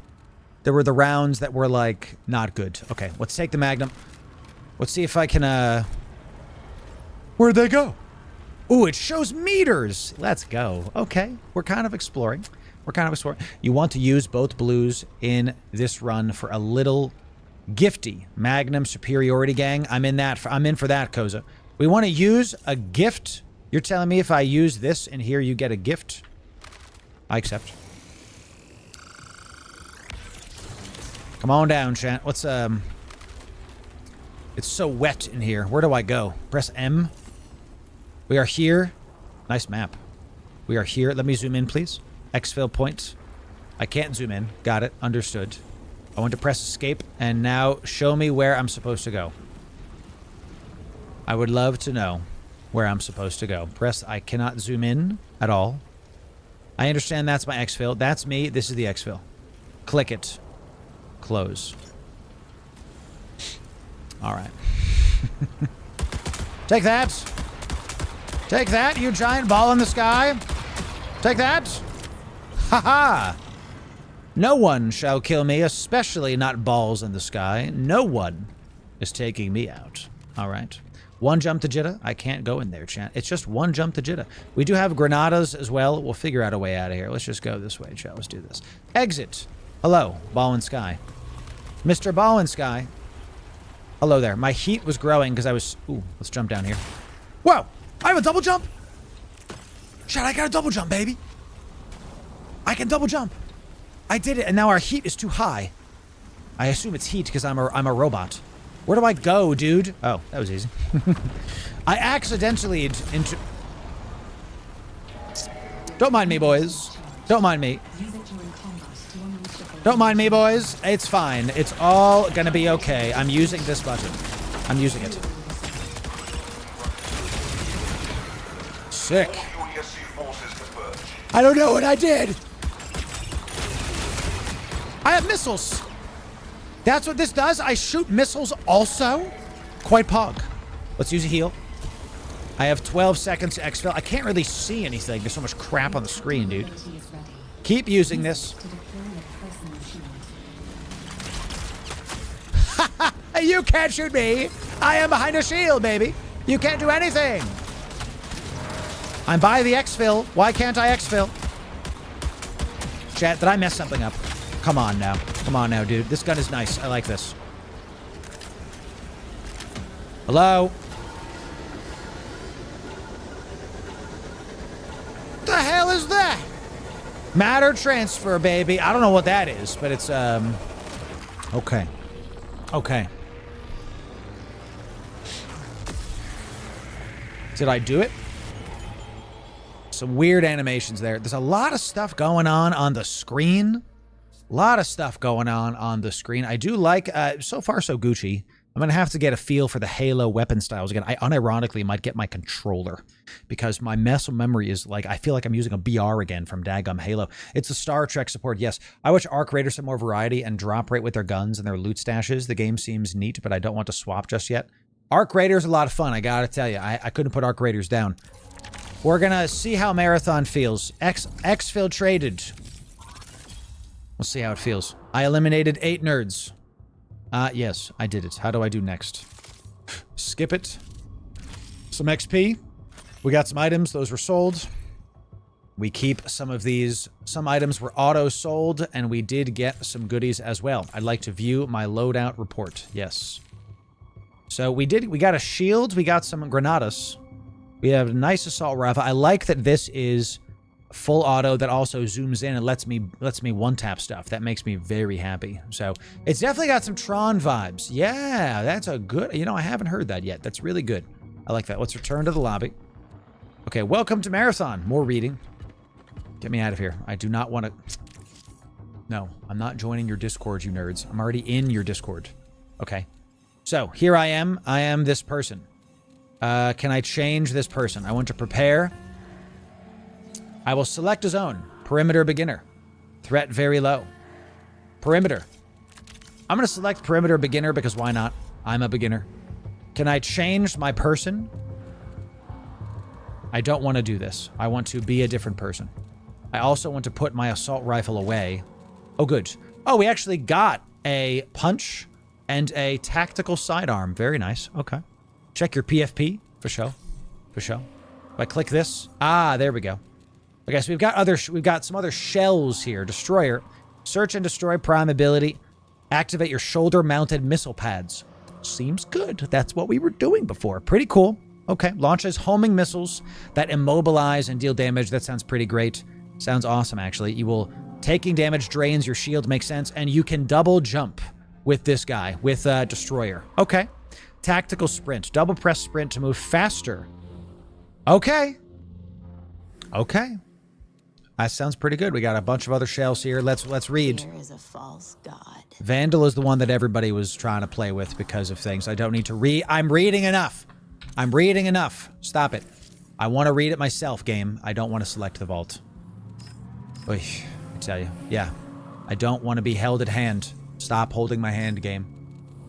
[SPEAKER 1] There were the rounds that were, like, not good. Okay, let's take the Magnum. Let's see if I can, Where'd they go? Ooh, it shows meters. Let's go. Okay, we're kind of exploring. You want to use both blues in this run for a little gifty Magnum superiority gang. I'm in for that, Koza. We want to use a gift. You're telling me if I use this in here, you get a gift? I accept. Come on down, chat. Let's, It's so wet in here. Where do I go? Press M. We are here. Nice map. We are here. Let me zoom in, please. Exfil point. I can't zoom in. Got it. Understood. I want to press escape, and now show me where I'm supposed to go. I would love to know where I'm supposed to go. Press... I cannot zoom in at all. I understand that's my exfil. That's me. This is the exfil. Click it. Close. All right. Take that. Take that, you giant ball in the sky. Take that. Ha-ha. No one shall kill me, especially not balls in the sky. No one is taking me out. All right. One jump to Jitta. I can't go in there, chat. It's just one jump to Jitta. We do have granadas as well. We'll figure out a way out of here. Let's just go this way, chat. Let's do this. Exit. Hello, ball in sky. Mr. Ball in sky. Hello there. My heat was growing because I was... Ooh, let's jump down here. Whoa! I have a double jump! Chat, I got a double jump, baby! I can double jump! I did it, and now our heat is too high. I assume it's heat because I'm a robot. Where do I go, dude? Oh, that was easy. I accidentally into... Don't mind me, boys. Don't mind me. Don't mind me, boys. It's fine. It's all gonna be okay. I'm using this button. I'm using it. Sick. I don't know what I did. I have missiles. That's what this does? I shoot missiles also? Quite pog. Let's use a heal. I have 12 seconds to exfil. I can't really see anything. There's so much crap on the screen, dude. Keep using this. You can't shoot me. I am behind a shield, baby. You can't do anything. I'm by the exfil. Why can't I exfil? Chat, did I mess something up? Come on now. Come on now, dude. This gun is nice. I like this. Hello? What the hell is that? Matter transfer, baby. I don't know what that is, but it's, okay. Okay. Did I do it? Some weird animations there. There's a lot of stuff going on the screen. A lot of stuff going on the screen. I do like, so far so Gucci. I'm going to have to get a feel for the Halo weapon styles again. I unironically might get my controller because my muscle memory is like, I feel like I'm using a BR again from daggum Halo. It's the Star Trek support. Yes, I wish Arc Raiders had more variety and drop rate with their guns and their loot stashes. The game seems neat, but I don't want to swap just yet. Arc Raiders a lot of fun, I gotta tell you. I couldn't put Arc Raiders down. We're gonna see how Marathon feels. Exfiltrated. We'll see how it feels. I eliminated 8 nerds. Yes, I did it. How do I do next? Skip it. Some XP. We got some items. Those were sold. We keep some of these. Some items were auto-sold, and we did get some goodies as well. I'd like to view my loadout report. Yes. So we got a shield. We got some granadas. We have a nice assault rifle. I like that this is full auto that also zooms in and lets me one-tap stuff. That makes me very happy. So it's definitely got some Tron vibes. Yeah, that's a good... You know, I haven't heard that yet. That's really good. I like that. Let's return to the lobby. Okay, welcome to Marathon. More reading. Get me out of here. I do not want to... No, I'm not joining your Discord, you nerds. I'm already in your Discord. Okay. So, here I am. I am this person. Can I change this person? I want to prepare... I will select a zone. Perimeter beginner. Threat very low. Perimeter. I'm going to select perimeter beginner because why not? I'm a beginner. Can I change my person? I don't want to do this. I want to be a different person. I also want to put my assault rifle away. Oh, good. Oh, we actually got a punch and a tactical sidearm. Very nice. Okay. Check your PFP. For sure. For sure. If I click this. Ah, there we go. Okay, so we've got some other shells here. Destroyer. Search and destroy prime ability. Activate your shoulder-mounted missile pads. Seems good. That's what we were doing before. Pretty cool. Okay, launches homing missiles that immobilize and deal damage. That sounds pretty great. Sounds awesome, actually. You will... Taking damage drains your shield, makes sense. And you can double jump with this guy, with Destroyer. Okay. Tactical sprint. Double press sprint to move faster. Okay. Okay. That sounds pretty good. We got a bunch of other shells here. Let's read.
[SPEAKER 8] There is a false god.
[SPEAKER 1] Vandal is the one that everybody was trying to play with because of things. I don't need to read. I'm reading enough. I'm reading enough. Stop it. I want to read it myself, game. I don't want to select the vault. Oy, I tell you. Yeah. I don't want to be held at hand. Stop holding my hand, game.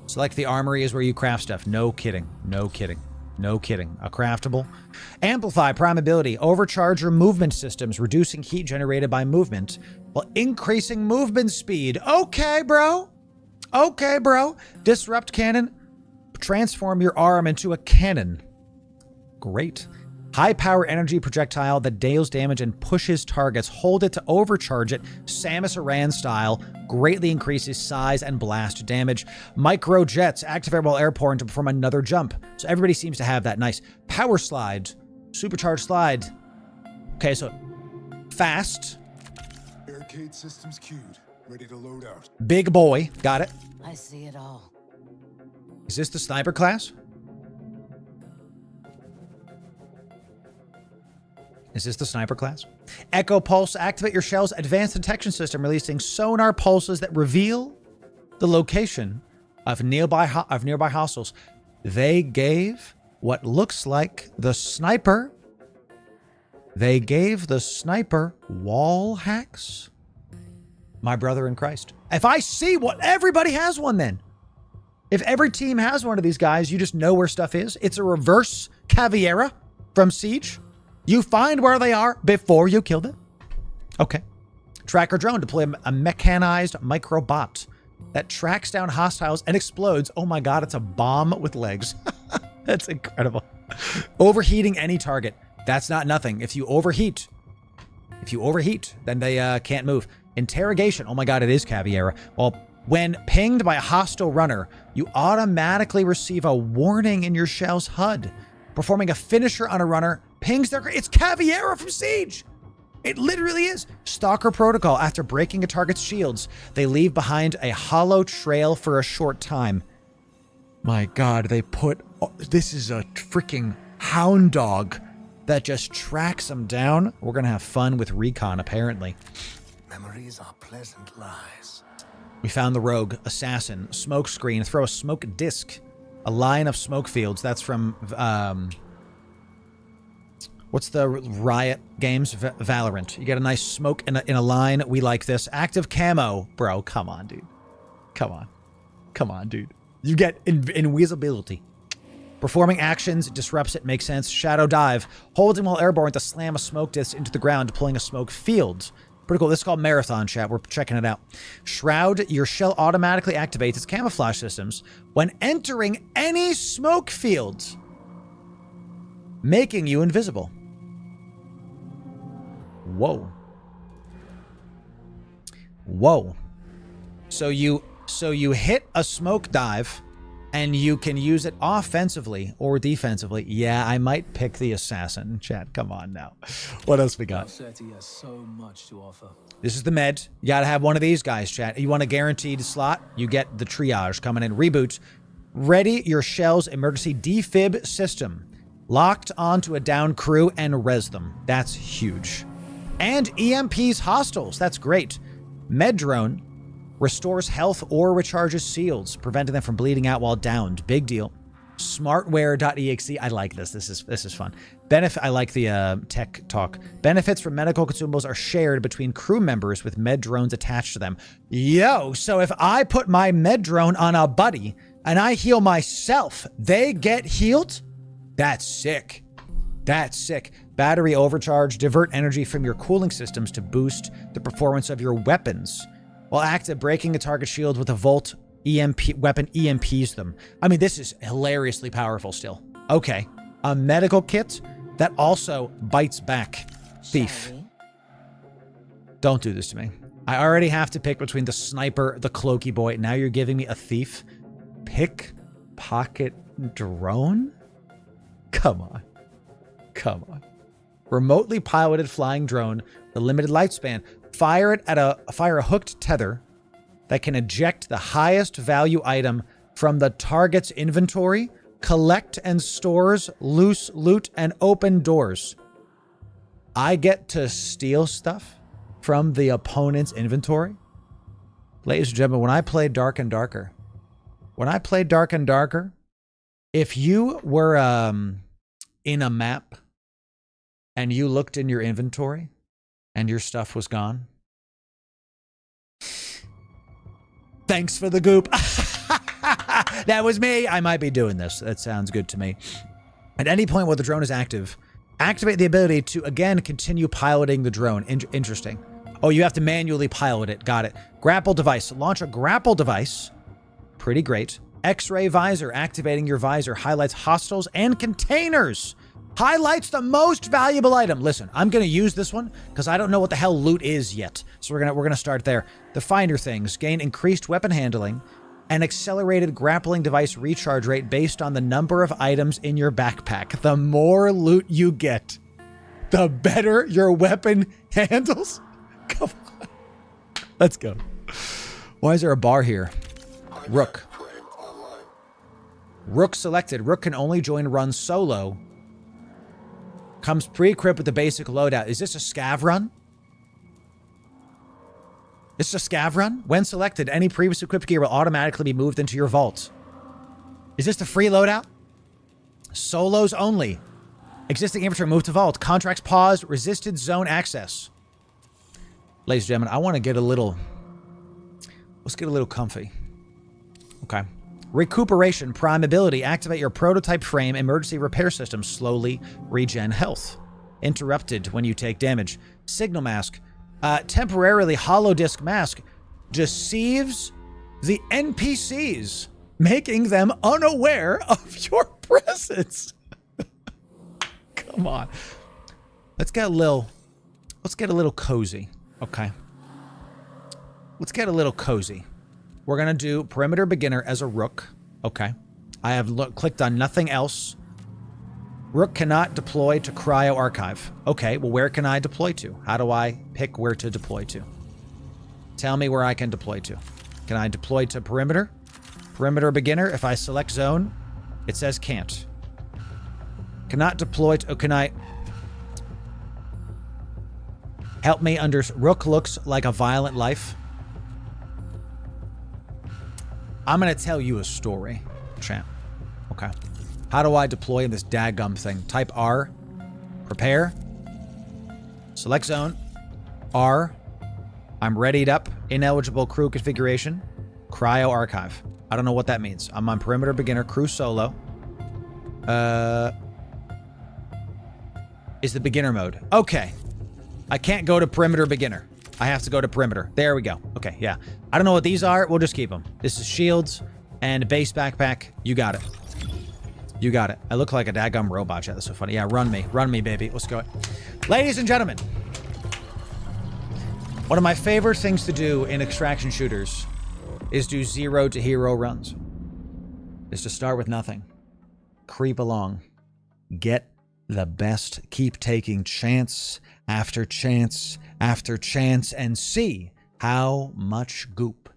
[SPEAKER 1] Select the armory is where you craft stuff. No kidding. No kidding. No kidding. A craftable. Amplify prime ability. Overcharge your movement systems, reducing heat generated by movement while increasing movement speed. Okay, bro. Okay, bro. Disrupt cannon. Transform your arm into a cannon. Great. High power energy projectile that deals damage and pushes targets. Hold it to overcharge it. Samus Aran style. Greatly increases size and blast damage. Micro jets. Activate while airborne to perform another jump. So everybody seems to have that. Nice. Power slide. Supercharged slide. Okay, so fast.
[SPEAKER 6] Barricade systems queued. Ready to load out.
[SPEAKER 1] Big boy. Got it.
[SPEAKER 8] I see it all.
[SPEAKER 1] Is this the sniper class? Is this the sniper class? Echo Pulse. Activate your shell's advanced detection system, releasing sonar pulses that reveal the location of nearby hostiles. They gave what looks like the sniper. They gave the sniper wall hacks. My brother in Christ. If I see what, everybody has one then. If every team has one of these guys, you just know where stuff is. It's a reverse Caveira from Siege. You find where they are before you kill them. Okay. Tracker drone. Deploy a mechanized microbot that tracks down hostiles and explodes. Oh my God, it's a bomb with legs. That's incredible. Overheating any target. That's not nothing. If you overheat, then they can't move. Interrogation. Oh my God, it is Caveira. Well, when pinged by a hostile runner, you automatically receive a warning in your shell's HUD. Performing a finisher on a runner pings their... It's Caveira from Siege! It literally is. Stalker Protocol. After breaking a target's shields, they leave behind a hollow trail for a short time. My God, they put... This is a freaking hound dog that just tracks them down. We're going to have fun with recon, apparently.
[SPEAKER 6] Memories are pleasant lies.
[SPEAKER 1] We found the rogue, assassin, smoke screen, throw a smoke disc, a line of smoke fields. That's from, what's the Riot games? Valorant. You get a nice smoke in a line. We like this. Active camo. Bro, come on, dude. Come on. Come on, dude. You get invisibility. Performing actions, disrupts it, makes sense. Shadow dive. Holding while airborne to slam a smoke disc into the ground, deploying a smoke field. Pretty cool. This is called Marathon, chat. We're checking it out. Shroud. Your shell automatically activates its camouflage systems when entering any smoke fields, making you invisible. Whoa. Whoa. So you hit a smoke dive and you can use it offensively or defensively. Yeah, I might pick the assassin. Chat, come on now. What else we got?
[SPEAKER 14] Has so much to offer.
[SPEAKER 1] This is the med. You gotta have one of these guys, chat. You want a guaranteed slot? You get the triage coming in. Reboot. Ready your shell's emergency defib system. Locked onto a down crew and res them. That's huge. And EMPs hostiles. That's great. Med drone. Restores health or recharges shields, preventing them from bleeding out while downed. Big deal. Smartware.exe. I like this. This is fun. I like the tech talk. Benefits from medical consumables are shared between crew members with med drones attached to them. Yo, so if I put my med drone on a buddy and I heal myself, they get healed? That's sick. That's sick. Battery overcharge. Divert energy from your cooling systems to boost the performance of your weapons. While active, breaking a target shield with a Volt EMP weapon EMPs them. I mean, this is hilariously powerful still. Okay. A medical kit that also bites back. Thief. Don't do this to me. I already have to pick between the sniper, the cloaky boy. Now you're giving me a thief. Pickpocket drone? Come on. Come on. Remotely piloted flying drone, the limited lifespan. Fire a hooked tether that can eject the highest value item from the target's inventory, collect and stores loose loot, and open doors. I get to steal stuff from the opponent's inventory. Ladies and gentlemen, when I played Dark and Darker, if you were in a map and you looked in your inventory and your stuff was gone, thanks for the goop. That was me. I might be doing this. That sounds good to me. At any point while the drone is active, activate the ability to, again, continue piloting the drone. Interesting. Oh, you have to manually pilot it. Got it. Grapple device. Launch a grapple device. Pretty great. X-ray visor. Activating your visor highlights hostiles and containers. Highlights the most valuable item. Listen, I'm going to use this one because I don't know what the hell loot is yet. So we're going to start there. The finder things. Gain increased weapon handling and accelerated grappling device recharge rate based on the number of items in your backpack. The more loot you get, the better your weapon handles. Come on. Let's go. Why is there a bar here? Rook. Rook selected. Rook can only join run solo. Comes pre-equipped with the basic loadout. Is this a scav run? This is a scav run? When selected, any previous equipped gear will automatically be moved into your vault. Is this the free loadout? Solos only. Existing infantry moved to vault. Contracts paused. Resisted zone access. Ladies and gentlemen, I want to get a little... Let's get a little comfy. Okay. Recuperation, prime ability. Activate your prototype frame emergency repair system. Slowly regen health. Interrupted when you take damage. Signal mask. Temporarily hollow disk mask. Deceives the NPCs, making them unaware of your presence. Come on. Let's get a little cozy. Okay. Let's get a little cozy. We're going to do perimeter beginner as a rook. Okay. I have clicked on nothing else. Rook cannot deploy to cryo archive. Okay, well, where can I deploy to? How do I pick where to deploy to? Tell me where I can deploy to. Can I deploy to perimeter? Perimeter beginner. If I select zone, it says can't. Cannot deploy to... Oh, can I... Help me under... Rook looks like a violent life. I'm going to tell you a story, champ. Okay. How do I deploy in this daggum thing? Type R. Prepare. Select zone. R. I'm readied up. Ineligible crew configuration. Cryo archive. I don't know what that means. I'm on perimeter beginner. Crew solo. Is the beginner mode. Okay. I can't go to perimeter beginner. I have to go to perimeter. There we go. Okay, yeah. I don't know what these are. We'll just keep them. This is shields and base backpack. You got it. You got it. I look like a daggum robot chat. That's so funny. Yeah, run me. Run me, baby. Let's go. Ladies and gentlemen, one of my favorite things to do in extraction shooters is do 0 to hero runs. Is to start with nothing. Creep along. Get the best. Keep taking chance after chance after chance and see how much goop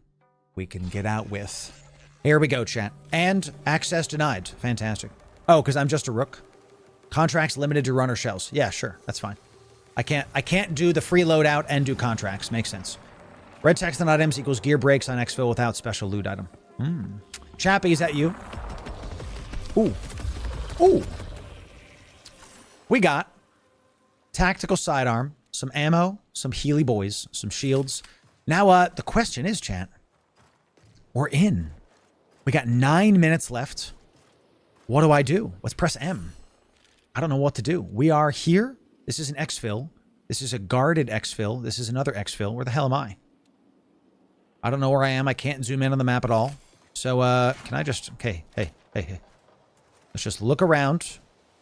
[SPEAKER 1] we can get out with. Here we go, chat. And access denied. Fantastic. Oh, because I'm just a rook. Contracts limited to runner shells. Yeah, sure. That's fine. I can't do the free loadout and do contracts. Makes sense. Red text on items equals gear breaks on exfil without special loot item. Chappie, is that you? Ooh. Ooh. We got tactical sidearm, some ammo, some Healy boys, some shields. Now, the question is, chat, we're in. We got 9 minutes left. What do I do? Let's press M. I don't know what to do. We are here. This is an exfil. This is a guarded exfil. This is another exfil. Where the hell am I? I don't know where I am. I can't zoom in on the map at all. So, can I just... Okay, hey. Let's just look around.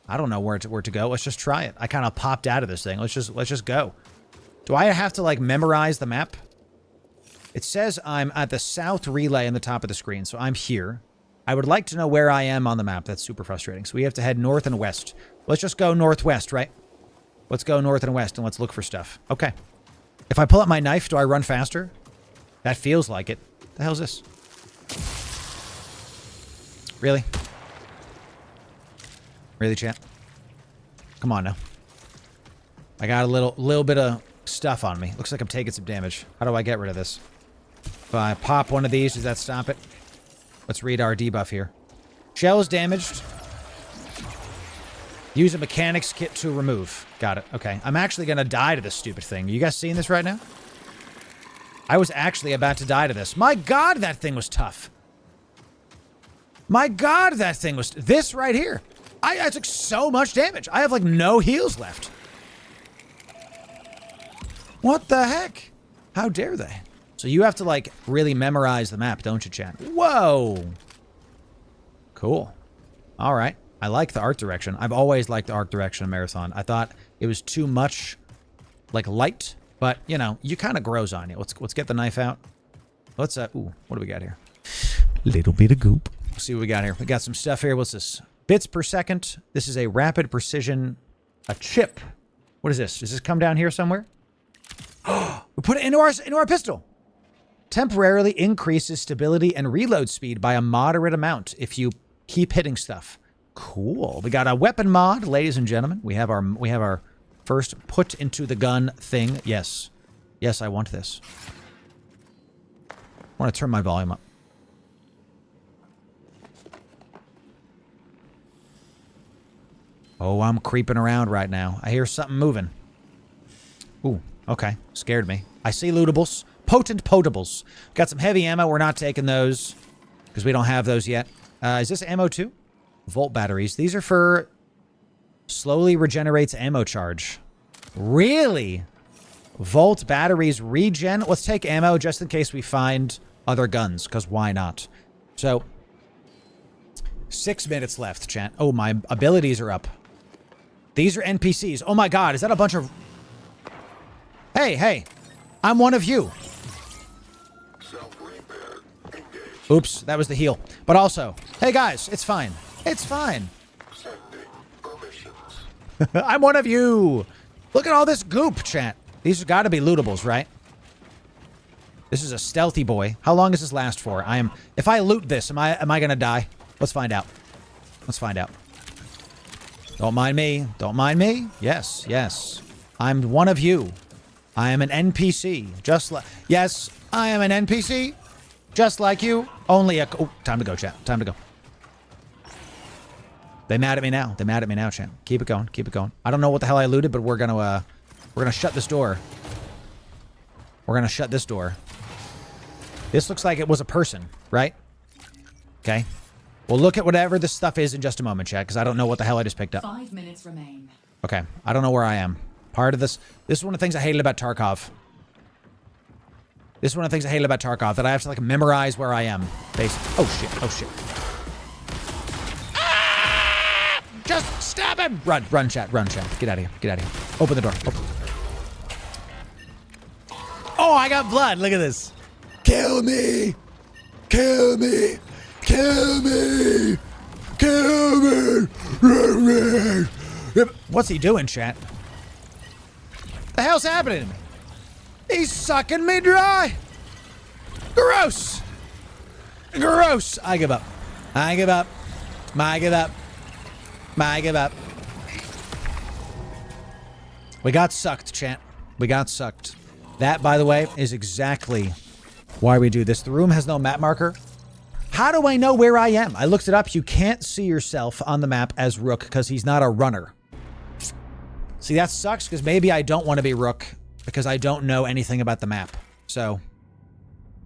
[SPEAKER 1] I don't know where to go. Let's just try it. I kind of popped out of this thing. Let's just go. Do I have to, like, memorize the map? It says I'm at the south relay on the top of the screen, so I'm here. I would like to know where I am on the map. That's super frustrating. So we have to head north and west. Let's just go northwest, right? Let's go north and west, and let's look for stuff. Okay. If I pull out my knife, do I run faster? That feels like it. What the hell is this? Really? Really, chat? Come on now. I got a little bit of stuff on me. Looks like I'm taking some damage. How do I get rid of this? If I pop one of these, does that stop it? Let's read our debuff here. Shell is damaged. Use a mechanics kit to remove. Got it. Okay. I'm actually going to die to this stupid thing. You guys seeing this right now? I was actually about to die to this. My God, that thing was tough. My God, that thing was... This right here. I took so much damage. I have, like, no heals left. What the heck? How dare they? So you have to, like, really memorize the map, don't you, chat? Whoa. Cool. All right. I like the art direction. I've always liked the art direction of Marathon. I thought it was too much, like, light. But, you know, you kind of grows on you. Let's get the knife out. Let's, ooh, what do we got here? Little bit of goop. Let's see what we got here. We got some stuff here. What's this? Bits per second. This is a rapid precision, a chip. What is this? Does this come down here somewhere? We put it into our pistol. Temporarily increases stability and reload speed by a moderate amount if you keep hitting stuff. Cool. We got a weapon mod, ladies and gentlemen. We have our first put into the gun thing. Yes. Yes, I want this. I want to turn my volume up. Oh, I'm creeping around right now. I hear something moving. Ooh, okay. Scared me. I see lootables. Potent potables. Got some heavy ammo. We're not taking those because we don't have those yet. Is this ammo too? Volt batteries. These are for slowly regenerates ammo charge. Really? Volt batteries regen? Let's take ammo just in case we find other guns, because why not? So, 6 minutes left, chat. Oh, my abilities are up. These are NPCs. Oh my god, is that a bunch of... Hey, hey. I'm one of you. Oops, that was the heal. But also, hey guys, it's fine. It's fine. I'm one of you. Look at all this goop, chat. These have got to be lootables, right? This is a stealthy boy. How long does this last for? If I loot this, am I gonna die? Let's find out. Let's find out. Don't mind me. Don't mind me. Yes, yes. I'm one of you. I am an NPC. Just like... Yes, I am an NPC. Just like you. Only a... Oh, time to go, chat. Time to go. They mad at me now. They mad at me now, chat. Keep it going. Keep it going. I don't know what the hell I looted, but we're gonna shut this door. We're gonna shut this door. This looks like it was a person, right? Okay. We'll look at whatever this stuff is in just a moment, chat, because I don't know what the hell I just picked up.
[SPEAKER 8] 5 minutes remain.
[SPEAKER 1] Okay. I don't know where I am. Part of this... This is one of the things I hated about Tarkov. This is one of the things I hated about Tarkov, that I have to, like, memorize where I am. Basically. Oh, shit. Oh, shit. Ah! Just stab him! Run, run, chat. Run, chat. Get out of here. Get out of here. Open the door. Open. Oh, I got blood. Look at this. Kill me! Kill me! Kill me! Kill me! What's he doing, chat? The hell's happening to me? He's sucking me dry! Gross! Gross! I give up. I give up. I give up. I give up. We got sucked, chat. We got sucked. That, by the way, is exactly why we do this. The room has no map marker. How do I know where I am? I looked it up. You can't see yourself on the map as Rook because he's not a runner. See, that sucks because maybe I don't want to be Rook because I don't know anything about the map. So,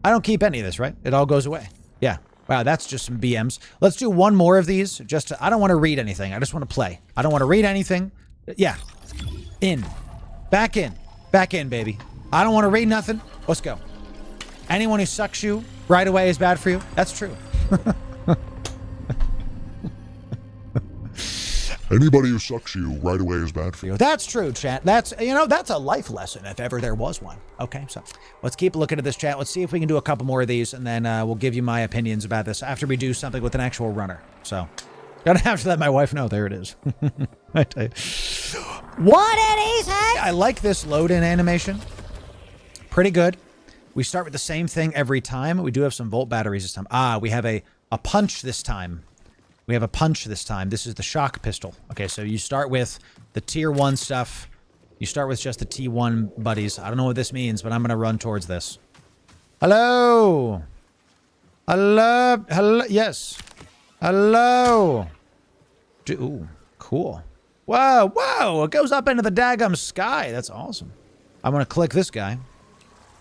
[SPEAKER 1] I don't keep any of this, right? It all goes away. Yeah. Wow, that's just some BMs. Let's do one more of these. I don't want to read anything. I just want to play. I don't want to read anything. Yeah. In. Back in. Back in, baby. I don't want to read nothing. Let's go. Anyone who sucks you right away is bad for you. That's true.
[SPEAKER 3] Anybody who sucks you right away is bad for you.
[SPEAKER 1] That's true, chat. That's a life lesson if ever there was one. Okay, so let's keep looking at this, chat. Let's see if we can do a couple more of these, and then we'll give you my opinions about this after we do something with an actual runner. So, gonna have to let my wife know. There it is. What it is, hey? I like this load-in animation. Pretty good. We start with the same thing every time. We do have some volt batteries this time. Ah, we have a punch this time. We have a punch this time. This is the shock pistol. Okay, so you start with the tier 1 stuff. You start with just the T1 buddies. I don't know what this means, but I'm going to run towards this. Hello. Hello. Hello. Yes. Hello. Ooh, cool. Whoa, whoa. It goes up into the daggum sky. That's awesome. I'm going to click this guy.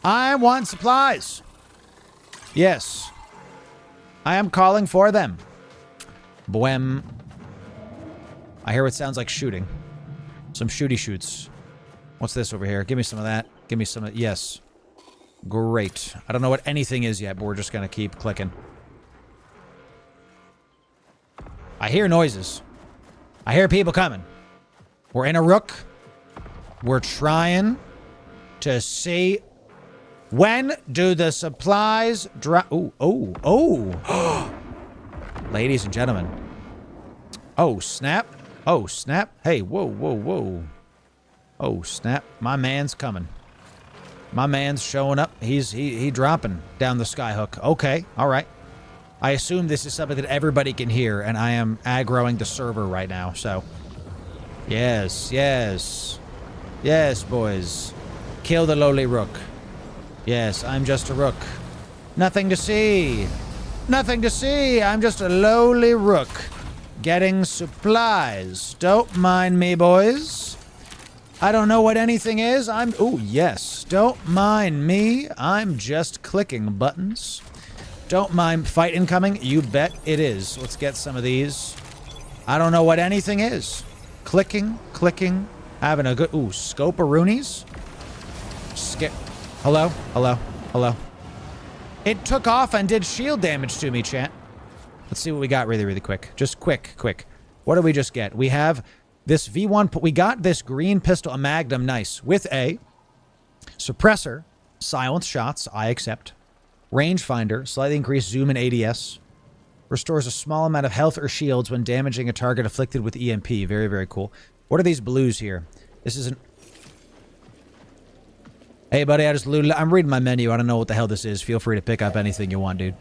[SPEAKER 1] I want supplies. Yes. I am calling for them. Boem. I hear what sounds like shooting. Some shooty shoots. What's this over here? Give me some of that. Give me some of... Yes. Great. I don't know what anything is yet, but we're just going to keep clicking. I hear noises. I hear people coming. We're in a Rook. We're trying to see... When do the supplies drop? Oh, oh, oh. Ladies and gentlemen. Oh, snap. Oh, snap. Hey, whoa, whoa, whoa. Oh, snap. My man's coming. My man's showing up. He dropping down the skyhook. Okay, all right. I assume this is something that everybody can hear, and I am aggroing the server right now, so. Yes, yes. Yes, boys. Kill the lowly rook. Yes, I'm just a rook. Nothing to see. Nothing to see. I'm just a lowly rook. Getting supplies. Don't mind me, boys. I don't know what anything is. Ooh, yes. Don't mind me. I'm just clicking buttons. Don't mind fight incoming. You bet it is. Let's get some of these. I don't know what anything is. Clicking, clicking. Having a good... Ooh, scope-a-roonies? Hello? Hello? Hello? It took off and did shield damage to me, chat. Let's see what we got really, really quick. Just quick. What did we just get? We have this V1... We got this green pistol, a Magnum, nice, with a suppressor, silence shots, I accept. Rangefinder, slightly increased zoom and ADS. Restores a small amount of health or shields when damaging a target afflicted with EMP. Very, very cool. What are these blues here? This is an... Hey, buddy, I just looted... I'm reading my menu. I don't know what the hell this is. Feel free to pick up anything you want, dude.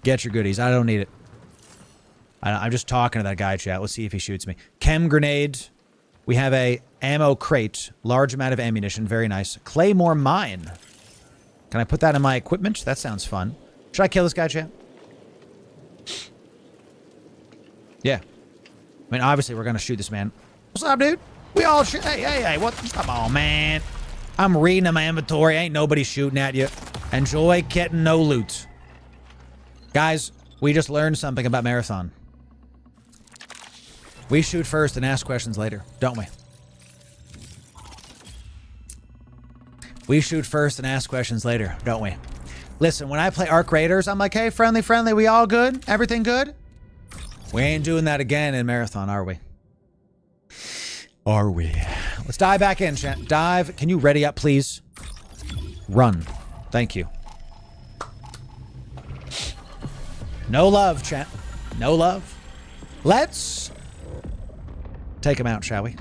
[SPEAKER 1] Get your goodies. I don't need it. I'm just talking to that guy, chat. Let's see if he shoots me. Chem grenade. We have a ammo crate. Large amount of ammunition. Very nice. Claymore mine. Can I put that in my equipment? That sounds fun. Should I kill this guy, chat? Yeah. I mean, obviously, we're going to shoot this man. What's up, dude? We all shoot. Hey, what? Come on, man. I'm reading in my inventory. Ain't nobody shooting at you. Enjoy getting no loot. Guys, we just learned something about Marathon. We shoot first and ask questions later, don't we? We shoot first and ask questions later, don't we? Listen, when I play Arc Raiders, I'm like, hey, friendly, we all good? Everything good? We ain't doing that again in Marathon, are we? Are we? Let's dive back in, chat. Dive. Can you ready up, please? Run. Thank you. No love, chat. No love. Let's take him out, shall we?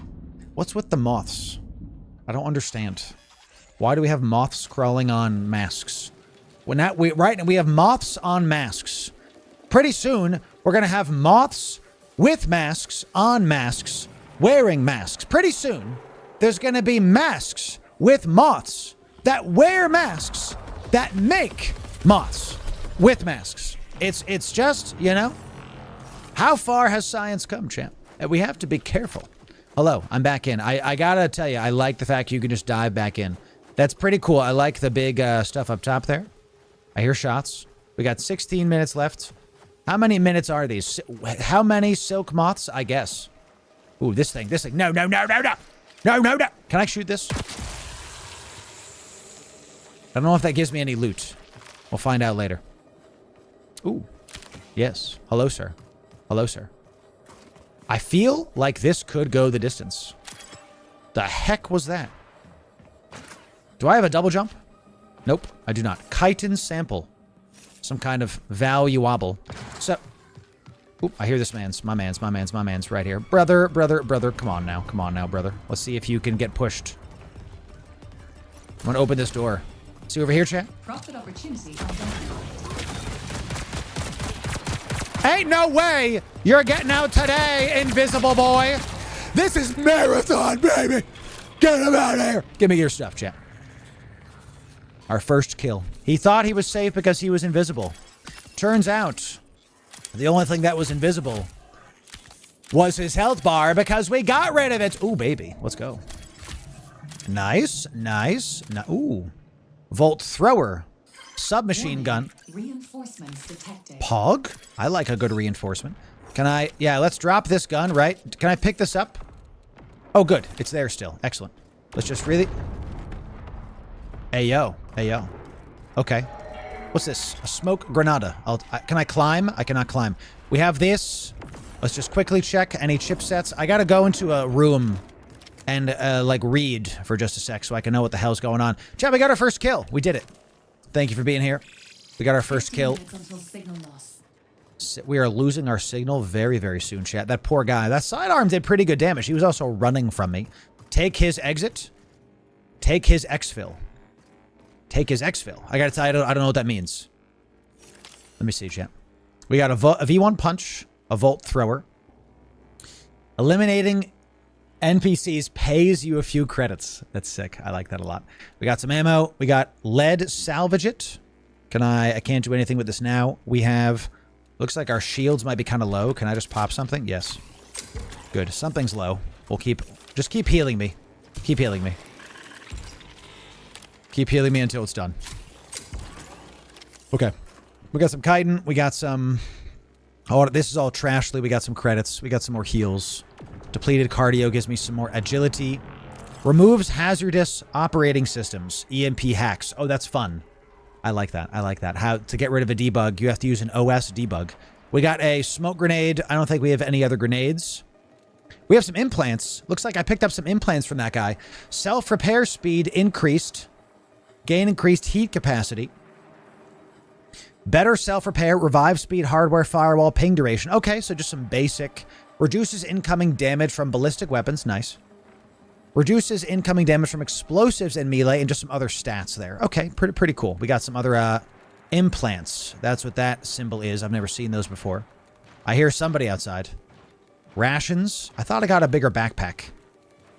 [SPEAKER 1] What's with the moths? I don't understand. Why do we have moths crawling on masks? We have moths on masks. Pretty soon, we're going to have moths with masks on masks wearing masks. Pretty soon, there's going to be masks with moths that wear masks that make moths with masks. It's just, you know, how far has science come, champ? We have to be careful. Hello, I'm back in. I gotta tell you, I like the fact you can just dive back in. That's pretty cool. I like the big stuff up top there. I hear shots. We got 16 minutes left. How many minutes are these? How many silk moths? I guess. Ooh, this thing. No. Can I shoot this? I don't know if that gives me any loot. We'll find out later. Ooh. Yes. Hello, sir. Hello, sir. I feel like this could go the distance. The heck was that? Do I have a double jump? Nope, I do not. Chitin sample. Some kind of valuable. So, oop, I hear this my man's right here. Brother, come on now, brother. Let's see if you can get pushed. I'm gonna open this door. See over here, chat?
[SPEAKER 12] Profit opportunity.
[SPEAKER 1] Ain't no way you're getting out today, invisible boy. This is Marathon, baby. Get him out of here. Give me your stuff, chat. Our first kill. He thought he was safe because he was invisible. Turns out, the only thing that was invisible was his health bar because we got rid of it. Ooh, baby. Let's go. Nice. Ooh. Volt thrower. Submachine gun.
[SPEAKER 12] Reinforcements detected.
[SPEAKER 1] Pog? I like a good reinforcement. Can I... Yeah, let's drop this gun, right? Can I pick this up? Oh, good. It's there still. Excellent. Let's just really... Hey, yo. Okay. What's this? A smoke granada. Can I climb? I cannot climb. We have this. Let's just quickly check any chipsets. I gotta go into a room and, like, read for just a sec so I can know what the hell's going on. Chat, we got our first kill. We did it. Thank you for being here. We got our first kill. We are losing our signal very, very soon, chat. That poor guy. That sidearm did pretty good damage. He was also running from me. Take his exit. Take his exfil. Take his exfil. I gotta tell you, I don't know what that means. Let me see, chat. We got a V1 punch, a Volt thrower. Eliminating NPCs pays you a few credits. That's sick. I like that a lot. We got some ammo. We got lead. Salvage it. I can't do anything with this now. We have... Looks like our shields might be kind of low. Can I just pop something? Yes. Good. Something's low. We'll keep... Just keep healing me. Keep healing me. Keep healing me until it's done. Okay. We got some chitin. We got some... Oh, this is all trashly. We got some credits. We got some more heals. Depleted cardio gives me some more agility. Removes hazardous operating systems. EMP hacks. Oh, that's fun. I like that. I like that. How to get rid of a debug, you have to use an OS debug. We got a smoke grenade. I don't think we have any other grenades. We have some implants. Looks like I picked up some implants from that guy. Self-repair speed increased. Gain increased heat capacity. Better self-repair, revive speed, hardware, firewall, ping duration. Okay, so just some basic. Reduces incoming damage from ballistic weapons. Nice. Reduces incoming damage from explosives and melee, and just some other stats there. Okay, pretty cool. We got some other implants. That's what that symbol is. I've never seen those before. I hear somebody outside. Rations. I thought I got a bigger backpack.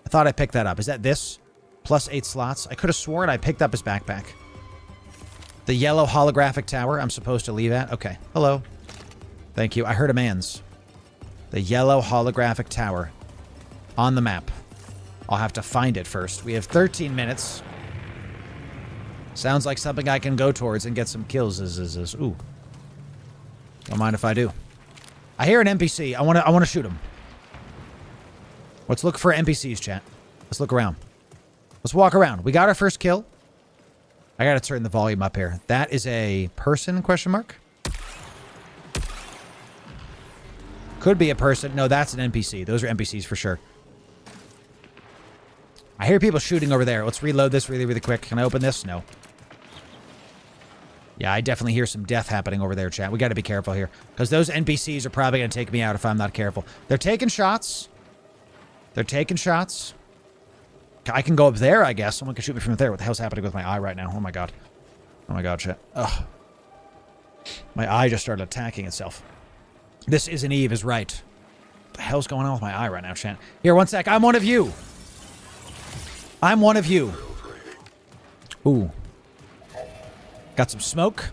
[SPEAKER 1] I thought I picked that up. Is that this? Plus 8 slots. I could have sworn I picked up his backpack. The yellow holographic tower I'm supposed to leave at. Okay. Hello. Thank you. I heard a man's. The yellow holographic tower. On the map. I'll have to find it first. We have 13 minutes. Sounds like something I can go towards and get some kills. Ooh. Don't mind if I do. I hear an NPC. I want to shoot him. Let's look for NPCs, chat. Let's look around. Let's walk around. We got our first kill. I got to turn the volume up here. That is a person, question mark? Could be a person. No, that's an NPC. Those are NPCs for sure. I hear people shooting over there. Let's reload this really, really quick. Can I open this? No. Yeah, I definitely hear some death happening over there, chat. We got to be careful here. Because those NPCs are probably going to take me out if I'm not careful. They're taking shots. They're taking shots. I can go up there, I guess. Someone can shoot me from there. What the hell's happening with my eye right now? Oh, my God. Oh, my God, chat. Ugh. My eye just started attacking itself. This isn't Eve is right. What the hell's going on with my eye right now, chat? Here, one sec. I'm one of you. I'm one of you. Ooh. Got some smoke.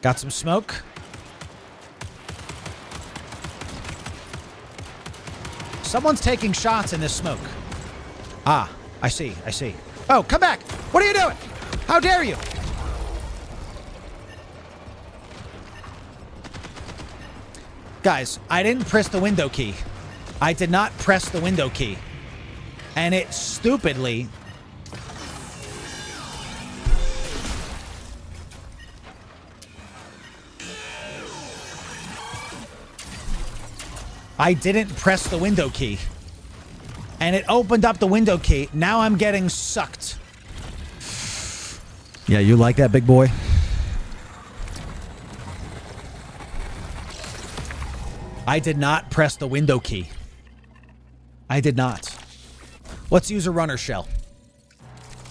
[SPEAKER 1] Got some smoke. Someone's taking shots in this smoke. Ah, I see. I see. Oh, come back. What are you doing? How dare you? Guys, I didn't press the window key. I did not press the window key. And it stupidly... I didn't press the window key. And it opened up the window key. Now I'm getting sucked. Yeah, you like that, big boy? I did not press the window key. I did not. Let's use a runner shell.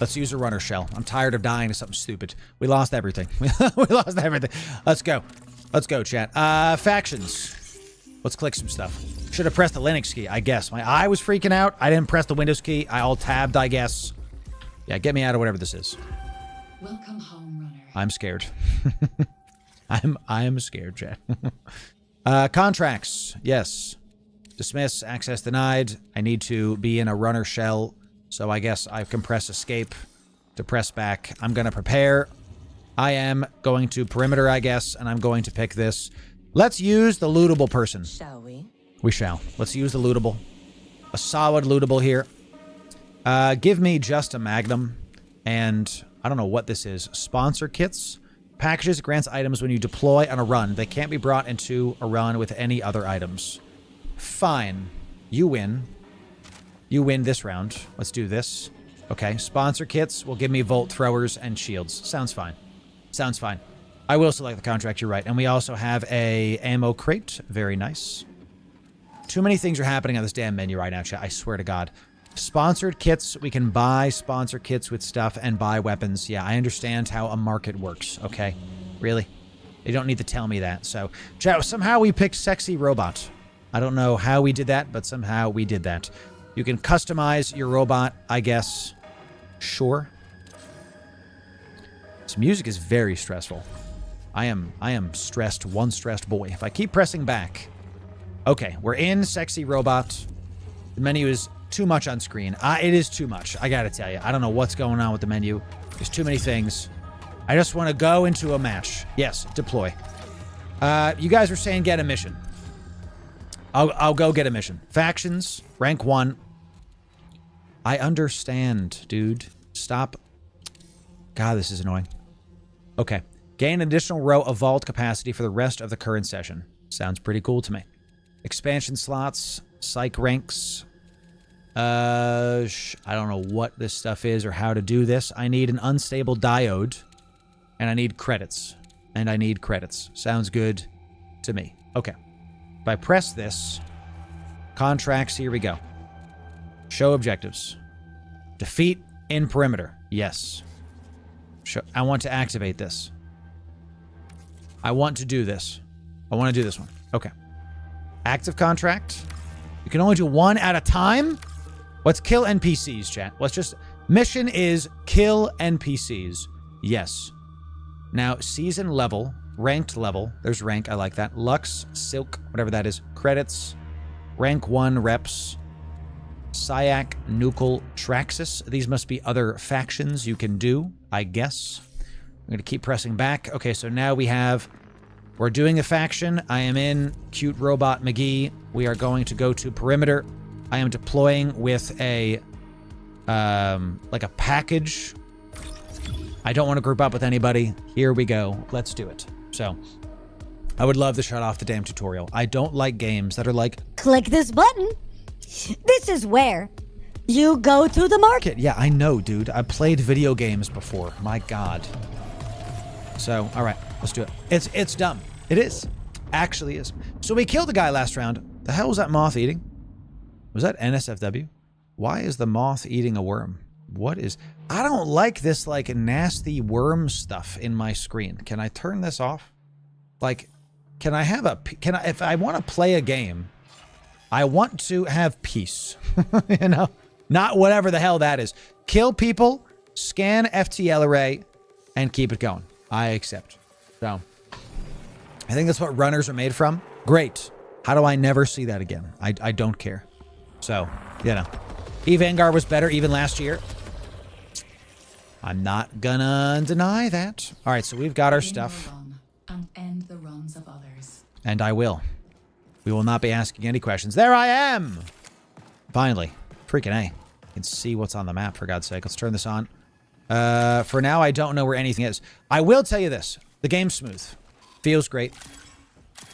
[SPEAKER 1] Let's use a runner shell. I'm tired of dying to something stupid. We lost everything. We lost everything. Let's go. Let's go, chat. Factions. Let's click some stuff. Should have pressed the Linux key, I guess. My eye was freaking out. I didn't press the Windows key. I alt-tabbed, I guess. Yeah, get me out of whatever this is.
[SPEAKER 12] Welcome home, runner.
[SPEAKER 1] I'm scared. I'm scared, chat. Contracts. Yes. Dismiss. Access denied. I need to be in a runner shell. So I guess I can press escape to press back. I'm going to prepare. I am going to perimeter, I guess. And I'm going to pick this. Let's use the lootable person.
[SPEAKER 8] Shall we?
[SPEAKER 1] We shall. Let's use the lootable. A solid lootable here. Give me just a magnum. And I don't know what this is. Sponsor kits. Packages grants items when you deploy on a run. They can't be brought into a run with any other items. Fine. You win. You win this round. Let's do this. Okay. Sponsor kits will give me Volt throwers and shields. Sounds fine. Sounds fine. I will select the contract, you're right. And we also have a ammo crate. Very nice. Too many things are happening on this damn menu right now, chat. I swear to God. Sponsored kits. We can buy sponsored kits with stuff and buy weapons. Yeah, I understand how a market works. Okay. Really? You don't need to tell me that. So, chat, somehow we picked sexy robot. I don't know how we did that, but somehow we did that. You can customize your robot, I guess. Sure. This music is very stressful. I am stressed, one stressed boy. If I keep pressing back. Okay, we're in sexy robot. The menu is too much on screen. It is too much. I gotta tell you. I don't know what's going on with the menu. There's too many things. I just want to go into a match. Yes, deploy. You guys were saying get a mission. I'll go get a mission. Factions, rank 1. I understand, dude. Stop. God, this is annoying. Okay. Gain an additional row of vault capacity for the rest of the current session. Sounds pretty cool to me. Expansion slots, psych ranks. I don't know what this stuff is or how to do this. I need an unstable diode. And I need credits. And I need credits. Sounds good to me. Okay. If I press this, contracts, here we go. Show objectives. Defeat in perimeter. Yes. I want to activate this. I want to do this. I want to do this one. Okay. Active contract. You can only do one at a time? Let's kill NPCs, chat. Let's just... Mission is kill NPCs. Yes. Now, season level, ranked level. There's rank. I like that. Lux, Silk, whatever that is. Credits. Rank 1 reps. Syak, Nukel, Traxxas. These must be other factions you can do, I guess. I'm going to keep pressing back. Okay, so now we're doing a faction. I am in Cute Robot McGee. We are going to go to perimeter. I am deploying with a, like a package. I don't want to group up with anybody. Here we go. Let's do it. So, I would love to shut off the damn tutorial. I don't like games that are like,
[SPEAKER 2] click this button. This is where you go to the market.
[SPEAKER 1] Yeah, I know, dude. I played video games before. My God. So, all right, let's do it. It's dumb. It is. Actually is. So we killed the guy last round. The hell was that moth eating? Was that NSFW? Why is the moth eating a worm? What is... I don't like this, like, nasty worm stuff in my screen. Can I turn this off? Like, can I have a... if I want to play a game, I want to have peace. You know? Not whatever the hell that is. Kill people, scan FTL array, and keep it going. I accept. So, I think that's what runners are made from. Great. How do I never see that again? I don't care. So, you know. Vanguard was better even last year. I'm not gonna deny that. All right, so we've got our stuff.
[SPEAKER 12] And end the runs of others.
[SPEAKER 1] And I will. We will not be asking any questions. There I am! Finally. Freaking A. You can see what's on the map, for God's sake. Let's turn this on. For now, I don't know where anything is. I will tell you this. The game's smooth. Feels great.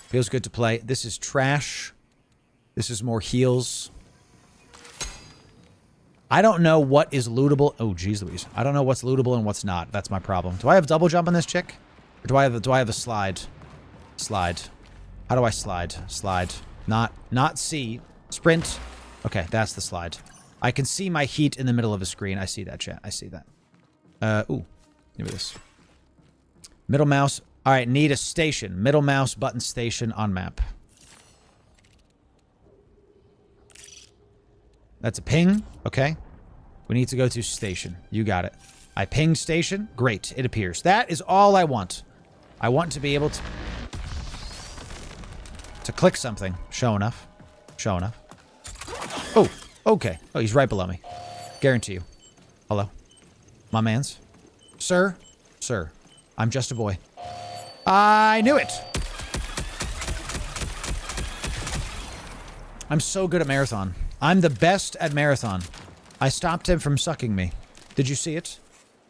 [SPEAKER 1] Feels good to play. This is trash. This is more heals. I don't know what is lootable. Oh, geez Louise. I don't know what's lootable and what's not. That's my problem. Do I have double jump on this chick? Or do I have a slide? Slide. How do I slide? Slide. Not C. Sprint. Okay, that's the slide. I can see my heat in the middle of a screen. I see that, chat. I see that. Ooh. Give me this. Middle mouse. All right, need a station. Middle mouse button station on map. That's a ping. Okay. We need to go to station. You got it. I pinged station. Great. It appears. That is all I want. I want to be able to click something. Show enough. Show enough. Oh, okay. Oh, he's right below me. Guarantee you. Hello. My mans. Sir. Sir. I'm just a boy. I knew it. I'm so good at marathon. I'm the best at marathon. I stopped him from sucking me. Did you see it?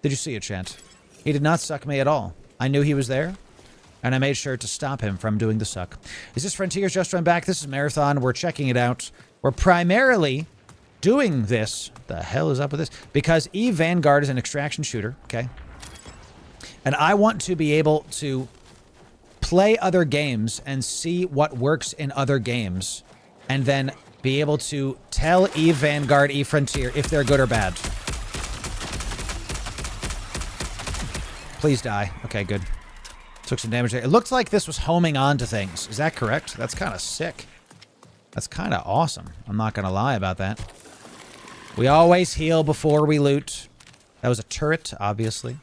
[SPEAKER 1] Did you see it, Chant? He did not suck me at all. I knew he was there, and I made sure to stop him from doing the suck. Is this Frontiers just run back? This is Marathon. We're checking it out. We're primarily doing this. The hell is up with this? Because Vanguard is an extraction shooter, okay? And I want to be able to play other games and see what works in other games, and then be able to tell Eve Vanguard, Eve Frontier if they're good or bad. Please die. Okay, good. Took some damage there. It looked like this was homing on to things. Is that correct? That's kind of sick. That's kind of awesome. I'm not going to lie about that. We always heal before we loot. That was a turret, obviously.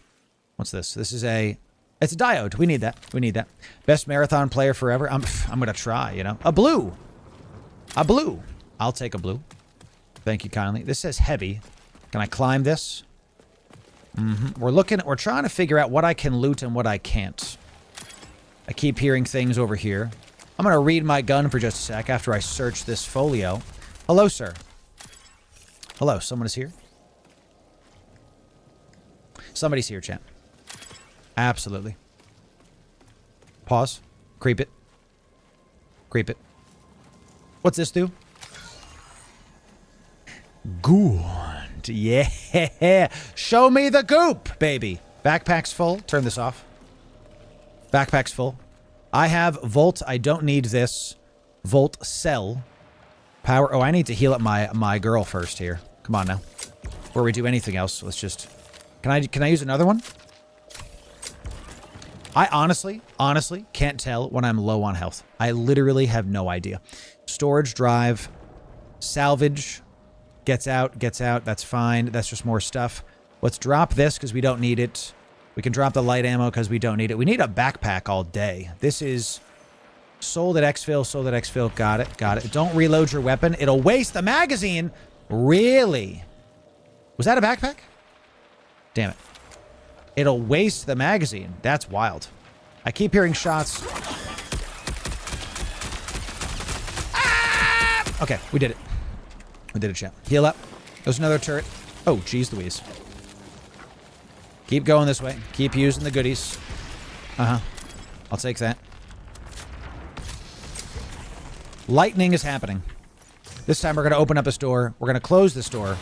[SPEAKER 1] What's this? This is a... It's a diode. We need that. We need that. Best marathon player forever. I'm going to try, you know. A blue. A blue. I'll take a blue. Thank you kindly. This says heavy. Can I climb this? We're trying to figure out what I can loot and what I can't. I keep hearing things over here. I'm going to read my gun for just a sec after I search this folio. Hello, sir. Hello, someone is here. Somebody's here, chat. Absolutely. Pause. Creep it. Creep it. What's this do? Good. Yeah. Show me the goop, baby. Backpack's full. Turn this off. Backpack's full. I have Volt. I don't need this. Volt cell. Power. Oh, I need to heal up my girl first here. Come on now. Before we do anything else, let's just... Can I use another one? I honestly can't tell when I'm low on health. I literally have no idea. Storage drive. Salvage. Gets out. That's fine. That's just more stuff. Let's drop this because we don't need it. We can drop the light ammo because we don't need it. We need a backpack all day. This is sold at exfil. Sold at exfil. Got it. Got it. Don't reload your weapon. It'll waste the magazine. Really? Was that a backpack? Damn it. It'll waste the magazine. That's wild. I keep hearing shots. Ah! Okay, we did it. We did it, chat. Heal up. There's another turret. Oh, geez Louise. Keep going this way. Keep using the goodies. I'll take that. Lightning is happening. This time we're going to open up this door. We're going to close this door.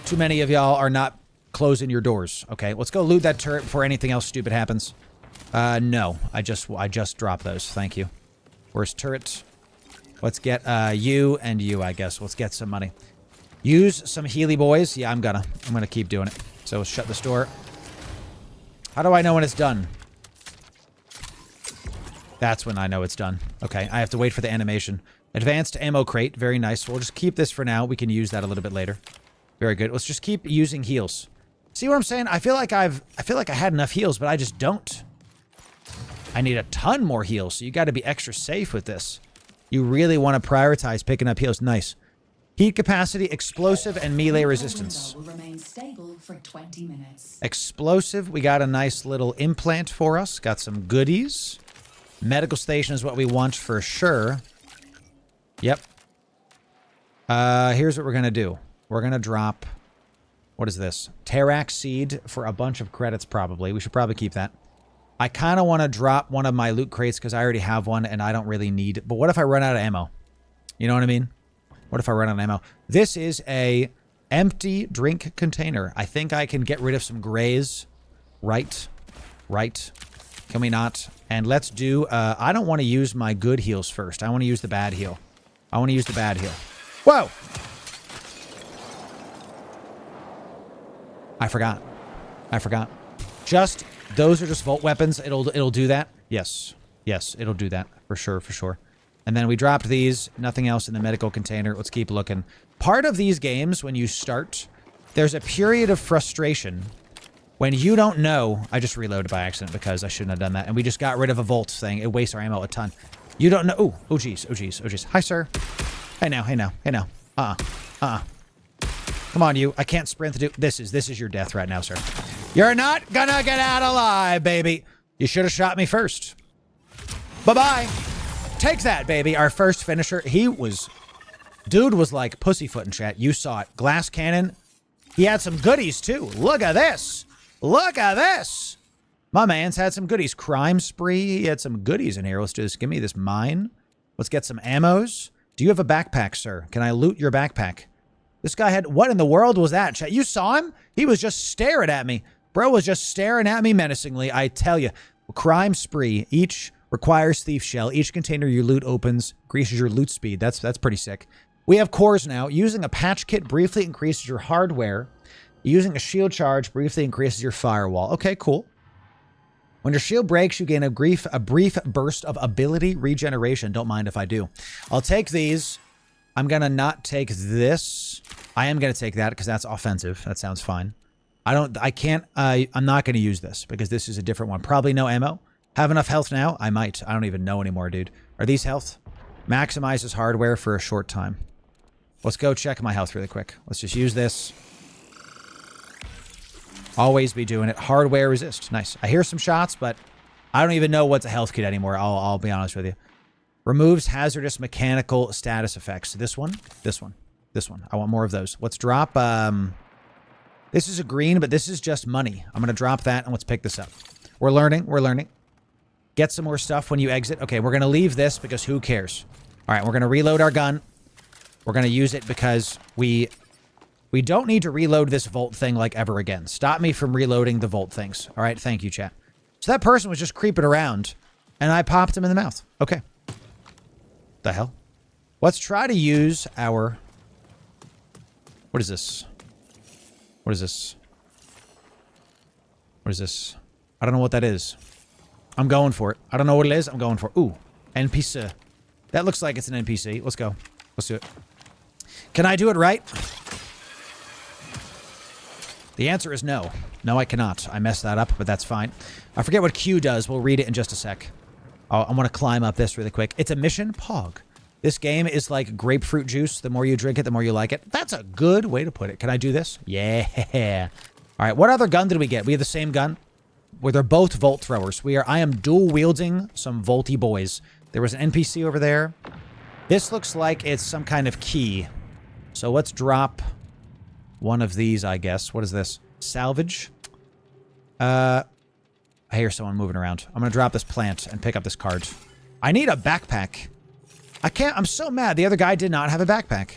[SPEAKER 1] Too many of y'all are not closing your doors. Okay, let's go loot that turret before anything else stupid happens. No. I just dropped those. Thank you. Where's turret? Let's get you and you, I guess. Let's get some money. Use some Healy boys. Yeah, I'm gonna keep doing it. So let's shut this door. How do I know when it's done? That's when I know it's done. Okay, I have to wait for the animation. Advanced ammo crate. Very nice. We'll just keep this for now. We can use that a little bit later. Very good. Let's just keep using heals. See what I'm saying? I feel like I had enough heals, but I just don't. I need a ton more heals, so you got to be extra safe with this. You really want to prioritize picking up heals. Nice. Heat capacity, explosive, and melee resistance.
[SPEAKER 12] Will remain stable for 20 minutes.
[SPEAKER 1] Explosive. We got a nice little implant for us. Got some goodies. Medical station is what we want for sure. Yep. Here's what we're going to do. We're going to drop... What is this? Terax seed for a bunch of credits, probably. We should probably keep that. I kind of want to drop one of my loot crates because I already have one and I don't really need it. But what if I run out of ammo? You know what I mean? What if I run out of ammo? This is a empty drink container. I think I can get rid of some grays. Right. Can we not? And let's do... I don't want to use my good heals first. I want to use the bad heal. Whoa! I forgot. Just... Those are just Volt weapons. It'll do that. Yes, it'll do that. For sure. And then we dropped these. Nothing else in the medical container. Let's keep looking. Part of these games, when you start, there's a period of frustration when you don't know... I just reloaded by accident because I shouldn't have done that. And we just got rid of a Volt thing. It wastes our ammo a ton. You don't know... Oh, geez. Hi, sir. Hey now. Come on, you. I can't sprint through... This is your death right now, sir. You're not gonna get out alive, baby. You should have shot me first. Bye-bye. Take that, baby. Our first finisher. Dude was like pussyfoot in chat. You saw it. Glass cannon. He had some goodies, too. Look at this. My man's had some goodies. Crime spree. He had some goodies in here. Let's do this. Give me this mine. Let's get some ammos. Do you have a backpack, sir? Can I loot your backpack? This guy had... What in the world was that, chat? You saw him? He was just staring at me. Bro was just staring at me menacingly. I tell you. Crime spree. Each requires thief shell. Each container you loot opens increases your loot speed. That's pretty sick. We have cores now. Using a patch kit briefly increases your hardware. Using a shield charge briefly increases your firewall. Okay, cool. When your shield breaks, you gain a brief burst of ability regeneration. Don't mind if I do. I'll take these. I'm going to not take this. I am going to take that because that's offensive. That sounds fine. I'm not going to use this because this is a different one. Probably no ammo. Have enough health now? I might. I don't even know anymore, dude. Are these health? Maximizes hardware for a short time. Let's go check my health really quick. Let's just use this. Always be doing it. Hardware resist. Nice. I hear some shots, but I don't even know what's a health kit anymore. I'll be honest with you. Removes hazardous mechanical status effects. This one, this one, this one. I want more of those. Let's drop... this is a green, but this is just money. I'm going to drop that, and let's pick this up. We're learning. We're learning. Get some more stuff when you exit. Okay, we're going to leave this because who cares? All right, we're going to reload our gun. We're going to use it because we don't need to reload this Volt thing like ever again. Stop me from reloading the Volt things. All right, thank you, chat. So that person was just creeping around, and I popped him in the mouth. Okay. The hell? Let's try to use our... What is this? What is this? What is this? I don't know what that is. I'm going for it. I don't know what it is. I'm going for it. Ooh, NPC. That looks like it's an NPC. Let's go. Let's do it. Can I do it right? The answer is no. No, I cannot. I messed that up, but that's fine. I forget what Q does. We'll read it in just a sec. Oh, I want to climb up this really quick. It's a mission pog. This game is like grapefruit juice. The more you drink it, the more you like it. That's a good way to put it. Can I do this? Yeah. All right. What other gun did we get? We have the same gun. Where they're both Volt throwers. I am dual wielding some Volty boys. There was an NPC over there. This looks like it's some kind of key. So let's drop one of these, I guess. What is this? Salvage. I hear someone moving around. I'm going to drop this plant and pick up this card. I need a backpack. I can't. I'm so mad. The other guy did not have a backpack.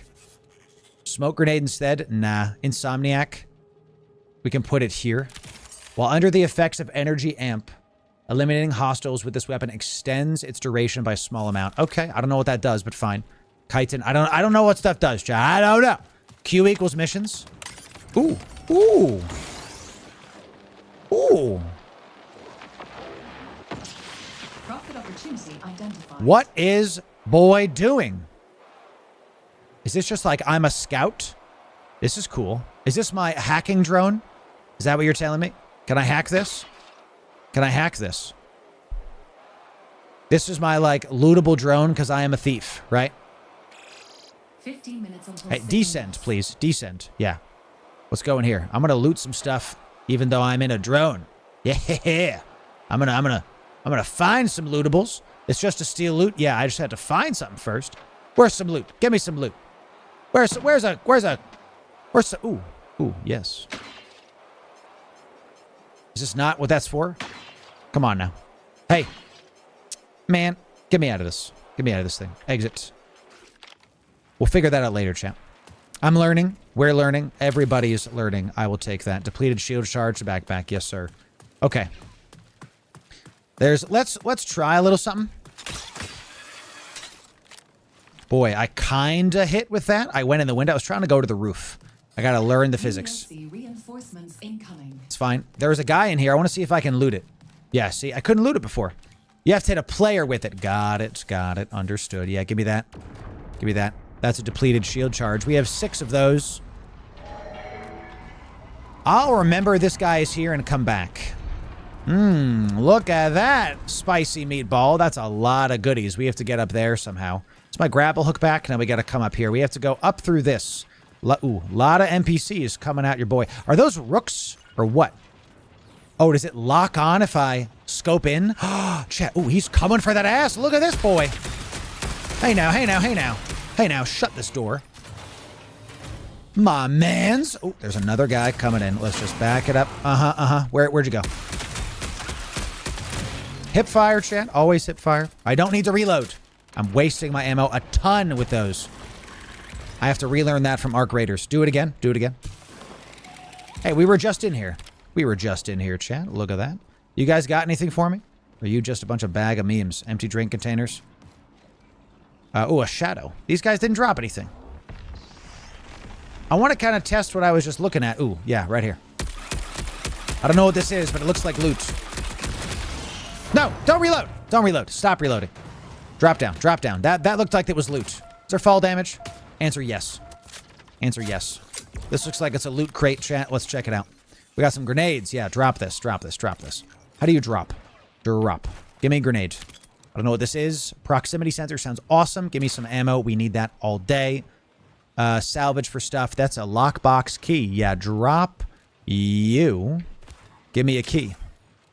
[SPEAKER 1] Smoke grenade instead? Nah. Insomniac. We can put it here. While under the effects of energy amp, eliminating hostiles with this weapon extends its duration by a small amount. Okay, I don't know what that does, but fine. Chitin, I don't know what stuff does, chat. I don't know. Q equals missions. Ooh. Ooh. Ooh.
[SPEAKER 8] Profit opportunity identified.
[SPEAKER 1] What is boy doing? Is this just like I'm a scout? This is cool. Is this my hacking drone? Is that what you're telling me? Can I hack this? Can I hack this? This is my, like, lootable drone because I am a thief, right?
[SPEAKER 8] 15 minutes until
[SPEAKER 1] hey, descend, please. Descend. Yeah. Let's go in here. I'm going to loot some stuff even though I'm in a drone. Yeah. I'm going to find some lootables. It's just to steal loot. Yeah, I just had to find something first. Where's some loot? Give me some loot. Where's ooh, yes. Is this not what that's for? Come on now. Hey. Man, get me out of this. Get me out of this thing. Exit. We'll figure that out later, champ. I'm learning. We're learning. Everybody's learning. I will take that. Depleted shield charge, backpack. Yes, sir. Okay. Let's try a little something. Boy, I kinda hit with that. I went in the window. I was trying to go to the roof. I gotta learn the physics.
[SPEAKER 8] Reinforcements incoming.
[SPEAKER 1] It's fine. There was a guy in here. I want to see if I can loot it. Yeah, see, I couldn't loot it before. You have to hit a player with it. Got it. Got it. Understood. Yeah, give me that. Give me that. That's a depleted shield charge. We have 6 of those. I'll remember this guy is here and come back. Look at that spicy meatball. That's a lot of goodies. We have to get up there somehow. Is my grapple hook back? Now we got to come up here. We have to go up through this. Ooh, lot of NPCs coming at your boy. Are those rooks or what? Oh, does it lock on if I scope in? Chat. Ooh, he's coming for that ass. Look at this boy. Hey now, hey now, hey now. Hey now, shut this door. My mans. Oh, there's another guy coming in. Let's just back it up. Where'd you go? Hip fire, chat. Always hip fire. I don't need to reload. I'm wasting my ammo a ton with those. I have to relearn that from Arc Raiders. Do it again. Do it again. Hey, we were just in here. We were just in here, chat. Look at that. You guys got anything for me? Or are you just a bunch of bag of memes? Empty drink containers? Oh, a shadow. These guys didn't drop anything. I want to kind of test what I was just looking at. Ooh, yeah, right here. I don't know what this is, but it looks like loot. No, don't reload. Don't reload. Stop reloading. Drop down. Drop down. That looked like it was loot. Is there fall damage? Answer yes. Answer yes. This looks like it's a loot crate, chat. Let's check it out. We got some grenades. Yeah, drop this. Drop this. Drop this. How do you drop? Drop. Give me a grenade. I don't know what this is. Proximity sensor sounds awesome. Give me some ammo. We need that all day. Salvage for stuff. That's a lockbox key. Yeah, drop you. Give me a key.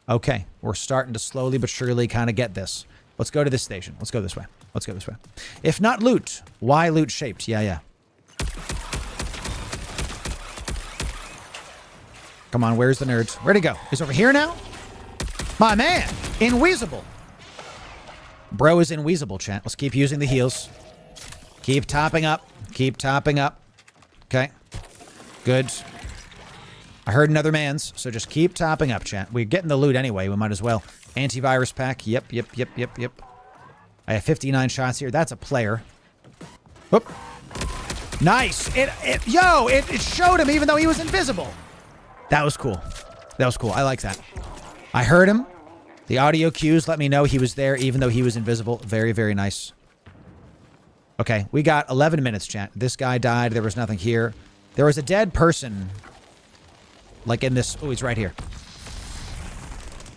[SPEAKER 1] Okay, we're starting to slowly but surely kind of get this. Let's go to this station. Let's go this way. Let's go this way. If not loot, why loot shaped? Yeah. Come on, where's the nerds? Where'd he go? He's over here now? My man, Inweezable. Bro is Inweezable, chat. Let's keep using the heals. Keep topping up. Keep topping up. Okay. Good. I heard another man's, so just keep topping up, chat. We're getting the loot anyway. We might as well. Antivirus pack. Yep. I have 59 shots here. That's a player. Whoop. Nice. It showed him even though he was invisible. That was cool. That was cool. I like that. I heard him. The audio cues let me know he was there even though he was invisible. Very, very nice. Okay, we got 11 minutes, chat. This guy died. There was nothing here. There was a dead person. Like in this... Oh, he's right here.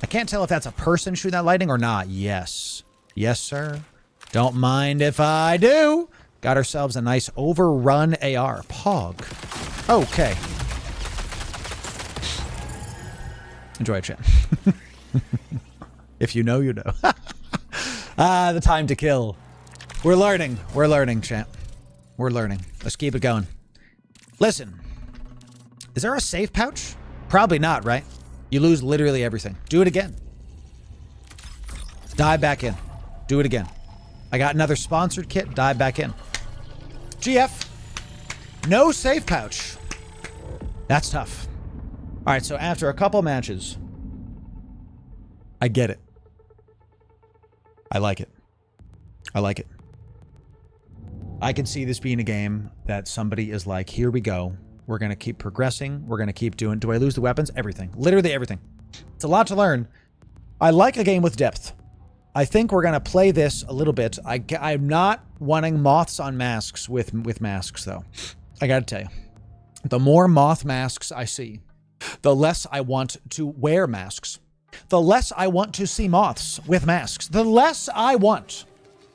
[SPEAKER 1] I can't tell if that's a person shooting that lightning or not. Yes. Yes, sir. Don't mind if I do. Got ourselves a nice overrun AR. Pog. Okay. Enjoy it, chat. If you know, you know. The time to kill. We're learning. We're learning, chat. We're learning. Let's keep it going. Listen. Is there a safe pouch? Probably not, right? You lose literally everything. Do it again. Dive back in. Do it again. I got another sponsored kit. Dive back in. GF. No safe pouch. That's tough. All right, so after a couple matches, I get it. I like it. I like it. I can see this being a game that somebody is like, here we go. We're going to keep progressing. We're going to keep doing... Do I lose the weapons? Everything. Literally everything. It's a lot to learn. I like a game with depth. I think we're going to play this a little bit. I'm not wanting moths on masks with masks, though. I got to tell you. The more moth masks I see, the less I want to wear masks. The less I want to see moths with masks. The less I want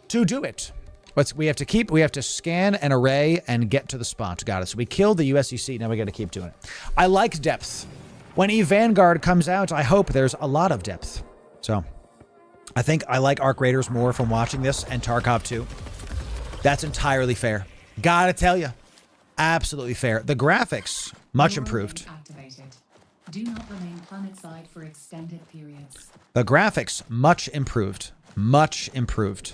[SPEAKER 1] to do it. But we have to scan an array and get to the spot. Got it. So we killed the USEC. Now we got to keep doing it. I like depth. When Vanguard comes out, I hope there's a lot of depth. So I think I like Arc Raiders more from watching this and Tarkov 2. That's entirely fair. Gotta tell you. Absolutely fair. The graphics, much improved.
[SPEAKER 12] Do not remain planetside for extended periods.
[SPEAKER 1] The graphics, much improved. Much improved.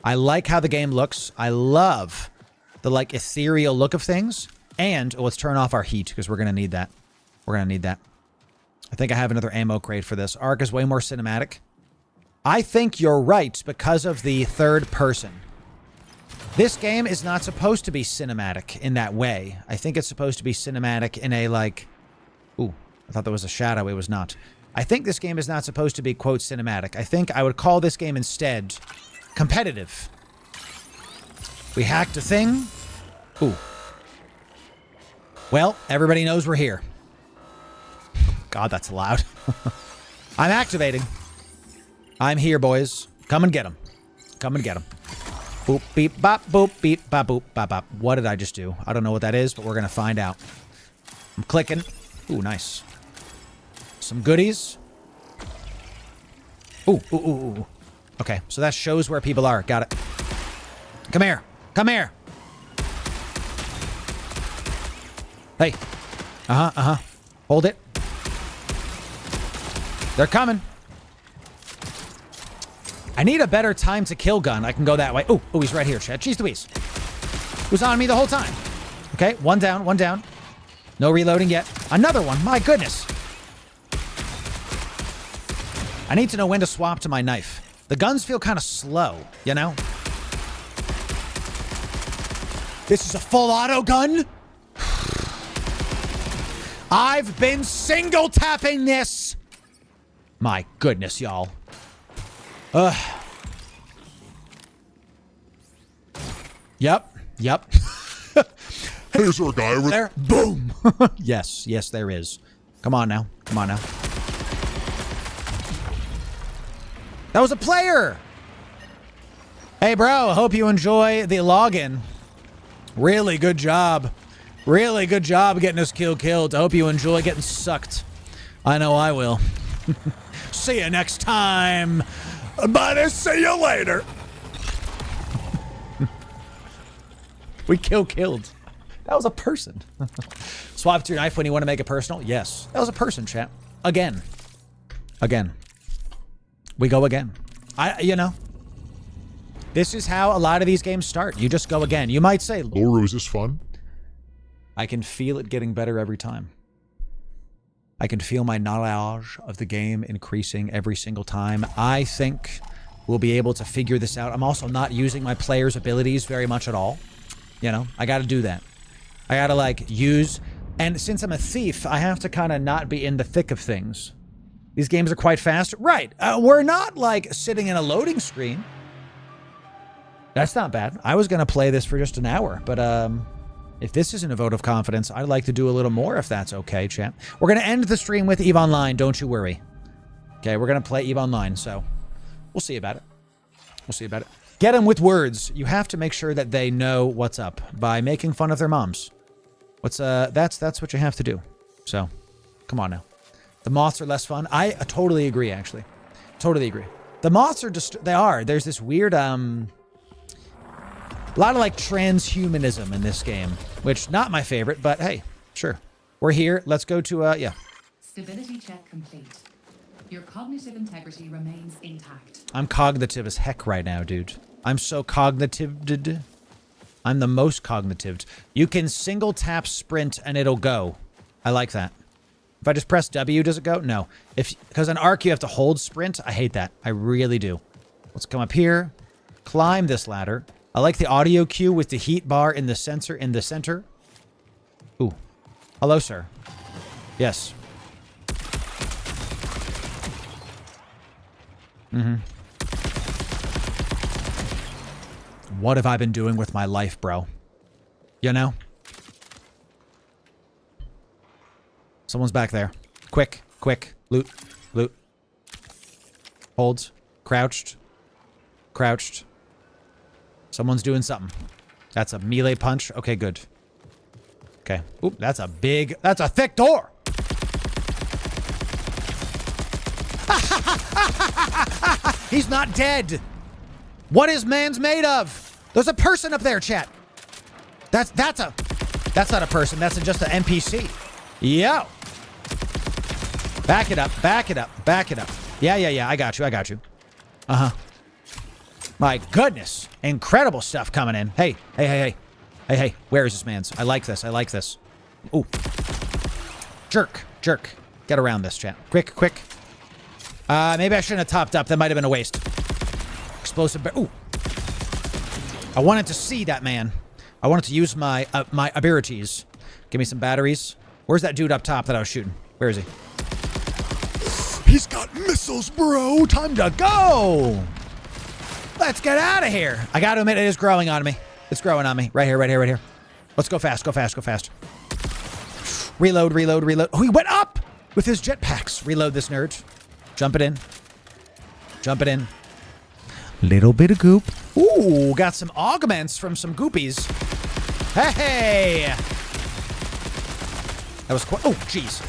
[SPEAKER 1] I like how the game looks. I love the like ethereal look of things. And let's turn off our heat because we're going to need that. We're going to need that. I think I have another ammo crate for this. Arc is way more cinematic. I think you're right because of the third person. This game is not supposed to be cinematic in that way. I think it's supposed to be cinematic in a like... Ooh, I thought there was a shadow. It was not. I think this game is not supposed to be, quote, cinematic. I think I would call this game instead competitive. We hacked a thing. Ooh. Well, everybody knows we're here. God, that's loud. I'm activating. I'm here, boys. Come and get them. Come and get them. Boop, beep, bop, boop, beep, bop, boop, bop, bop. What did I just do? I don't know what that is, but we're going to find out. I'm clicking. Ooh, nice. Some goodies. Ooh, ooh, ooh, ooh. Okay, so that shows where people are. Got it. Come here. Come here. Hey. Uh-huh, uh-huh. Hold it. They're coming. I need a better time to kill gun. I can go that way. Ooh, ooh, he's right here, Chad. Jeez Louise. Who's on me the whole time? Okay, one down, one down. No reloading yet. Another one. My goodness. I need to know when to swap to my knife. The guns feel kind of slow, you know? This is a full auto gun? I've been single tapping this. My goodness, y'all. Yep.
[SPEAKER 3] Is there a guy over
[SPEAKER 1] there? Boom. Yes, there is. Come on now. That was a player. Hey, bro. I hope you enjoy the login. Really good job. Getting us killed. I hope you enjoy getting sucked. I know I will. See you next time. Buddy, see you later. We killed. That was a person. Swap to your knife when you want to make it personal? Yes. That was a person, chat. Again. We go again. This is how a lot of these games start. You just go again. You might say,
[SPEAKER 3] Loru, is this fun?
[SPEAKER 1] I can feel it getting better every time. I can feel my knowledge of the game increasing every single time. I think we'll be able to figure this out. I'm also not using my player's abilities very much at all. I got to do that. I got to use... And since I'm a thief, I have to kind of not be in the thick of things. These games are quite fast. Right. We're not sitting in a loading screen. That's not bad. I was going to play this for just an hour, but if this isn't a vote of confidence, I'd like to do a little more if that's okay, chat. We're going to end the stream with EVE Online, don't you worry. Okay, we're going to play EVE Online, so we'll see about it. Get them with words. You have to make sure that they know what's up by making fun of their moms. That's what you have to do. So, come on now. The moths are less fun. I totally agree, actually. Totally agree. The moths are just, they are. There's this weird, a lot of transhumanism in this game, which not my favorite, but hey, sure. We're here. Let's go to, yeah.
[SPEAKER 12] Stability check complete. Your cognitive integrity remains intact.
[SPEAKER 1] I'm cognitive as heck right now, dude. I'm so cognitive. I'm the most cognitive. You can single tap sprint and it'll go. I like that. If I just press W, does it go? No. Because on Arc you have to hold sprint. I hate that. I really do. Let's come up here. Climb this ladder. I like the audio cue with the heat bar in the sensor in the center. Ooh. Hello, sir. Yes. What have I been doing with my life, bro? Someone's back there. Quick. Loot. Holds. Crouched. Someone's doing something. That's a melee punch. Okay, good. Okay. Oop, that's a thick door. He's not dead. What is man's made of? There's a person up there, chat. That's not a person. That's just an NPC. Yo. Back it up. Yeah. I got you. My goodness. Incredible stuff coming in. Hey. Where is this man's? I like this. Ooh. Jerk. Get around this, chat. Quick. Maybe I shouldn't have topped up. That might have been a waste. Explosive. Ooh. I wanted to see that man. I wanted to use my abilities. Give me some batteries. Where's that dude up top that I was shooting? Where is he? He's got missiles, bro. Time to go. Let's get out of here. I got to admit, it is growing on me. It's growing on me. Right here. Let's go fast. Reload. Oh, he went up with his jetpacks. Reload this nerd. Jump it in. Little bit of goop. Ooh, got some augments from some goopies. Hey! That was quite... Oh, jeez.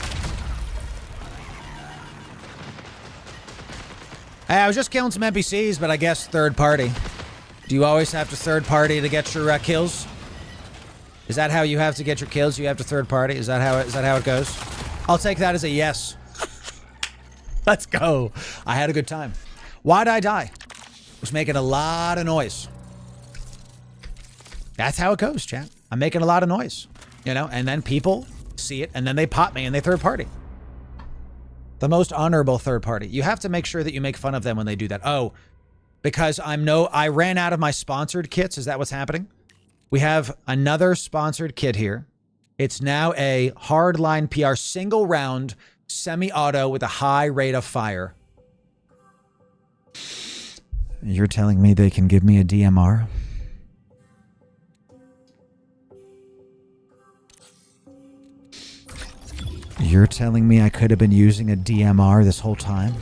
[SPEAKER 1] Hey, I was just killing some NPCs, but I guess third party. Do you always have to third party to get your kills? Is that how you have to get your kills? You have to third party? Is that how it goes? I'll take that as a yes. Let's go. I had a good time. Why'd I die? I was making a lot of noise. That's how it goes, chat. I'm making a lot of noise, and then people see it and then they pop me and they third party. The most honorable third party. You have to make sure that you make fun of them when they do that. Oh, because I ran out of my sponsored kits. Is that what's happening? We have another sponsored kit here. It's now a hardline PR single round semi-auto with a high rate of fire. You're telling me they can give me a DMR? You're telling me I could have been using a DMR this whole time?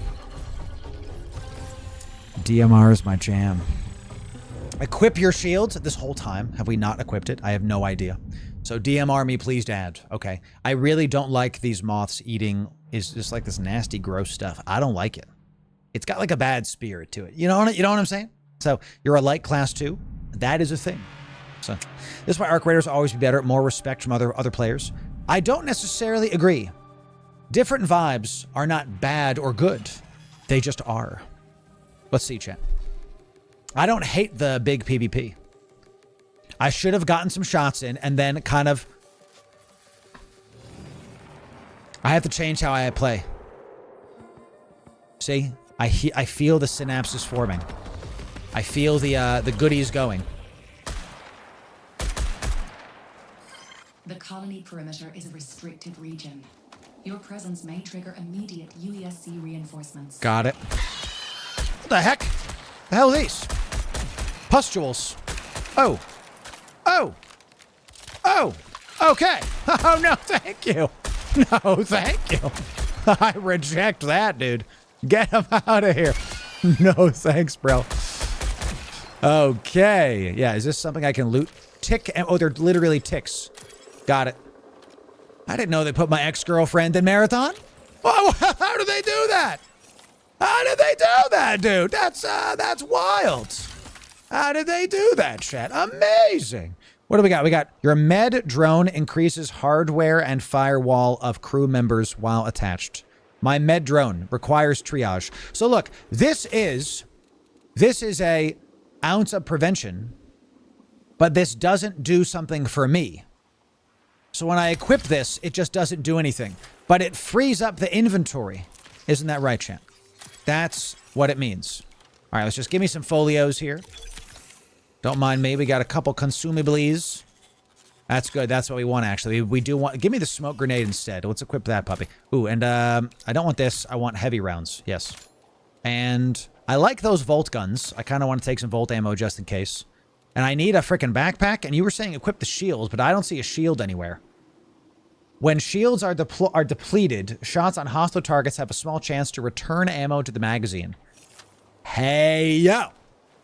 [SPEAKER 1] DMR is my jam. Equip your shields this whole time. Have we not equipped it? I have no idea. So DMR me, please, Dad. Okay. I really don't like these moths eating. Is just like this nasty, gross stuff. I don't like it. It's got like a bad spirit to it. You know what I'm saying? So you're a light class 2. That is a thing. So this is why Arc Raiders will always be better. More respect from other players. I don't necessarily agree. Different vibes are not bad or good. They just are. Let's see, chat. I don't hate the big PvP. I should have gotten some shots in and then kind of... I have to change how I play. See? I feel the synapses forming. I feel the goodies going.
[SPEAKER 12] The colony perimeter is a restricted region. Your presence may trigger immediate UESC reinforcements.
[SPEAKER 1] Got it. What the heck? The hell are these? Pustules. Oh. Oh. Oh. Okay. Oh, no, thank you. No, thank you. I reject that, dude. Get him out of here. No, thanks, bro. Okay. Yeah, is this something I can loot? Tick. Oh, they're literally ticks. Got it. I didn't know they put my ex-girlfriend in Marathon. Oh, how did they do that? How did they do that, dude? That's wild. How did they do that, chat? Amazing. What do we got? We got your med drone increases hardware and firewall of crew members while attached. My med drone requires triage. So look, this is a ounce of prevention, but this doesn't do something for me. So when I equip this, it just doesn't do anything, but it frees up the inventory. Isn't that right, champ? That's what it means. All right, let's just give me some folios here. Don't mind me. We got a couple consumables. That's good. That's what we want, actually. We do want... Give me the smoke grenade instead. Let's equip that puppy. Ooh, and I don't want this. I want heavy rounds. Yes. And I like those Volt guns. I kind of want to take some Volt ammo just in case. And I need a freaking backpack. And you were saying equip the shields, but I don't see a shield anywhere. When shields are depleted, shots on hostile targets have a small chance to return ammo to the magazine. Hey, yo!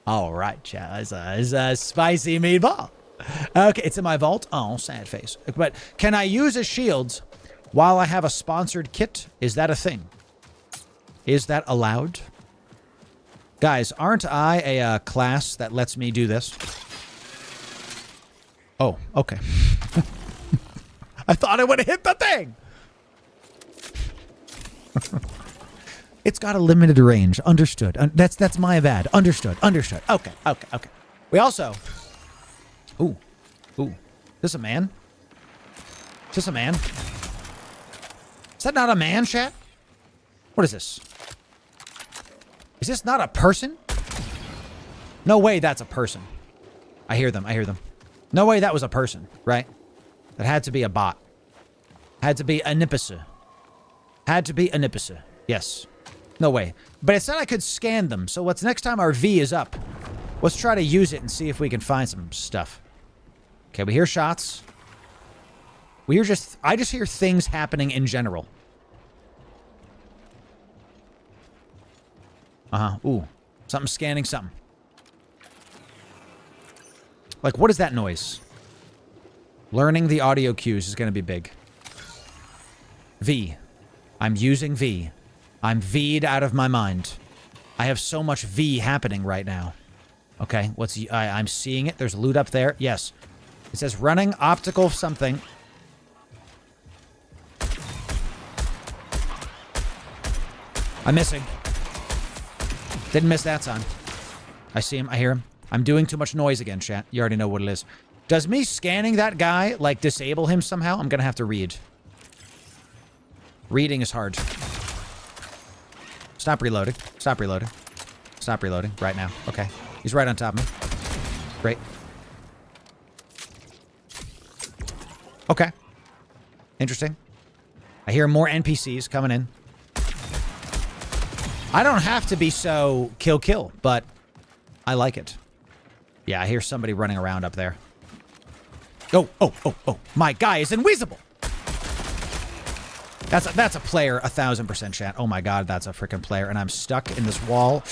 [SPEAKER 1] All right, chat. It's a spicy meatball. Okay, it's in my vault. Oh, sad face. But can I use a shield while I have a sponsored kit? Is that a thing? Is that allowed? Guys, aren't I a class that lets me do this? Oh, okay. I thought I would have hit the thing. It's got a limited range. Understood. That's my bad. Understood. Understood. Okay. Okay. Okay. We also... Ooh. Ooh. Is this a man? Is this a man? Is that not a man, chat? What is this? Is this not a person? No way that's a person. I hear them. I hear them. No way that was a person, right? That had to be a bot. Had to be a nipisa. Had to be a nipisa. Yes. No way. But it said I could scan them. So what's next time our V is up? Let's try to use it and see if we can find some stuff. Okay, we hear shots. I just hear things happening in general. Uh-huh. Ooh. Something scanning something. Like, what is that noise? Learning the audio cues is going to be big. V. I'm using V. I'm V'd out of my mind. I have so much V happening right now. Okay, I'm seeing it. There's loot up there. Yes. It says running optical something. I'm missing. Didn't miss that time. I see him. I hear him. I'm doing too much noise again, chat. You already know what it is. Does me scanning that guy, like, disable him somehow? I'm gonna have to read. Reading is hard. Stop reloading. Stop reloading. Stop reloading right now. Okay. He's right on top of me. Great. Okay. Interesting. I hear more NPCs coming in. I don't have to be so kill, but I like it. Yeah, I hear somebody running around up there. Oh. My guy is invisible. That's a player, 1000% chat. Oh my god, that's a freaking player. And I'm stuck in this wall.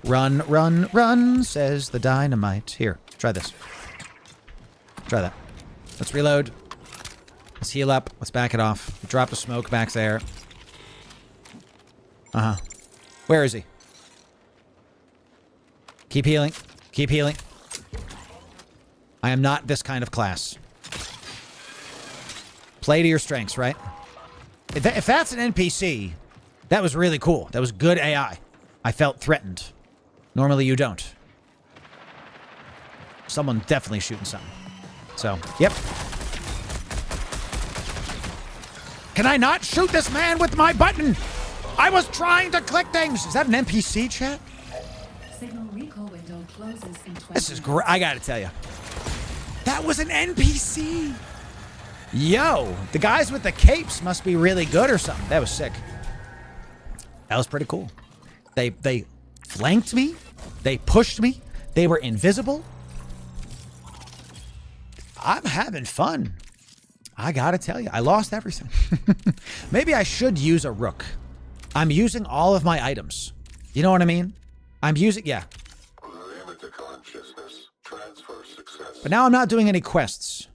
[SPEAKER 1] Run, says the dynamite. Here, try this. Try that. Let's reload. Let's heal up. Let's back it off. Drop the smoke back there. Uh-huh. Where is he? Keep healing. Keep healing. I am not this kind of class. Play to your strengths, right? If that's an NPC, that was really cool. That was good AI. I felt threatened. Normally you don't. Someone definitely shooting something. So, yep. Can I not shoot this man with my button? I was trying to click things. Is that an NPC, chat?
[SPEAKER 12] Signal recall window closes in 20
[SPEAKER 1] This is great. I gotta tell you. That was an NPC. Yo, the guys with the capes must be really good or something. That was sick. That was pretty cool. They flanked me. They pushed me. They were invisible. I'm having fun. I gotta tell you, I lost everything. Maybe I should use a rook. I'm using all of my items. You know what I mean? I'm using, yeah. But now I'm not doing any quests.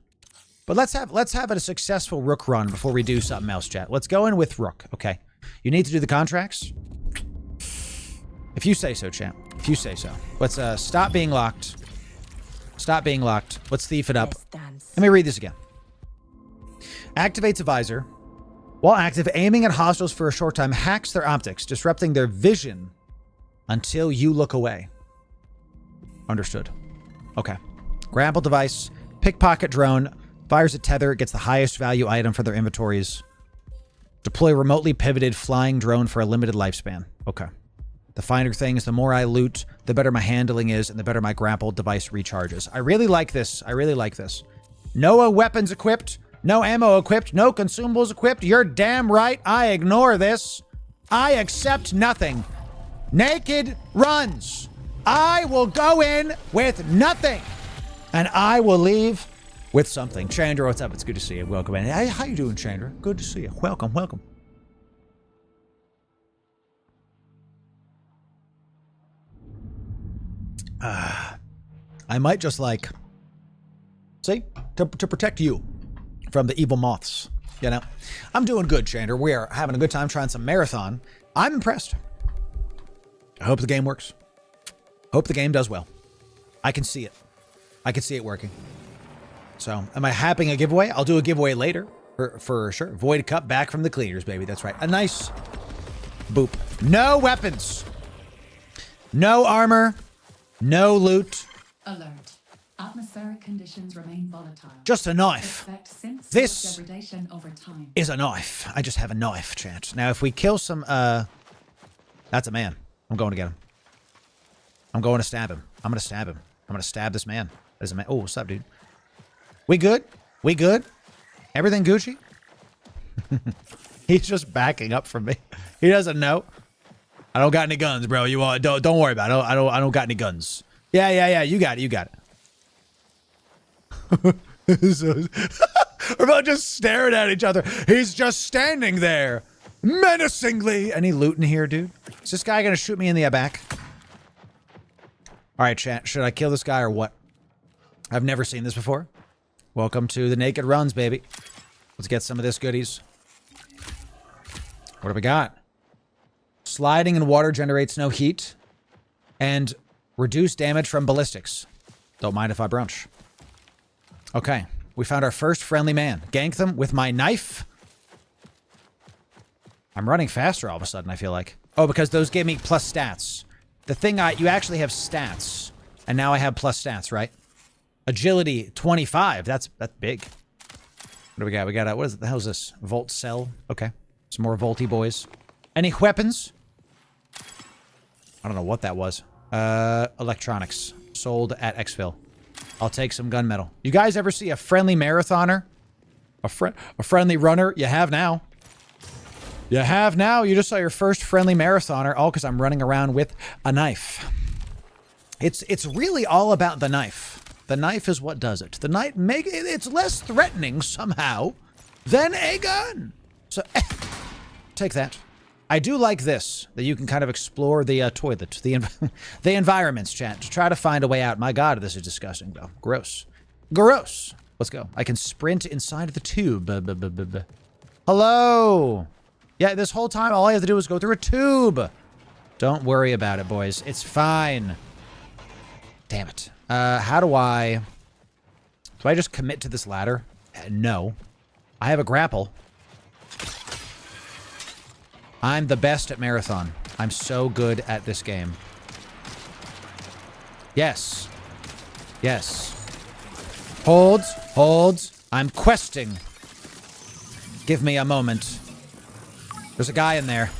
[SPEAKER 1] But let's have a successful rook run before we do something else, chat. Let's go in with rook. Okay. You need to do the contracts? If you say so, chat. If you say so. Let's stop being locked. Stop being locked. Let's thief it up. Let me read this again. Activates a visor. While active, aiming at hostiles for a short time hacks their optics, disrupting their vision until you look away. Understood. Okay. Grapple device. Pickpocket drone. Fires a tether. Gets the highest value item for their inventories. Deploy remotely pivoted flying drone for a limited lifespan. Okay. The finer things, the more I loot, the better my handling is, and the better my grapple device recharges. I really like this. I really like this. No weapons equipped. No ammo equipped. No consumables equipped. You're damn right. I ignore this. I accept nothing. Naked runs. I will go in with nothing. And I will leave with something. Chandra, what's up? It's good to see you. Welcome in. Hey, how you doing, Chandra? Good to see you. Welcome, welcome. I might just like, see, to protect you from the evil moths, you know. I'm doing good, Chandra. We are having a good time trying some marathon. I'm impressed. I hope the game works. Hope the game does well. I can see it. I can see it working. So, am I having a giveaway? I'll do a giveaway later, for sure. Void cup back from the cleaners, baby. That's right. A nice boop. No weapons. No armor. No loot.
[SPEAKER 12] Alert. Atmospheric conditions remain volatile.
[SPEAKER 1] Just a knife. This
[SPEAKER 12] degradation over time.
[SPEAKER 1] is a knife. I just have a knife, chat. Now, if we kill some, that's a man. I'm going to get him. I'm going to stab him. I'm going to stab him. I'm going to stab this man. There's a man. Oh, what's up, dude? We good? We good? Everything Gucci? He's just backing up from me. He doesn't know. I don't got any guns, bro. You want? Don't worry about it. I don't got any guns. Yeah. You got it. You got it. We're about just staring at each other. He's just standing there, menacingly. Any loot in here, dude? Is this guy gonna shoot me in the back? All right, chat. Should I kill this guy or what? I've never seen this before. Welcome to the Naked Runs, baby. Let's get some of this goodies. What do we got? Sliding in water generates no heat. And reduce damage from ballistics. Don't mind if I brunch. Okay. We found our first friendly man. Gank them with my knife. I'm running faster all of a sudden, I feel like. Oh, because those gave me plus stats. The thing you actually have stats. And now I have plus stats, right? Agility 25. That's big. What do we got? We got, what is it? The hell is this? Volt cell. Okay. Some more Volty boys. Any weapons? I don't know what that was. Electronics. Sold at Exfil. I'll take some gunmetal. You guys ever see a friendly marathoner? A friendly runner. You have now. You have now. You just saw your first friendly marathoner, all because I'm running around with a knife. It's really all about the knife. The knife is what does it. The knife it's less threatening somehow than a gun. So take that. I do like this, that you can kind of explore the toilet, the environments, chat, to try to find a way out. My God, this is disgusting, though. Gross. Gross. Let's go. I can sprint inside of the tube. Hello. Yeah, this whole time, all I have to do is go through a tube. Don't worry about it, boys. It's fine. Damn it. How do I just commit to this ladder? No. I have a grapple. I'm the best at marathon. I'm so good at this game. Yes. Yes. Holds. Holds. I'm questing. Give me a moment. There's a guy in there.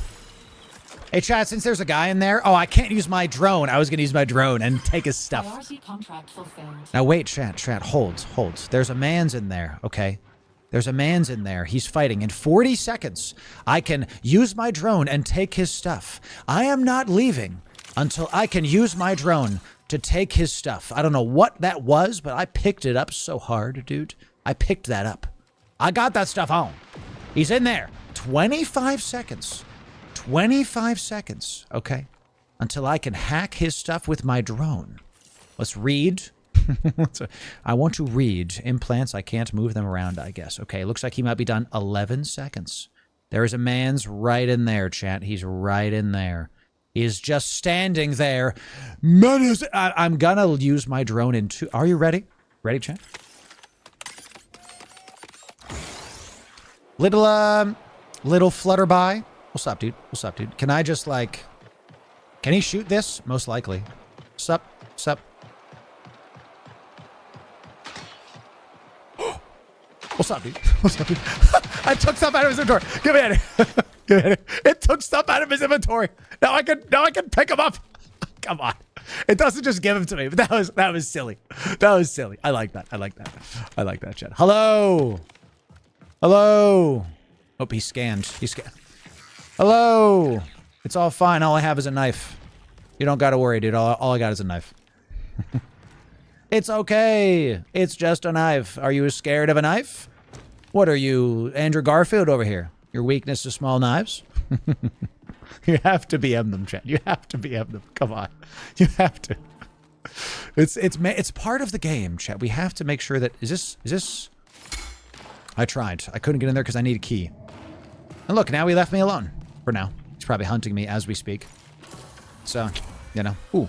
[SPEAKER 1] Hey, chat, since there's a guy in there... Oh, I can't use my drone. I was going to use my drone and take his stuff.
[SPEAKER 12] Priority contract fulfilled.
[SPEAKER 1] Now, wait, chat. Holds. There's a man's in there, okay? There's a man's in there. He's fighting. In 40 seconds, I can use my drone and take his stuff. I am not leaving until I can use my drone to take his stuff. I don't know what that was, but I picked it up so hard, dude. I picked that up. I got that stuff on. He's in there. 25 seconds. 25 seconds, okay? Until I can hack his stuff with my drone. Let's read. I want to read. Implants, I can't move them around, I guess. Okay, looks like he might be done 11 seconds. There is a man's right in there, chat. He's right in there. He is just standing there. I'm gonna use my drone in two. Are you ready? Ready, chat? Little flutterby. What's up, dude? What's up, dude? Can I just, like... Can he shoot this? Most likely. Sup? Sup? What's up, dude? What's up, dude? I took stuff out of his inventory. Give me it. Give me it. It took stuff out of his inventory. Now I can pick him up. Come on. It doesn't just give him to me, but that was silly. That was silly. I like that. I like that. I like that, chat. Hello. Hello. Oh, he's scanned. He's scanned. Hello. It's all fine. All I have is a knife. You don't got to worry, dude. All I got is a knife. It's okay. It's just a knife. Are you scared of a knife? What are you, Andrew Garfield over here? Your weakness to small knives? You have to BM them, chat. You have to BM them. Come on. You have to. It's part of the game, chat. We have to make sure that... Is this... I tried. I couldn't get in there because I need a key. And look, now he left me alone. For now. He's probably hunting me as we speak. So, you know. Ooh.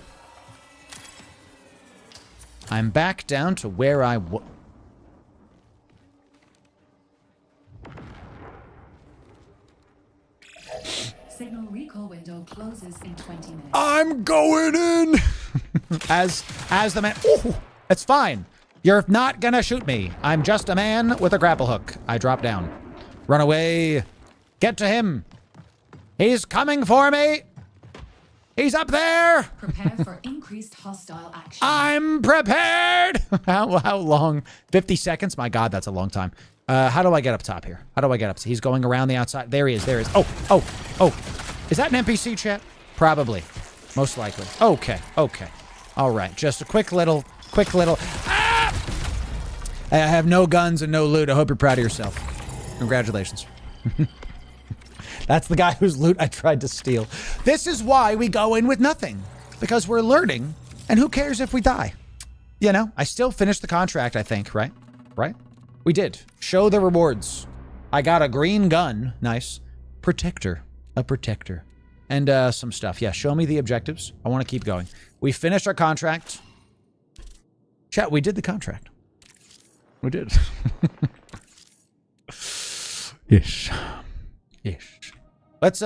[SPEAKER 1] I'm back down to where I was.
[SPEAKER 12] Signal recall window closes in 20 minutes.
[SPEAKER 1] I'm going in! as the man... Ooh, it's fine. You're not gonna shoot me. I'm just a man with a grapple hook. I drop down. Run away. Get to him. He's coming for me. He's up there.
[SPEAKER 12] Prepare for increased hostile action.
[SPEAKER 1] I'm prepared. How long? 50 seconds? My God, that's a long time. How do I get up top here? How do I get up? He's going around the outside. There he is. There he is. Oh. Is that an NPC, chat? Probably. Most likely. Okay. All right. Just a quick little... Ah! I have no guns and no loot. I hope you're proud of yourself. Congratulations. That's the guy whose loot I tried to steal. This is why we go in with nothing. Because we're learning, and who cares if we die? You know, I still finished the contract, I think, right? Right? We did. Show the rewards. I got a green gun. Nice. Protector. A protector. And some stuff. Yeah, show me the objectives. I want to keep going. We finished our contract. Chat, we did the contract. We did. Ish. Let's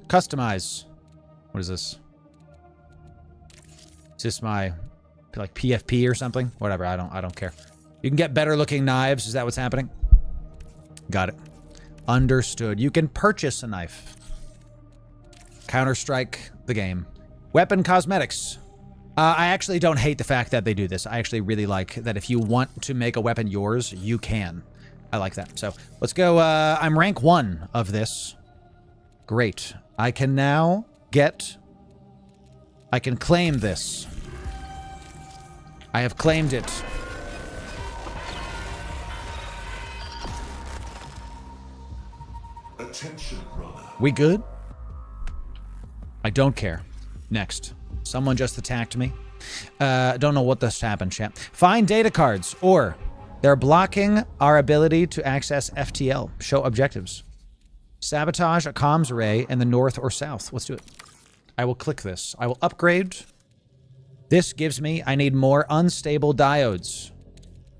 [SPEAKER 1] customize. What is this? Is this my like PFP or something? Whatever, I don't care. You can get better looking knives. Is that what's happening? Got it. Understood. You can purchase a knife. Counter-Strike the game. Weapon cosmetics. I actually don't hate the fact that they do this. I actually really like that if you want to make a weapon yours, you can. I like that. So let's go. I'm rank 1 of this. Great. I can now get... I can claim this. I have claimed it.
[SPEAKER 3] Attention, brother.
[SPEAKER 1] We good? I don't care. Next. Someone just attacked me. Don't know what just happened, chat. Find data cards, or they're blocking our ability to access FTL. Show objectives. Sabotage a comms array in the north or south. Let's do it. I will click this. I will upgrade. This gives me... I need more unstable diodes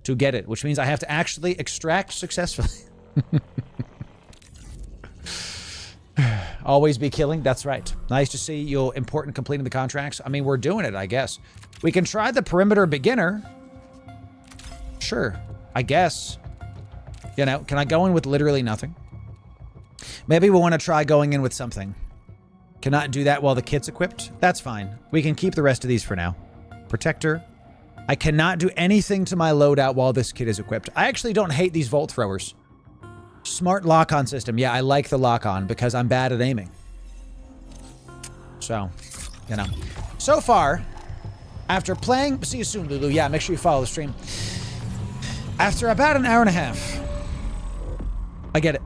[SPEAKER 1] to get it, which means I have to actually extract successfully. Always be killing. That's right. Nice to see you important completing the contracts. I mean, we're doing it, I guess. We can try the perimeter beginner. Sure. I guess. You know, can I go in with literally nothing? Maybe we want to try going in with something. Cannot do that while the kit's equipped? That's fine. We can keep the rest of these for now. Protector. I cannot do anything to my loadout while this kit is equipped. I actually don't hate these Volt Throwers. Smart lock-on system. Yeah, I like the lock-on because I'm bad at aiming. So, you know. So far, after playing... See you soon, Lulu. Yeah, make sure you follow the stream. After about an hour and a half... I get it.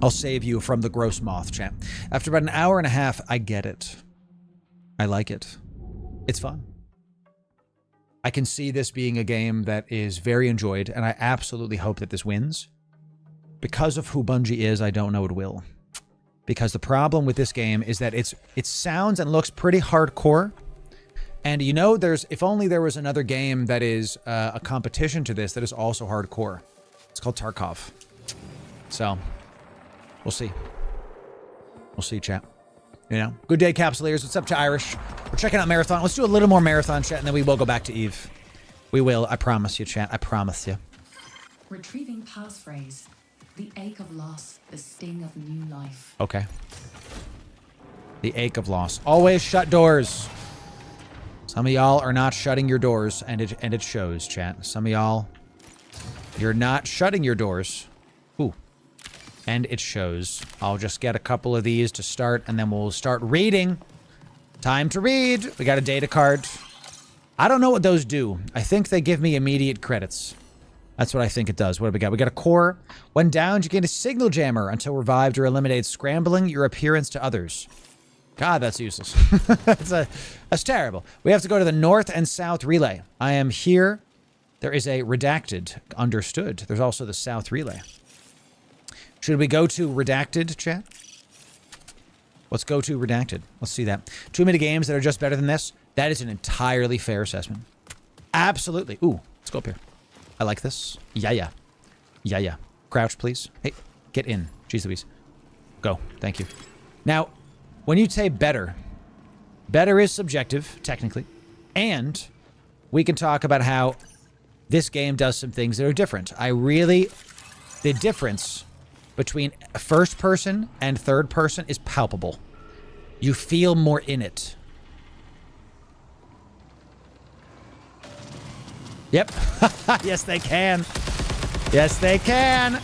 [SPEAKER 1] I'll save you from the gross moth, chat. After about an hour and a half, I get it. I like it. It's fun. I can see this being a game that is very enjoyed, and I absolutely hope that this wins. Because of who Bungie is, I don't know it will. Because the problem with this game is that it sounds and looks pretty hardcore. And you know, if only there was another game that is a competition to this that is also hardcore. It's called Tarkov. So, we'll see. We'll see, chat. You know, good day, Capsuleers. What's up to Irish? We're checking out Marathon. Let's do a little more Marathon, chat, and then we will go back to Eve. We will. I promise you, chat. I promise you.
[SPEAKER 12] Retrieving passphrase. The ache of loss, the sting of new life.
[SPEAKER 1] Okay. The ache of loss. Always shut doors. Some of y'all are not shutting your doors, and it shows, chat. Some of y'all, you're not shutting your doors. Ooh. And it shows. I'll just get a couple of these to start, and then we'll start reading. Time to read. We got a data card. I don't know what those do. I think they give me immediate credits. That's what I think it does. What do we got? We got a core. When downed, you gain a signal jammer until revived or eliminated, scrambling your appearance to others. God, that's useless. That's terrible. We have to go to the north and south relay. I am here. There is a redacted. Understood. There's also the south relay. Should we go to redacted, chat? Let's go to redacted. Let's see that. Too many games that are just better than this. That is an entirely fair assessment. Absolutely. Ooh, let's go up here. I like this. Yeah. Crouch, please. Hey, get in. Jeez Louise. Go. Thank you. Now, when you say better, better is subjective, technically. And we can talk about how this game does some things that are different. The difference between first person and third person is palpable. You feel more in it. Yep. Yes, they can. Yes, they can.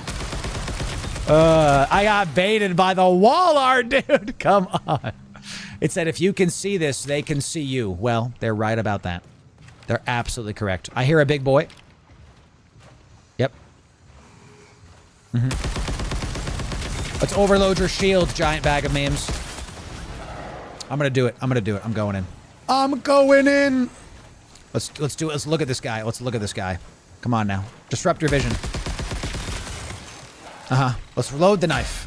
[SPEAKER 1] I got baited by the wall art, dude. Come on. It said if you can see this, they can see you. Well, they're right about that. They're absolutely correct. I hear a big boy. Yep. Let's overload your shield, giant bag of memes. I'm gonna do it. I'm going in. I'm going in. Let's do it. Let's look at this guy. Let's look at this guy. Come on now. Disrupt your vision. Let's reload the knife.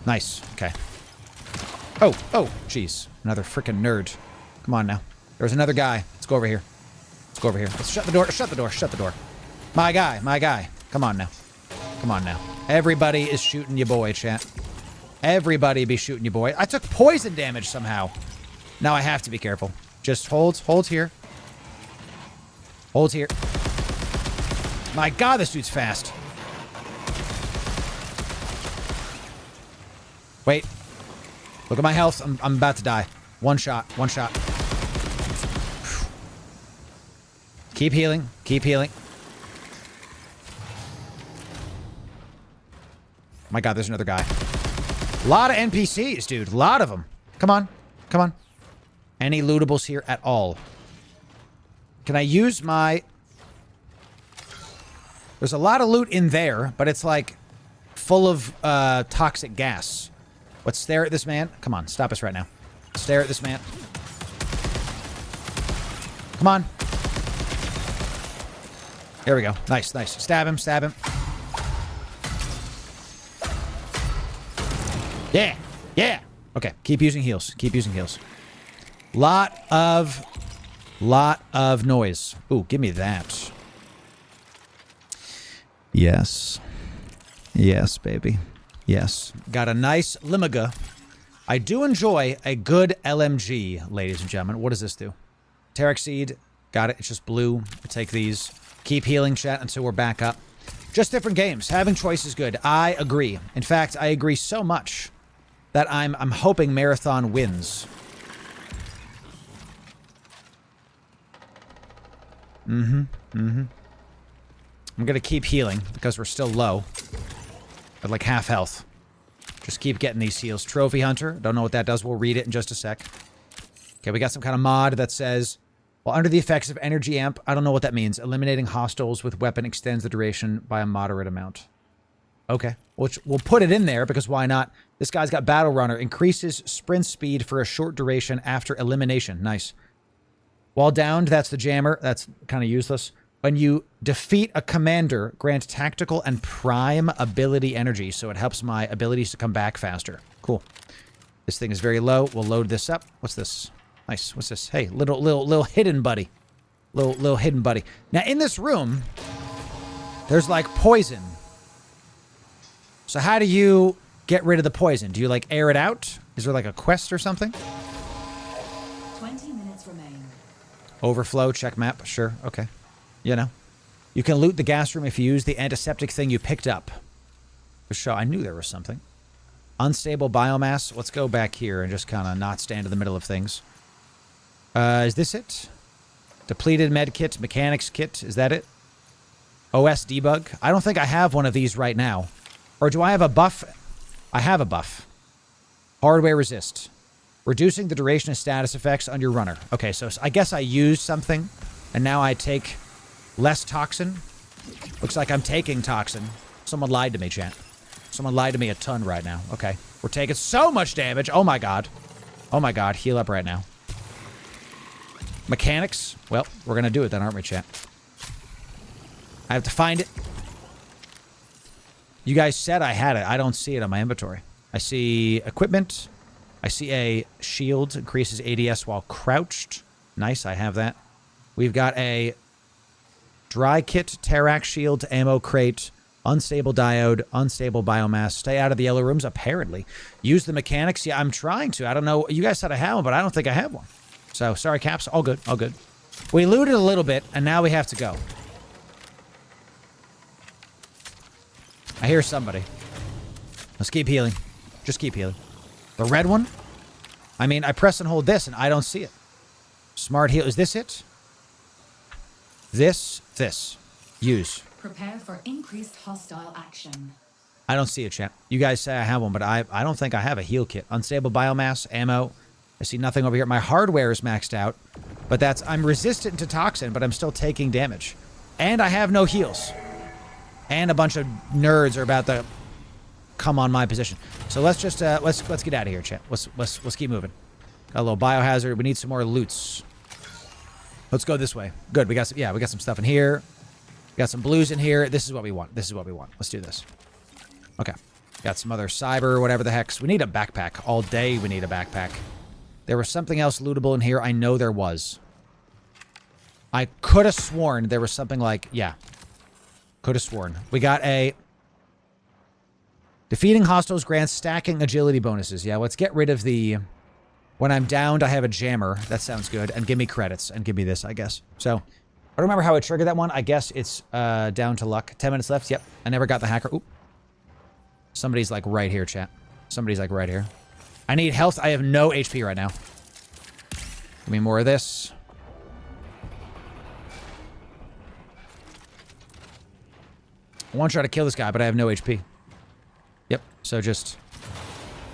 [SPEAKER 1] Nice. Okay. Oh, jeez. Another freaking nerd. Come on now. There's another guy. Let's go over here. Let's shut the door. Shut the door. My guy. Come on now. Everybody is shooting you, boy, chat. Everybody be shooting you, boy. I took poison damage somehow. Now I have to be careful. Just hold here. Hold here. My God, this dude's fast. Wait. Look at my health. I'm about to die. One shot. Keep healing. Keep healing. My God, there's another guy. A lot of NPCs, dude. A lot of them. Come on. Come on. Any lootables here at all? Can I use my... There's a lot of loot in there, but it's like full of toxic gas. Let's stare at this man. Come on, stop us right now. Stare at this man. Come on. There we go. Nice, nice. Stab him, stab him. Yeah, yeah. Okay, keep using heals. Keep using heals. Lot of noise. Ooh, give me that. Yes. Yes, baby. Yes. Got a nice Limiga. I do enjoy a good LMG, ladies and gentlemen. What does this do? Tarek Seed. Got it. It's just blue. I take these. Keep healing, chat, until we're back up. Just different games. Having choice is good. I agree. In fact, I agree so much that I'm hoping Marathon wins. I'm gonna keep healing because we're still low. At like half health. Just keep getting these heals. Trophy Hunter. Don't know what that does. We'll read it in just a sec. Okay, we got some kind of mod that says, while under the effects of energy amp, I don't know what that means. Eliminating hostiles with weapon extends the duration by a moderate amount. Okay. Which we'll put it in there because why not? This guy's got Battle Runner. Increases sprint speed for a short duration after elimination. Nice. While downed, that's the jammer. That's kind of useless. When you defeat a commander, grant tactical and prime ability energy, so it helps my abilities to come back faster. Cool. This thing is very low. We'll load this up. What's this? Nice. What's this? Hey, little hidden buddy. Little hidden buddy. Now, in this room, there's like poison. So how do you get rid of the poison? Do you like air it out? Is there like a quest or something?
[SPEAKER 8] 20 minutes remain.
[SPEAKER 1] Overflow, check map. Sure. Okay. You know. You can loot the gas room if you use the antiseptic thing you picked up. For sure. I knew there was something. Unstable biomass. Let's go back here and just kind of not stand in the middle of things. Is this it? Depleted med kit, mechanics kit. Is that it? OS debug. I don't think I have one of these right now. Or do I have a buff? I have a buff. Hardware resist. Reducing the duration of status effects on your runner. Okay, so I guess I used something, and now I take less toxin. Looks like I'm taking toxin. Someone lied to me, chat. Someone lied to me a ton right now. Okay. We're taking so much damage. Oh my god. Oh my god. Heal up right now. Mechanics. Well, we're going to do it then, aren't we, chat? I have to find it. You guys said I had it. I don't see it on my inventory. I see equipment. I see a shield. Increases ADS while crouched. Nice. I have that. We've got a dry kit, Terax shield, ammo crate, unstable diode, unstable biomass. Stay out of the yellow rooms, apparently. Use the mechanics. Yeah, I'm trying to. I don't know. You guys said I have one, but I don't think I have one. So, sorry, Caps. All good. All good. We looted a little bit, and now we have to go. I hear somebody. Let's keep healing. Just keep healing. The red one? I mean, I press and hold this, and I don't see it. Smart heal. Is this it? This. Use.
[SPEAKER 8] Prepare for increased hostile action.
[SPEAKER 1] I don't see it, chat. You guys say I have one, but I don't think I have a heal kit. Unstable biomass, ammo. I see nothing over here. My hardware is maxed out, but I'm resistant to toxin, but I'm still taking damage. And I have no heals. And a bunch of nerds are about to come on my position. So let's just let's get out of here, chat. Let's keep moving. Got a little biohazard. We need some more loots. Let's go this way. Good. We got some stuff in here. We got some blues in here. This is what we want. Let's do this. Okay. Got some other cyber, whatever the heck. We need a backpack. All day we need a backpack. There was something else lootable in here. I know there was. I could have sworn there was something like, yeah. Could have sworn. We got a defeating hostiles grants stacking agility bonuses. Yeah, let's get rid of the... When I'm downed, I have a jammer. That sounds good. And give me credits. And give me this, I guess. So, I don't remember how I triggered that one. I guess it's down to luck. 10 minutes left. Yep. I never got the hacker. Oop. Somebody's like right here, chat. Somebody's like right here. I need health. I have no HP right now. Give me more of this. I want to try to kill this guy, but I have no HP. Yep, so just,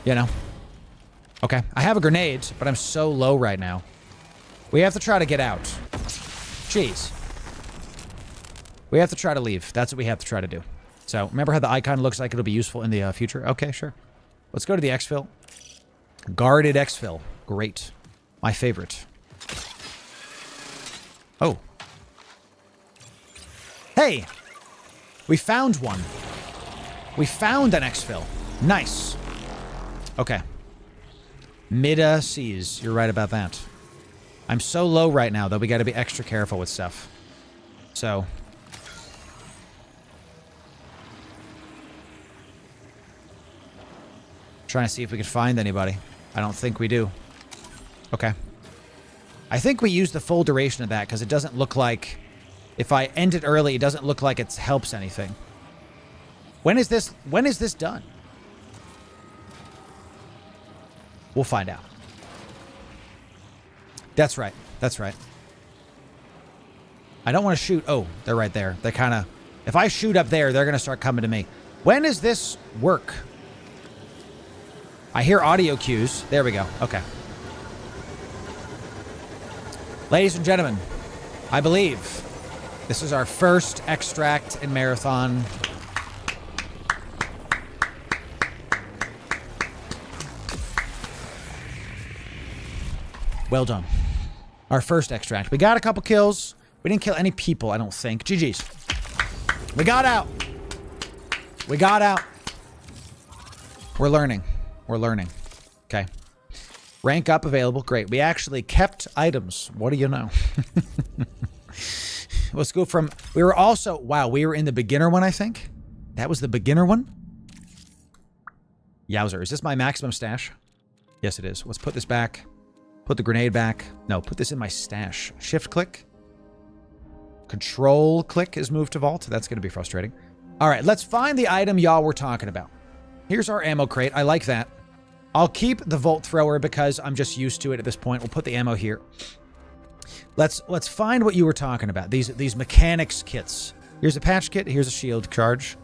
[SPEAKER 1] you know. Okay, I have a grenade, but I'm so low right now. We have to try to get out. Jeez. We have to try to leave. That's what we have to try to do. So, remember how the icon looks like it'll be useful in the future? Okay, sure. Let's go to the exfil. Guarded exfil. Great. My favorite. Oh. Hey! We found one. We found an exfil. Nice. Okay. Mida seas. You're right about that. I'm so low right now, though. We got to be extra careful with stuff. So. Trying to see if we can find anybody. I don't think we do. Okay. I think we use the full duration of that because it doesn't look like... If I end it early, it doesn't look like it helps anything. When is this done? We'll find out. That's right. That's right. I don't want to shoot... Oh, they're right there. They kind of... If I shoot up there, they're going to start coming to me. When does this work? I hear audio cues. There we go. Okay. Ladies and gentlemen, I believe this is our first extract in Marathon. Well done. Our first extract. We got a couple kills. We didn't kill any people, I don't think. GG's. We got out. We got out. We're learning. We're learning. Okay. Rank up available. Great. We actually kept items. What do you know? Let's go from... We were also... Wow, we were in the beginner one, I think. That was the beginner one? Yowzer. Is this my maximum stash? Yes, it is. Let's put this back. Put the grenade back. No, put this in my stash. Shift click. Control click is moved to vault. That's going to be frustrating. All right, let's find the item y'all were talking about. Here's our ammo crate. I like that. I'll keep the Volt Thrower because I'm just used to it at this point. We'll put the ammo here. Let's find what you were talking about. These mechanics kits. Here's a patch kit. Here's a shield charge.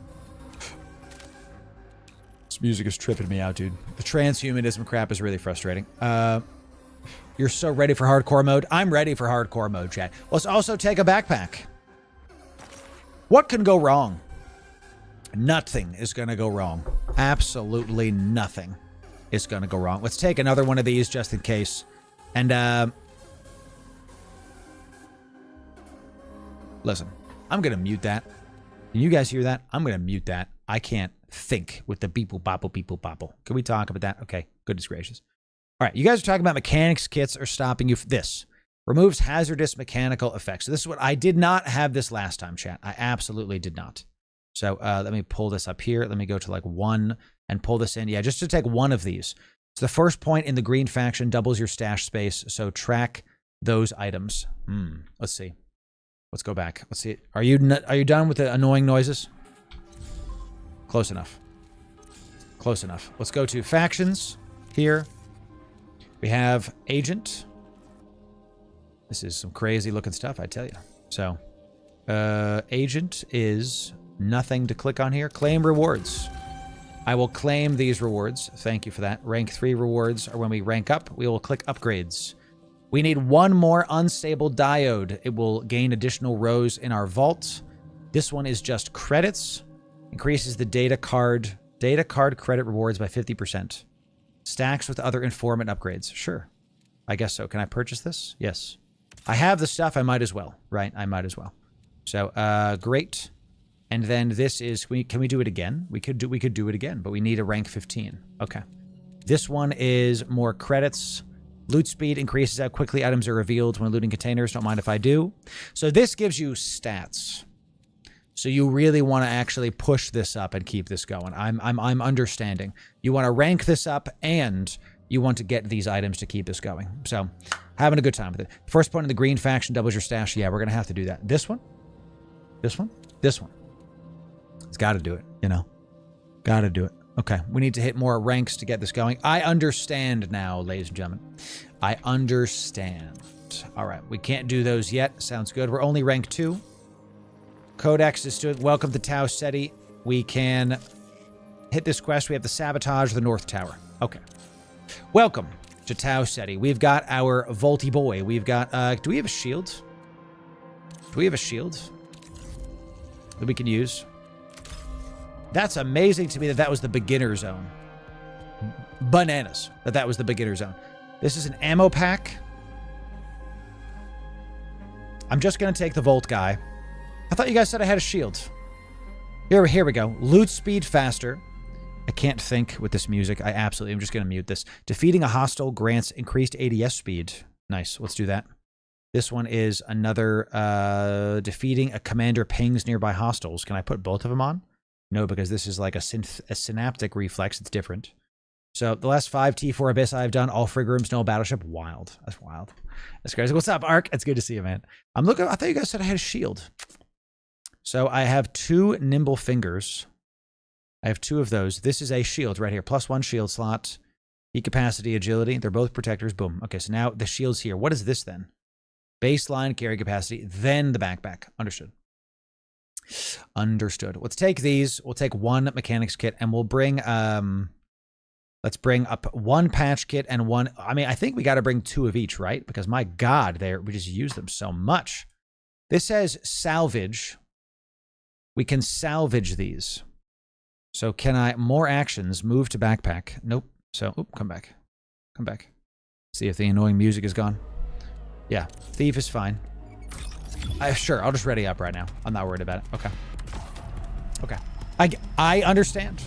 [SPEAKER 1] This music is tripping me out, dude. The transhumanism crap is really frustrating. You're so ready for hardcore mode. I'm ready for hardcore mode, chat. Let's also take a backpack. What can go wrong? Nothing is going to go wrong. Absolutely nothing is going to go wrong. Let's take another one of these just in case. And, listen, I'm going to mute that. Can you guys hear that? I'm going to mute that. I can't think with the beeple bopple beeple bopple. Can we talk about that? Okay, goodness gracious. All right, you guys are talking about mechanics kits are stopping you. This removes hazardous mechanical effects. So this is what I did not have this last time, chat. I absolutely did not. So let me pull this up here. Let me go to like 1 and pull this in. Yeah, just to take one of these. So the first point in the green faction doubles your stash space. So track those items. Let's see. Let's go back. Let's see. Are you done with the annoying noises? Close enough. Close enough. Let's go to factions here. We have agent. This is some crazy looking stuff, I tell you. So, agent is nothing to click on here. Claim rewards. I will claim these rewards. Thank you for that. Rank 3 rewards are when we rank up. We will click upgrades. We need one more unstable diode. It will gain additional rows in our vault. This one is just credits. Increases the data card credit rewards by 50%. Stacks with other informant upgrades. Sure. I guess so. Can I purchase this? Yes. I have the stuff. I might as well. Right? I might as well. So, great. And then this is... Can we do it again? We could do it again, but we need a rank 15. Okay. This one is more credits. Loot speed increases how quickly items are revealed when looting containers. Don't mind if I do. So this gives you stats. So you really want to actually push this up and keep this going. I'm understanding. You want to rank this up and you want to get these items to keep this going. So having a good time with it. First point in the green faction doubles your stash. Yeah, we're going to have to do that. This one? This one? This one. It's got to do it, you know. Got to do it. Okay, we need to hit more ranks to get this going. I understand now, ladies and gentlemen. I understand. All right, we can't do those yet. Sounds good. We're only rank 2. Codex is doing welcome to Tau Ceti. We can hit this quest. We have to sabotage the North Tower. Okay. Welcome to Tau Ceti. We've got our Volty boy. We've got, do we have a shield? Do we have a shield that we can use? That's amazing to me that that was the beginner zone. Bananas that that was the beginner zone. This is an ammo pack. I'm just going to take the Volt guy. I thought you guys said I had a shield. Here we go. Loot speed faster. I can't think with this music. I'm just going to mute this. Defeating a hostile grants increased ADS speed. Nice. Let's do that. This one is another defeating a commander pings nearby hostiles. Can I put both of them on? No, because this is like a synaptic reflex. It's different. So the last 5 T4 Abyss I've done, all frig rooms, no battleship. Wild. That's wild. That's crazy. What's up, Ark? It's good to see you, man. I'm looking. I thought you guys said I had a shield. So I have 2 nimble fingers. I have 2 of those. This is a shield right here. +1 shield slot. Heat capacity, agility. They're both protectors. Boom. Okay, so now the shield's here. What is this then? Baseline, carry capacity, then the backpack. Understood. Understood. Let's take these. We'll take 1 mechanics kit and we'll bring let's bring up 1 patch kit and 1. I mean, I think we got to bring 2 of each, right? Because my God, we just use them so much. This says salvage. We can salvage these. So can I, more actions, move to backpack? Nope. So, come back. Come back. See if the annoying music is gone. Yeah, thief is fine. Sure, I'll just ready up right now. I'm not worried about it. Okay. Okay. I understand.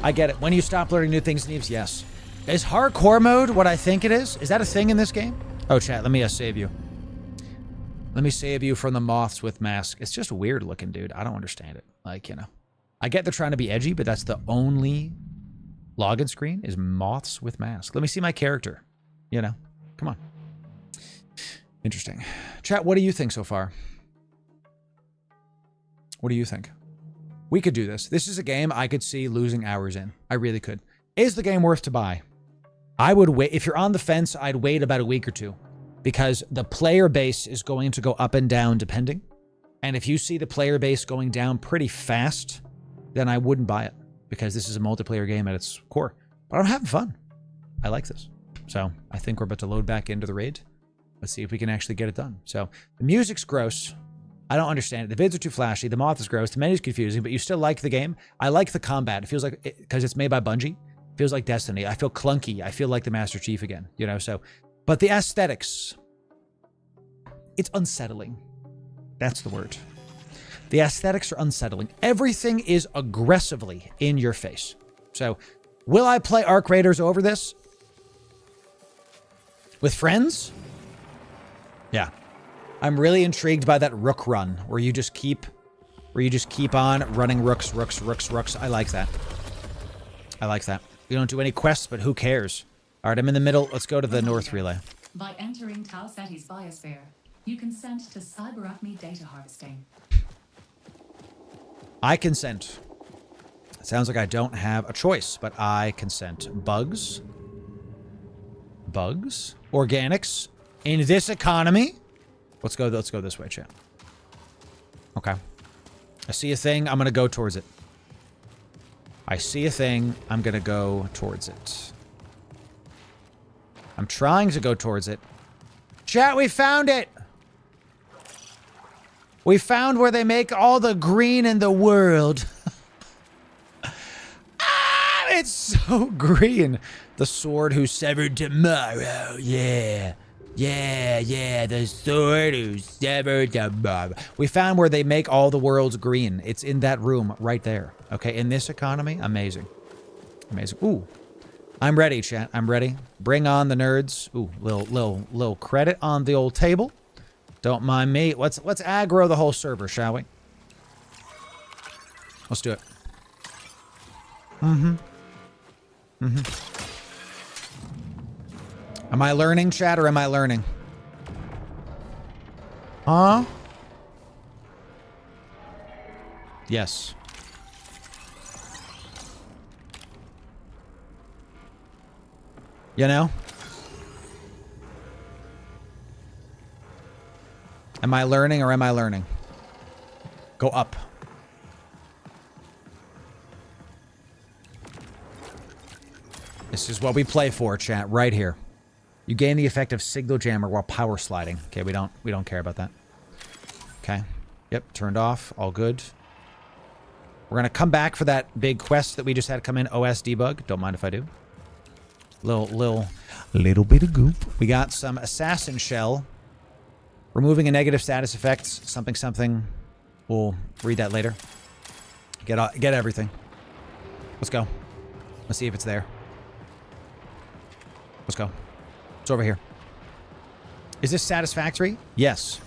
[SPEAKER 1] I get it. When you stop learning new things, Neves, yes. Is hardcore mode what I think it is? Is that a thing in this game? Oh, chat, let me save you. Let me save you from the moths with mask. It's just weird looking, dude. I don't understand it. Like, you know. I get they're trying to be edgy, but that's the only login screen is moths with mask. Let me see my character. You know. Come on. Interesting. Chat, what do you think so far? What do you think? We could do this. This is a game I could see losing hours in. I really could. Is the game worth to buy? I would wait. If you're on the fence, I'd wait about a week or 2. Because the player base is going to go up and down depending. And if you see the player base going down pretty fast, then I wouldn't buy it. Because this is a multiplayer game at its core. But I'm having fun. I like this. So I think we're about to load back into the raid. Let's see if we can actually get it done. So the music's gross. I don't understand it. The vids are too flashy. The moth is gross. The menu's confusing, but you still like the game. I like the combat. It feels like, because it's made by Bungie, it feels like Destiny. I feel clunky. I feel like the Master Chief again, you know, so. But the aesthetics, it's unsettling. That's the word. The aesthetics are unsettling. Everything is aggressively in your face. So, will I play Arc Raiders over this? With friends? Yeah. I'm really intrigued by that rook run where you just keep on running rooks. I like that. I like that. We don't do any quests, but who cares? All right, I'm in the middle. Let's go to the North Relay.
[SPEAKER 12] By entering Tau Ceti's biosphere, you consent to cyber-acme data harvesting.
[SPEAKER 1] I consent. It sounds like I don't have a choice, but I consent. Bugs? Organics? In this economy? Let's go this way, chat. Okay. I see a thing. I'm going to go towards it. I see a thing. I'm going to go towards it. I'm trying to go towards it. Chat, we found it! We found where they make all the green in the world. It's so green. The sword who severed tomorrow. Yeah. The sword who severed tomorrow. We found where they make all the worlds green. It's in that room right there. Okay, in this economy, amazing. Amazing. Ooh. I'm ready, chat. I'm ready. Bring on the nerds. Ooh, little credit on the old table. Don't mind me. Let's aggro the whole server, shall we? Let's do it. Am I learning, chat, or am I learning? Huh? Yes. You know? Am I learning or am I learning? Go up. This is what we play for, chat, right here. You gain the effect of Signal Jammer while power sliding. Okay, we don't care about that. Okay. Yep, turned off. All good. We're gonna come back for that big quest that we just had come in. OS debug. Don't mind if I do. Little bit of goop. We got some assassin shell. Removing a negative status effects. Something. We'll read that later. Get everything. Let's go. Let's see if it's there. Let's go. It's over here. Is this satisfactory? Yes.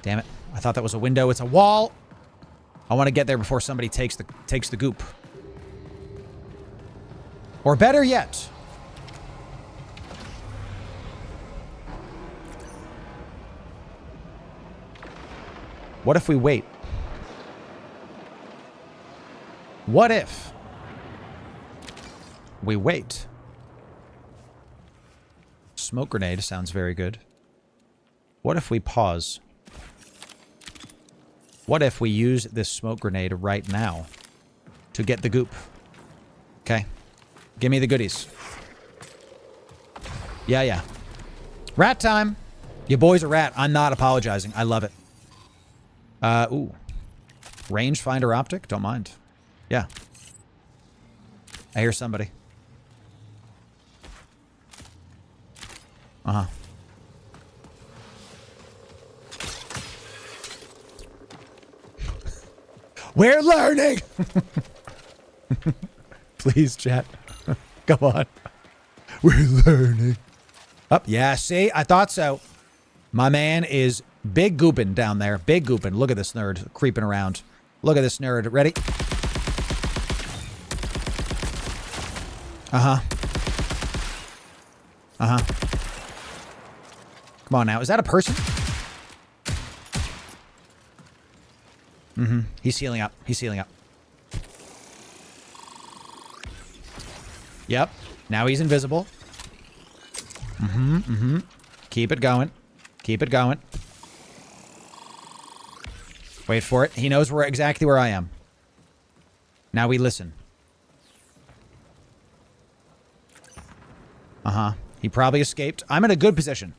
[SPEAKER 1] Damn it. I thought that was a window. It's a wall. I want to get there before somebody takes the goop. Or better yet. What if we wait? What if we wait? Smoke grenade sounds very good. What if we pause? What if we use this smoke grenade right now to get the goop? Okay. Give me the goodies. Yeah. Rat time. Your boy's a rat. I'm not apologizing. I love it. Ooh. Rangefinder optic? Don't mind. Yeah. I hear somebody. Uh-huh. We're learning! Please, chat. Come on. We're learning. Up, yeah, see? I thought so. My man is big gooping down there. Big gooping. Look at this nerd creeping around. Look at this nerd. Ready? Uh-huh. Uh-huh. Come on now. Is that a person? Mm-hmm. He's healing up. He's healing up. Yep. Now he's invisible. Mm-hmm. Mm-hmm. Keep it going. Keep it going. Wait for it. He knows exactly where I am. Now we listen. Uh-huh. He probably escaped. I'm in a good position.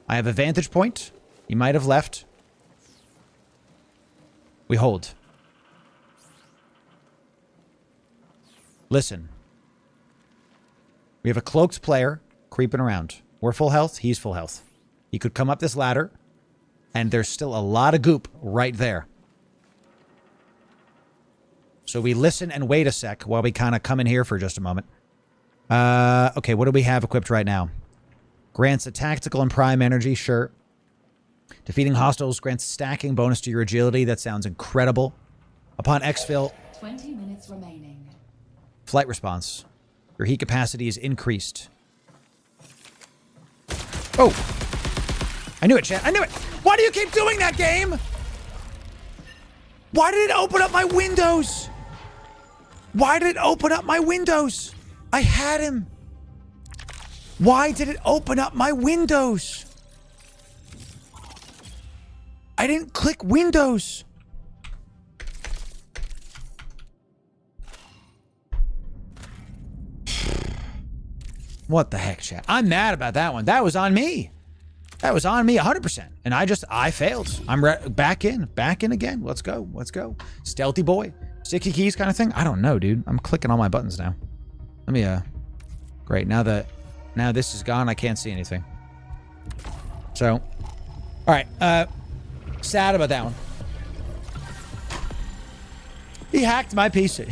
[SPEAKER 1] I have a vantage point. He might have left. We hold. Listen. We have a cloaked player creeping around. We're full health. He's full health. He could come up this ladder, and there's still a lot of goop right there. So we listen and wait a sec while we kind of come in here for just a moment. Okay, what do we have equipped right now? Grants a tactical and prime energy, sure. Defeating hostiles grants stacking bonus to your agility. That sounds incredible. Upon exfil...
[SPEAKER 12] 20 minutes remaining.
[SPEAKER 1] Flight response. Your heat capacity is increased. Oh! I knew it, chat. I knew it! Why do you keep doing that, game? Why did it open up my windows? Why did it open up my windows? I had him. Why did it open up my windows? I didn't click Windows. What the heck, chat? I'm mad about that one. That was on me. That was on me 100%. And I failed. I'm back in again. Let's go. Let's go. Stealthy boy. Sticky keys kind of thing. I don't know, dude. I'm clicking all my buttons now. Let me, great. Now this is gone, I can't see anything. So, all right. Sad about that one. He hacked my PC.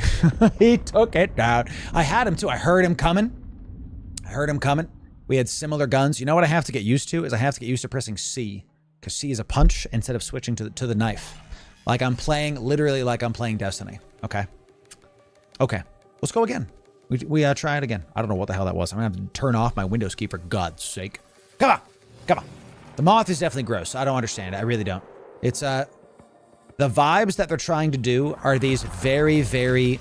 [SPEAKER 1] He took it down. I had him too. I heard him coming. We had similar guns. You know what I have to get used to is I have to get used to pressing C, because C is a punch instead of switching to the knife. Like I'm playing, literally like I'm playing Destiny. Okay. Okay. Let's go again. We try it again. I don't know what the hell that was. I'm gonna have to turn off my Windows key for God's sake. Come on. Come on. The moth is definitely gross. I don't understand it. I really don't. It's, the vibes that they're trying to do are these very, very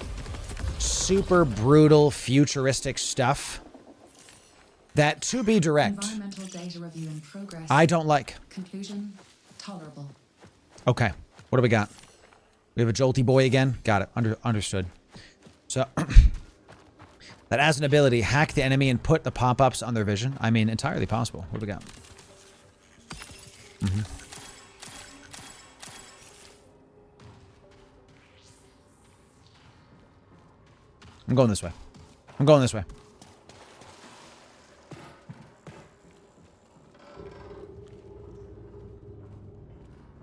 [SPEAKER 1] super brutal, futuristic stuff that, to be direct,
[SPEAKER 12] Environmental data review in progress.
[SPEAKER 1] I don't like.
[SPEAKER 12] Conclusion, tolerable.
[SPEAKER 1] Okay. What do we got? We have a jolty boy again. Got it. Understood. So, that as an ability, hack the enemy and put the pop-ups on their vision. I mean, entirely possible. What do we got? I'm going this way. I'm going this way.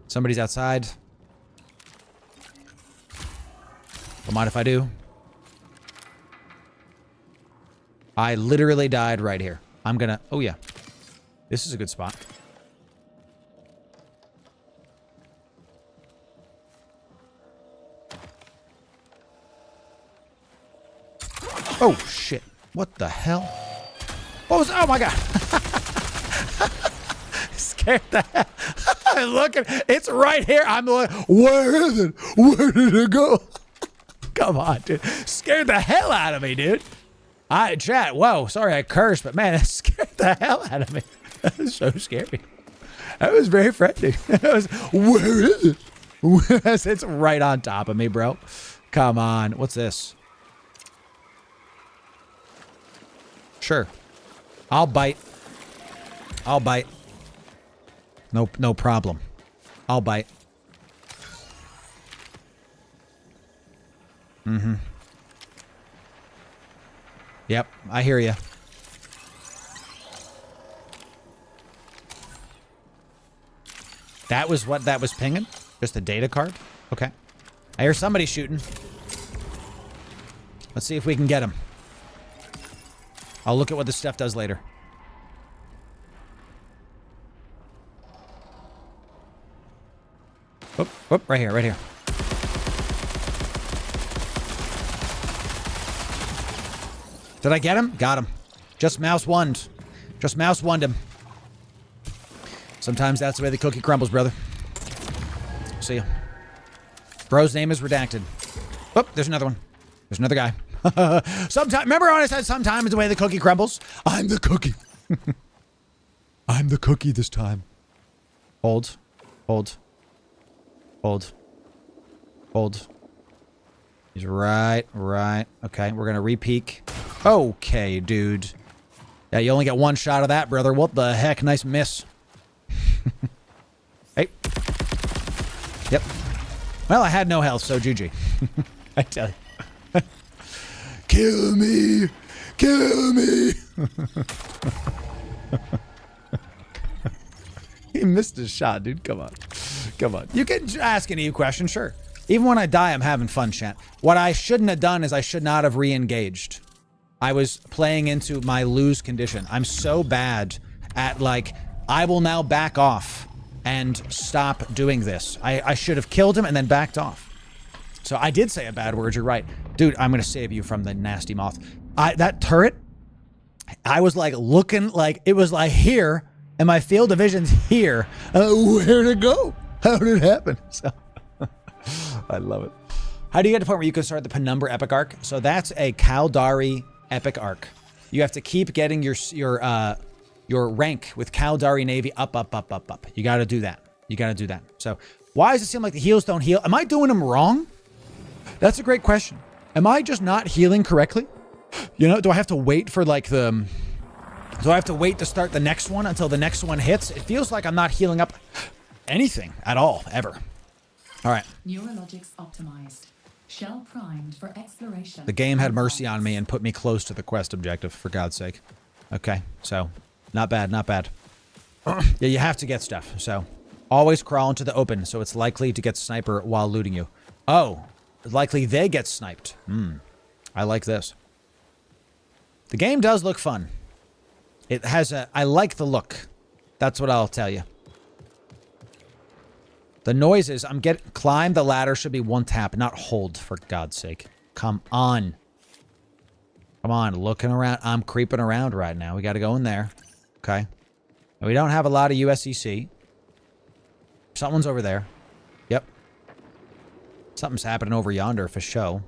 [SPEAKER 1] Somebody's outside. Don't mind if I do. I literally died right here. I'm gonna... Oh, yeah. This is a good spot. Oh, shit. What the hell? What was... Oh, my God. Scared the hell. Look at... It's right here. I'm like, where is it? Where did it go? Come on, dude. Scared the hell out of me, dude. Chat, whoa, sorry I cursed, but man, that scared the hell out of me. That was so scary. That was very frightening. That was, where is it? It's right on top of me, bro. Come on. What's this? Sure. I'll bite. I'll bite. No problem. I'll bite. Mm-hmm. Yep, I hear you. That was what that was pinging? Just a data card? Okay. I hear somebody shooting. Let's see if we can get him. I'll look at what this stuff does later. Oop, oop, right here, right here. Did I get him? Got him. Just mouse wand. Just mouse wand him. Sometimes that's the way the cookie crumbles, brother. See ya. Bro's name is redacted. Oh, there's another one. There's another guy. Remember when I said sometimes the way the cookie crumbles? I'm the cookie. I'm the cookie this time. Hold. Hold. Hold. Hold. He's right. Okay, we're gonna re-peek. Okay, dude. Yeah, you only get one shot of that, brother. What the heck? Nice miss. Hey. Yep. Well, I had no health, so GG. I tell you. Kill me! Kill me! He missed his shot, dude. Come on. Come on. You can ask any question, sure. Even when I die, I'm having fun, chat. What I shouldn't have done is I should not have re-engaged. I was playing into my lose condition. I'm so bad at, like, I will now back off and stop doing this. I should have killed him and then backed off. So I did say a bad word, you're right. Dude, I'm going to save you from the nasty moth. That turret, I was, like, looking like, it was, like, here, and my field of vision's here. Where'd it go? How did it happen? So, I love it. How do you get to the point where you can start the Penumbra Epic Arc? So that's a Caldari Epic Arc. You have to keep getting your rank with Caldari Navy up. You got to do that. You got to do that. So why does it seem like the heals don't heal? Am I doing them wrong? That's a great question. Am I just not healing correctly? You know, do I have to wait for like do I have to wait to start the next one until the next one hits? It feels like I'm not healing up anything at all, ever. All right.
[SPEAKER 12] Neurologics optimized. Shell primed for exploration.
[SPEAKER 1] The game had mercy on me and put me close to the quest objective, for God's sake. Okay, so not bad, not bad. Yeah, you have to get stuff, so always crawl into the open, so it's likely to get sniper while looting you. Oh, likely they get sniped. I like this. The game does look fun. It has I like the look. That's what I'll tell you. The noises, climb the ladder should be one tap, not hold, for God's sake. Come on. Come on, looking around. I'm creeping around right now. We got to go in there. Okay. And we don't have a lot of USEC. Someone's over there. Yep. Something's happening over yonder for show.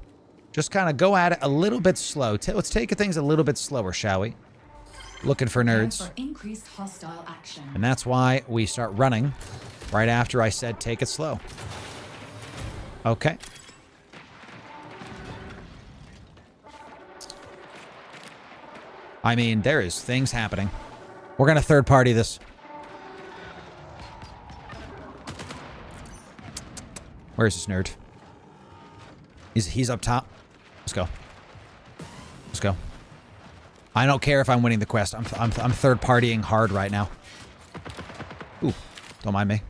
[SPEAKER 1] Just kind of go at it a little bit slow. Let's take things a little bit slower, shall we? Looking for nerds.
[SPEAKER 12] For increased hostile action.
[SPEAKER 1] And that's why we start running right after I said take it slow. Okay. I mean, there is things happening. We're going to third party this. Where's this nerd? He's up top. Let's go. Let's go. I don't care if I'm winning the quest. I'm third partying hard right now. Ooh, don't mind me.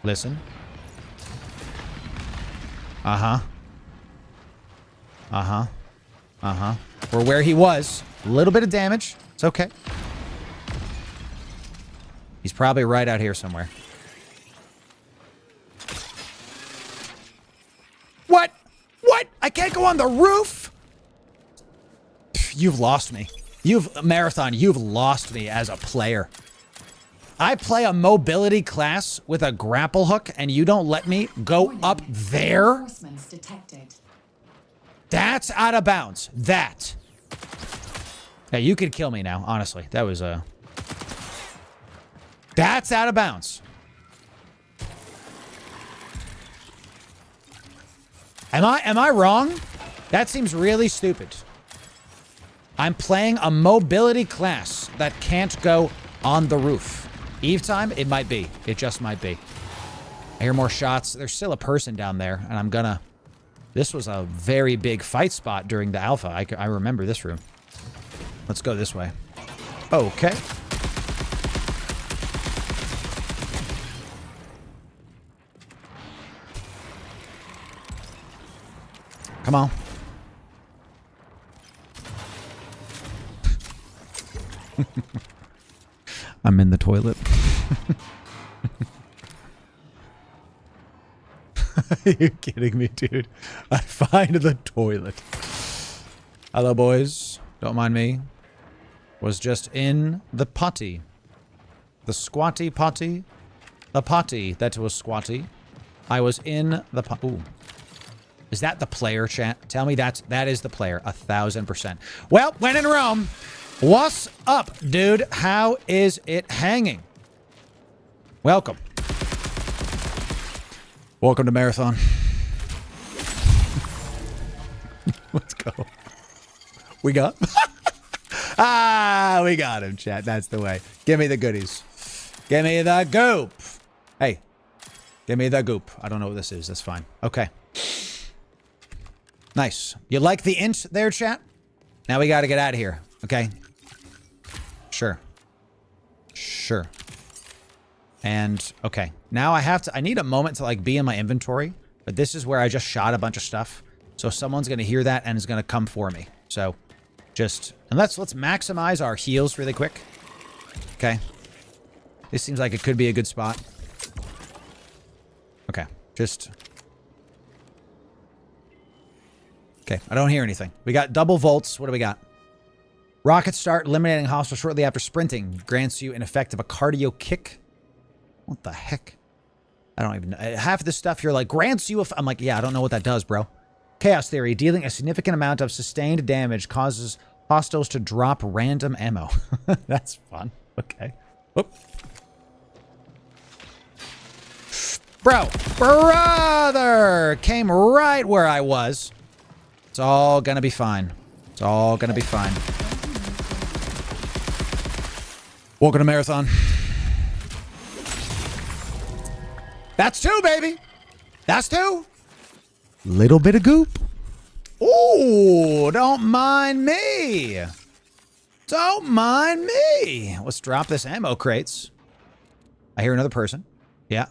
[SPEAKER 1] Listen. Uh-huh. Uh-huh. Uh-huh. We're where he was. A little bit of damage. It's okay. He's probably right out here somewhere. What? What? I can't go on the roof? You've lost me. Marathon, you've lost me as a player. I play a mobility class with a grapple hook and you don't let me go up there? That's out of bounds. That. Yeah, you could kill me now, honestly. That was a... That's out of bounds. Am I wrong? That seems really stupid. I'm playing a mobility class that can't go on the roof. Eve time? It might be. It just might be. I hear more shots. There's still a person down there, and I'm gonna... This was a very big fight spot during the alpha. I remember this room. Let's go this way. Okay. Come on. I'm in the toilet. Are you kidding me, dude? I find the toilet. Hello, boys. Don't mind me. Was just in the potty. The squatty potty. The potty that was squatty. I was in the Ooh. Is that the player, chat? Tell me that is the player. 1000%. Well, when in Rome. What's up, dude? How is it hanging? Welcome. Welcome to Marathon. Let's go. We got... we got him, chat. That's the way. Give me the goodies. Give me the goop. Hey. Give me the goop. I don't know what this is. That's fine. Okay. Nice. You like the int there, chat? Now we got to get out of here. Okay. Sure. Sure. And, okay. Now I need a moment to, like, be in my inventory. But this is where I just shot a bunch of stuff. So someone's going to hear that and is going to come for me. So, just... And let's maximize our heals really quick. Okay. This seems like it could be a good spot. Okay. Just... Okay. I don't hear anything. We got double volts. What do we got? Rocket start, eliminating hostile shortly after sprinting. Grants you an effect of a cardio kick. What the heck? I don't even know. Half of this stuff you're like, grants you I'm like, yeah, I don't know what that does, bro. Chaos theory. Dealing a significant amount of sustained damage causes hostiles to drop random ammo. That's fun. Okay. Whoop. Bro. Brother! Came right where I was. It's all gonna be fine. It's all gonna be fine. Welcome to Marathon. That's two, baby. That's two. Little bit of goop. Ooh, don't mind me. Don't mind me. Let's drop this ammo crates. I hear another person. Yeah.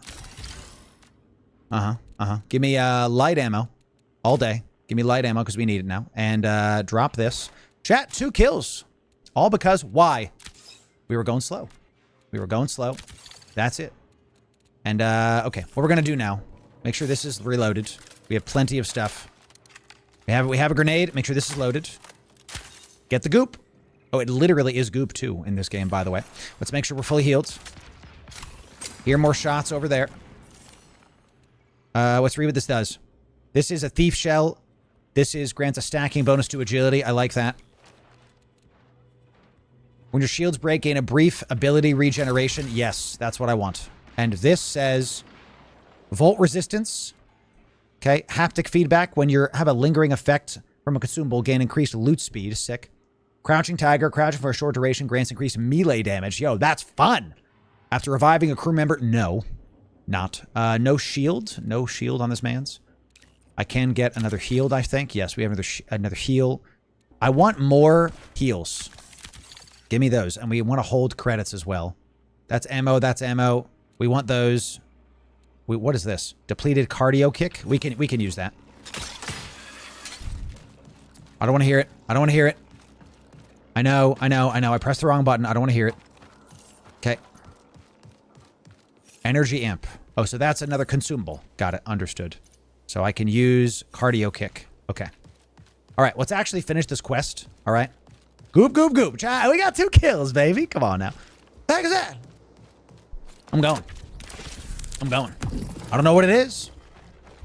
[SPEAKER 1] Uh-huh. Uh-huh. Give me light ammo all day. Give me light ammo because we need it now. And drop this. Chat, 2 kills. All because why? We were going slow. We were going slow. That's it. And, okay. What we're going to do now. Make sure this is reloaded. We have plenty of stuff. We have a grenade. Make sure this is loaded. Get the goop. Oh, it literally is goop, too, in this game, by the way. Let's make sure we're fully healed. Hear more shots over there. Let's read what this does. This is a thief shell. This is grants a stacking bonus to agility. I like that. When your shields break, gain a brief ability regeneration. Yes, that's what I want. And this says volt resistance. Okay, haptic feedback when you have a lingering effect from a consumable, gain increased loot speed. Sick. Crouching tiger, crouching for a short duration, grants increased melee damage. Yo, that's fun. After reviving a crew member, no. Not. No shield. No shield on this man's. I can get another healed, I think. Yes, we have another heal. I want more heals. Give me those. And we want to hold credits as well. That's ammo. That's ammo. We want those. What is this? Depleted cardio kick? We can use that. I don't want to hear it. I don't want to hear it. I know. I pressed the wrong button. I don't want to hear it. Okay. Energy amp. Oh, so that's another consumable. Got it. Understood. So I can use cardio kick. Okay. All right. Let's actually finish this quest. All right. Goop, goop, goop. We got 2 kills, baby. Come on now. What the heck is that? I'm going. I don't know what it is.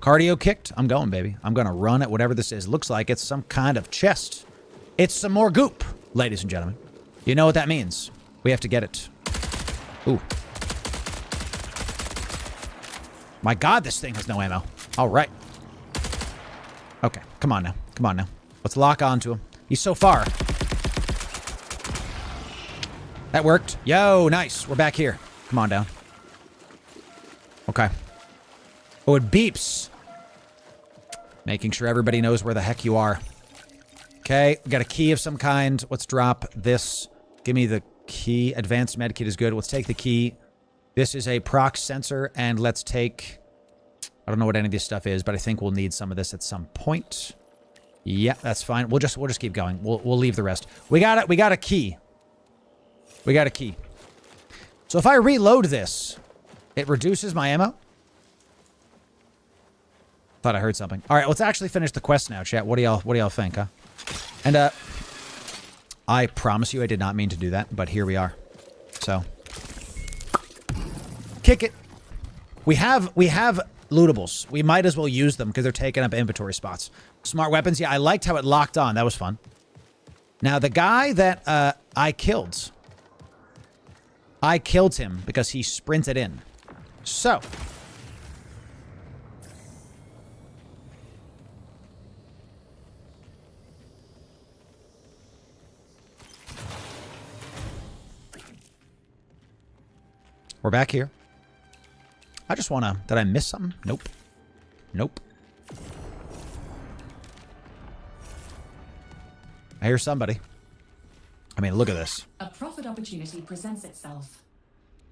[SPEAKER 1] Cardio kicked. I'm going, baby. I'm going to run at whatever this is. Looks like it's some kind of chest. It's some more goop, ladies and gentlemen. You know what that means. We have to get it. Ooh. My God, this thing has no ammo. All right. Okay, come on now. Come on now. Let's lock onto him. He's so far. That worked. Yo, nice. We're back here. Come on down. Okay. Oh, it beeps. Making sure everybody knows where the heck you are. Okay, we got a key of some kind. Let's drop this. Give me the key. Advanced med kit is good. Let's take the key. This is a proc sensor, and let's take... I don't know what any of this stuff is, but I think we'll need some of this at some point. Yeah, that's fine. We'll just keep going. We'll leave the rest. We got it. We got a key. We got a key. So if I reload this, it reduces my ammo. Thought I heard something. All right, let's actually finish the quest now, chat. What do y'all think, huh? And I promise you I did not mean to do that, but here we are. So kick it. We have lootables. We might as well use them because they're taking up inventory spots. Smart weapons. Yeah, I liked how it locked on. That was fun. Now the guy that I killed him because he sprinted in. So we're back here. I just want to... Did I miss something? Nope. Nope. I hear somebody. I mean, look at this.
[SPEAKER 12] A profit opportunity presents itself.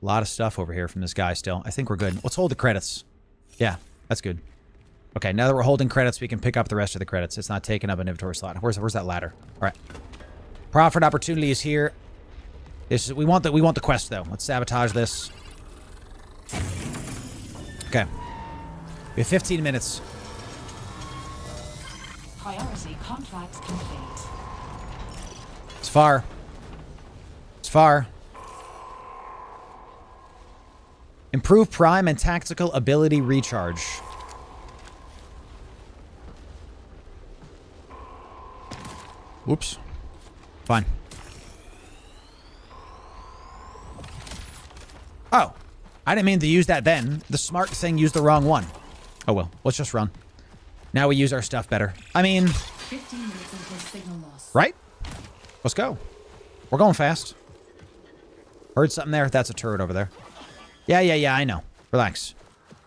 [SPEAKER 1] A lot of stuff over here from this guy still. I think we're good. Let's hold the credits. Yeah, that's good. Okay, now that we're holding credits, we can pick up the rest of the credits. It's not taking up an inventory slot. Where's that ladder? All right. Profit opportunity is here. We want the quest though. Let's sabotage this. Okay. We have 15 minutes.
[SPEAKER 12] Priority contract complete.
[SPEAKER 1] It's far. It's far. Improve prime and tactical ability recharge. Whoops. Fine. Oh. I didn't mean to use that then. The smart thing used the wrong one. Oh well. Let's just run. Now we use our stuff better. I mean...
[SPEAKER 12] 15 minutes until signal loss.
[SPEAKER 1] Right? Let's go. We're going fast. Heard something there? That's a turret over there. Yeah, I know. Relax.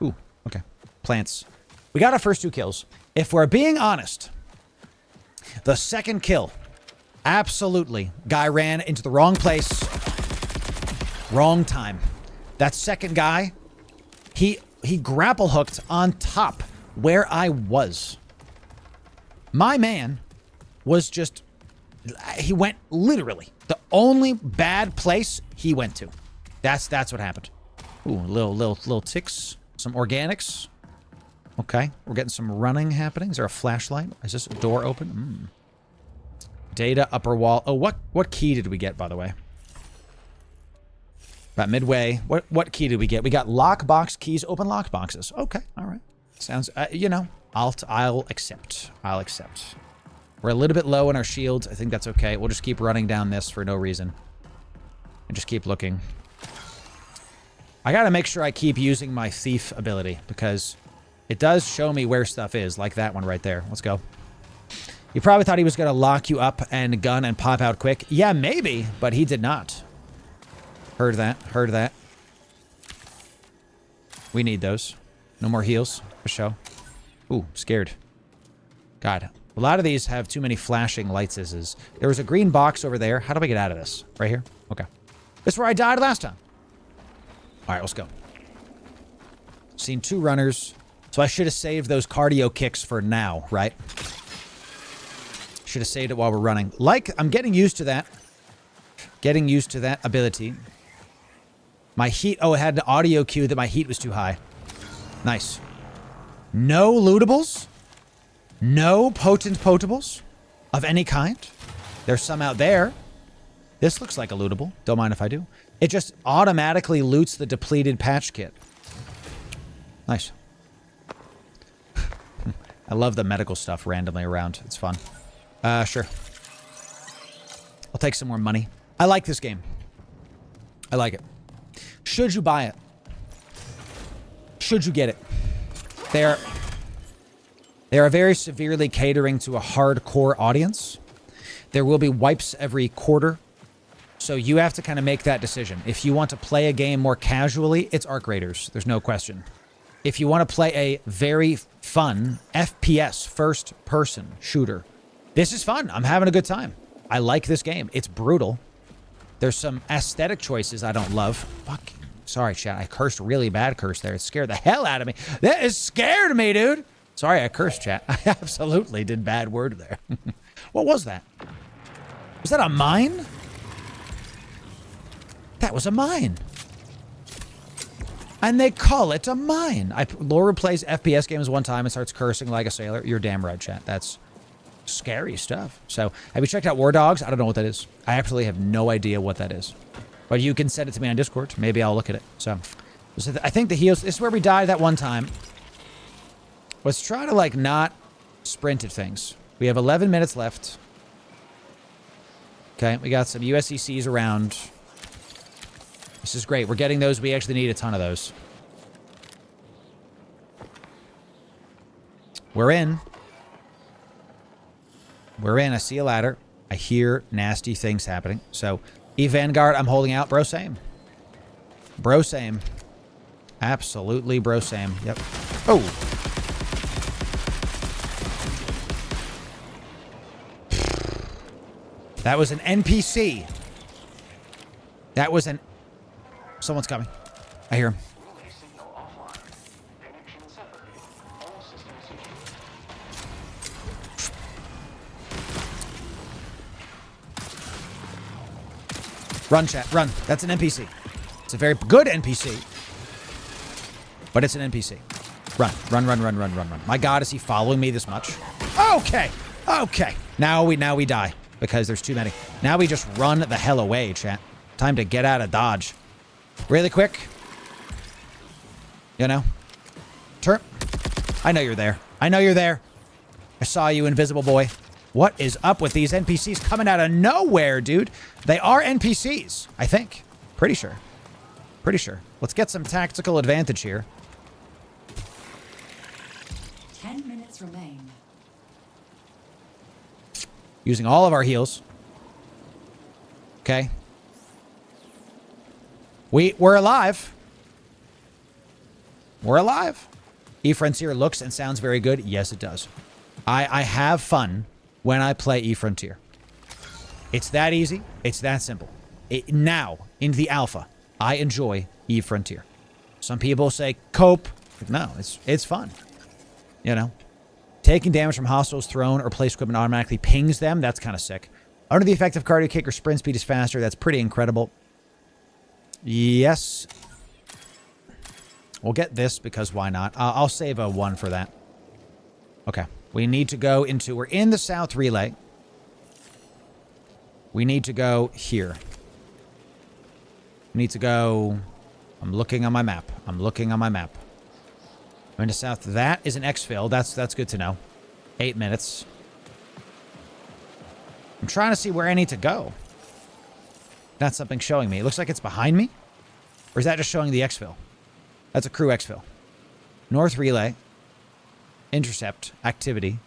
[SPEAKER 1] Ooh, okay. Plants. We got our first 2 kills. If we're being honest, the second kill, absolutely, guy ran into the wrong place, wrong time. That second guy, he grapple hooked on top where I was. My man was just, he went literally the only bad place he went to. That's what happened. Ooh, little ticks, some organics. Okay, we're getting some running happening. Is there a flashlight? Is this door open? Data upper wall. Oh, what key did we get, by the way? About midway. What key did we get? We got lockbox keys, open lockboxes. Okay, all right. Sounds, you know, I'll accept. I'll accept. We're a little bit low on our shields. I think that's okay. We'll just keep running down this for no reason. And just keep looking. I gotta make sure I keep using my thief ability because it does show me where stuff is, like that one right there. Let's go. You probably thought he was gonna lock you up and gun and pop out quick. Yeah, maybe, but he did not. Heard that. Heard that. We need those. No more heals, for sure. Ooh, scared. God. A lot of these have too many flashing lights. There was a green box over there. How do I get out of this? Right here? Okay. This is where I died last time. All right, let's go. Seen 2 runners. So I should have saved those cardio kicks for now, right? Should have saved it while we're running. Like, I'm getting used to that. Getting used to that ability. My heat... Oh, it had an audio cue that my heat was too high. Nice. No lootables? No potent potables of any kind? There's some out there. This looks like a lootable. Don't mind if I do. It just automatically loots the depleted patch kit. Nice. I love the medical stuff randomly around. It's fun. Sure. I'll take some more money. I like this game. I like it. Should you buy it? Should you get it? They are very severely catering to a hardcore audience. There will be wipes every quarter. So you have to kind of make that decision. If you want to play a game more casually, it's Arc Raiders. There's no question. If you want to play a very fun FPS first-person shooter, this is fun. I'm having a good time. I like this game. It's brutal. There's some aesthetic choices I don't love. Fuck. Sorry, chat. I cursed really bad curse there. It scared the hell out of me. That is scared me, dude. Sorry, I cursed, chat. I absolutely did bad word there. What was that? Was that a mine? That was a mine. And they call it a mine. Loru plays FPS games one time and starts cursing like a sailor. You're damn right, chat. That's scary stuff. So, have you checked out War Dogs? I don't know what that is. I actually have no idea what that is. But you can send it to me on Discord. Maybe I'll look at it. So I think the heals... This is where we died that one time. Let's try to, like, not sprint at things. We have 11 minutes left. Okay, we got some USCCs around. This is great. We're getting those. We actually need a ton of those. We're in. We're in. I see a ladder. I hear nasty things happening. So, Vanguard, I'm holding out. Bro, same. Bro, same. Absolutely, bro, same. Yep. Oh. That was an NPC. That was an... Someone's coming. I hear him. Run, chat. Run. That's an NPC. It's a very good NPC. But it's an NPC. Run. Run, run, run, run, run, run. My God, is he following me this much? Okay. Okay. Now we die. Because there's too many. Now we just run the hell away, chat. Time to get out of Dodge. Really quick. You know? Turn. I know you're there. I know you're there. I saw you, invisible boy. What is up with these NPCs coming out of nowhere, dude? They are NPCs, I think. Pretty sure. Pretty sure. Let's get some tactical advantage here.
[SPEAKER 12] 10 minutes remain.
[SPEAKER 1] Using all of our heals. Okay. We're alive. We're alive. E-Frontier looks and sounds very good. Yes, it does. I have fun when I play E-Frontier. It's that easy. It's that simple. Now, in the alpha, I enjoy E-Frontier. Some people say cope. No, it's fun. You know? Taking damage from hostiles thrown or placed equipment automatically pings them. That's kind of sick. Under the effect of cardio kick or sprint speed is faster. That's pretty incredible. Yes. We'll get this because why not? I'll save a 1 for that. Okay. We need to go into... We're in the south relay. We need to go here. We need to go... I'm looking on my map. I'm looking on my map. Going to south. That is an exfil. That's good to know. 8 minutes. I'm trying to see where I need to go. That's something showing me. It looks like it's behind me. Or is that just showing the exfil? That's a crew exfil. North relay. Intercept. Activity.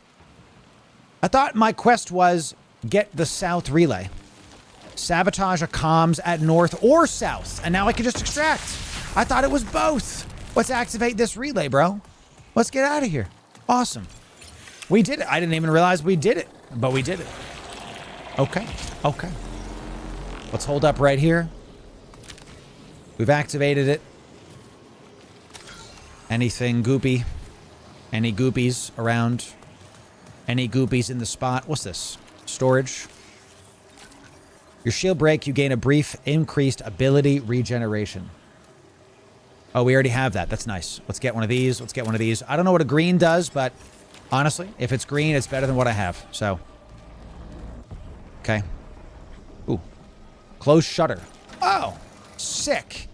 [SPEAKER 1] I thought my quest was get the south relay. Sabotage a comms at north or south. And now I can just extract. I thought it was both. Let's activate this relay, bro. Let's get out of here. Awesome. We did it. I didn't even realize we did it, but we did it. Okay. Okay. Let's hold up right here. We've activated it. Anything goopy? Any goopies around? Any goopies in the spot? What's this? Storage. Your shield break, you gain a brief increased ability regeneration. Oh, we already have that. That's nice. Let's get one of these. Let's get one of these. I don't know what a green does, but honestly, if it's green, it's better than what I have. So, okay. Ooh. Close shutter. Oh, sick.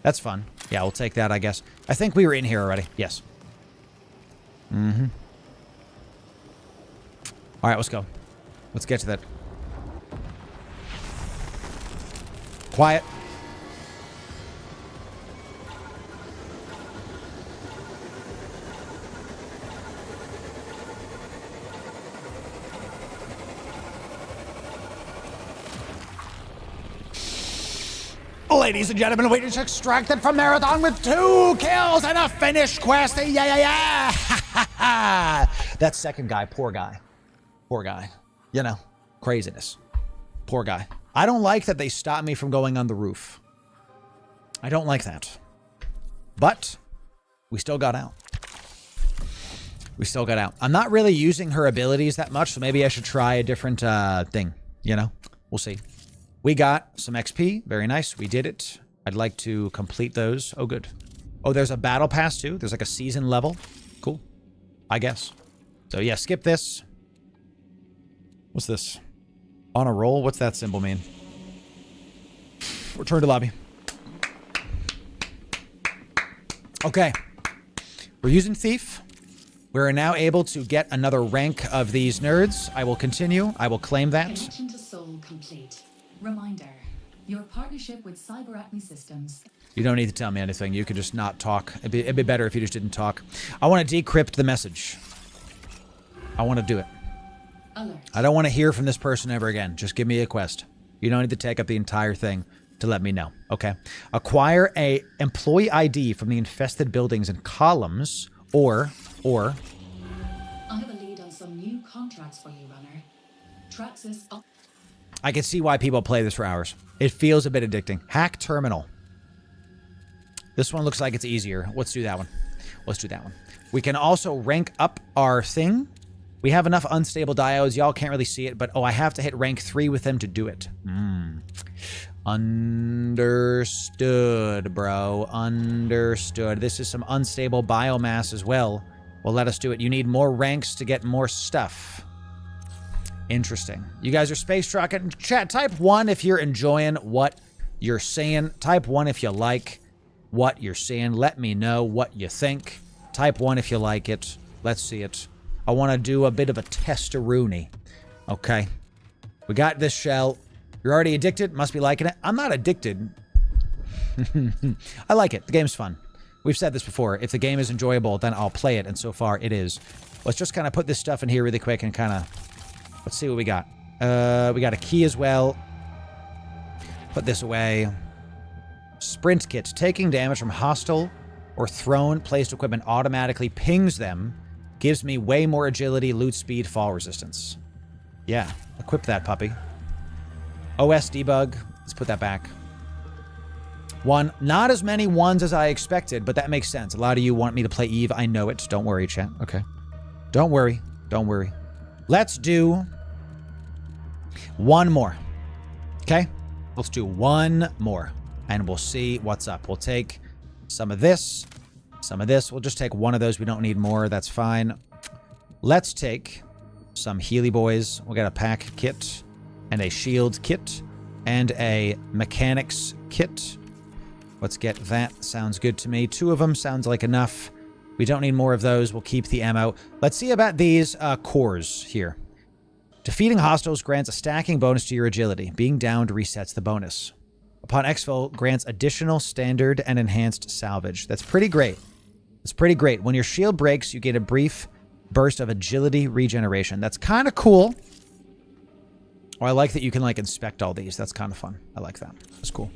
[SPEAKER 1] That's fun. Yeah, we'll take that, I guess. I think we were in here already. Yes. Mm-hmm. All right, let's go. Let's get to that. Quiet. Ladies and gentlemen, we just extracted from Marathon with 2 kills and a finished quest. Yeah. That second guy, poor guy. Poor guy. You know, craziness. Poor guy. I don't like that they stopped me from going on the roof. I don't like that. But we still got out. We still got out. I'm not really using her abilities that much, so maybe I should try a different thing. You know, we'll see. We got some XP. Very nice. We did it. I'd like to complete those. Oh, good. Oh, there's a battle pass, too. There's like a season level. Cool. I guess. So, yeah, skip this. What's this? On a roll? What's that symbol mean? Return to lobby. Okay. We're using Thief. We're now able to get another rank of these nerds. I will continue. I will claim that.
[SPEAKER 12] Connection to soul complete. Reminder, your partnership with CyberAcme Systems.
[SPEAKER 1] You don't need to tell me anything. You could just not talk. It'd be better if you just didn't talk. I want to decrypt the message. I want to do it.
[SPEAKER 12] Alert.
[SPEAKER 1] I don't want to hear from this person ever again. Just give me a quest. You don't need to take up the entire thing to let me know. Okay. Acquire a employee ID from the infested buildings and columns, or.
[SPEAKER 12] I have a lead on some new contracts for you, runner. Traxxas.
[SPEAKER 1] I can see why people play this for hours. It feels a bit addicting. Hack terminal. This one looks like it's easier. Let's do that one. Let's do that one. We can also rank up our thing. We have enough unstable diodes. Y'all can't really see it, but oh, I have to hit rank 3 with them to do it. Understood, bro. Understood. This is some unstable biomass as well. Well, let us do it. You need more ranks to get more stuff. Interesting. You guys are space trucking. Chat, type 1 if you're enjoying what you're saying. Type 1 if you like what you're saying. Let me know what you think. Type 1 if you like it. Let's see it. I want to do a bit of a test-a-rooney. Okay. We got this shell. You're already addicted? Must be liking it. I'm not addicted. I like it. The game's fun. We've said this before. If the game is enjoyable, then I'll play it. And so far, it is. Let's just kind of put this stuff in here really quick and kind of... Let's see what we got. We got a key as well. Put this away. Sprint kit. Taking damage from hostile or thrown placed equipment automatically pings them. Gives me way more agility, loot speed, fall resistance. Yeah. Equip that puppy. OS debug. Let's put that back. 1. Not as many 1s as I expected, but that makes sense. A lot of you want me to play Eve. I know it. Don't worry, chat. Okay. Don't worry. Don't worry. Let's do 1 more. Okay? Let's do 1 more. And we'll see what's up. We'll take some of this. Some of this. We'll just take 1 of those. We don't need more. That's fine. Let's take some Healy Boys. We'll get a pack kit and a shield kit and a mechanics kit. Let's get that. Sounds good to me. 2 of them sounds like enough. We don't need more of those. We'll keep the ammo. Let's see about these cores here. Defeating hostiles grants a stacking bonus to your agility. Being downed resets the bonus. Upon exfil, grants additional standard and enhanced salvage. That's pretty great. It's pretty great. When your shield breaks, you get a brief burst of agility regeneration. That's kind of cool. Oh, I like that you can, like, inspect all these. That's kind of fun. I like that. That's cool.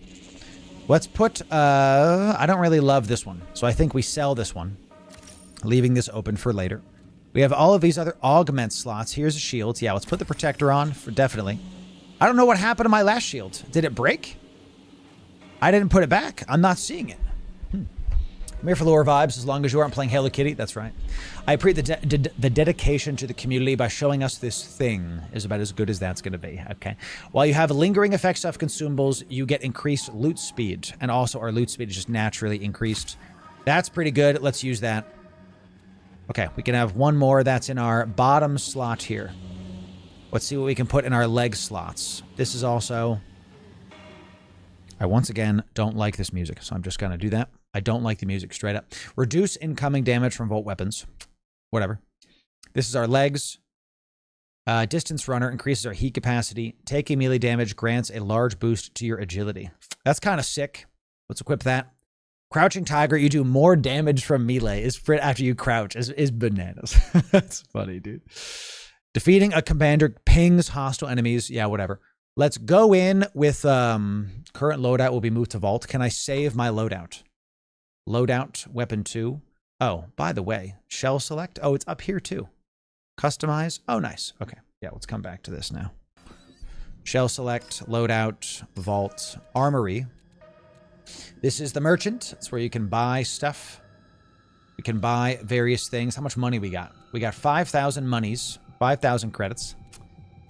[SPEAKER 1] Let's put, I don't really love this one. So I think we sell this one, leaving this open for later. We have all of these other augment slots. Here's a shield. Yeah, let's put the protector on for definitely. I don't know what happened to my last shield. Did it break? I didn't put it back. I'm not seeing it. I'm here for lore vibes as long as you aren't playing Hello Kitty. That's right. I appreciate the dedication to the community by showing us this thing is about as good as that's going to be. Okay. While you have lingering effects of consumables, you get increased loot speed. And also our loot speed is just naturally increased. That's pretty good. Let's use that. Okay. We can have one more. That's in our bottom slot here. Let's see what we can put in our leg slots. This is also... I once again don't like this music, so I'm just going to do that. I don't like the music, straight up. Reduce incoming damage from Volt weapons. Whatever. This is our legs. Distance runner increases our heat capacity. Taking melee damage grants a large boost to your agility. That's kind of sick. Let's equip that. Crouching Tiger, you do more damage from melee after you crouch. Is bananas. That's funny, dude. Defeating a commander pings hostile enemies. Yeah, whatever. Let's go in with current loadout will be moved to Vault. Can I save my loadout? Loadout, weapon 2. Oh, by the way, shell select. Oh, it's up here too. Customize. Oh, nice. Okay. Yeah, let's come back to this now. Shell select, loadout, vault, armory. This is the merchant. It's where you can buy stuff. We can buy various things. How much money we got? We got 5,000 monies, 5,000 credits.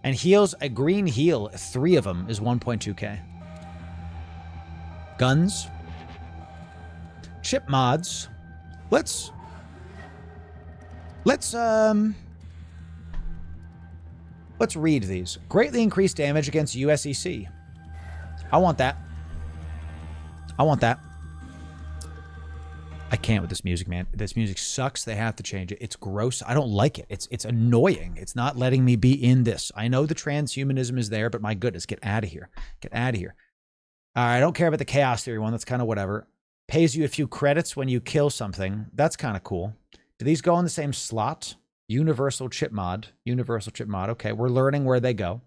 [SPEAKER 1] And heals, a green heal, 3 of them is 1.2k. Guns. Chip mods. Let's read these. Greatly increased damage against USEC. I want that. I want that. I can't with this music, man. This music sucks. They have to change it. It's gross. I don't like it. It's annoying. It's not letting me be in this. I know the transhumanism is there, but my goodness, get out of here. Get out of here. I don't care about the chaos theory one. That's kind of whatever. Pays you a few credits when you kill something. That's kind of cool. Do these go in the same slot? Universal chip mod. Universal chip mod. Okay, we're learning where they go.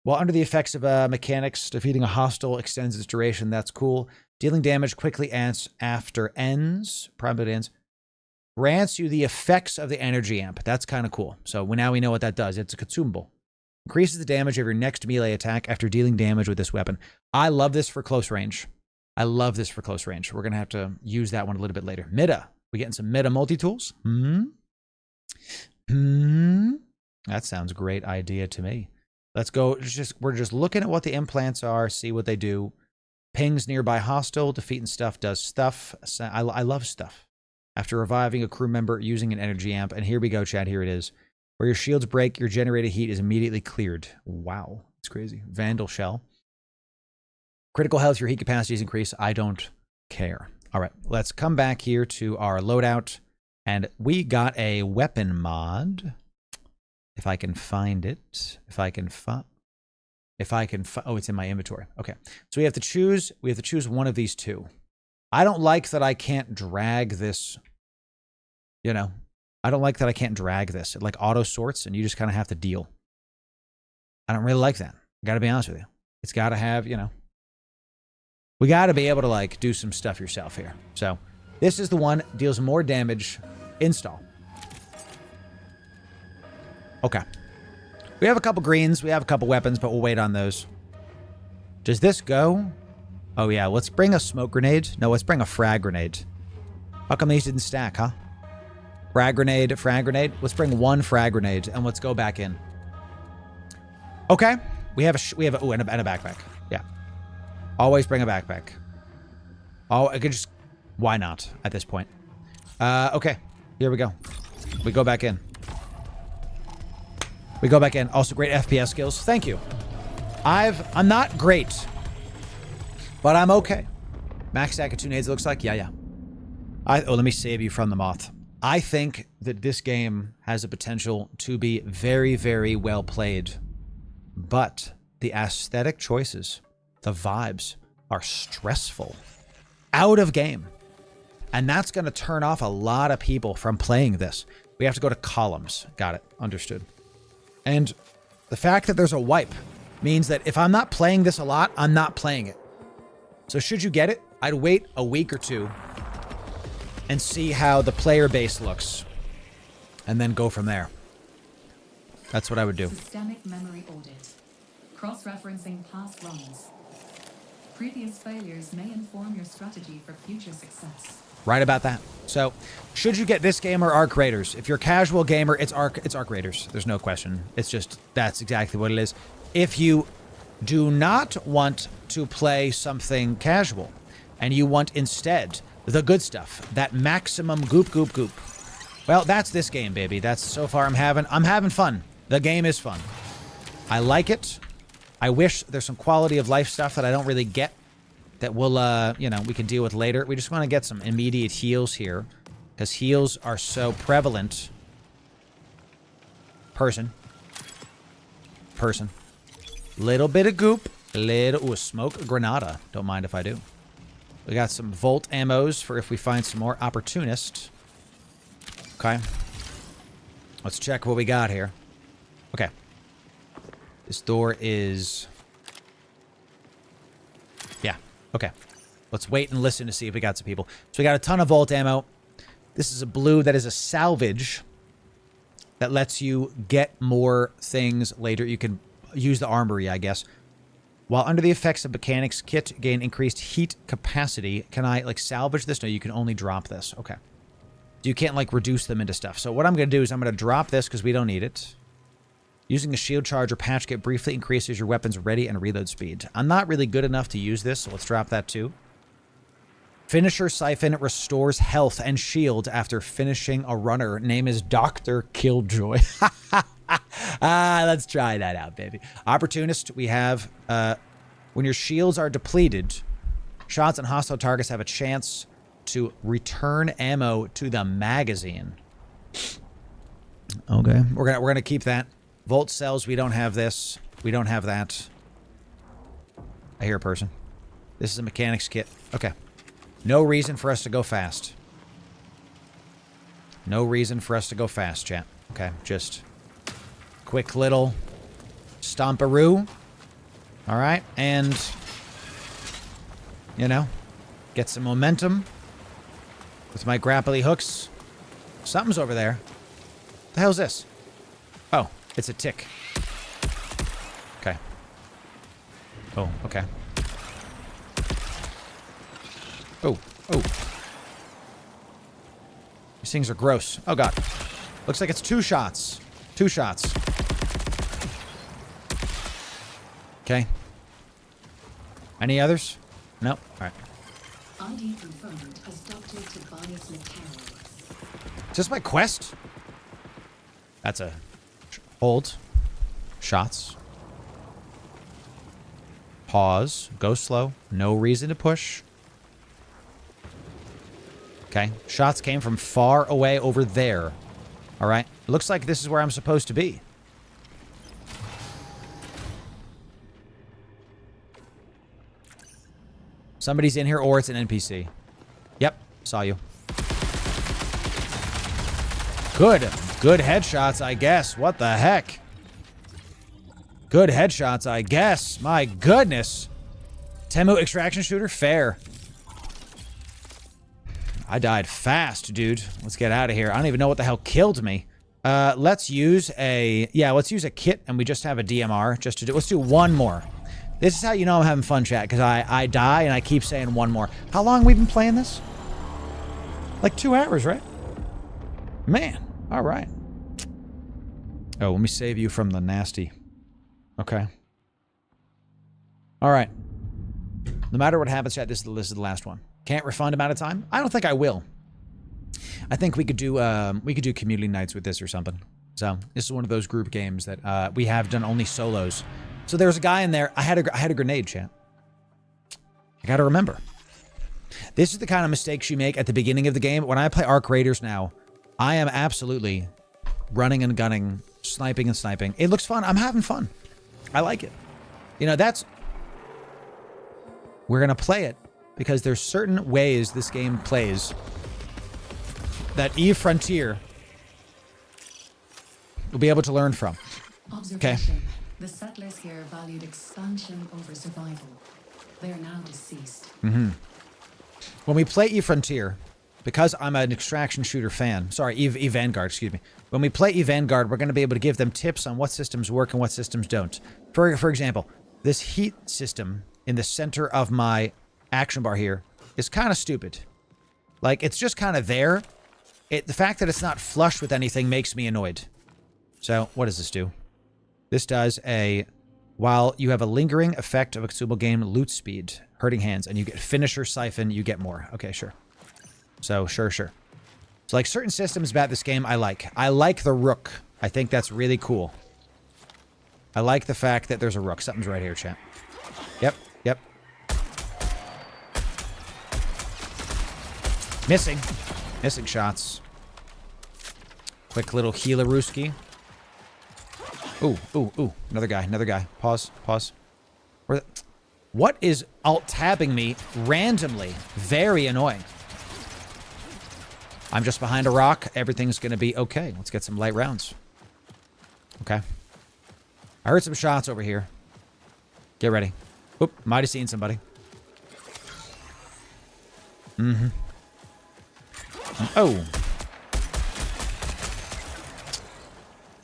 [SPEAKER 1] While under the effects of mechanics, defeating a hostile extends its duration. That's cool. Dealing damage quickly after ends. Probably ends. Grants you the effects of the energy amp. That's kind of cool. So now we know what that does. It's a consumable. Increases the damage of your next melee attack after dealing damage with this weapon. I love this for close range. I love this for close range. We're going to have to use that one a little bit later. Meta. We getting some meta multi-tools? That sounds a great idea to me. Let's go. We're just looking at what the implants are, see what they do. Pings nearby hostile, defeating stuff does stuff. I love stuff. After reviving a crew member using an energy amp. And here we go, Chad. Here it is. Where your shields break, your generated heat is immediately cleared. Wow. It's crazy. Vandal Shell. Critical health, your heat capacity is increased. I don't care. All right, let's come back here to our loadout. And we got a weapon mod. If I can find it. Oh, it's in my inventory. Okay. So we have to choose one of these two. I don't like that I can't drag this. You know, I don't like that I can't drag this. It like auto sorts and you just kind of have to deal. I don't really like that. I got to be honest with you. It's got to have, you know. We got to be able to, like, do some stuff yourself here. So, this is the one. Deals more damage. Install. Okay. We have a couple greens. We have a couple weapons, but we'll wait on those. Does this go? Oh, yeah. Let's bring a smoke grenade. No, let's bring a frag grenade. How come these didn't stack, huh? Frag grenade, frag grenade. Let's bring one frag grenade, and let's go back in. Okay. We have a, and a backpack. Yeah. Always bring a backpack. Oh, I could just... Why not at this point? Okay. Here we go. We go back in. We go back in. Also, great FPS skills. Thank you. I'm not great. But I'm okay. Max stack of 2 nades, it looks like. Yeah. Let me save you from the moth. I think that this game has the potential to be very, very well played. But the aesthetic choices the vibes are stressful. Out of game. And that's going to turn off a lot of people from playing this. We have to go to columns. Got it. Understood. And the fact that there's a wipe means that if I'm not playing this a lot, I'm not playing it. So should you get it, I'd wait a week or two and see how the player base looks. And then go from there. That's what I would do.
[SPEAKER 15] Systemic memory audit. Cross-referencing past runs. Previous failures may inform your strategy for future success.
[SPEAKER 1] Right about that. So, should you get this game or Arc Raiders? If you're a casual gamer, it's Arc Raiders. There's no question. It's just, that's exactly what it is. If you do not want to play something casual, and you want instead the good stuff, that maximum goop, well, that's this game, baby. That's so far I'm having fun. The game is fun. I like it. I wish there's some quality of life stuff that I don't really get that we'll, you know, we can deal with later. We just want to get some immediate heals here because heals are so prevalent. Person. Little bit of goop. Ooh, smoke granada. Don't mind if I do. We got some Volt ammos for if we find some more opportunists. Okay. Let's check what we got here. Okay. This door is... Yeah. Okay. Let's wait and listen to see if we got some people. So we got a ton of Volt ammo. This is a blue that is a salvage that lets you get more things later. You can use the armory, I guess. While under the effects of mechanics, kit gain increased heat capacity. Can I, like, salvage this? No, you can only drop this. Okay. You can't, like, reduce them into stuff. So what I'm going to do is I'm going to drop this because we don't need it. Using a shield charge or patch kit briefly increases your weapon's ready and reload speed. I'm not really good enough to use this, so let's drop that too. Finisher Siphon restores health and shield after finishing a runner. Name is Dr. Killjoy. Let's try that out, baby. Opportunist, we have, when your shields are depleted, shots on hostile targets have a chance to return ammo to the magazine. Okay. We're gonna keep that. Volt cells, we don't have this. We don't have that. I hear a person. This is a mechanics kit. Okay. No reason for us to go fast. No reason for us to go fast, chat. Okay, just quick little stomparoo. All right, and, you know, get some momentum with my grapply hooks. Something's over there. The hell's this? Oh, it's a tick. Okay. Oh, okay. Oh, oh. These things are gross. Oh, God. Looks like it's 2 shots. 2 shots. Okay. Any others? No? All right.
[SPEAKER 12] ID confirmed as Dr. Tobias Matero.
[SPEAKER 1] Is this my quest? That's a... Hold. Shots. Pause. Go slow. No reason to push. Okay. Shots came from far away over there. All right. Looks like this is where I'm supposed to be. Somebody's in here or it's an NPC. Yep. Saw you. Good headshots, I guess. What the heck? Good headshots, I guess. My goodness. Temu extraction shooter? Fair. I died fast, dude. Let's get out of here. I don't even know what the hell killed me. Let's use a... Yeah, let's use a kit and we just have a DMR just to do... Let's do one more. This is how you know I'm having fun, chat, because I die and I keep saying one more. How long have we been playing this? Like 2 hours, right? Man. All right. Oh, let me save you from the nasty. Okay. All right. No matter what happens, chat, this is the last one. Can't refund amount of time? I don't think I will. I think we could do community nights with this or something. So this is one of those group games that we have done only solos. So there was a guy in there. I had a grenade, chat. I got to remember. This is the kind of mistakes you make at the beginning of the game. When I play Arc Raiders now, I am absolutely running and gunning, sniping and sniping. It looks fun. I'm having fun. I like it. You know, that's... We're going to play it because there's certain ways this game plays that Eve Frontier will be able to learn from.
[SPEAKER 15] Observation. The settlers here valued expansion over survival. They are now deceased.
[SPEAKER 1] Mm-hmm. When we play Eve Frontier, because I'm an extraction shooter fan, sorry, Eve Vanguard, excuse me. When we play Eve Vanguard, we're going to be able to give them tips on what systems work and what systems don't. For example, this heat system in the center of my action bar here is kind of stupid. Like, it's just kind of there. The fact that it's not flush with anything makes me annoyed. So, what does this do? This does while you have a lingering effect of a consumable game, loot speed, hurting hands, and you get finisher siphon, you get more. Okay, sure. So, sure. So, like, certain systems about this game I like. I like the rook. I think that's really cool. I like the fact that there's a rook. Something's right here, chat. Yep. Missing shots. Quick little healerooski. Ooh. Another guy. Pause. What is alt-tabbing me randomly? Very annoying. I'm just behind a rock. Everything's going to be okay. Let's get some light rounds. Okay. I heard some shots over here. Get ready. Oop, might have seen somebody. Mm-hmm. Oh.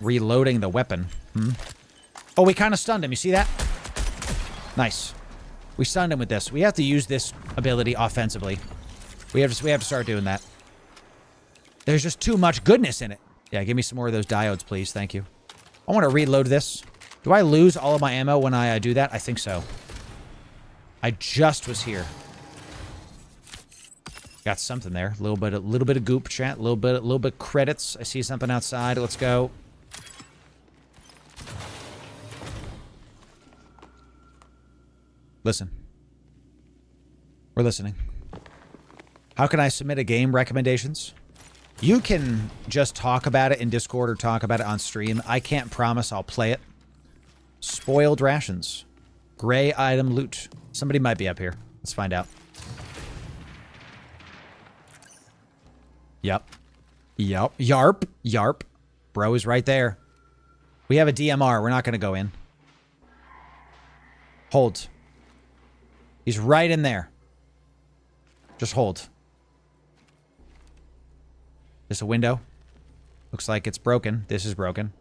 [SPEAKER 1] Reloading the weapon. Oh, we kind of stunned him. You see that? Nice. We stunned him with this. We have to use this ability offensively. We have to start doing that. There's just too much goodness in it. Yeah, give me some more of those diodes, please. Thank you. I want to reload this. Do I lose all of my ammo when I do that? I think so. I just was here. Got something there. A little bit of goop, chat. A little bit credits. I see something outside. Let's go. Listen. We're listening. How can I submit a game recommendations? You can just talk about it in Discord or talk about it on stream. I can't promise I'll play it. Spoiled rations. Gray item loot. Somebody might be up here. Let's find out. Yep. Yarp. Bro is right there. We have a DMR. We're not going to go in. Hold. He's right in there. Just hold. This a window? Looks like it's broken. This is broken.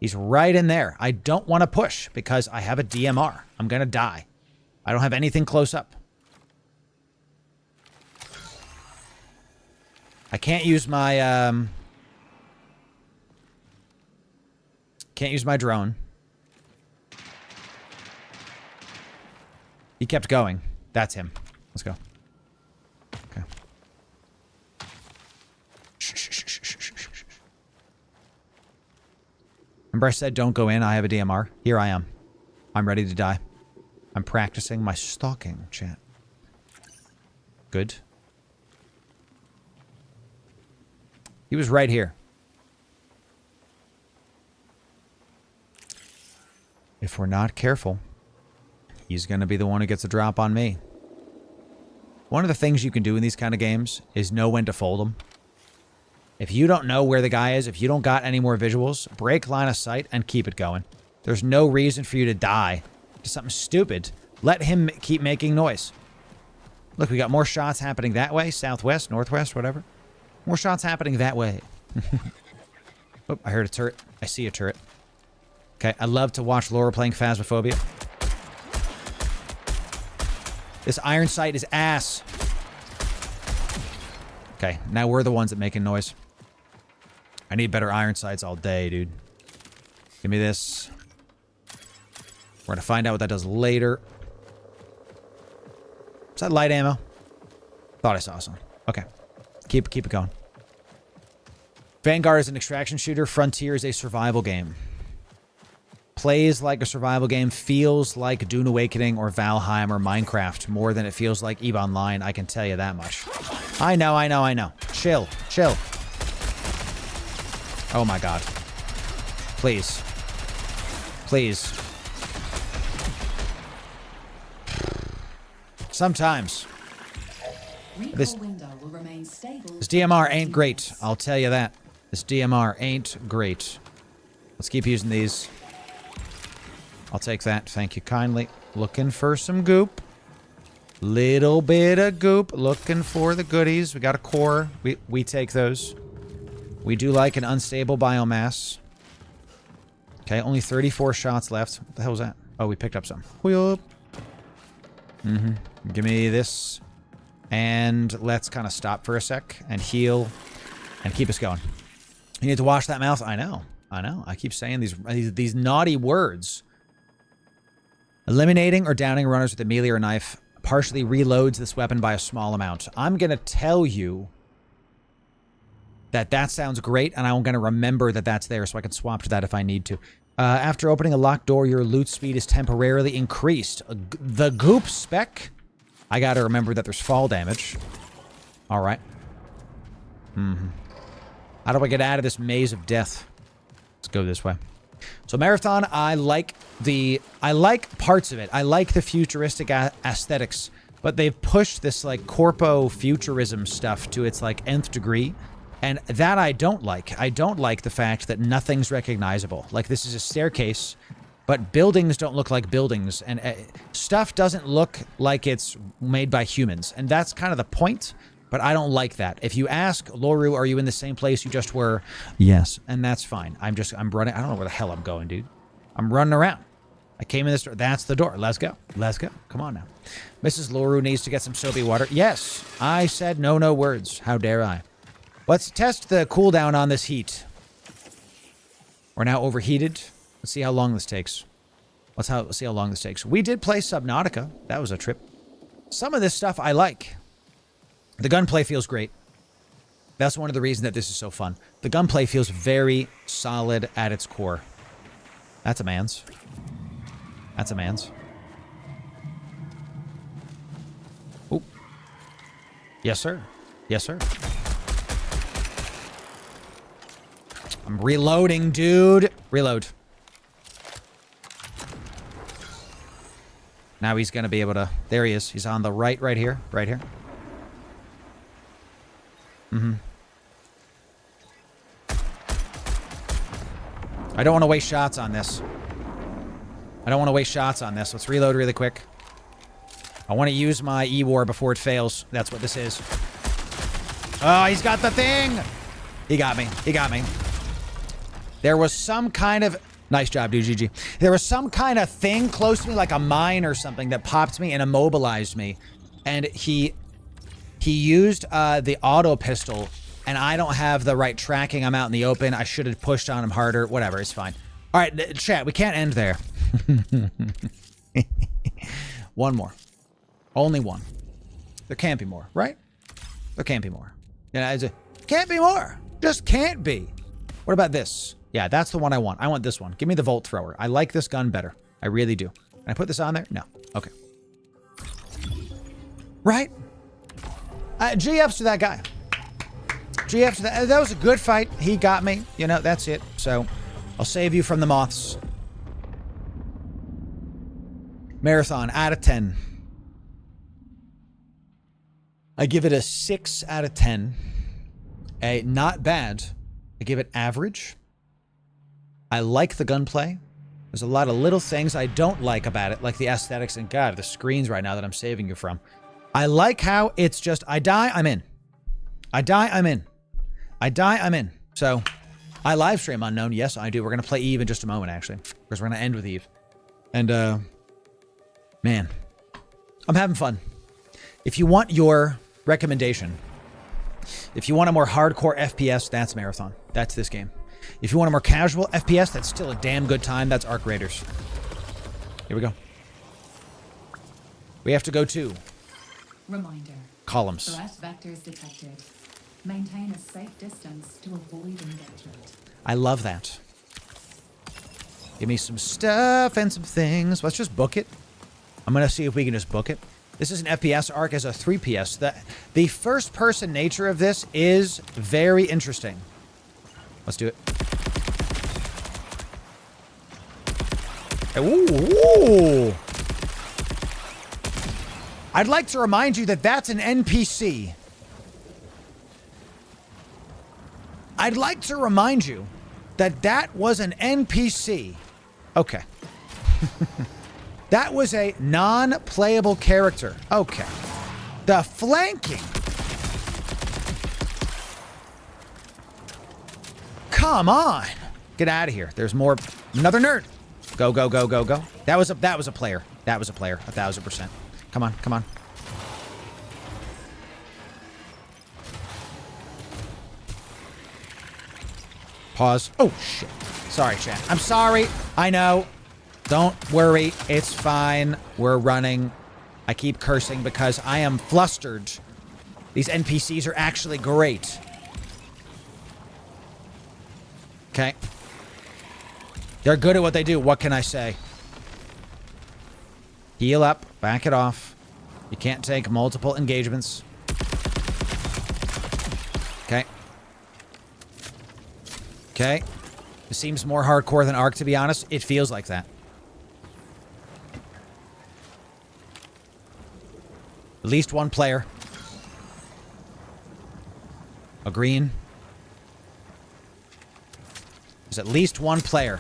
[SPEAKER 1] He's right in there. I don't want to push because I have a DMR. I'm going to die. I don't have anything close up. I can't use my drone. He kept going. That's him. Let's go. Okay. Shh. Remember I said don't go in, I have a DMR? Here I am. I'm ready to die. I'm practicing my stalking, chat. Good. He was right here. If we're not careful, he's going to be the one who gets a drop on me. One of the things you can do in these kind of games is know when to fold them. If you don't know where the guy is, if you don't got any more visuals, break line of sight and keep it going. There's no reason for you to die to something stupid. Let him keep making noise. Look, we got more shots happening that way, southwest, northwest, whatever. More shots happening that way. Oh, I heard a turret. I see a turret. Okay, I love to watch Loru playing Phasmophobia. This iron sight is ass. Okay, now we're the ones that making noise. I need better iron sights all day, dude. Give me this. We're gonna find out what that does later. Is that light ammo? Thought I saw some. Okay. Keep it going. Vanguard is an extraction shooter. Frontier is a survival game. Plays like a survival game. Feels like Dune Awakening or Valheim or Minecraft more than it feels like EVE Online. I can tell you that much. I know. Chill. Oh my god. Please. Sometimes.
[SPEAKER 15] Recall
[SPEAKER 1] This
[SPEAKER 15] window will remain stable.
[SPEAKER 1] This DMR ain't great. I'll tell you that. This DMR ain't great. Let's keep using these. I'll take that. Thank you kindly. Looking for some goop. Little bit of goop. Looking for the goodies. We got a core. We take those. We do like an unstable biomass. Okay, only 34 shots left. What the hell was that? Oh, we picked up some. Whoop. Give me this. And let's kind of stop for a sec and heal and keep us going. You need to wash that mouth? I know. I keep saying these naughty words. Eliminating or downing runners with a melee or knife partially reloads this weapon by a small amount. I'm going to tell you that sounds great, and I'm going to remember that that's there so I can swap to that if I need to. After opening a locked door, your loot speed is temporarily increased. The goop spec? I got to remember that there's fall damage. All right. How do I get out of this maze of death? Let's go this way. So Marathon, I like parts of it. I like the futuristic aesthetics, but they've pushed this like corpo futurism stuff to its like nth degree, and that I don't like. I don't like the fact that nothing's recognizable. Like this is a staircase, but buildings don't look like buildings, and stuff doesn't look like it's made by humans, and that's kind of the point. But I don't like that. If you ask Loru, are you in the same place you just were? Yes. And that's fine. I'm running. I don't know where the hell I'm going, dude. I'm running around. I came in this door. That's the door. Let's go. Let's go. Come on now. Mrs. Loru needs to get some soapy water. Yes. I said no words. How dare I? Let's test the cooldown on this heat. We're now overheated. Let's see how long this takes. Let's see how long this takes. We did play Subnautica. That was a trip. Some of this stuff I like. The gunplay feels great. That's one of the reasons that this is so fun. The gunplay feels very solid at its core. That's a man's. That's a man's. Oh. Yes, sir. Yes, sir. I'm reloading, dude. Reload. Now he's going to be able to... There he is. He's on the right here. Right here. I don't want to waste shots on this. Let's reload really quick. I want to use my E-War before it fails. That's what this is. Oh, he's got the thing! He got me. There was some kind of... Nice job, dude, GG. There was some kind of thing close to me, like a mine or something, that popped me and immobilized me. And he used the auto pistol, and I don't have the right tracking. I'm out in the open. I should have pushed on him harder. Whatever, it's fine. All right, chat, we can't end there. One more. Only one. There can't be more, right? There can't be more. You know, can't be more. Just can't be. What about this? Yeah, that's the one I want. I want this one. Give me the Volt Thrower. I like this gun better. I really do. Can I put this on there? No. Okay. Right? GF's to that guy. GF's to that. That was a good fight. He got me. You know, that's it. So, I'll save you from the moths. Marathon, out of 10. I give it a 6 out of 10. Not bad. I give it average. I like the gunplay. There's a lot of little things I don't like about it, like the aesthetics and, God, the screens right now that I'm saving you from. I like how it's just, I die, I'm in. I die, I'm in. I die, I'm in. So, I live stream Unknown. Yes, I do. We're going to play Eve in just a moment, actually. Because we're going to end with Eve. And, man. I'm having fun. If you want your recommendation, if you want a more hardcore FPS, that's Marathon. That's this game. If you want a more casual FPS, that's still a damn good time. That's Arc Raiders. Here we go. We have to go to...
[SPEAKER 15] Reminder.
[SPEAKER 1] Columns.
[SPEAKER 15] Threat vectors detected. Maintain a safe distance to avoid engagement.
[SPEAKER 1] I love that. Give me some stuff and some things. Let's just book it. I'm going to see if we can just book it. This is an FPS arc as a 3PS. The first-person nature of this is very interesting. Let's do it. Ooh. I'd like to remind you that that's an NPC. I'd like to remind you that that was an NPC. Okay. That was a non-playable character. Okay. The flanking. Come on. Get out of here. There's more. Another nerd. Go, go, go, go, go. That was a player. That was a player. 1,000%. Come on, come on. Pause. Oh, shit. Sorry, chat. I'm sorry. I know. Don't worry. It's fine. We're running. I keep cursing because I am flustered. These NPCs are actually great. Okay. They're good at what they do. What can I say? Heal up. Back it off. You can't take multiple engagements. Okay. Okay. It seems more hardcore than Ark, to be honest. It feels like that. At least one player. A green. There's at least one player.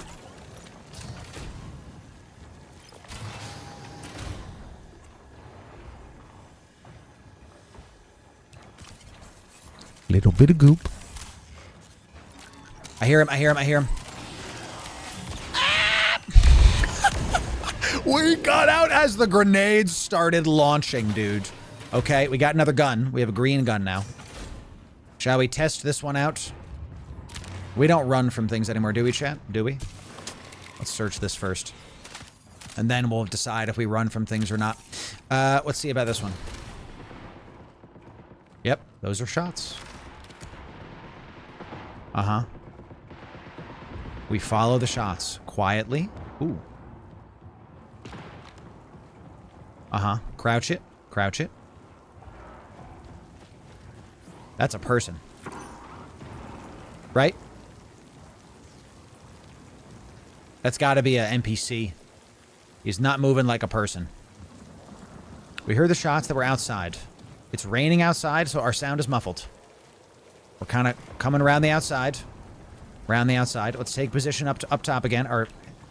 [SPEAKER 1] Little bit of goop. I hear him, I hear him, I hear him. Ah! We got out as the grenades started launching, dude. Okay, we got another gun. We have a green gun now. Shall we test this one out? We don't run from things anymore, do we, chat? Do we? Let's search this first. And then we'll decide if we run from things or not. Let's see about this one. Yep, those are shots. Uh-huh. We follow the shots quietly. Ooh. Uh-huh. Crouch it. Crouch it. That's a person. Right? That's got to be an NPC. He's not moving like a person. We heard the shots that were outside. It's raining outside, so our sound is muffled. We're kind of coming around the outside. Around the outside. Let's take position up top again. Our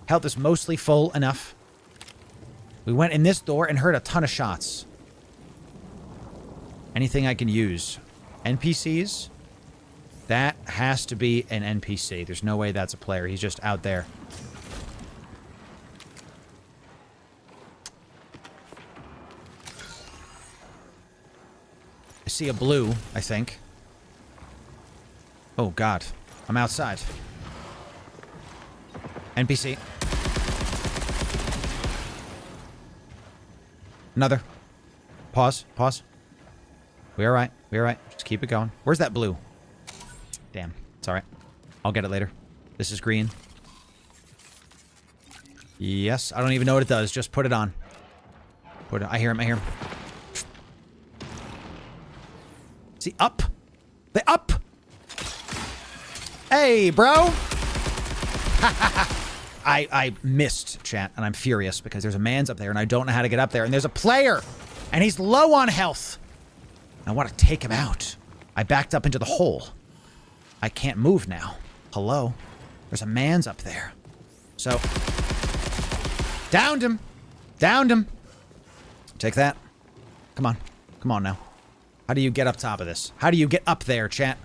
[SPEAKER 1] health is mostly full enough. We went in this door and heard a ton of shots. Anything I can use? NPCs? That has to be an NPC. There's no way that's a player. He's just out there. I see a blue, I think. Oh, God. I'm outside. NPC. Another. Pause. Pause. We all right. We all right. Just keep it going. Where's that blue? Damn. It's all right. I'll get it later. This is green. Yes. I don't even know what it does. Just put it on. Put it. I hear him. I hear him. Is he up? They up! Hey, bro! I missed, chat, and I'm furious because there's a man's up there and I don't know how to get up there. And there's a player! And he's low on health. I want to take him out. I backed up into the hole. I can't move now. Hello? There's a man's up there. So... Downed him! Downed him! Take that. Come on. Come on now. How do you get up top of this? How do you get up there, chat?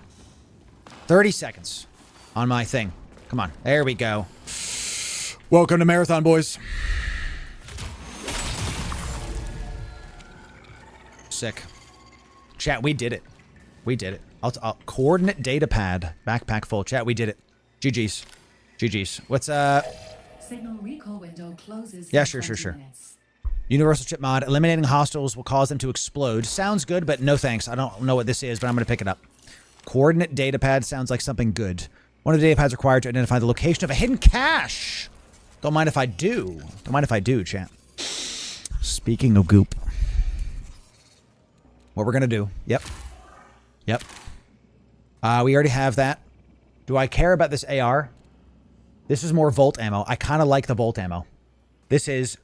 [SPEAKER 1] 30 seconds on my thing. Come on. There we go. Welcome to Marathon, boys. Sick. Chat, we did it. We did it. I'll coordinate data pad. Backpack full. Chat, we did it. GG's. GG's. What's,
[SPEAKER 15] Signal recall window closes.
[SPEAKER 1] Yeah, sure. Universal chip mod. Eliminating hostiles will cause them to explode. Sounds good, but no thanks. I don't know what this is, but I'm going to pick it up. Coordinate data pad sounds like something good. One of the data pads required to identify the location of a hidden cache. Don't mind if I do. Don't mind if I do, chat. Speaking of goop. What we're going to do. Yep. Yep. We already have that. Do I care about this AR? This is more Volt ammo. I kind of like the Volt ammo. This is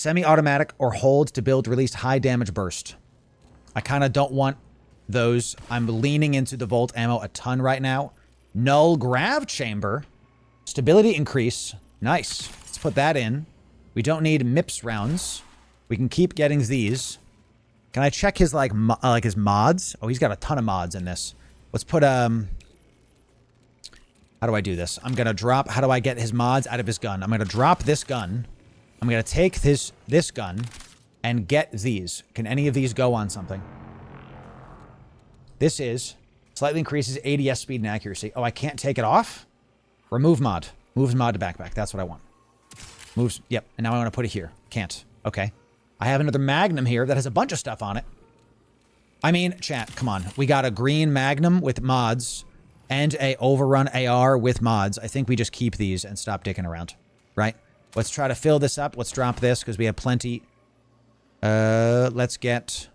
[SPEAKER 1] Semi-automatic or hold to build released high damage burst. I kind of don't want those. I'm leaning into the Volt ammo a ton right now. Null grav chamber. Stability increase. Nice. Let's put that in. We don't need MIPS rounds. We can keep getting these. Can I check his like his mods? Oh, he's got a ton of mods in this. Let's put how do I do this? I'm gonna drop. How do I get his mods out of his gun? I'm gonna drop this gun. I'm gonna take this gun and get these. Can any of these go on something? This is slightly increases ADS speed and accuracy. Oh, I can't take it off? Remove mod. Moves mod to backpack. That's what I want. Moves. Yep. And now I want to put it here. Can't. Okay. I have another Magnum here that has a bunch of stuff on it. I mean, chat, come on. We got a green Magnum with mods and a overrun AR with mods. I think we just keep these and stop dicking around. Right? Let's try to fill this up. Let's drop this because we have plenty. Let's get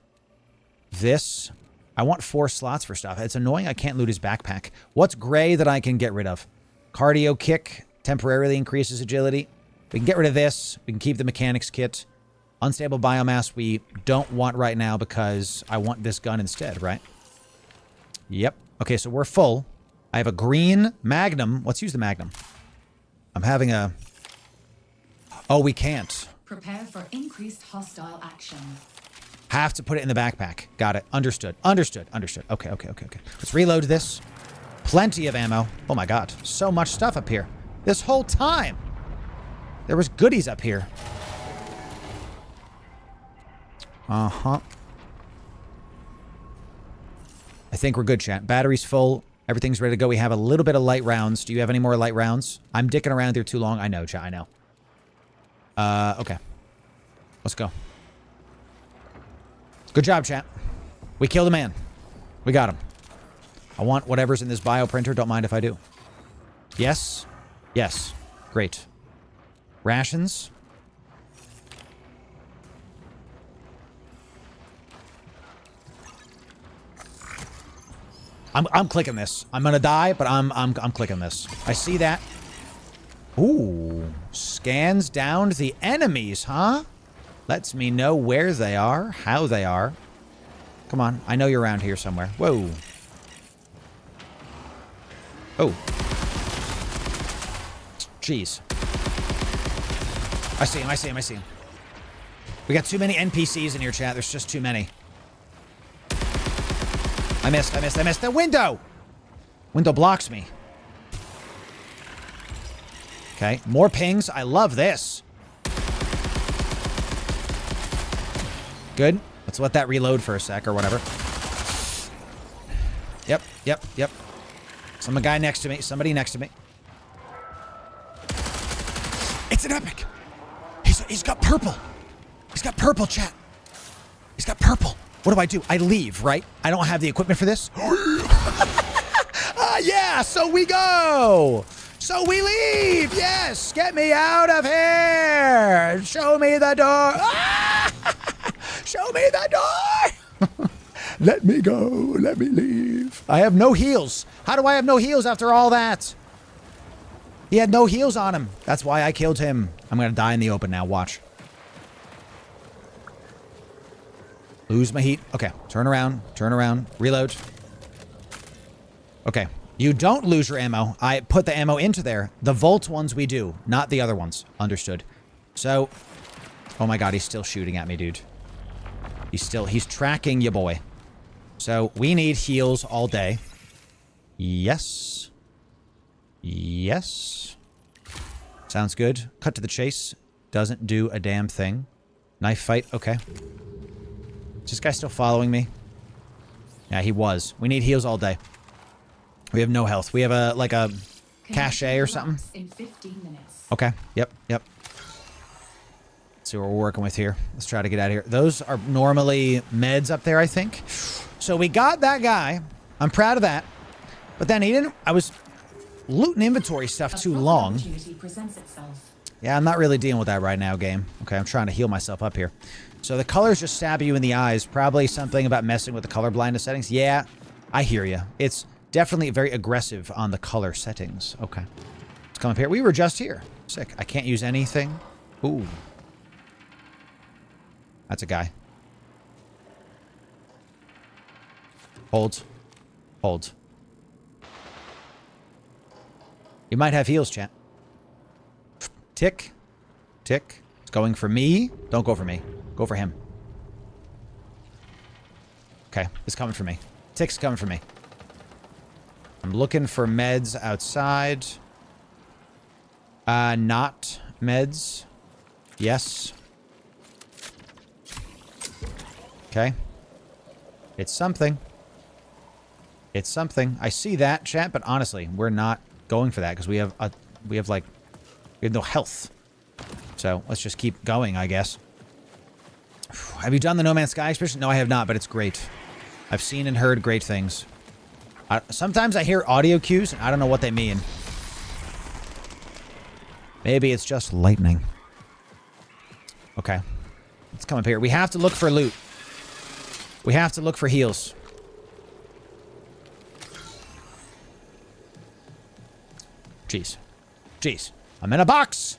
[SPEAKER 1] this. I want 4 slots for stuff. It's annoying I can't loot his backpack. What's gray that I can get rid of? Cardio kick temporarily increases agility. We can get rid of this. We can keep the mechanics kit. Unstable biomass we don't want right now because I want this gun instead, right? Yep. Okay, so we're full. I have a green Magnum. Let's use the Magnum. I'm having a... Oh, we can't.
[SPEAKER 15] Prepare for increased hostile action.
[SPEAKER 1] Have to put it in the backpack. Got it. Understood. Understood. Understood. Okay, okay, okay, okay. Let's reload this. Plenty of ammo. Oh my god. So much stuff up here. This whole time. There was goodies up here. Uh-huh. I think we're good, chat. Battery's full. Everything's ready to go. We have a little bit of light rounds. Do you have any more light rounds? I'm dicking around here too long. I know, chat. I know. Okay. Let's go. Good job, chat. We killed a man. We got him. I want whatever's in this bioprinter. Don't mind if I do. Yes. Yes. Great. Rations. I'm clicking this. I'm gonna die, but I'm clicking this. I see that. Ooh. Scans down the enemies, huh? Lets me know where they are, how they are. Come on. I know you're around here somewhere. Whoa. Oh. Jeez. I see him, I see him, I see him. We got too many NPCs in here, chat. There's just too many. I missed, I missed, I missed. The window! Window blocks me. Okay, more pings. I love this. Good. Let's let that reload for a sec or whatever. Yep, yep, yep. Some guy next to me. Somebody next to me. It's an epic. He's got purple. He's got purple, chat. He's got purple. What do? I leave, right? I don't have the equipment for this. Yeah, so we go. So we leave. Yes, get me out of here. Show me the door. Show me the door. Let me go. Let me leave. I have no heals. How do I have no heals after all that? He had no heals on him. That's why I killed him. I'm going to die in the open now. Watch. Lose my heat. Okay. Turn around. Turn around. Reload. Okay. You don't lose your ammo. I put the ammo into there. The Volt ones we do, not the other ones. Understood. So, oh my god, he's still shooting at me, dude. He's tracking you, boy. So, we need heals all day. Yes. Yes. Sounds good. Cut to the chase. Doesn't do a damn thing. Knife fight. Okay. Is this guy still following me? Yeah, he was. We need heals all day. We have no health. We have a, like a cache or something.
[SPEAKER 15] In 15 minutes.
[SPEAKER 1] Okay. Yep. Yep. Let's see what we're working with here. Let's try to get out of here. Those are normally meds up there, I think. So we got that guy. I'm proud of that. But then he didn't... I was looting inventory stuff too long. Yeah, I'm not really dealing with that right now, game. Okay, I'm trying to heal myself up here. So the colors just stab you in the eyes. Probably something about messing with the color blindness settings. Yeah, I hear you. It's definitely very aggressive on the color settings. Okay. Let's come up here. We were just here. Sick. I can't use anything. Ooh. That's a guy. Hold. Hold. You might have heals, chat. Tick. Tick. It's going for me. Don't go for me. Go for him. Okay. It's coming for me. Tick's coming for me. I'm looking for meds outside. Not meds. Yes. Okay. It's something. It's something. I see that, chat, but honestly, we're not going for that because we have no health. So let's just keep going, I guess. Have you done the No Man's Sky expedition? No, I have not, but it's great. I've seen and heard great things. Sometimes I hear audio cues and I don't know what they mean. Maybe it's just lightning. Okay. Let's come up here. We have to look for loot. We have to look for heals. Jeez. Jeez. I'm in a box.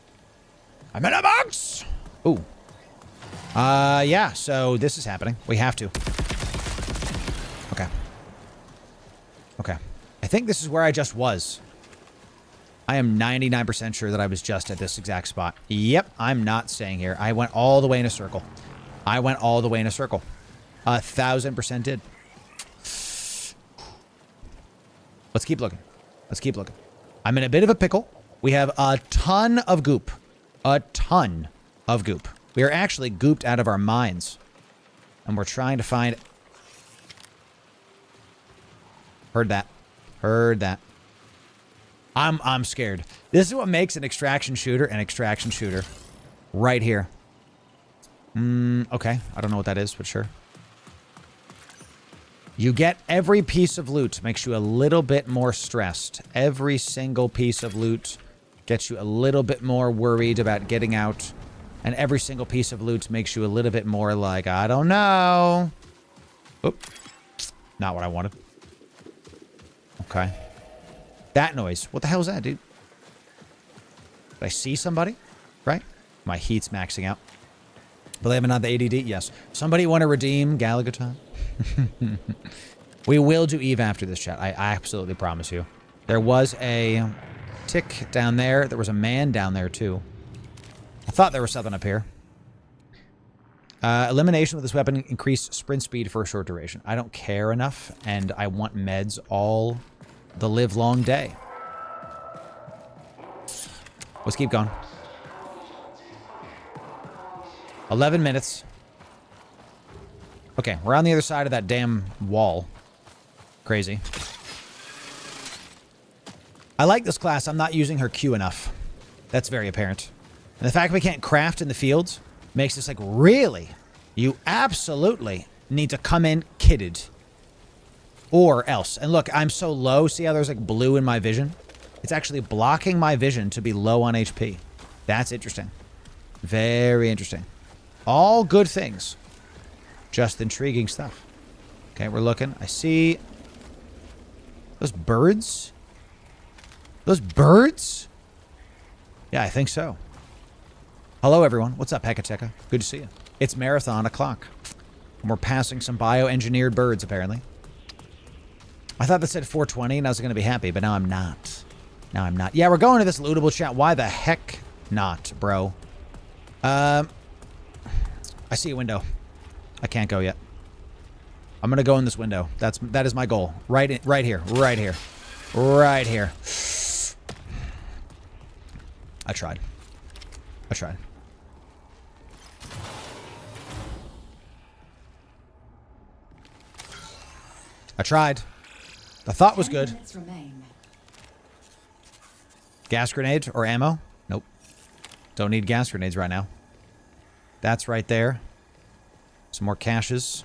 [SPEAKER 1] I'm in a box. Ooh. Yeah, so this is happening. We have to. Okay. Okay. I think this is where I just was. I am 99% sure that I was just at this exact spot. Yep, I'm not staying here. I went all the way in a circle. I went all the way in a circle. 1,000% did. Let's keep looking. Let's keep looking. I'm in a bit of a pickle. We have a ton of goop. A ton of goop. We are actually gooped out of our minds. And we're trying to find... Heard that. Heard that. I'm scared. This is what makes an extraction shooter an extraction shooter. Right here. Okay. I don't know what that is, but sure. You get every piece of loot. Makes you a little bit more stressed. Every single piece of loot gets you a little bit more worried about getting out. And every single piece of loot makes you a little bit more like, I don't know. Oop. Not what I wanted. Okay. That noise. What the hell is that, dude? Did I see somebody? Right? My heat's maxing out. Believe it or not, the ADD? Yes. Somebody want to redeem Galagaton? We will do Eve after this, chat. I absolutely promise you. There was a tick down there. There was a man down there, too. I thought there was something up here. Elimination with this weapon increased sprint speed for a short duration. I don't care enough, and I want meds all the live long day. Let's keep going. 11 minutes. Okay, we're on the other side of that damn wall. Crazy. I like this class. I'm not using her Q enough. That's very apparent. And the fact we can't craft in the fields makes this like, really? You absolutely need to come in kitted. Or else. And look, I'm so low. See how there's like blue in my vision? It's actually blocking my vision to be low on HP. That's interesting. Very interesting. All good things. Just intriguing stuff. Okay, we're looking. I see... Those birds? Those birds? Yeah, I think so. Hello, everyone. What's up, Hekateka? Good to see you. It's marathon o'clock. And we're passing some bioengineered birds, apparently. I thought that said 420 and I was going to be happy, but now I'm not. Now I'm not. Yeah, we're going to this lootable chat. Why the heck not, bro? I see a window. I can't go yet. I'm going to go in this window. That is my goal. Right here. Right here. Right here. I tried. I tried. I tried. The thought was good. Gas grenade or ammo? Nope. Don't need gas grenades right now. That's right there. Some more caches.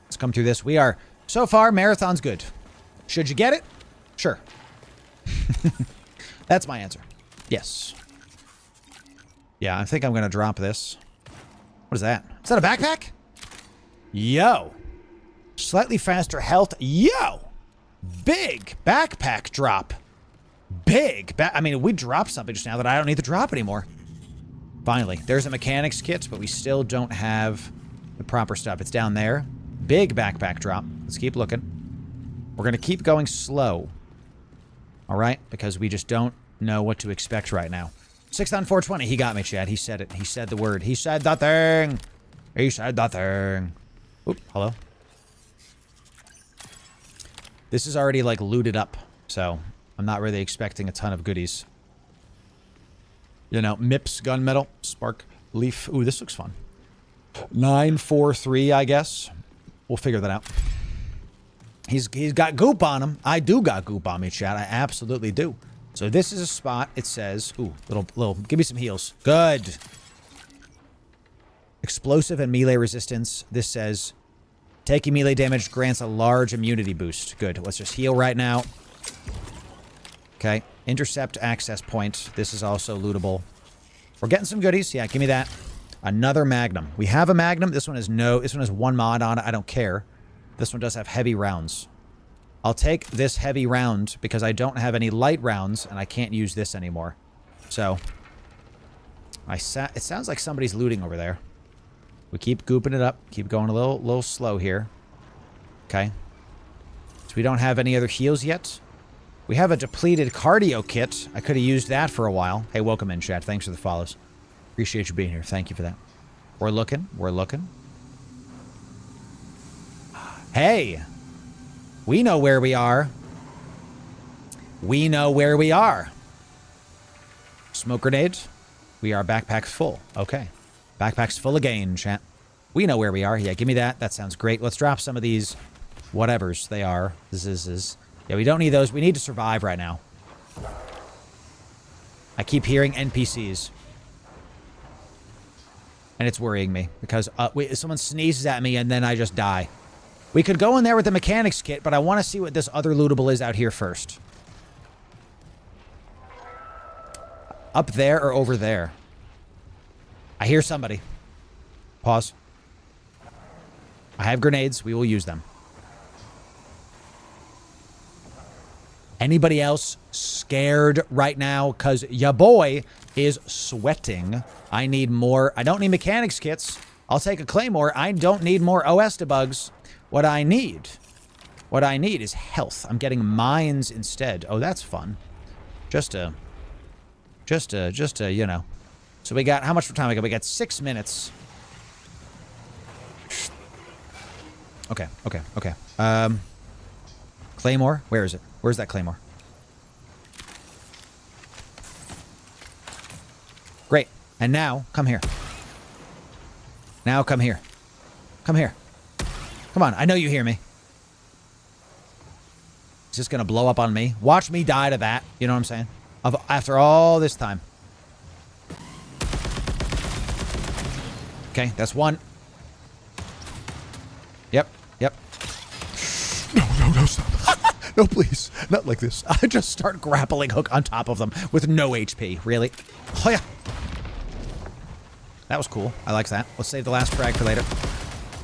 [SPEAKER 1] Let's come through this. We are, so far, marathon's good. Should you get it? Sure. That's my answer. Yes. Yeah, I think I'm going to drop this. What is that? Is that a backpack? Yo. Slightly faster health. Yo. Big backpack drop. Big. I mean, we dropped something just now that I don't need to drop anymore. Finally. There's a mechanics kit, but we still don't have the proper stuff. It's down there. Big backpack drop. Let's keep looking. We're going to keep going slow. All right? Because we just don't know what to expect right now. 6 on 420. He got me, Chad. He said it. He said the word. He said the thing. He said the thing. Oop. Hello. This is already, like, looted up. So, I'm not really expecting a ton of goodies. You know, MIPS, gunmetal, spark, leaf. Ooh, this looks fun. 943, I guess. We'll figure that out. He's got goop on him. I do got goop on me, chat. I absolutely do. So this is a spot. It says, ooh, little, give me some heals. Good. Explosive and melee resistance. This says, taking melee damage grants a large immunity boost. Good. Let's just heal right now. Okay. Intercept access point. This is also lootable. We're getting some goodies. Yeah, give me that. Another Magnum. We have a Magnum. This one has one mod on it. I don't care. This one does have heavy rounds. I'll take this heavy round because I don't have any light rounds and I can't use this anymore. So, it sounds like somebody's looting over there. We keep gooping it up. Keep going a little slow here. Okay. So we don't have any other heals yet. We have a depleted cardio kit. I could have used that for a while. Hey, welcome in, chat. Thanks for the follows. Appreciate you being here. Thank you for that. We're looking. We're looking. Hey! We know where we are. We know where we are. Smoke grenade. We are backpacks full. Okay. Backpacks full again, chat. We know where we are. Yeah, give me that. That sounds great. Let's drop some of these whatevers they are. Yeah, we don't need those. We need to survive right now. I keep hearing NPCs. And it's worrying me. Because someone sneezes at me and then I just die. We could go in there with the mechanics kit, but I want to see what this other lootable is out here first. Up there or over there? I hear somebody. Pause. I have grenades. We will use them. Anybody else scared right now? Because ya boy is sweating. I need more. I don't need mechanics kits. I'll take a claymore. I don't need more OS debugs. What I need is health. I'm getting mines instead. Oh, that's fun. Just a, you know. So we got, how much time we got? We got 6 minutes. Okay. Claymore? Where is it? Where's that claymore? Great. And now, come here. Now come here. Come here. Come on, I know you hear me. Is this gonna blow up on me? Watch me die to that. You know what I'm saying? After all this time. Okay, that's one. Yep. No, stop. No, please. Not like this. I just start grappling hook on top of them with no HP. Really? Oh, yeah. That was cool. I like that. Let's save the last frag for later.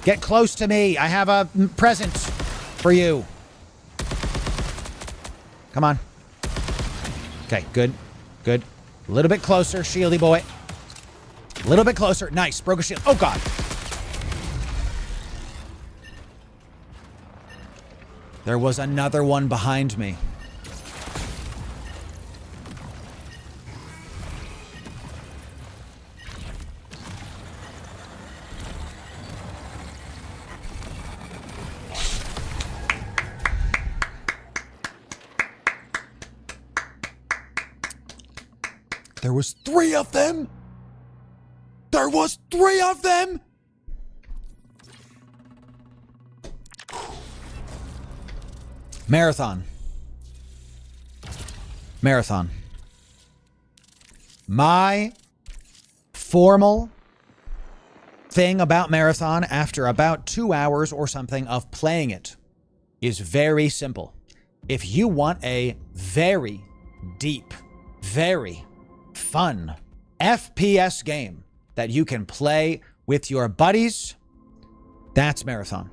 [SPEAKER 1] Get close to me. I have a present for you. Come on. Okay, good. A little bit closer, shieldy boy. A little bit closer. Nice. Broke a shield. Oh, God. There was another one behind me. There was 3 of them. There was 3 of them. Marathon. My formal thing about Marathon after about 2 hours or something of playing it is very simple. If you want a very deep, very fun FPS game that you can play with your buddies, that's Marathon.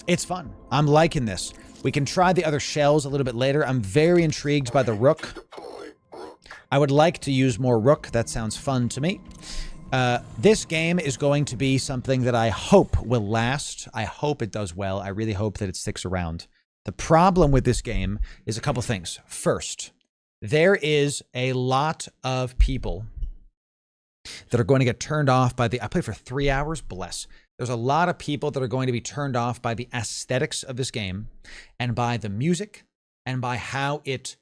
[SPEAKER 1] It's fun. I'm liking this. We can try the other shells a little bit later. I'm very intrigued by the Rook. I would like to use more Rook. That sounds fun to me. This game is going to be something that I hope will last. I hope it does well. I really hope that it sticks around. The problem with this game is a couple things. First, there is a lot of people that are going to get turned off by the... I played for 3 hours, bless. There's a lot of people that are going to be turned off by the aesthetics of this game and by the music and by how it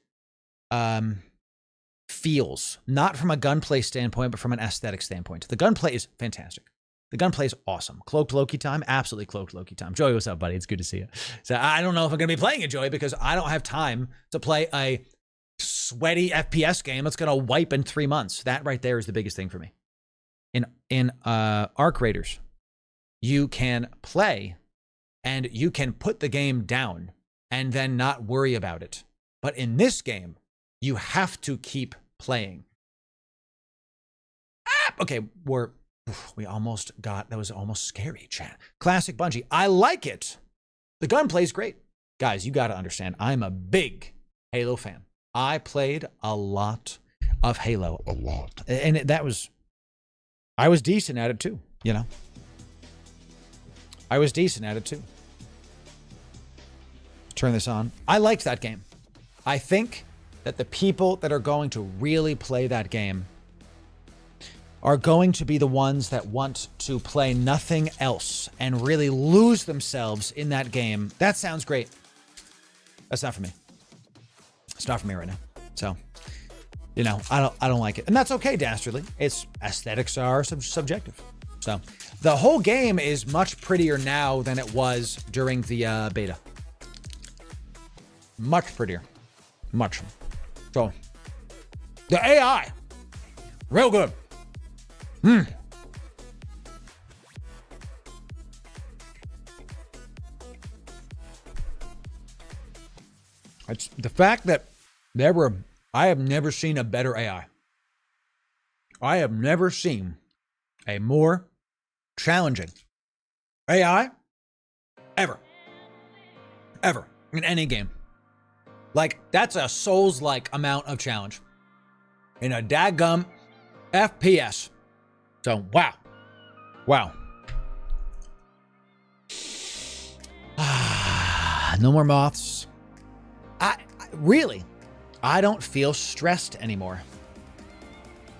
[SPEAKER 1] feels. Not from a gunplay standpoint, but from an aesthetic standpoint. The gunplay is fantastic. The gunplay is awesome. Cloaked Loki time? Absolutely cloaked Loki time. Joey, what's up, buddy? It's good to see you. So I don't know if I'm going to be playing it, Joey, because I don't have time to play a sweaty FPS game that's going to wipe in 3 months. That right there is the biggest thing for me. In Arc Raiders, you can play and you can put the game down and then not worry about it. But in this game, you have to keep playing. Okay, we almost got, that was almost scary, chat. Classic Bungie. I like it. The gunplay's great. Guys, you got to understand, I'm a big Halo fan. I played a lot of Halo.
[SPEAKER 3] A lot.
[SPEAKER 1] And I was decent at it too, you know. I was decent at it too. Turn this on. I liked that game. I think that the people that are going to really play that game are going to be the ones that want to play nothing else and really lose themselves in that game. That sounds great. That's not for me. It's not for me right now. So, you know, I don't like it. And that's okay, Dastardly. Its aesthetics are subjective. So, the whole game is much prettier now than it was during the beta. Much prettier. Much. So, the AI, real good. It's the fact that I have never seen a better AI. I have never seen a more challenging AI ever in any game. Like, that's a Souls-like amount of challenge in a daggum FPS. So, wow. No more moths. I don't feel stressed anymore.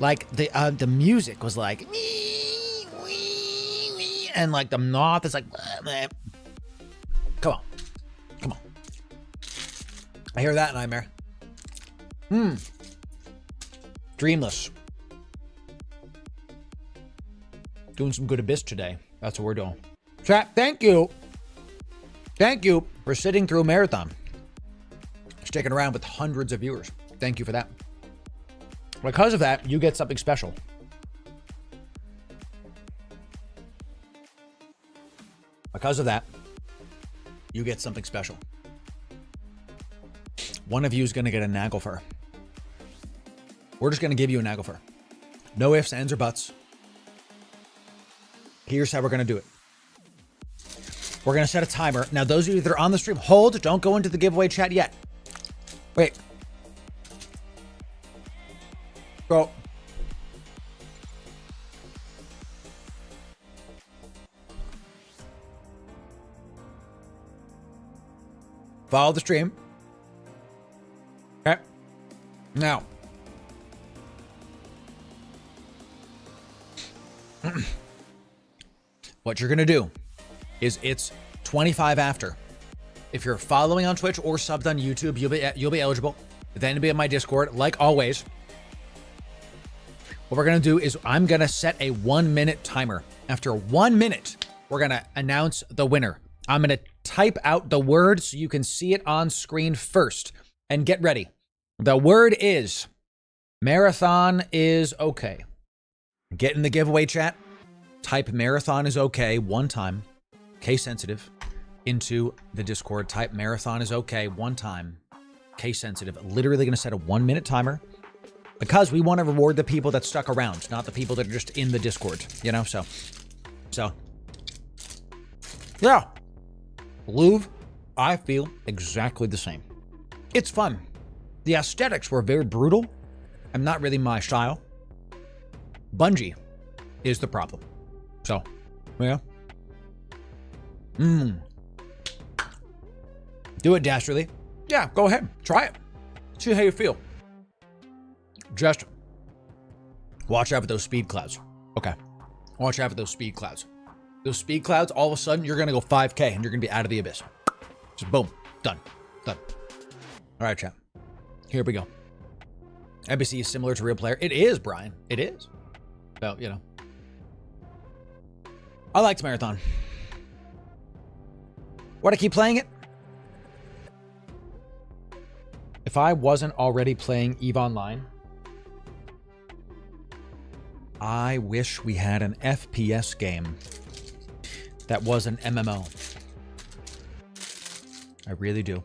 [SPEAKER 1] Like, the music was like, and like the moth is like, come on. I hear that, Nightmare. Dreamless. Doing some good abyss today. That's what we're doing. Chat, thank you. Thank you for sitting through a marathon. Sticking around with hundreds of viewers. Thank you for that. Because of that, you get something special. Because of that, you get something special. One of you is going to get a Naglfar. We're just going to give you a Naglfar. No ifs, ands, or buts. Here's how we're going to do it. We're going to set a timer. Now, those of you that are on the stream, hold. Don't go into the giveaway chat yet. Wait. Go. Follow the stream. Okay. Now. What you're going to do is it's 25 after. If you're following on Twitch or subbed on YouTube, you'll be eligible. Then to be in my Discord, like always. What we're going to do is I'm going to set a 1-minute timer. After 1 minute, we're going to announce the winner. I'm going to type out the word so you can see it on screen first. And get ready. The word is marathon is okay. Get in the giveaway chat. Type marathon is okay one time. Case sensitive. Into the Discord. Type marathon is okay one time. Case sensitive. Literally going to set a 1-minute timer. Because we want to reward the people that stuck around, not the people that are just in the Discord, you know? So, yeah. Louvre, I feel exactly the same. It's fun. The aesthetics were very brutal and not really my style. Bungie is the problem. So, yeah. Do it, Dastardly. Yeah, go ahead. Try it. See how you feel. Just watch out for those speed clouds. Okay. Watch out for those speed clouds. Those speed clouds, all of a sudden, you're going to go 5K and you're going to be out of the abyss. Just boom. Done. Done. All right, chat. Here we go. NPC is similar to real player. It is, Brian. It is. So, you know. I liked Marathon. Why'd I keep playing it? If I wasn't already playing EVE Online, I wish we had an FPS game that was an MMO. I really do.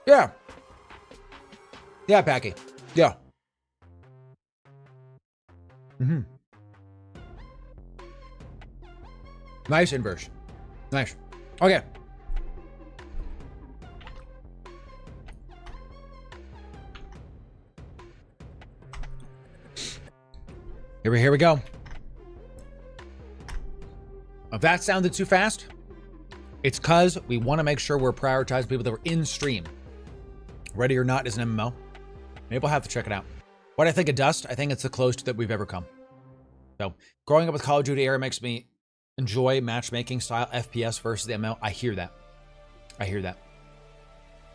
[SPEAKER 1] Yeah. Yeah, Packy. Yeah. Nice inverse. Nice. Okay. Here we go. If that sounded too fast, it's because we want to make sure we're prioritizing people that are in stream. Ready or Not is an MMO. Maybe we'll have to check it out. What I think of Dust, I think it's the closest that we've ever come. So, growing up with Call of Duty era makes me enjoy matchmaking style FPS versus the MMO. I hear that. I hear that.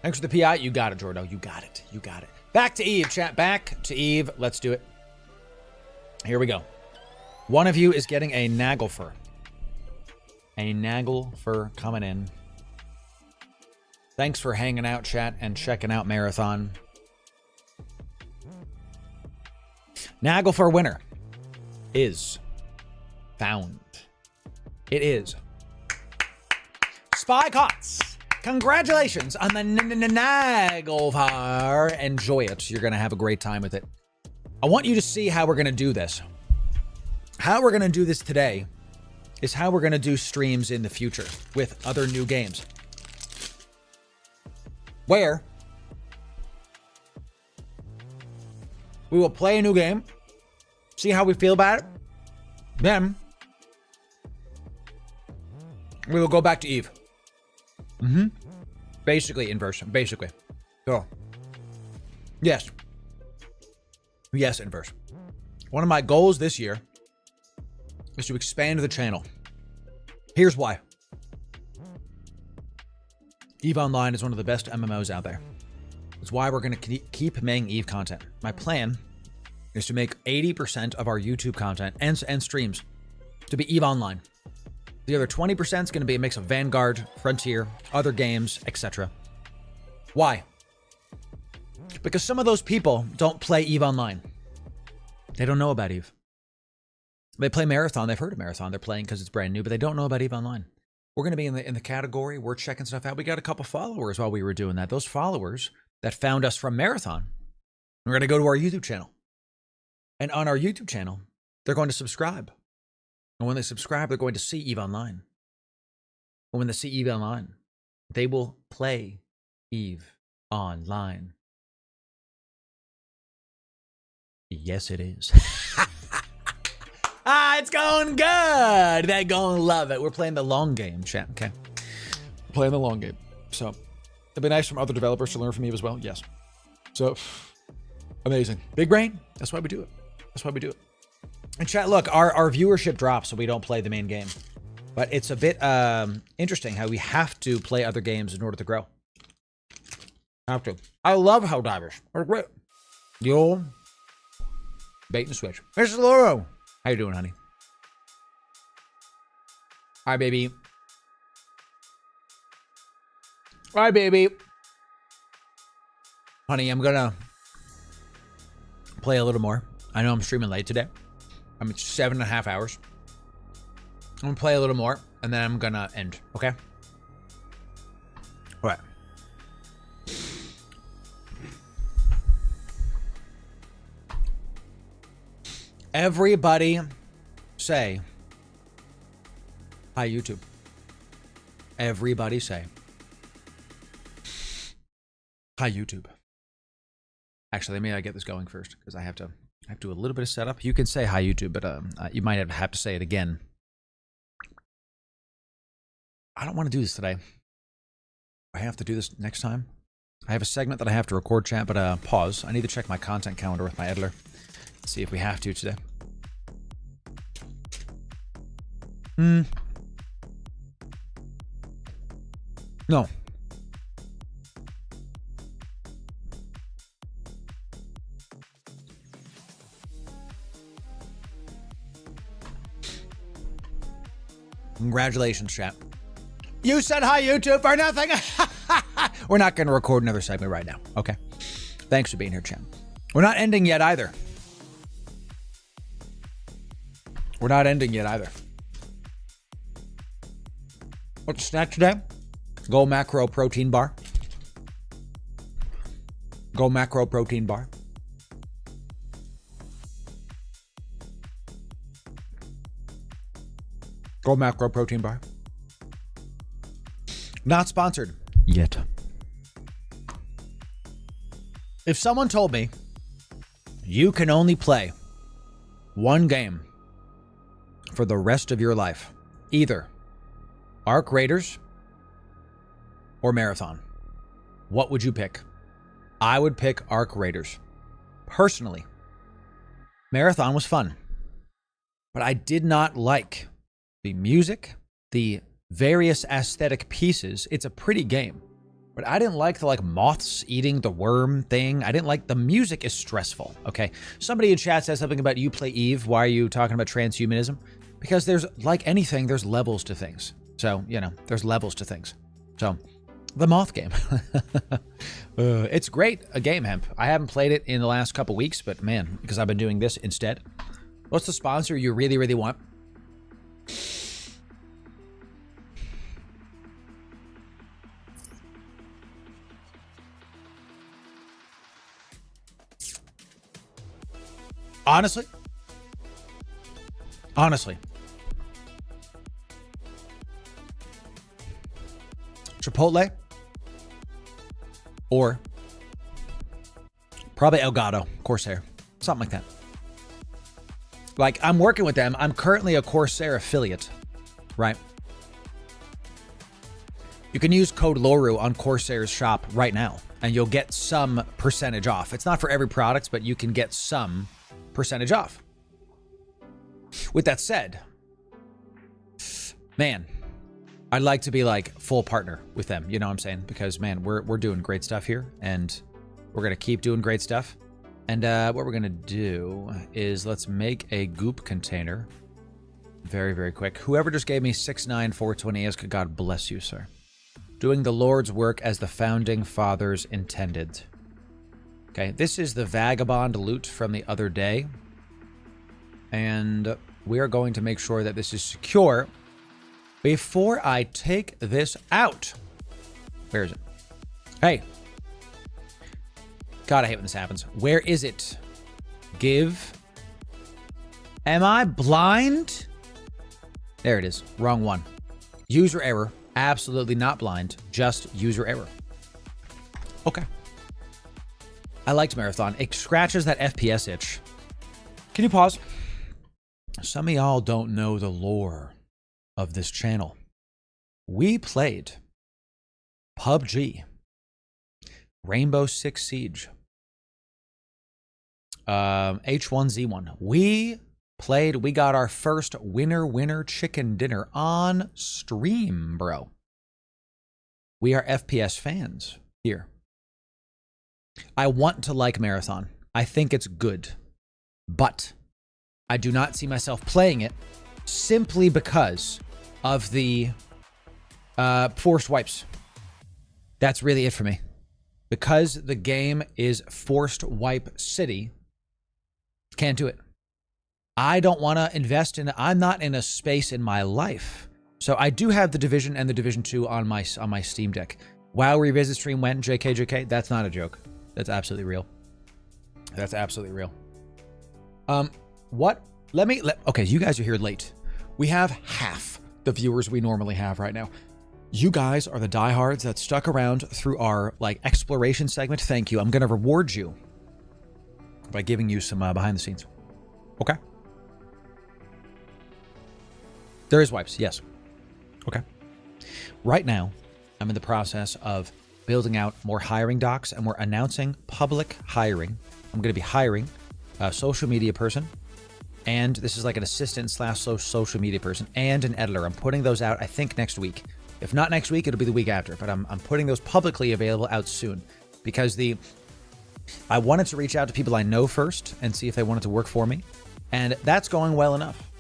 [SPEAKER 1] Thanks for the PI. You got it, Jordo. You got it. You got it. Back to EVE, chat. Back to EVE. Let's do it. Here we go. One of you is getting a Naglfur. A Naglfur coming in. Thanks for hanging out, chat, and checking out Marathon. Naglfur winner is found. It is Spy Cots. Congratulations on the Naglfur. Enjoy it. You're going to have a great time with it. I want you to see how we're going to do this. How we're going to do this today is how we're going to do streams in the future with other new games. Where we will play a new game, see how we feel about it, then we will go back to EVE. Basically inverse. Basically. So, yes. Yes, inverse. One of my goals this year is to expand the channel. Here's why. EVE Online is one of the best MMOs out there. It's why we're going to keep making EVE content. My plan is to make 80% of our YouTube content and streams to be EVE Online. The other 20% is going to be a mix of Vanguard, Frontier, other games, etc. Why? Because some of those people don't play EVE Online. They don't know about EVE. They play Marathon. They've heard of Marathon. They're playing because it's brand new, but they don't know about EVE Online. We're going to be in the category. We're checking stuff out. We got a couple followers while we were doing that. Those followers that found us from Marathon, we're going to go to our YouTube channel. And on our YouTube channel, they're going to subscribe. And when they subscribe, they're going to see EVE Online. And when they see EVE Online, they will play EVE Online. Yes, it is. It's going good. They're going to love it. We're playing the long game, chat, okay? We're playing the long game. So, it'd be nice from other developers to learn from you as well. Yes. So, amazing. Big brain. That's why we do it. That's why we do it. And chat, look, our viewership drops so we don't play the main game. But it's a bit interesting how we have to play other games in order to grow. Have to. I love Helldivers. They're great. The old bait and switch. Mrs. Loru. How you doing, honey? Hi, baby. Hi, baby. Honey, I'm gonna play a little more. I know I'm streaming late today. I'm at 7.5 hours. I'm gonna play a little more, and then I'm gonna end, okay? All right. Everybody say, hi, YouTube. Everybody say, Hi, YouTube. Actually, let me get this going first because I have to do a little bit of setup. You can say hi, YouTube, but you might have to say it again. I don't want to do this today. I have to do this next time. I have a segment that I have to record, chat, but pause. I need to check my content calendar with my editor. See if we have to today. No. Congratulations, chat. You said hi, YouTube, for nothing. We're not going to record another segment right now, okay? Thanks for being here, chat. We're not ending yet either. We're not ending yet either. What's the snack today? Go macro protein bar. Go macro protein bar. Go macro protein bar. Not sponsored yet. If someone told me you can only play one game for the rest of your life, either Arc Raiders or Marathon, what would you pick? I would pick Arc Raiders. Personally, Marathon was fun, but I did not like the music, the various aesthetic pieces. It's a pretty game, but I didn't like the moths eating the worm thing. I didn't like the music is stressful. Okay. Somebody in chat says something about you play Eve. Why are you talking about transhumanism? Because there's, like anything, there's levels to things. So, there's levels to things. So, the moth game. It's great, a game, Hemp. I haven't played it in the last couple weeks, but man, because I've been doing this instead. What's the sponsor you really, really want? Honestly, Chipotle or probably Elgato, Corsair, something like that. Like, I'm working with them. I'm currently a Corsair affiliate, right? You can use code Loru on Corsair's shop right now, and you'll get some percentage off. It's not for every product, but you can get some percentage off. With that said, man, I'd like to be full partner with them. You know what I'm saying? Because man, we're doing great stuff here, and we're gonna keep doing great stuff. And what we're gonna do is let's make a goop container very, very quick. Whoever just gave me 69420 God bless you, sir. Doing the Lord's work as the founding fathers intended. Okay, this is the vagabond loot from the other day. And we are going to make sure that this is secure before I take this out. Where is it? Hey. God, I hate when this happens. Where is it? Give. Am I blind? There it is. Wrong one. User error. Absolutely not blind. Just user error. Okay. I liked Marathon. It scratches that FPS itch. Can you pause? Some of y'all don't know the lore of this channel. We played PUBG, Rainbow Six Siege, H1Z1. We got our first winner chicken dinner on stream, bro. We are FPS fans here. I want to like Marathon. I think it's good, but I do not see myself playing it simply because of the forced wipes. That's really it for me. Because the game is forced wipe city, can't do it. I don't want to invest in, I'm not in a space in my life. So I do have the Division and the Division 2 on my Steam Deck. WoW Revisit stream went, JK, that's not a joke. That's absolutely real. That's absolutely real. What? Okay, you guys are here late. We have half the viewers we normally have right now. You guys are the diehards that stuck around through our like exploration segment. Thank you. I'm going to reward you by giving you some behind the scenes. Okay. There is wipes. Yes. Okay. Right now, I'm in the process of building out more hiring docs, and we're announcing public hiring. I'm going to be hiring a social media person, and this is like an assistant / social media person, and an editor. I'm putting those out, I think, next week. If not next week, it'll be the week after, but I'm putting those publicly available out soon because I wanted to reach out to people I know first and see if they wanted to work for me, and that's going well enough.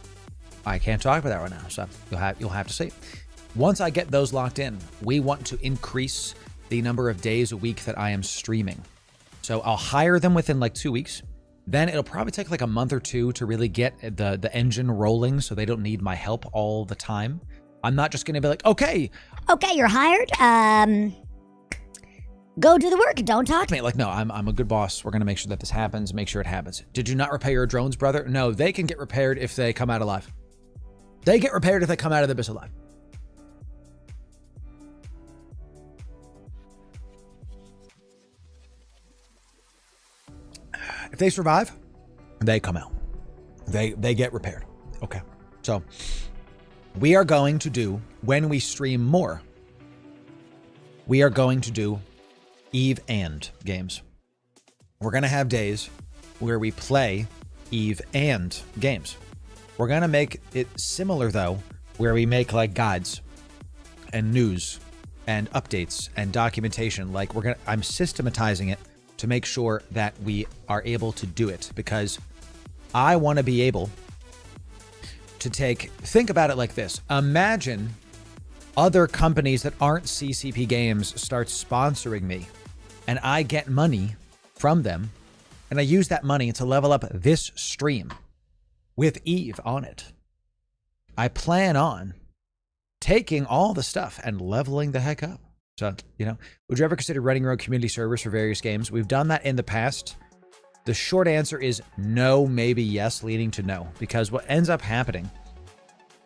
[SPEAKER 1] I can't talk about that right now, so you'll have to see. Once I get those locked in, we want to increase the number of days a week that I am streaming. So I'll hire them within like 2 weeks. Then it'll probably take like a month or two to really get the engine rolling so they don't need my help all the time. I'm not just going to be like, okay,
[SPEAKER 2] you're hired. Go do the work. Don't talk to me.
[SPEAKER 1] Like, no, I'm a good boss. We're going to make sure that this happens. Make sure it happens. Did you not repair your drones, brother? No, they can get repaired if they come out alive. They get repaired if they come out of the abyss alive. If they survive, they come out. They get repaired. Okay. So we are going to do, when we stream more, we are going to do Eve and games. We're going to have days where we play Eve and games. We're going to make it similar, though, where we make like guides and news and updates and documentation. Like I'm systematizing it to make sure that we are able to do it, because I want to be able to think about it like this. Imagine other companies that aren't CCP Games start sponsoring me, and I get money from them, and I use that money to level up this stream with Eve on it. I plan on taking all the stuff and leveling the heck up. So, would you ever consider running your own community servers for various games? We've done that in the past. The short answer is no, maybe yes, leading to no. Because what ends up happening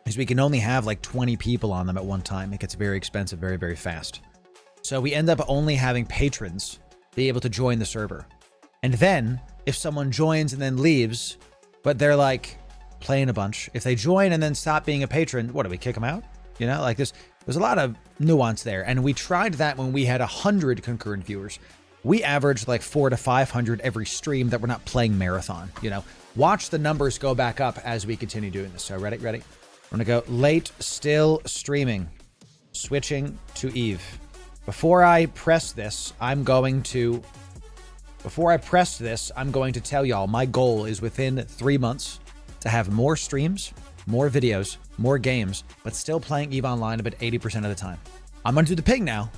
[SPEAKER 1] is we can only have like 20 people on them at one time. It gets very expensive very, very fast. So we end up only having patrons be able to join the server. And then if someone joins and then leaves, but they're like playing a bunch, if they join and then stop being a patron, what do we kick them out? Like this. There's a lot of nuance there. And we tried that when we had 100 concurrent viewers. We averaged like 400 to 500 every stream that we're not playing marathon. Watch the numbers go back up as we continue doing this. So ready? I'm gonna go late, still streaming, switching to Eve. Before I press this, I'm going to tell y'all my goal is within 3 months to have more streams, more videos, more games, but still playing EVE Online about 80% of the time. I'm going to do the ping now.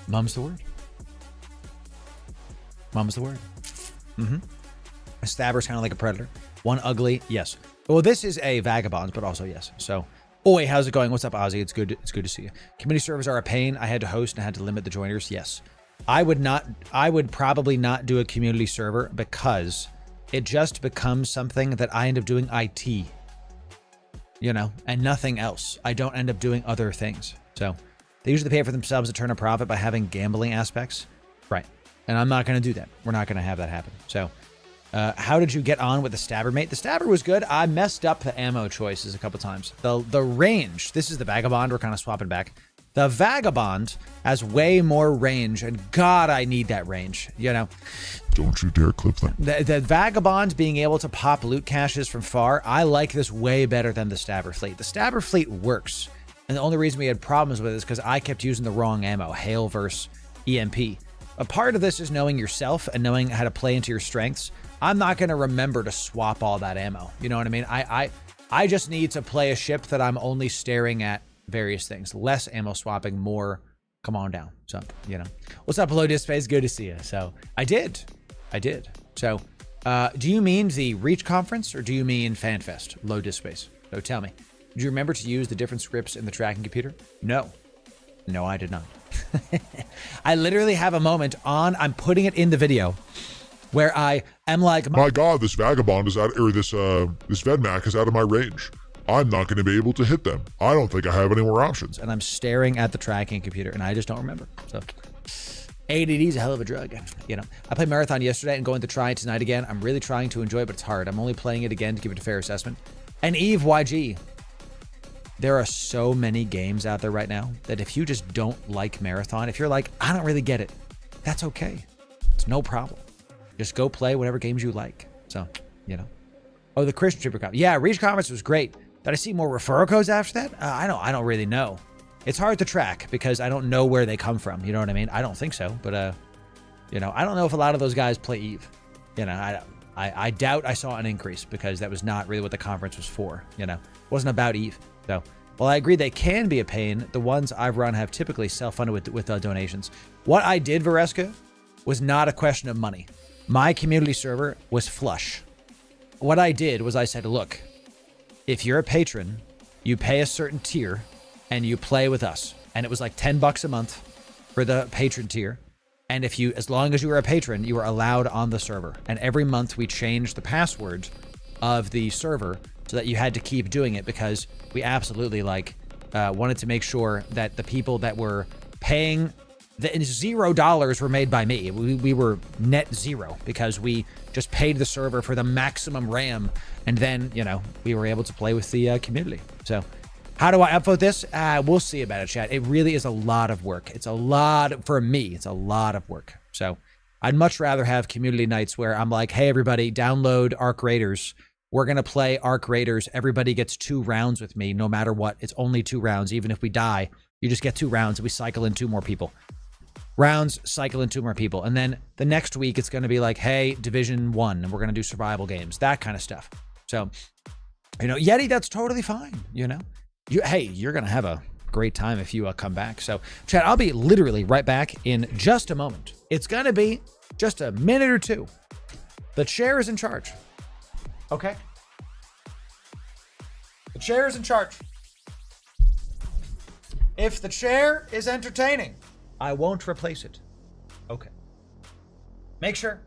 [SPEAKER 1] Mum's the word. Mum's the word. A stabber's kind of like a predator. One ugly, yes. Well, this is a vagabond, but also yes. So, oi, how's it going? What's up, Ozzy? It's good to see you. Community servers are a pain. I had to host and I had to limit the joiners. Yes. I would probably not do a community server because it just becomes something that I end up doing IT, and nothing else. I don't end up doing other things. So they usually pay for themselves to turn a profit by having gambling aspects. Right. And I'm not going to do that. We're not going to have that happen. So how did you get on with the stabber, mate? The stabber was good. I messed up the ammo choices a couple times. The range, this is the vagabond. We're kind of swapping back. The vagabond has way more range, and God, I need that range,
[SPEAKER 3] Don't you dare clip that.
[SPEAKER 1] The vagabond being able to pop loot caches from far, I like this way better than the stabber fleet. The stabber fleet works, and the only reason we had problems with it is because I kept using the wrong ammo, hail versus EMP. A part of this is knowing yourself and knowing how to play into your strengths. I'm not going to remember to swap all that ammo. You know what I mean? I just need to play a ship that I'm only staring at various things. Less ammo swapping, more come on down. So, What's up, Hello Dispace? Good to see you. So, I did. So, do you mean the Reach conference or do you mean FanFest? Low Dispace. So, tell me. Do you remember to use the different scripts in the tracking computer? No, I did not. I literally have a moment I'm putting it in the video where I am like,
[SPEAKER 3] my God, this vagabond is out, or this Vedmac is out of my range. I'm not going to be able to hit them. I don't think I have any more options.
[SPEAKER 1] And I'm staring at the tracking computer, and I just don't remember. So ADD is a hell of a drug. You know, I played Marathon yesterday and going to try it tonight again. I'm really trying to enjoy it, but it's hard. I'm only playing it again to give it a fair assessment. And Eve YG, there are so many games out there right now that if you just don't like Marathon, if you're like, I don't really get it, that's okay. It's no problem. Just go play whatever games you like. So, you know. Oh, the Christian Trooper Conference. Yeah, Reach Conference was great. Did I see more referral codes after that? I don't really know. It's hard to track because I don't know where they come from. You know what I mean? I don't think so, but you know, I don't know if a lot of those guys play Eve. You know, I doubt I saw an increase because that was not really what the conference was for. You know, it wasn't about Eve. So, while I agree they can be a pain, the ones I've run have typically self-funded with donations. What I did, Vareska, was not a question of money. My community server was flush. What I did was I said, look, if you're a patron, you pay a certain tier and you play with us. And it was like $10 a month for the patron tier. And if you, as long as you were a patron, you were allowed on the server. And every month we changed the password of the server so that you had to keep doing it because we absolutely wanted to make sure that the people that were paying the $0 were made by me. We were net zero because we just paid the server for the maximum RAM. And then, you know, we were able to play with the community. So how do I upvote this? We'll see about it, chat. It really is a lot of work. It's a lot, for me, it's a lot of work. So I'd much rather have community nights where I'm like, hey, everybody, download Arc Raiders. We're going to play Arc Raiders. Everybody gets 2 rounds with me, no matter what. It's only 2 rounds. Even if we die, you just get 2 rounds and we cycle in 2 more people. Rounds, cycle in 2 more people. And then the next week, it's going to be like, hey, Division 1, and we're going to do survival games, that kind of stuff. So, you know, Yeti, that's totally fine, you know. Hey, you're going to have a great time if you come back. So, chat, I'll be literally right back in just a moment. It's going to be just a minute or 2. The chair is in charge. Okay? The chair is in charge. If the chair is entertaining, I won't replace it. Okay. Make sure.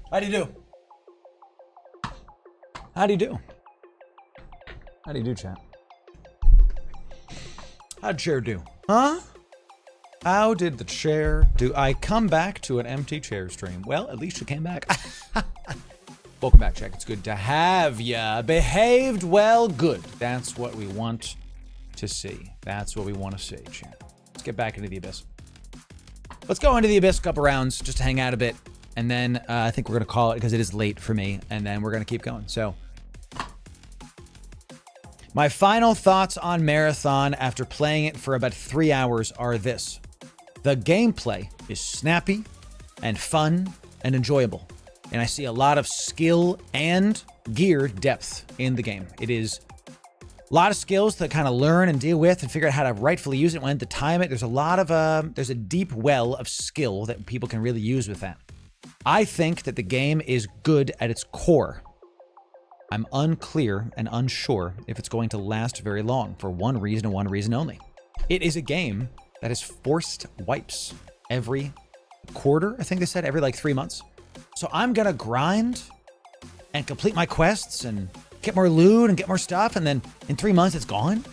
[SPEAKER 1] How do you do? How do you do? How do you do, chat? How'd chair do? Huh? How did the chair do? I come back to an empty chair stream. Well, at least you came back. Welcome back, Jack. It's good to have ya. Behaved well, good. That's what we want to see. That's what we want to see, chat. Let's get back into the Abyss. Let's go into the Abyss a couple rounds just to hang out a bit. And then I think we're going to call it because it is late for me. And then we're going to keep going. So my final thoughts on Marathon after playing it for about 3 hours are this. The gameplay is snappy and fun and enjoyable. And I see a lot of skill and gear depth in the game. It is a lot of skills to kind of learn and deal with and figure out how to rightfully use it, when to time it. There's a lot of, there's a deep well of skill that people can really use with that. I think that the game is good at its core. I'm unclear and unsure if it's going to last very long for one reason and one reason only. It is a game that is forced wipes every quarter. I think they said every like 3 months. So I'm going to grind and complete my quests and get more loot and get more stuff. And then in 3 months, it's gone.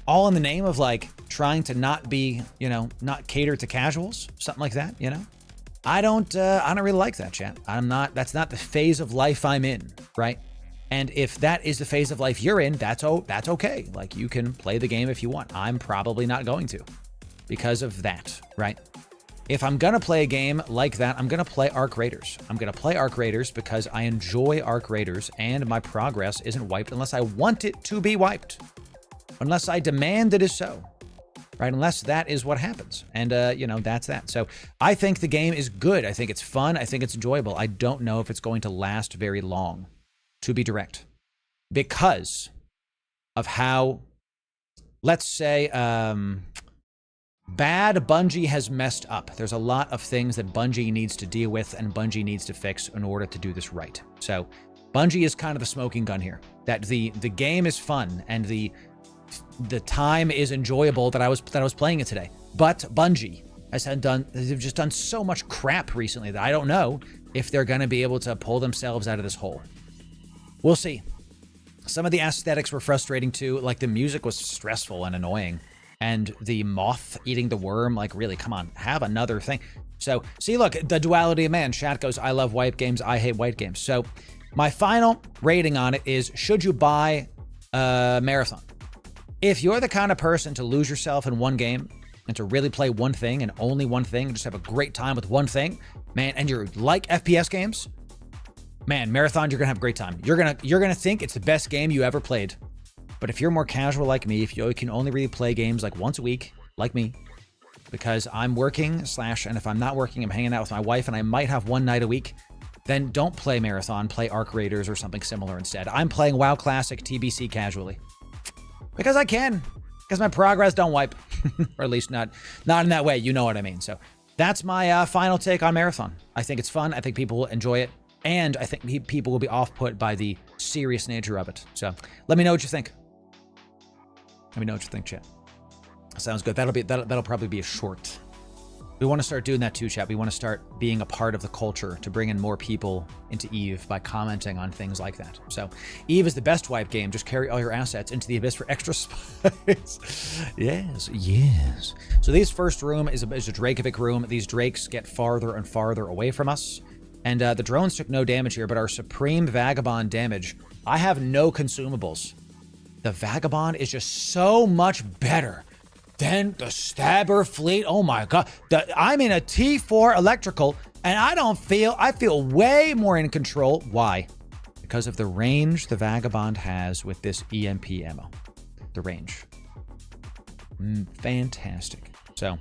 [SPEAKER 1] All in the name of like trying to not be, you know, not cater to casuals, something like that, you know? I don't really like that, chat. That's not the phase of life I'm in, right? And if that is the phase of life you're in, that's okay. Like, you can play the game if you want. I'm probably not going to because of that, right? If I'm going to play a game like that, I'm going to play Arc Raiders. I'm going to play Arc Raiders because I enjoy Arc Raiders and my progress isn't wiped unless I want it to be wiped. Unless I demand it is so. Right? Unless that is what happens. And, you know, that's that. So I think the game is good. I think it's fun. I think it's enjoyable. I don't know if it's going to last very long, to be direct, because of how, let's say, bad Bungie has messed up. There's a lot of things that Bungie needs to deal with and Bungie needs to fix in order to do this right. So Bungie is kind of the smoking gun here. That the game is fun and the time is enjoyable that I was playing it today. But Bungie they've just done so much crap recently that I don't know if they're going to be able to pull themselves out of this hole. We'll see. Some of the aesthetics were frustrating too. Like, the music was stressful and annoying. And the moth eating the worm, like, really, come on, have another thing. So, see, look, the duality of man. Chat goes, I love white games, I hate white games. So, my final rating on it is, should you buy Marathon? If you're the kind of person to lose yourself in one game and to really play one thing and only one thing and just have a great time with one thing, man, and you're like FPS games, man, Marathon, you're going to have a great time. You're going to think it's the best game you ever played. But if you're more casual like me, if you can only really play games like once a week, like me, because I'm working / and if I'm not working, I'm hanging out with my wife and I might have one night a week, then don't play Marathon, play Arc Raiders or something similar instead. I'm playing WoW Classic TBC casually. Because I can. Because my progress don't wipe. Or at least not in that way. You know what I mean. So that's my final take on Marathon. I think it's fun. I think people will enjoy it. And I think people will be off-put by the serious nature of it. So let me know what you think. Let me know what you think, chat. Sounds good. That'll probably be a short. We want to start doing that too, chat. We want to start being a part of the culture to bring in more people into EVE by commenting on things like that. So EVE is the best wipe game. Just carry all your assets into the Abyss for extra spice. Yes. So this first room is a Dracovic room. These Drakes get farther and farther away from us. And the drones took no damage here, but our Supreme Vagabond damage, I have no consumables. The Vagabond is just so much better than the Stabber fleet. Oh my God. I'm in a T4 electrical and I feel way more in control. Why? Because of the range the Vagabond has with this EMP ammo. The range. Fantastic. So,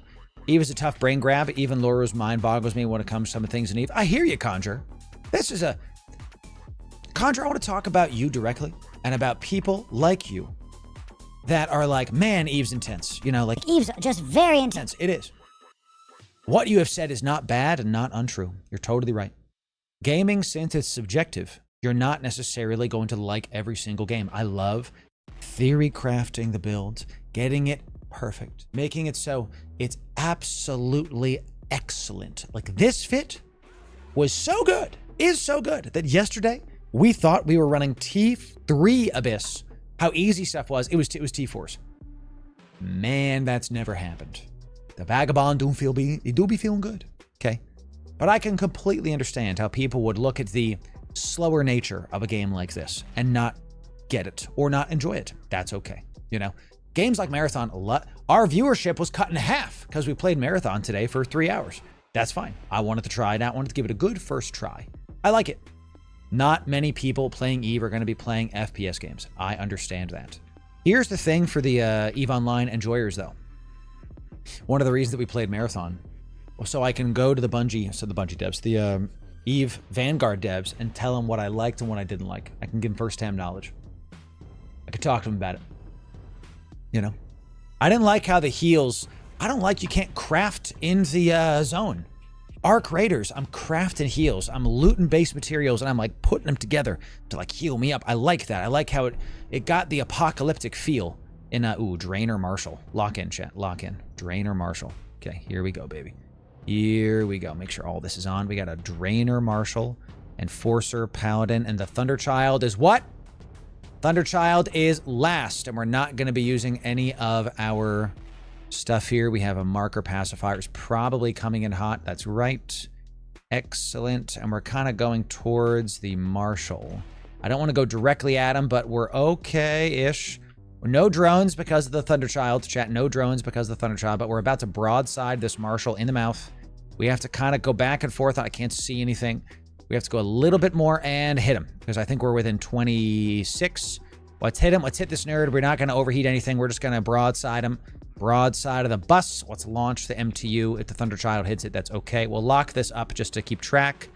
[SPEAKER 1] Eve is a tough brain grab. Even Loru's mind boggles me when it comes to some of the things in Eve. I hear you, Conjure. Conjure, I want to talk about you directly and about people like you that are like, man, Eve's intense. You know, like
[SPEAKER 2] Eve's just very intense.
[SPEAKER 1] It is. What you have said is not bad and not untrue. You're totally right. Gaming, since it's subjective, you're not necessarily going to like every single game. I love theory crafting the build, getting it perfect, making it so it's absolutely excellent. Like this fit, was so good, is so good, that yesterday we thought we were running T3 Abyss. How easy stuff was. It was T4s. Man, that's never happened. The vagabond do be feeling good. Okay. But I can completely understand how people would look at the slower nature of a game like this and not get it or not enjoy it. That's okay. You know, games like Marathon, our viewership was cut in half because we played Marathon today for 3 hours. That's fine. I wanted to try it out. I wanted to give it a good first try. I like it. Not many people playing EVE are going to be playing FPS games. I understand that. Here's the thing for the EVE Online enjoyers, though. One of the reasons that we played Marathon was so I can go to the Bungie devs, the EVE Vanguard devs, and tell them what I liked and what I didn't like. I can give them first-hand knowledge. I could talk to them about it. You know? I didn't like how the heals... I don't like you can't craft in the zone. Arc Raiders, I'm crafting heals. I'm looting base materials, and I'm like putting them together to like heal me up. I like that. I like how it got the apocalyptic feel in Drainer Marshall. Lock in, chat. Lock in. Drainer Marshall. Okay, here we go, baby. Here we go. Make sure all this is on. We got a Drainer Marshall, Enforcer, Paladin, and the Thunderchild is what? Thunderchild is last, and we're not going to be using any of our stuff here. We have a marker pacifier. It's probably coming in hot. That's right. Excellent. And we're kind of going towards the Marshal. I don't want to go directly at him, but we're okay-ish. No drones because of the Thunderchild. Chat, no drones because of the Thunderchild, but we're about to broadside this Marshal in the mouth. We have to kind of go back and forth. I can't see anything. We have to go a little bit more and hit him because I think we're within 26. Let's hit him. Let's hit this nerd. We're not going to overheat anything. We're just going to broadside him. Broadside of the bus. Let's launch the MTU. If the Thunderchild hits it, that's okay. We'll lock this up just to keep track.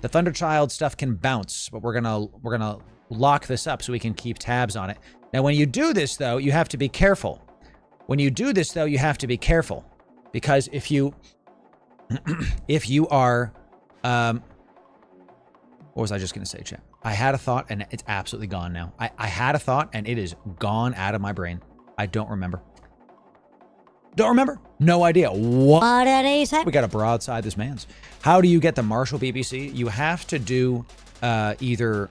[SPEAKER 1] The Thunderchild stuff can bounce, but we're gonna lock this up so we can keep tabs on it. Now, when you do this, though, you have to be careful. Because if you are, what was I just gonna say, chat? I had a thought and it's absolutely gone now. I had a thought and it is gone out of my brain. I don't remember. No idea. What
[SPEAKER 2] did he say?
[SPEAKER 1] We got to broadside this man's. How do you get the Marshall BBC? You have to do either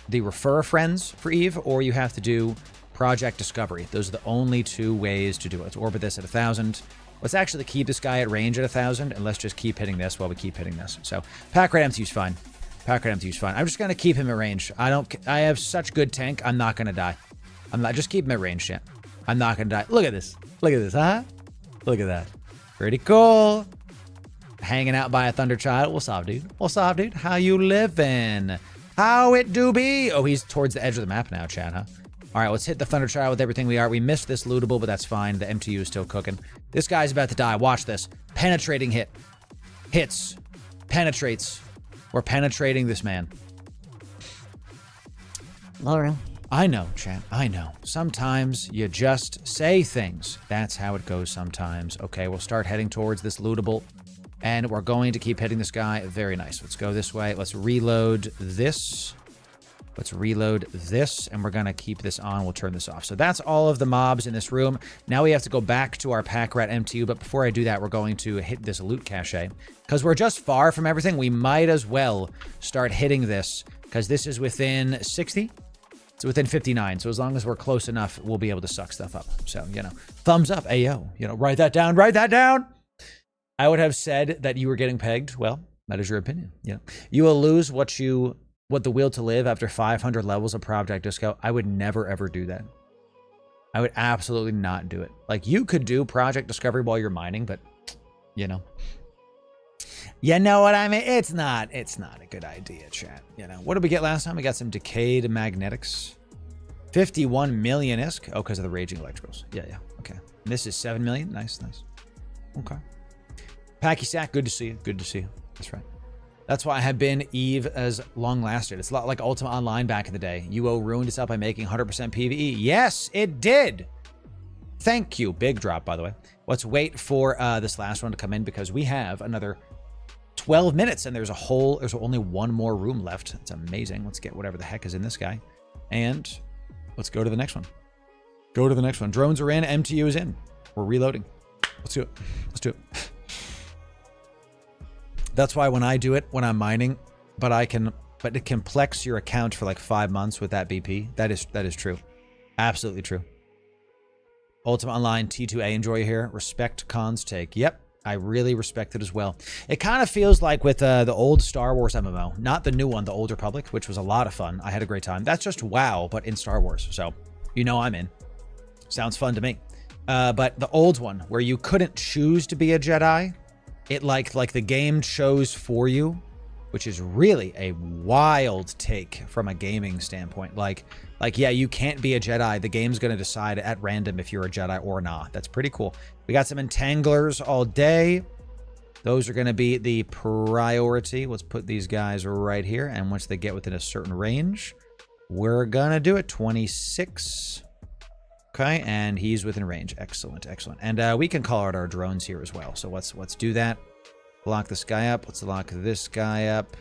[SPEAKER 1] the Refer Friends for EVE, or you have to do Project Discovery. Those are the only two ways to do it. Let's orbit this at 1,000. Let's actually keep this guy at range at 1,000, and let's just keep hitting this while we keep hitting this. So Pack-Rat MTU's fine. I'm just going to keep him at range. I have such good tank, I'm not going to die. Just keep him at range, chat. I'm not going to die. Look at this, huh? Look at that. Pretty cool. Hanging out by a Thunderchild. What's up, dude? How you living? How it do be? Oh, he's towards the edge of the map now, chat, huh? All right, let's hit the Thunderchild with everything we are. We missed this lootable, but that's fine. The MTU is still cooking. This guy's about to die. Watch this. Penetrating hit. Hits. Penetrates. We're penetrating this man.
[SPEAKER 2] Loru.
[SPEAKER 1] I know, chat. I know. Sometimes you just say things. That's how it goes sometimes. Okay, we'll start heading towards this lootable. And we're going to keep hitting this guy. Very nice. Let's go this way. Let's reload this. And we're going to keep this on. We'll turn this off. So that's all of the mobs in this room. Now we have to go back to our Pack-Rat MTU. But before I do that, we're going to hit this loot cache. Because we're just far from everything, we might as well start hitting this. Because this is within 60. It's within 59, so as long as we're close enough, we'll be able to suck stuff up. So, thumbs up, ayo. Write that down. I would have said that you were getting pegged. Well, that is your opinion. You will lose what the will to live after 500 levels of Project Disco. I would never, ever do that. I would absolutely not do it. Like, you could do Project Discovery while you're mining, but, You know what I mean? It's not a good idea, chat. What did we get last time? We got some decayed magnetics. 51 million ISK. Oh, because of the raging electricals. Yeah. Okay. And this is 7 million. Nice. Okay. Packy Sack, good to see you. That's right. That's why I have been EVE as long lasted. It's a lot like Ultima Online back in the day. UO ruined itself by making 100% PvE. Yes, it did. Thank you. Big drop, by the way. Let's wait for this last one to come in because we have another 12 minutes and there's only one more room left. It's amazing. Let's get whatever the heck is in this guy. And let's go to the next one. Drones are in. MTU is in. We're reloading. Let's do it. That's why when I do it, when I'm mining, but it can plex your account for like 5 months with that BP. That is true. Absolutely true. Ultimate Online T2A enjoy here. Respect cons take. Yep. I really respect it as well. It kind of feels like with the old Star Wars MMO, not the new one, the Old Republic, which was a lot of fun. I had a great time. That's just WoW, but in Star Wars. So, you know I'm in. Sounds fun to me. But the old one, where you couldn't choose to be a Jedi, it like the game chose for you, which is really a wild take from a gaming standpoint. Like yeah, you can't be a Jedi. The game's going to decide at random if you're a Jedi or not. That's pretty cool. We got some entanglers all day. Those are going to be the priority. Let's put these guys right here. And once they get within a certain range, we're going to do it. 26. Okay, and he's within range. Excellent, excellent. And we can call out our drones here as well. So let's do that. Lock this guy up. Let's lock this guy up.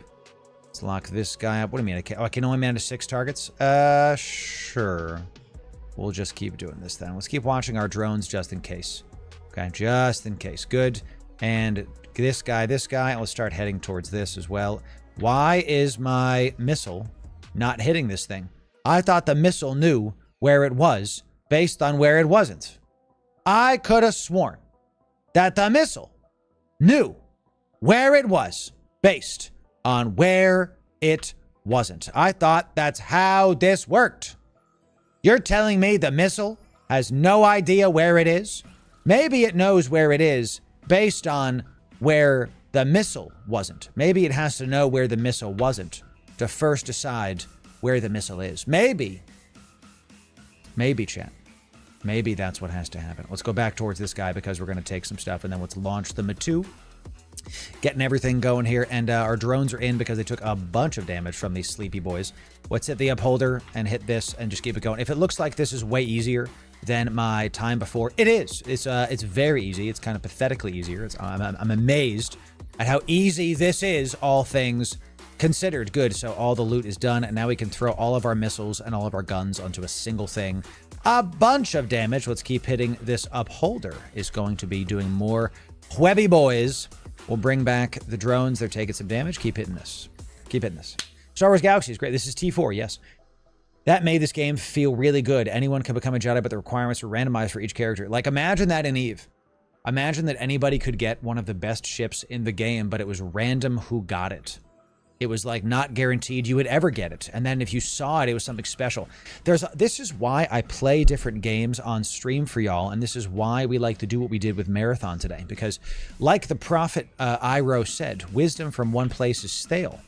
[SPEAKER 1] Let's lock this guy up. What do you mean? I can only manage 6 targets? Sure. We'll just keep doing this then. Let's keep watching our drones just in case. Okay, just in case. Good. And this guy. Let's start heading towards this as well. Why is my missile not hitting this thing? I thought the missile knew where it was based on where it wasn't. I could have sworn that the missile knew where it was based on where it wasn't. I thought that's how this worked. You're telling me the missile has no idea where it is? Maybe it knows where it is based on where the missile wasn't. Maybe it has to know where the missile wasn't to first decide where the missile is. Maybe, chat. Maybe that's what has to happen. Let's go back towards this guy because we're going to take some stuff, and then let's launch the Matu. Getting everything going here, and our drones are in because they took a bunch of damage from these sleepy boys. Let's hit the upholder and hit this and just keep it going. If it looks like this is way easier than my time before, it is. It's very easy. It's kind of pathetically easier. I'm amazed at how easy this is, all things considered. Good, so all the loot is done, and now we can throw all of our missiles and all of our guns onto a single thing. A bunch of damage. Let's keep hitting this upholder. Is going to be doing more webby boys. We'll bring back the drones. They're taking some damage. Keep hitting this. Keep hitting this. Star Wars Galaxy is great. This is T4, yes. That made this game feel really good. Anyone can become a Jedi, but the requirements are randomized for each character. Like, imagine that in EVE. Imagine that anybody could get one of the best ships in the game, but it was random who got it. It was like not guaranteed you would ever get it. And then if you saw it, it was something special. This is why I play different games on stream for y'all. And this is why we like to do what we did with Marathon today. Because like the prophet Iroh said, wisdom from one place is stale.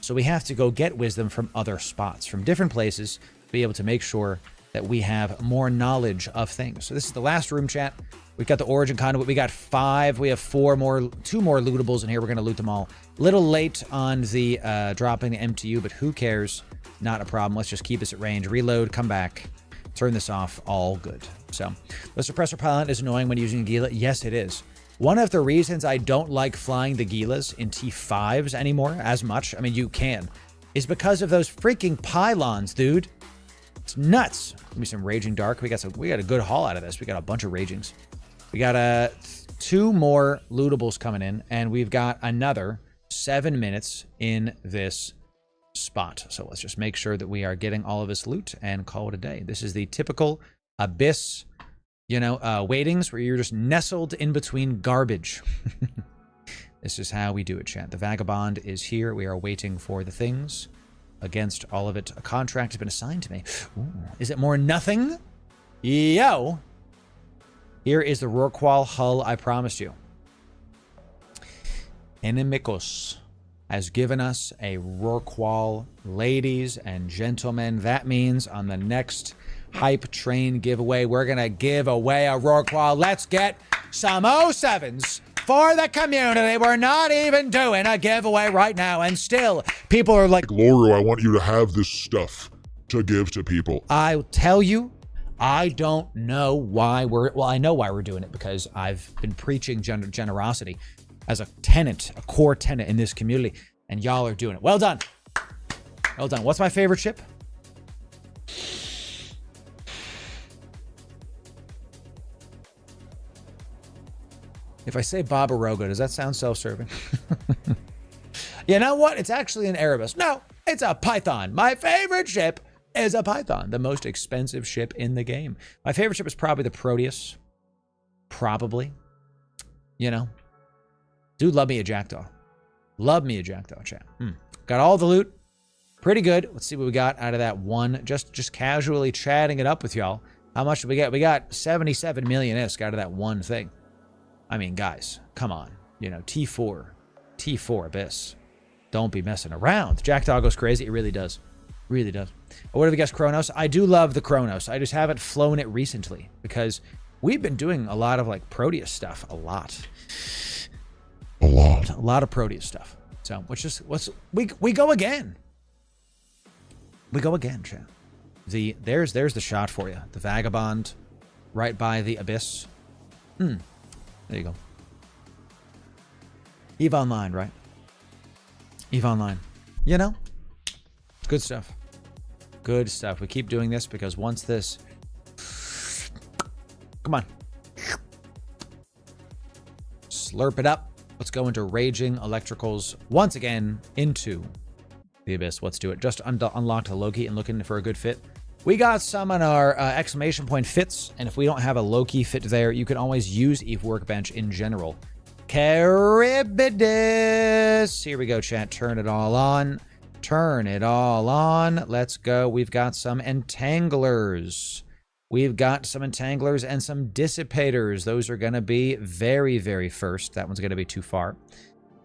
[SPEAKER 1] So we have to go get wisdom from other spots, from different places, to be able to make sure that we have more knowledge of things. So this is the last room, chat. We've got the Origin Conduit. We got 5. We have 2 more lootables in here. We're going to loot them all. Little late on the dropping the MTU, but who cares? Not a problem. Let's just keep this at range. Reload, come back, turn this off. All good. So the suppressor pilot is annoying when using a Gila. Yes, it is. One of the reasons I don't like flying the Gilas in T5s anymore as much, I mean, you can, is because of those freaking pylons, dude. It's nuts. Give me some Raging Dark. We got a good haul out of this. We got a bunch of Ragings. We got 2 more lootables coming in, and we've got another 7 minutes in this spot. So let's just make sure that we are getting all of this loot and call it a day. This is the typical Abyss, waitings where you're just nestled in between garbage. This is how we do it, chat. The Vagabond is here. We are waiting for the things. Against all of it, a contract has been assigned to me. Ooh, is it more nothing? Yo! Here is the Rorqual hull I promised you. Inimicus has given us a Rorqual. Ladies and gentlemen, that means on the next Hype Train giveaway, we're going to give away a Rorqual. Let's get some 07s for the community. We're not even doing a giveaway right now, and still, people are like,
[SPEAKER 3] Loru, I want you to have this stuff to give to people.
[SPEAKER 1] I'll tell you, I don't know why I know why we're doing it, because I've been preaching generosity as a core tenet in this community, and y'all are doing it. Well done. Well done. What's my favorite ship? If I say Baba Roga, does that sound self-serving? You know what? It's actually an Erebus. No, it's a Python. My favorite ship is a Python, the most expensive ship in the game. My favorite ship is probably the Proteus. Probably. You know. Dude, love me a Jackdaw. Love me a Jackdaw, chat. Got all the loot. Pretty good. Let's see what we got out of that one. Just casually chatting it up with y'all. How much did we get? We got 77 million ISK out of that one thing. I mean, guys, come on. You know, T4 Abyss. Don't be messing around. Jackdaw goes crazy. It really does. Really does. What have we guessed, Kronos? I do love the Kronos. I just haven't flown it recently because we've been doing a lot of like Proteus stuff. A lot of Proteus stuff. So we go again. We go again, chat. There's the shot for you. The Vagabond right by the Abyss. There you go. EVE Online, right? EVE Online. You know? Good stuff. Good stuff. We keep doing this because once this... Come on. Slurp it up. Let's go into Raging Electricals once again into the Abyss. Let's do it. Just unlocked the Loki and looking for a good fit. We got some on our exclamation point fits, and if we don't have a Loki fit there, you can always use EVE Workbench in general. Caribidus. Here we go, chat. Turn it all on. Turn it all on. Let's go. We've got some Entanglers. We've got some Entanglers and some Dissipators. Those are going to be very, very first. That one's going to be too far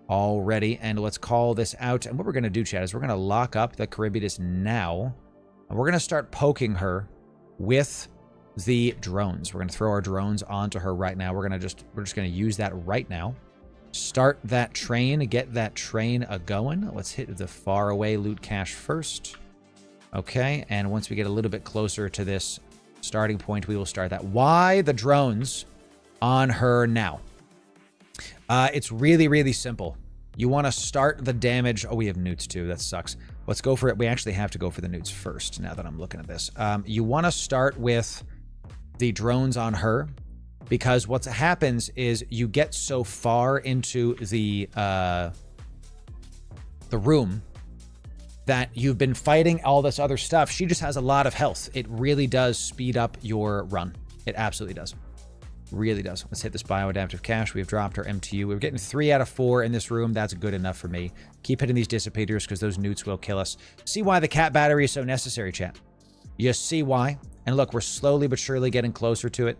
[SPEAKER 1] already. And let's call this out. And what we're going to do, chat, is we're going to lock up the Charybdis now. And we're going to start poking her with the drones. We're going to throw our drones onto her right now. We're just going to use that right now. Start that train. Get that train a-going. Let's hit the faraway loot cache first. Okay. And once we get a little bit closer to this starting point, we will start that. Why the drones on her now? It's really, really simple. You want to start the damage. Oh, we have newts too. That sucks. Let's go for it. We actually have to go for the newts first now that I'm looking at this. You want to start with the drones on her because what happens is you get so far into the room that you've been fighting all this other stuff. She just has a lot of health. It really does speed up your run. It absolutely does. Really does. Let's hit this bioadaptive cache. We've dropped our MTU. We're getting 3 out of 4 in this room. That's good enough for me. Keep hitting these dissipators because those newts will kill us. See why the cat battery is so necessary, chat. You see why? And look, we're slowly but surely getting closer to it.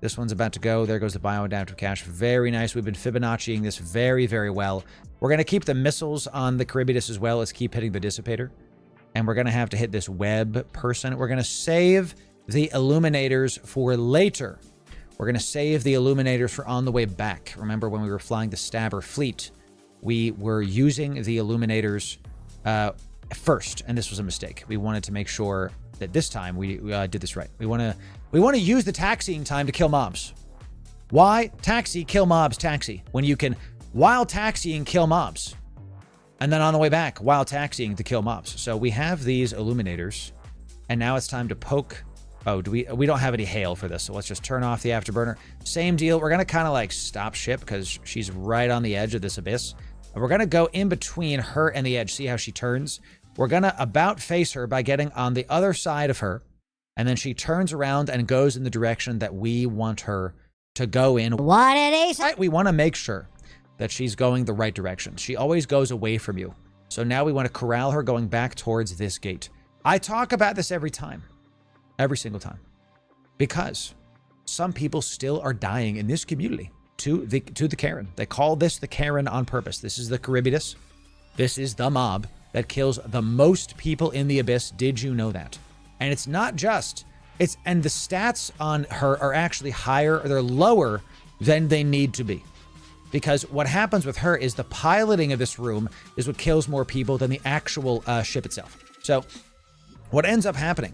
[SPEAKER 1] This one's about to go. There goes the bioadaptive cache. Very nice. We've been Fibonacciing this very, very well. We're going to keep the missiles on the Charybdis as well as keep hitting the dissipator. And we're going to have to hit this web person. We're going to save the illuminators for later. We're going to save the illuminators for on the way back. Remember when we were flying the Stabber fleet, we were using the illuminators first, and this was a mistake. We wanted to make sure that this time we did this right. We want to use the taxiing time to kill mobs. Why? Taxi, kill mobs, taxi. When you can, while taxiing, kill mobs. And then on the way back, while taxiing to kill mobs. So we have these illuminators, and now it's time to poke. Oh, we don't have any hail for this, so let's just turn off the afterburner. Same deal. We're going to kind of like stop ship because she's right on the edge of this abyss. And we're going to go in between her and the edge. See how she turns? We're going to about face her by getting on the other side of her. And then she turns around and goes in the direction that we want her to go in.
[SPEAKER 2] What did he say?
[SPEAKER 1] Right, we want to make sure that she's going the right direction. She always goes away from you. So now we want to corral her going back towards this gate. I talk about this every time. Every single time. Because some people still are dying in this community to the Karen. They call this the Karen on purpose. This is the Charybdis. This is the mob that kills the most people in the Abyss. Did you know that? And it's not just, and the stats on her are actually higher, or they're lower than they need to be. Because what happens with her is the piloting of this room is what kills more people than the actual ship itself. So what ends up happening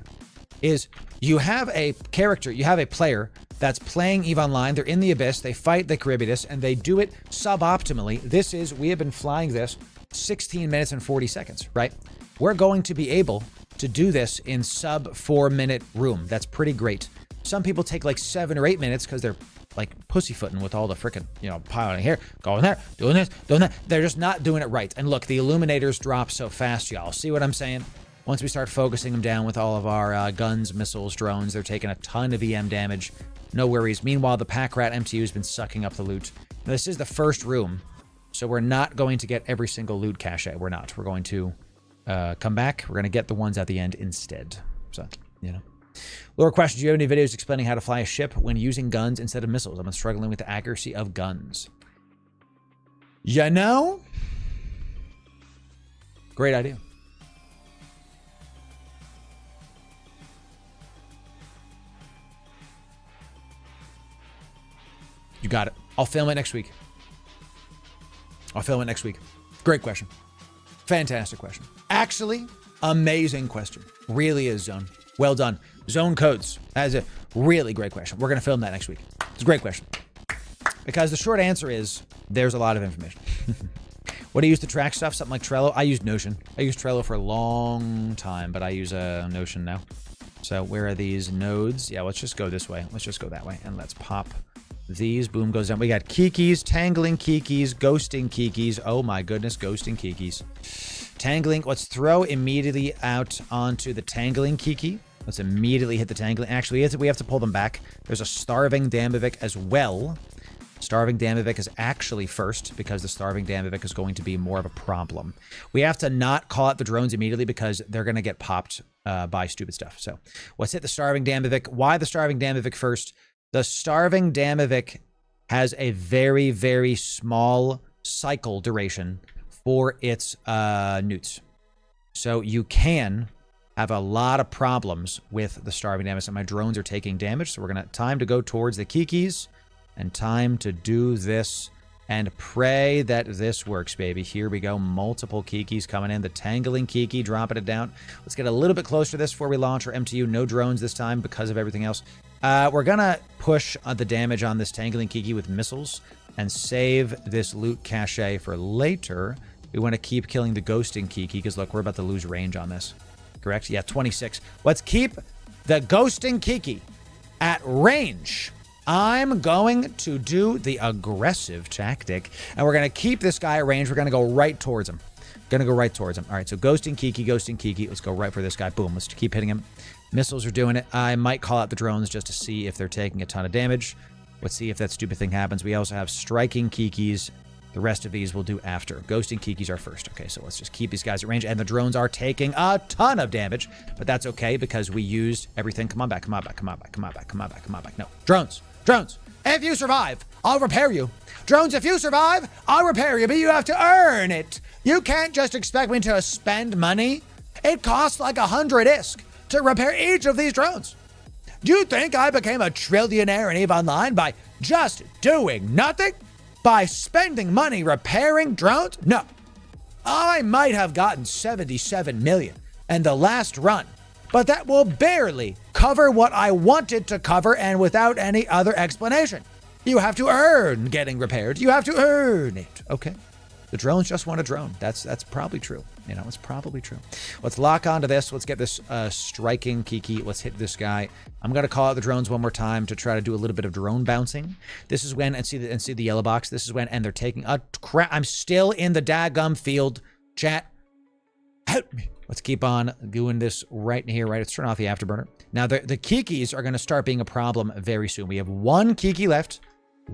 [SPEAKER 1] is you have a character, you have a player that's playing EVE Online. They're in the Abyss. They fight the Charybdis, and they do it suboptimally. We have been flying this 16 minutes and 40 seconds, right? We're going to be able to do this in sub 4 minute room. That's pretty great. Some people take like 7 or 8 minutes because they're like pussyfooting with all the frickin', piling here, going there, doing this, doing that. They're just not doing it right. And look, the Illuminators drop so fast, y'all. See what I'm saying? Once we start focusing them down with all of our guns, missiles, drones, they're taking a ton of EM damage. No worries. Meanwhile, the Pack Rat MTU has been sucking up the loot. Now, this is the first room, so we're not going to get every single loot cache. We're not. We're going to come back. We're going to get the ones at the end instead. So, Lower question, do you have any videos explaining how to fly a ship when using guns instead of missiles? I'm struggling with the accuracy of guns. Great idea. You got it. I'll film it next week. Great question. Fantastic question. Actually, amazing question. Really is, Zone. Well done. Zone Codes. That is a really great question. We're going to film that next week. It's a great question. Because the short answer is there's a lot of information. What do you use to track stuff? Something like Trello? I use Notion. I used Trello for a long time, but I use Notion now. So where are these nodes? Yeah, let's just go this way. Let's just go that way. And let's pop these. Boom, goes down. We got Kikis, tangling Kikis, ghosting Kikis. Oh my goodness, ghosting Kikis. Tangling. Let's throw immediately out onto the tangling Kiki. Let's immediately hit the tangling. Actually, we have to pull them back. There's a starving Damavik as well. Starving Damavik is actually first because the starving Damavik is going to be more of a problem. We have to not call out the drones immediately because they're going to get popped by stupid stuff. So let's hit the starving Damavik. Why the starving Damavik first? The starving Damavik has a very, very small cycle duration for its newts. So you can have a lot of problems with the starving damage. And my drones are taking damage. So we're going to time to go towards the Kikis and time to do this and pray that this works, baby. Here we go. Multiple Kikis coming in. The tangling Kiki, dropping it down. Let's get a little bit closer to this before we launch our MTU. No drones this time because of everything else. We're going to push the damage on this tangling Kiki with missiles and save this loot cache for later. We want to keep killing the ghosting Kiki because, look, we're about to lose range on this. Correct? Yeah, 26. Let's keep the ghosting Kiki at range. I'm going to do the aggressive tactic, and we're going to keep this guy at range. We're going to go right towards him. All right, so ghosting Kiki. Let's go right for this guy. Boom. Let's keep hitting him. Missiles are doing it. I might call out the drones just to see if they're taking a ton of damage. Let's see if that stupid thing happens. We also have striking Kikis. The rest of these we'll do after. Ghosting Kikis are first. Okay, so let's just keep these guys at range. And the drones are taking a ton of damage, but that's okay because we used everything. Come on back. No. Drones. If you survive, I'll repair you. Drones, if you survive, I'll repair you, but you have to earn it. You can't just expect me to spend money. It costs like 100 ISK to repair each of these drones. Do you think I became a trillionaire in EVE Online by just doing nothing? By spending money repairing drones? No. I might have gotten 77 million in the last run, but that will barely cover what I wanted to cover and without any other explanation. You have to earn getting repaired. You have to earn it. Okay. The drones just want a drone. That's probably true. It's probably true. Let's lock onto this. Let's get this striking Kiki. Let's hit this guy. I'm going to call out the drones one more time to try to do a little bit of drone bouncing. This is when, and see the yellow box. This is when, and they're taking a crap. I'm still in the daggum field. Chat, help me. Let's keep on doing this right here, right? Let's turn off the afterburner. Now, the Kikis are going to start being a problem very soon. We have one Kiki left.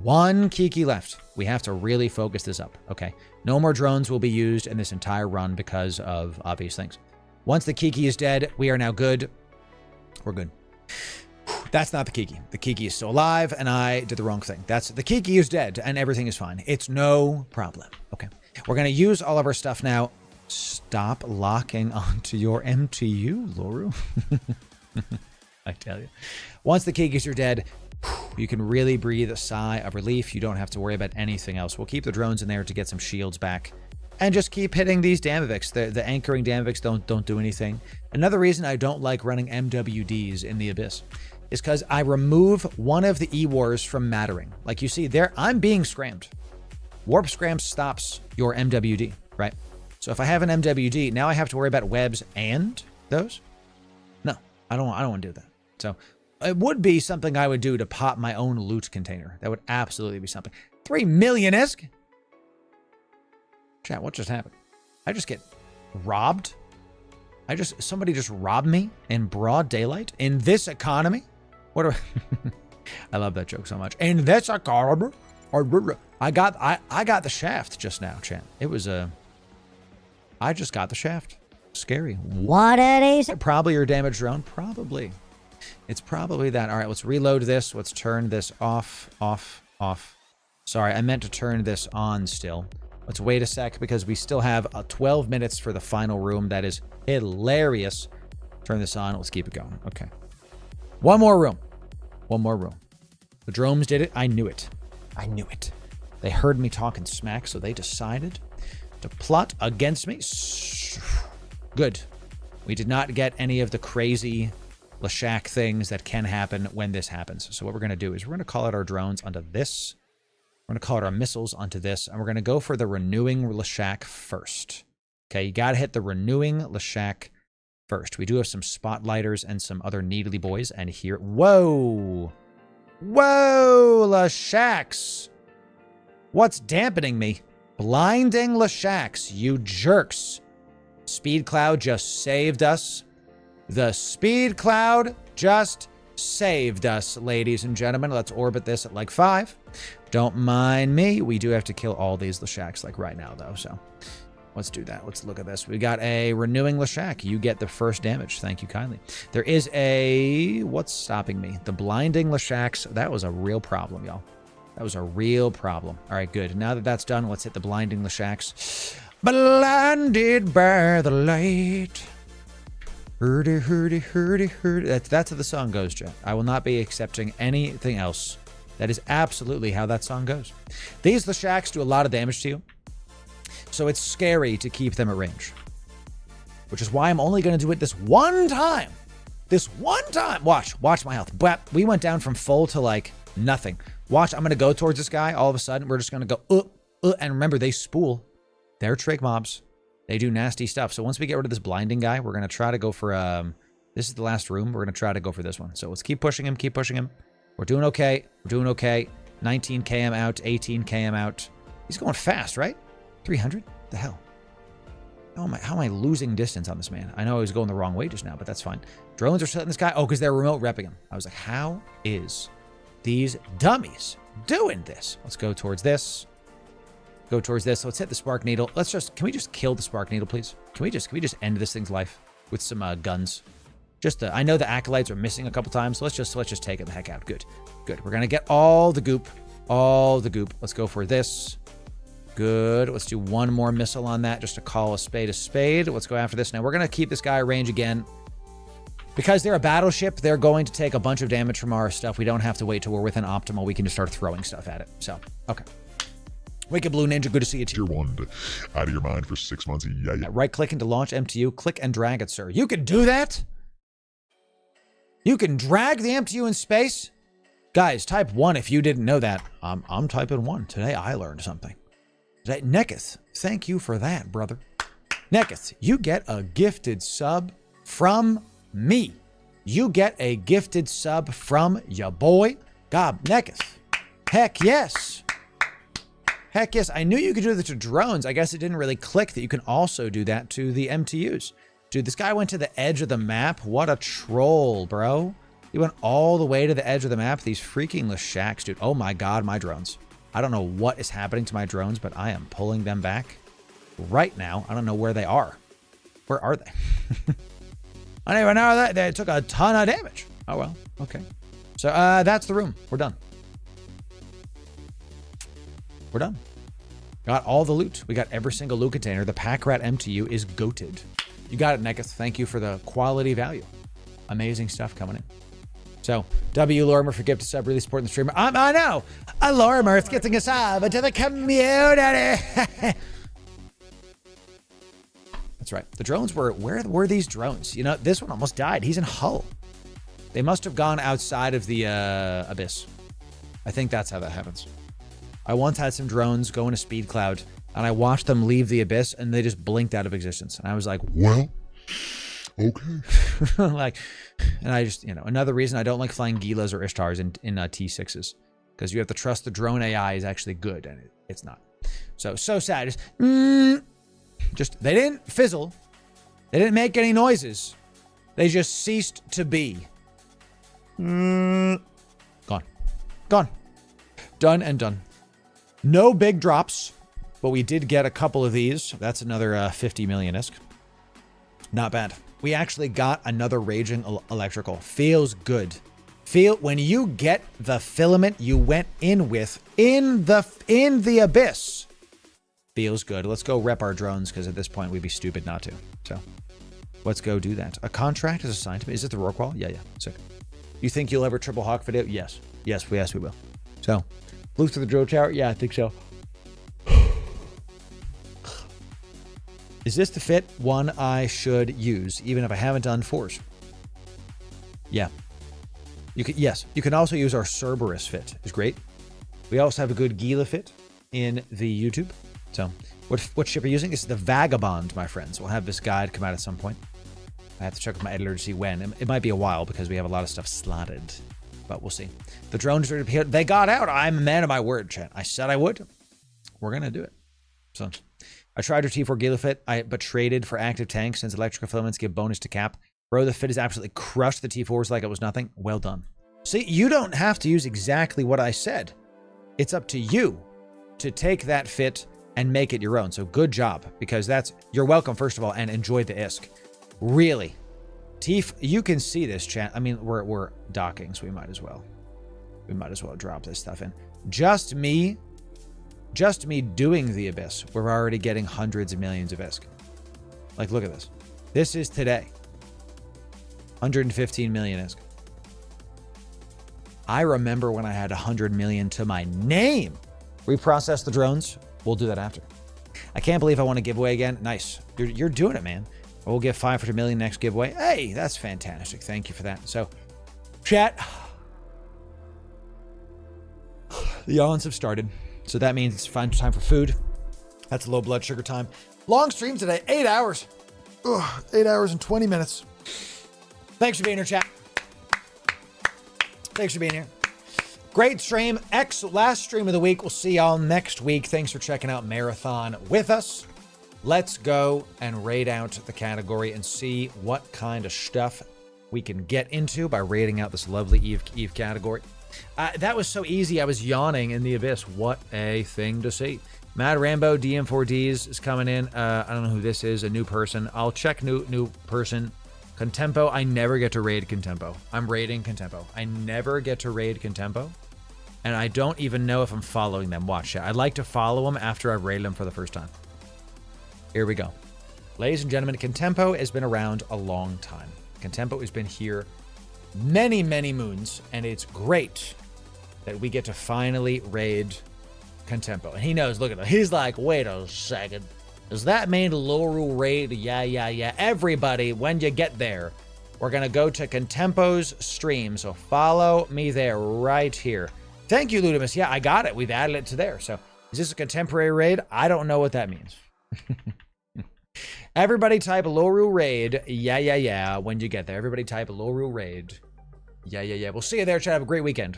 [SPEAKER 1] We have to really focus this up. Okay. No more drones will be used in this entire run because of obvious things. Once the Kiki is dead, we are now good. We're good. That's not the Kiki. The Kiki is still alive, and I did the wrong thing. The Kiki is dead, and everything is fine. It's no problem. Okay. We're going to use all of our stuff now. Stop locking onto your MTU, Loru. I tell you. Once the Kikis are dead, you can really breathe a sigh of relief. You don't have to worry about anything else. We'll keep the drones in there to get some shields back and just keep hitting these Damaviks. The anchoring Damaviks don't do anything. Another reason I don't like running MWDs in the Abyss is because I remove one of the E-Wars from mattering. Like you see there, I'm being scrammed. Warp scram stops your MWD, right? So if I have an MWD, now I have to worry about webs and those? No, I don't want to do that. So It would be something I would do to pop my own loot container. That would absolutely be something. 3 million-esque? Chat, what just happened? I just get robbed? Somebody just robbed me in broad daylight? In this economy? What do I love that joke so much. In this economy? I got the shaft just now, chat. It was I just got the shaft. Scary.
[SPEAKER 2] What are these?
[SPEAKER 1] Probably your damaged drone. Probably. It's probably that. All right, let's reload this. Let's turn this off. Sorry, I meant to turn this on still. Let's wait a sec because we still have 12 minutes for the final room. That is hilarious. Turn this on. Let's keep it going. Okay. One more room. The drones did it. I knew it. They heard me talking smack, so they decided to plot against me. Good. We did not get any of the crazy Lashak things that can happen when this happens. So what we're going to do is we're going to call out our drones onto this. We're going to call out our missiles onto this, and we're going to go for the renewing Lashak first. Okay, you got to hit the renewing Lashak first. We do have some spotlighters and some other needly boys, and here... Whoa! Lashaks! What's dampening me? Blinding Lashaks, you jerks. Speed Cloud just saved us. The Speed Cloud just saved us, ladies and gentlemen. Let's orbit this at like 5. Don't mind me. We do have to kill all these Lashaks like right now, though, so let's do that. Let's look at this. We got a renewing Lashak. You get the first damage. Thank you kindly. There is a... What's stopping me? The blinding Lashaks. That was a real problem, y'all. That was a real problem. All right, good. Now that that's done, let's hit the blinding Lashaks. Blinded by the light. Hurdy. That's how the song goes, Jet. I will not be accepting anything else. That is absolutely how that song goes. These Lashaks do a lot of damage to you, so it's scary to keep them at range. Which is why I'm only going to do it this one time. This one time. Watch my health. But we went down from full to like nothing. Watch, I'm going to go towards this guy. All of a sudden, we're just going to go, and remember, they spool. They're trig mobs. They do nasty stuff. So once we get rid of this blinding guy, we're going to try to go for, this is the last room. We're going to try to go for this one. So let's keep pushing him. We're doing okay. 19 km out, 18 km out. He's going fast, right? 300? The hell? How am I losing distance on this man? I know I was going the wrong way just now, but that's fine. Drones are setting this guy. Oh, because they're remote repping him. I was like, how is these dummies doing this? Let's go towards this. Let's hit the spark needle. Can we just kill the spark needle, please? Can we just end this thing's life with some guns? I know the acolytes are missing a couple times, so let's just take it the heck out. Good. We're gonna get all the goop. Let's go for this. Good. Let's do one more missile on that just to call a spade a spade. Let's go after this. Now we're gonna keep this guy at range again. Because they're a battleship, they're going to take a bunch of damage from our stuff. We don't have to wait till we're within optimal. We can just start throwing stuff at it. So, okay. Wicked Blue Ninja, good to see you too.
[SPEAKER 3] Tier 1 out of your mind for 6 months. Yeah.
[SPEAKER 1] Right-clicking to launch MTU. Click and drag it, sir. You can do that? You can drag the MTU in space? Guys, type 1 if you didn't know that. I'm typing 1. Today I learned something. Neketh, thank you for that, brother. Neketh, you get a gifted sub from me. You get a gifted sub from ya boy, God Neketh. Heck yes. I knew you could do this to drones. I guess it didn't really click that you can also do that to the MTUs. Dude, this guy went to the edge of the map. What a troll, bro. He went all the way to the edge of the map. These freaking Lashaks, dude. Oh my God, my drones. I don't know what is happening to my drones, but I am pulling them back right now. I don't know where they are. Where are they? I don't even know that they took a ton of damage. Oh, well, okay. So that's the room. We're done. Got all the loot. We got every single loot container. The Pack Rat MTU is goated. You got it, Neketh. Thank you for the quality value. Amazing stuff coming in. So, W. Lorimer for gift sub, really supporting the streamer. I know. A Lorimer's getting a sub to the community. That's right. The drones were, where were these drones? You know, this one almost died. He's in Hull. They must have gone outside of the abyss. I think that's how that happens. I once had some drones go into Speed Cloud, and I watched them leave the abyss, and they just blinked out of existence. And I was like,
[SPEAKER 3] well, okay.
[SPEAKER 1] like, And I just, another reason I don't like flying Gilas or Ishtars in T6s. Because you have to trust the drone AI is actually good, and it's not. So sad. Just, they didn't fizzle. They didn't make any noises. They just ceased to be. Gone. Gone. Done and done. No big drops, but we did get a couple of these. That's another 50 million-isk. Not bad. We actually got another Raging Electrical. Feels good. When you get the filament you went in with in the abyss. Feels good. Let's go rep our drones, because at this point we'd be stupid not to. So let's go do that. A contract is assigned to me. Is it the Rorqual? Yeah. Sick. You think you'll ever triple hawk video? Yes. Yes, we will. So, flew through the drill tower? Yeah, I think so. Is this the fit one I should use, even if I haven't done 4s? Yeah. You can also use our Cerberus fit. It's great. We also have a good Gila fit in the YouTube. So, what ship are you using? This is the Vagabond, my friends. We'll have this guide come out at some point. I have to check with my editor to see when. It might be a while because we have a lot of stuff slotted, but we'll see. The drones are here. They got out. I'm a man of my word, chat. I said I would. We're gonna do it. So, I tried your T4 Gila fit, but traded for active tanks since electrical filaments give bonus to cap. Bro, the fit has absolutely crushed the T4s like it was nothing. Well done. See, you don't have to use exactly what I said. It's up to you to take that fit and make it your own. So good job, because you're welcome, first of all, and enjoy the ISK. Really. You can see this, chat. I mean, we're docking, so we might as well drop this stuff in. Just me doing the Abyss, we're already getting hundreds of millions of ISK. Like, look at this. This is today. 115 million ISK. I remember when I had 100 million to my name. Reprocess the drones. We'll do that after. I can't believe I want to give away again. Nice. You're doing it, man. We'll get 500 million next giveaway. Hey, that's fantastic. Thank you for that. So, chat. The yawns have started. So that means it's fine time for food. That's low blood sugar time. Long stream today. 8 hours. 8 hours and 20 minutes. Thanks for being here, chat. Thanks for being here. Great stream. Last stream of the week. We'll see y'all next week. Thanks for checking out Marathon with us. Let's go and raid out the category and see what kind of stuff we can get into by raiding out this lovely Eve category. That was so easy. I was yawning in the abyss. What a thing to see. Mad Rambo DM4Ds is coming in. I don't know who this is. A new person. I'll check new person. Contempo. I never get to raid Contempo. I'm raiding Contempo. I never get to raid Contempo. And I don't even know if I'm following them. Watch it. I'd like to follow them after I've raided them for the first time. Here we go. Ladies and gentlemen, Contempo has been around a long time. Contempo has been here many, many moons, and it's great that we get to finally raid Contempo. And he knows, look at him. He's like, wait a second. Does that mean Loru raid? Yeah. Everybody, when you get there, we're going to go to Contempo's stream. So follow me there right here. Thank you, Ludimus. Yeah, I got it. We've added it to there. So is this a contemporary raid? I don't know what that means. Everybody type Loru raid. Yeah. When you get there, everybody type Loru raid. Yeah. We'll see you there, chat. Have a great weekend.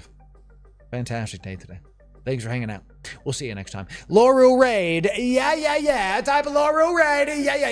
[SPEAKER 1] Fantastic day today. Thanks for hanging out. We'll see you next time. Loru raid. Yeah. Type Loru raid. Yeah.